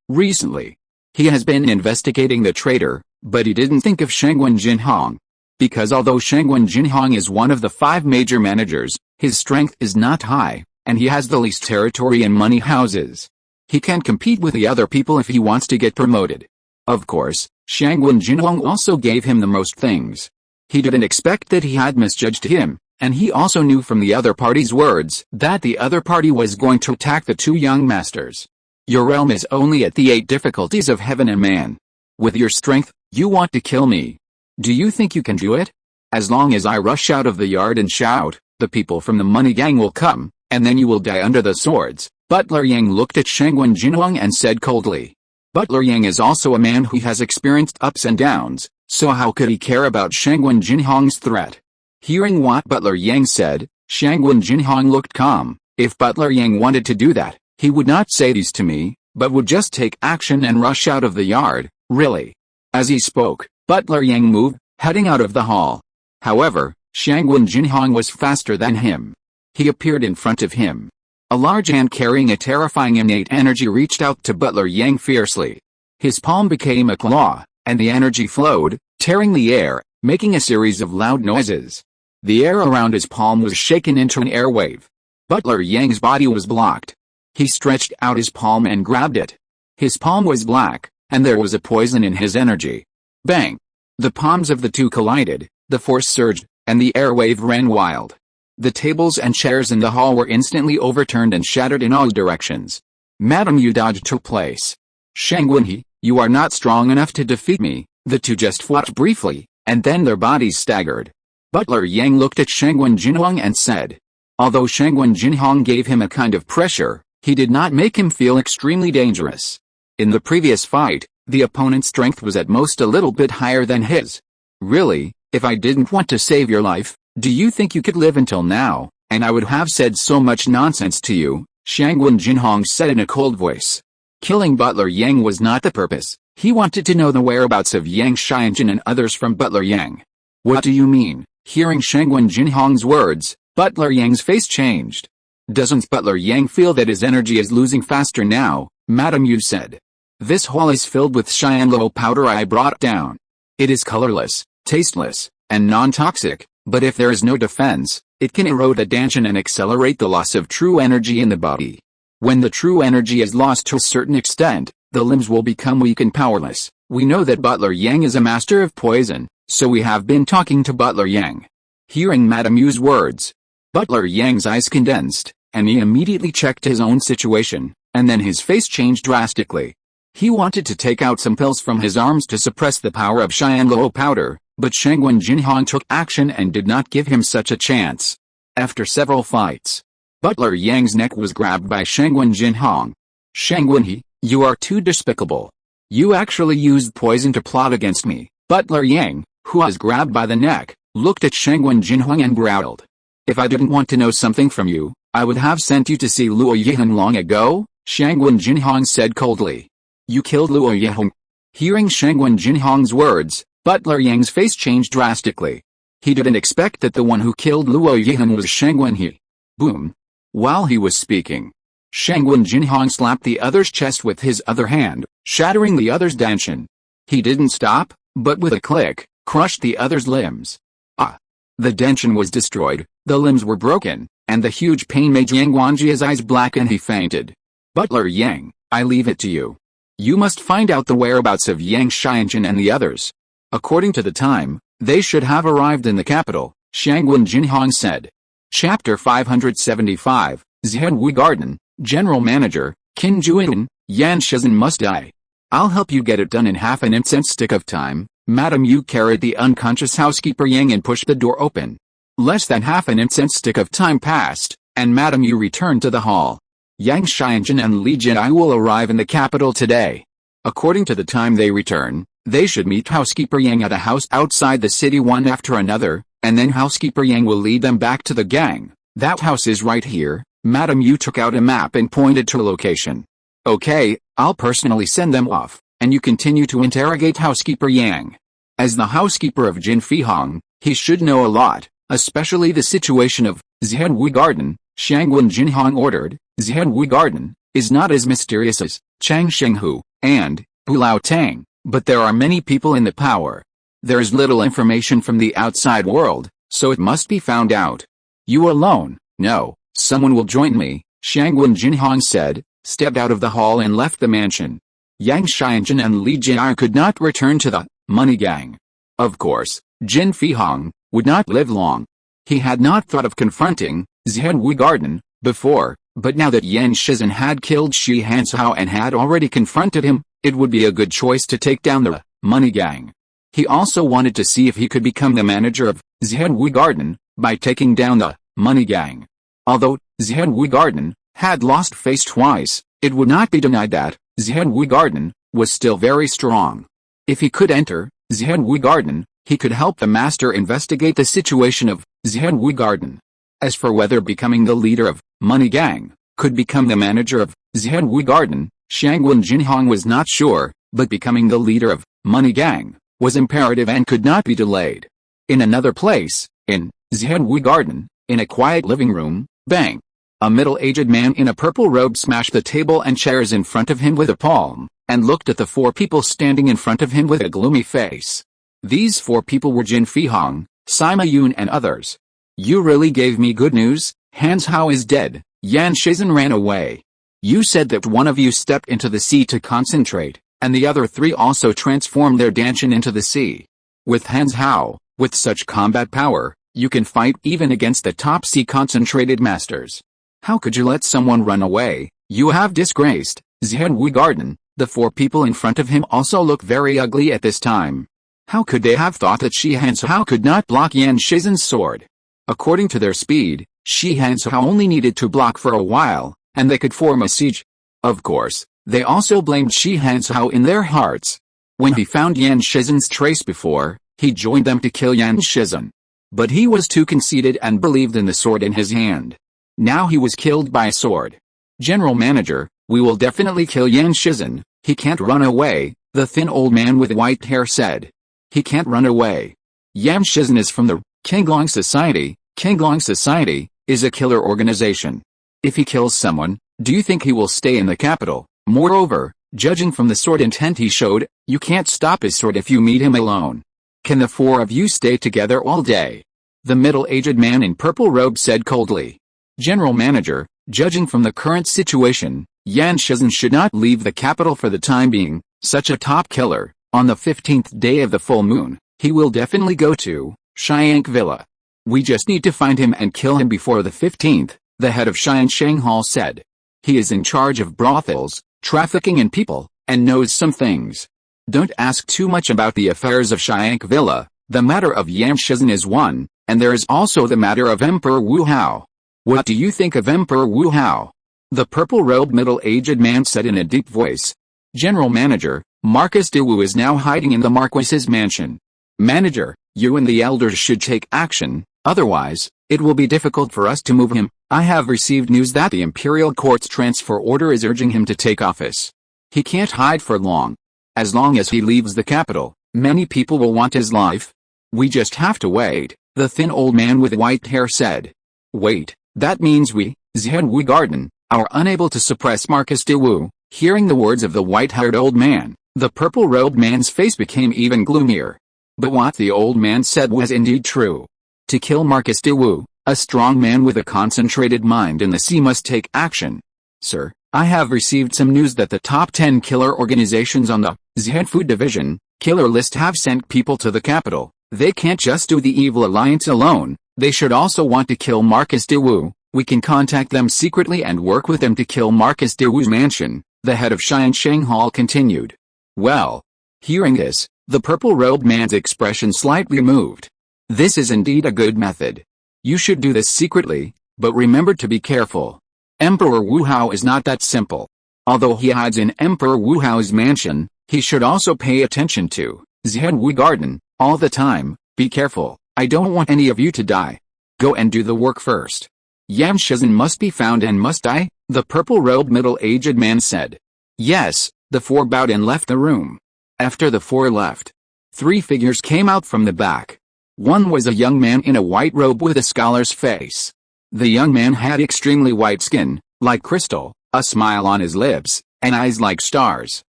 Speaker 1: Recently, he has been investigating the traitor, but he didn't think of Shangwen Jinhong. Because although Shangwen Jinhong is one of the 5 major managers, his strength is not high, and he has the least territory and money houses. He can compete with the other people if he wants to get promoted. Of course, Shangwen Jinhong also gave him the most things. He didn't expect that he had misjudged him, and he also knew from the other party's words that the other party was going to attack the 2 young masters. Your realm is only at the 8 difficulties of heaven and man. With your strength, you want to kill me. Do you think you can do it? As long as I rush out of the yard and shout, the people from the money gang will come, and then you will die under the swords. Butler Yang looked at Shangwen Jinhong and said coldly. Butler Yang is also a man who has experienced ups and downs, so how could he care about Shangwen Jinhong's threat? Hearing what Butler Yang said, Shangwen Jinhong looked calm. If Butler Yang wanted to do that, he would not say these to me, but would just take action and rush out of the yard, really. As he spoke, Butler Yang moved, heading out of the hall. However, Shangwen Jinhong was faster than him. He appeared in front of him. A large ant carrying a terrifying innate energy reached out to Butler Yang fiercely. His palm became a claw, and the energy flowed, tearing the air, making a series of loud noises. The air around his palm was shaken into an air wave. Butler Yang's body was blocked. He stretched out his palm and grabbed it. His palm was black, and there was a poison in his energy. Bang! The palms of the 2 collided, the force surged, and the air wave ran wild. The tables and chairs in the hall were instantly overturned and shattered in all directions. Madam Yu dodged took place. Shangwen He, you are not strong enough to defeat me. The 2 just fought briefly, and then their bodies staggered. Butler Yang looked at Shangwen Jinhong and said. Although Shangwen Jinhong gave him a kind of pressure, he did not make him feel extremely dangerous. In the previous fight, the opponent's strength was at most a little bit higher than his. Really, if I didn't want to save your life, do you think you could live until now, and I would have said so much nonsense to you? Shangwen Jinhong said in a cold voice. Killing Butler Yang was not the purpose. He wanted to know the whereabouts of Yang Xianjin and others from Butler Yang. What do you mean? Hearing Shangwen Jinhong's words, Butler Yang's face changed. Doesn't Butler Yang feel that his energy is losing faster now? Madam Yu said. This hall is filled with Xianluo powder I brought down. It is colorless, tasteless, and non-toxic, but if there is no defense, it can erode a danshan and accelerate the loss of true energy in the body. When the true energy is lost to a certain extent, the limbs will become weak and powerless. We know that Butler Yang is a master of poison, so we have been talking to Butler Yang. Hearing Madam Yu's words, Butler Yang's eyes condensed, and he immediately checked his own situation, and then his face changed drastically. He wanted to take out some pills from his arms to suppress the power of Xianluo powder, but Shangwen Jinhong took action and did not give him such a chance. After several fights, Butler Yang's neck was grabbed by Shangwen Jinhong. Shangwen He, you are too despicable. You actually used poison to plot against me. Butler Yang, who was grabbed by the neck, looked at Shangwen Jinhong and growled. If I didn't want to know something from you, I would have sent you to see Luo Yiheng long ago, Shangwen Jinhong said coldly. You killed Luo Yiheng. Hearing Shangwen Jinhong's words, Butler Yang's face changed drastically. He didn't expect that the one who killed Luo Yiheng was Shangwen He. Boom. While he was speaking, Shangwen Jinhong slapped the other's chest with his other hand, shattering the other's dantian. He didn't stop, but with a click, crushed the other's limbs. Ah! The dantian was destroyed, the limbs were broken, and the huge pain made Yang Wanji's eyes black and he fainted. Butler Yang, I leave it to you. You must find out the whereabouts of Yang Xianjun and the others. According to the time, they should have arrived in the capital, Shangwen Jinhong said. Chapter 575, Zhenhui Garden, General Manager, Qin Juin, Yan Shizhen must die. I'll help you get it done in half an incense stick of time. Madam Yu carried the unconscious housekeeper Yang and pushed the door open. Less than half an incense stick of time passed, and Madam Yu returned to the hall. Yang Xianjun and Li Jinai will arrive in the capital today. According to the time they return, they should meet housekeeper Yang at a house outside the city one after another, and then housekeeper Yang will lead them back to the gang. That house is right here. Madam Yu took out a map and pointed to a location. Okay, I'll personally send them off, and you continue to interrogate housekeeper Yang. As the housekeeper of Jin Fihong, he should know a lot, especially the situation of Zhenhui Garden. Shangwen Jinhong ordered. Zhenhui Garden is not as mysterious as Chang Shenghu and Bulao Tang, but there are many people in the power. There is little information from the outside world, so it must be found out. You alone? No, someone will join me, Shangwen Jinhong said, stepped out of the hall and left the mansion. Yang Xianjun and Li Jinai could not return to the money gang. Of course, Jin Fihong would not live long. He had not thought of confronting Zhenhui Garden before, but now that Yan Shizhen had killed Shi Hansao and had already confronted him, it would be a good choice to take down the money gang. He also wanted to see if he could become the manager of Zhenhui Garden by taking down the money gang. Although Zhenhui Garden had lost face twice, it would not be denied that Zhenhui Garden was still very strong. If he could enter Zhenhui Garden, he could help the master investigate the situation of Zhenhui Garden. As for whether becoming the leader of money gang could become the manager of Zhenhui Garden, Shangwen Jinhong was not sure, but becoming the leader of money gang was imperative and could not be delayed. In another place, in Zhenhui Garden, in a quiet living room, bang! A middle-aged man in a purple robe smashed the table and chairs in front of him with a palm, and looked at the four people standing in front of him with a gloomy face. These four people were Jin Fihong, Sima Yun and others. You really gave me good news. Hans Hao is dead. Yan Shizhen ran away. You said that one of you stepped into the sea to concentrate, and the other three also transformed their dantian into the sea. With Hans Hao, with such combat power, you can fight even against the top sea concentrated masters. How could you let someone run away? You have disgraced Zhenhui Garden. The four people in front of him also look very ugly at this time. How could they have thought that Shi Hansao could not block Yan Shizhen's sword? According to their speed, Shi Hansao only needed to block for a while, and they could form a siege. Of course, they also blamed Shi Hansao in their hearts. When he found Yan Shizhen's trace before, he joined them to kill Yan Shizhen. But he was too conceited and believed in the sword in his hand. Now he was killed by a sword. General Manager, we will definitely kill Yan Shizhen. He can't run away, the thin old man with white hair said. He can't run away. Yan Shizhen is from the Qinglong Society. Qinglong Society is a killer organization. If he kills someone, do you think he will stay in the capital? Moreover, judging from the sword intent he showed, you can't stop his sword if you meet him alone. Can the four of you stay together all day? The middle-aged man in purple robe said coldly. General Manager, judging from the current situation, Yan Shizhen should not leave the capital for the time being. Such a top killer, on the 15th day of the full moon, he will definitely go to Shiang Villa. We just need to find him and kill him before the 15th, the head of Xiansheng Hall said. He is in charge of brothels, trafficking in people, and knows some things. Don't ask too much about the affairs of Shiang Villa. The matter of Yan Shizhen is one, and there is also the matter of Emperor Wu Hao. What do you think of Emperor Wu Hao? The purple-robed middle-aged man said in a deep voice. General Manager, Marquis de Wu is now hiding in the Marquis's mansion. Manager, you and the elders should take action, otherwise, It will be difficult for us to move him. I have received news that the Imperial Court's transfer order is urging him to take office. He can't hide for long. As long as he leaves the capital, many people will want his life. We just have to wait, the thin old man with white hair said. Wait, that means we, Zhenwu Garden, are unable to suppress Marcus de Wu. Hearing the words of the white-haired old man, the purple-robed man's face became even gloomier. But what the old man said was indeed true. To kill Marcus de Wu, a strong man with a concentrated mind in the sea must take action. Sir, I have received some news that the top 10 killer organizations on the Zhenfu Division killer list have sent people to the capital. They can't just do the evil alliance alone, they should also want to kill Marcus de Wu. We can contact them secretly and work with them to kill Marcus de Wu's mansion, the head of Xiansheng Hall continued. Well. Hearing this, the purple-robed man's expression slightly moved. This is indeed a good method. You should do this secretly, but remember to be careful. Emperor Wu Hao is not that simple. Although he hides in Emperor Wu Hao's mansion, he should also pay attention to Zhenwu Garden all the time. Be careful, I don't want any of you to die. Go and do the work first. Yan Shizhen must be found and must die, the purple-robed middle-aged man said. Yes, the four bowed and left the room. After the four left, three figures came out from the back. One was a young man in a white robe with a scholar's face. The young man had extremely white skin, like crystal, a smile on his lips, and eyes like stars.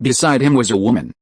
Speaker 1: Beside him was a woman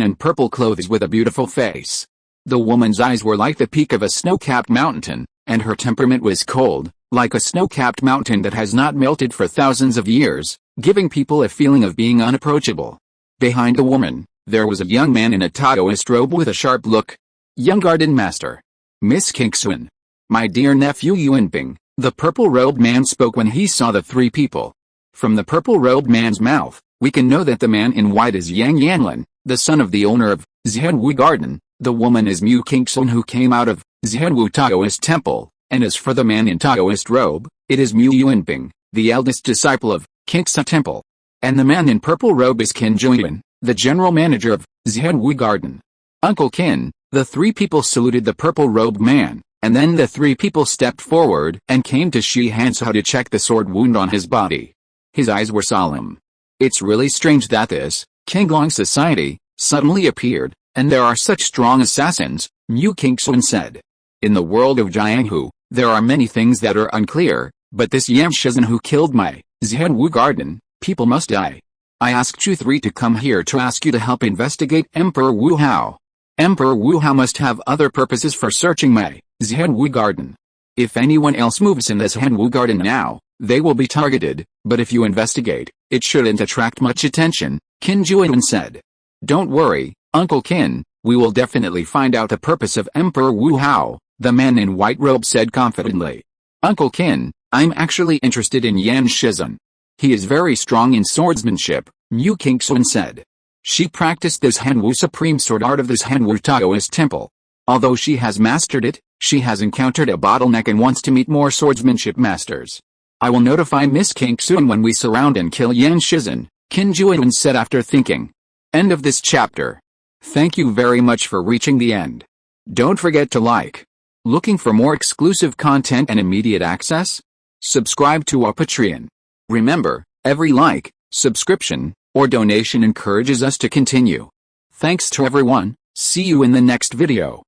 Speaker 1: in purple clothes with a beautiful face. The woman's eyes were like the peak of a snow-capped mountain, and her temperament was cold, like a snow-capped mountain that has not melted for thousands of years, giving people a feeling of being unapproachable. Behind the woman, there was a young man in a Taoist robe with a sharp look. Young Garden Master. Miss Kingxuan. My dear nephew Yuanbing, the purple-robed man spoke when he saw the three people. From the purple-robed man's mouth, we can know that the man in white is Yang Yanlin, the son of the owner of Zhenwu Garden. The woman is Mu Kingxuan who came out of Zhenwu Taoist Temple, and as for the man in Taoist robe, it is Mu Yuanbing, the eldest disciple of Kingxia Temple. And the man in purple robe is Qin Junyuan, the general manager of Zhenwu Garden. Uncle Qin. The three people saluted the purple-robed man, and then the three people stepped forward and came to Shi Hansao to check the sword wound on his body. His eyes were solemn. It's really strange that this Qinglong society suddenly appeared, and there are such strong assassins, Mu Kingxuan said. In the world of Jianghu, there are many things that are unclear, but this Yan Shizhen who killed my Zhenwu Garden, people must die. I asked you three to come here to ask you to help investigate Emperor Wu Hao. Emperor Wu Hao must have other purposes for searching my Zhenwu Garden. If anyone else moves in the Zhenwu Garden now, they will be targeted, but if you investigate, it shouldn't attract much attention, Qin Junyuan said. Don't worry, Uncle Qin, we will definitely find out the purpose of Emperor Wu Hao, the man in white robe said confidently. Uncle Qin, I'm actually interested in Yan Shizhen. He is very strong in swordsmanship, Mu Kingxuan said. She practiced the Zhenwu supreme sword art of the Zhenwu Taoist temple. Although she has mastered it, she has encountered a bottleneck and wants to meet more swordsmanship masters. I will notify Miss Kingxuan when we surround and kill Yan Shizhen, Qin Junyuan said after thinking. End of this chapter. Thank you very much for reaching the end. Don't forget to like. Looking for more exclusive content and immediate access? Subscribe to our Patreon. Remember, every like, subscription, or donation encourages us to continue. Thanks to everyone, see you in the next video.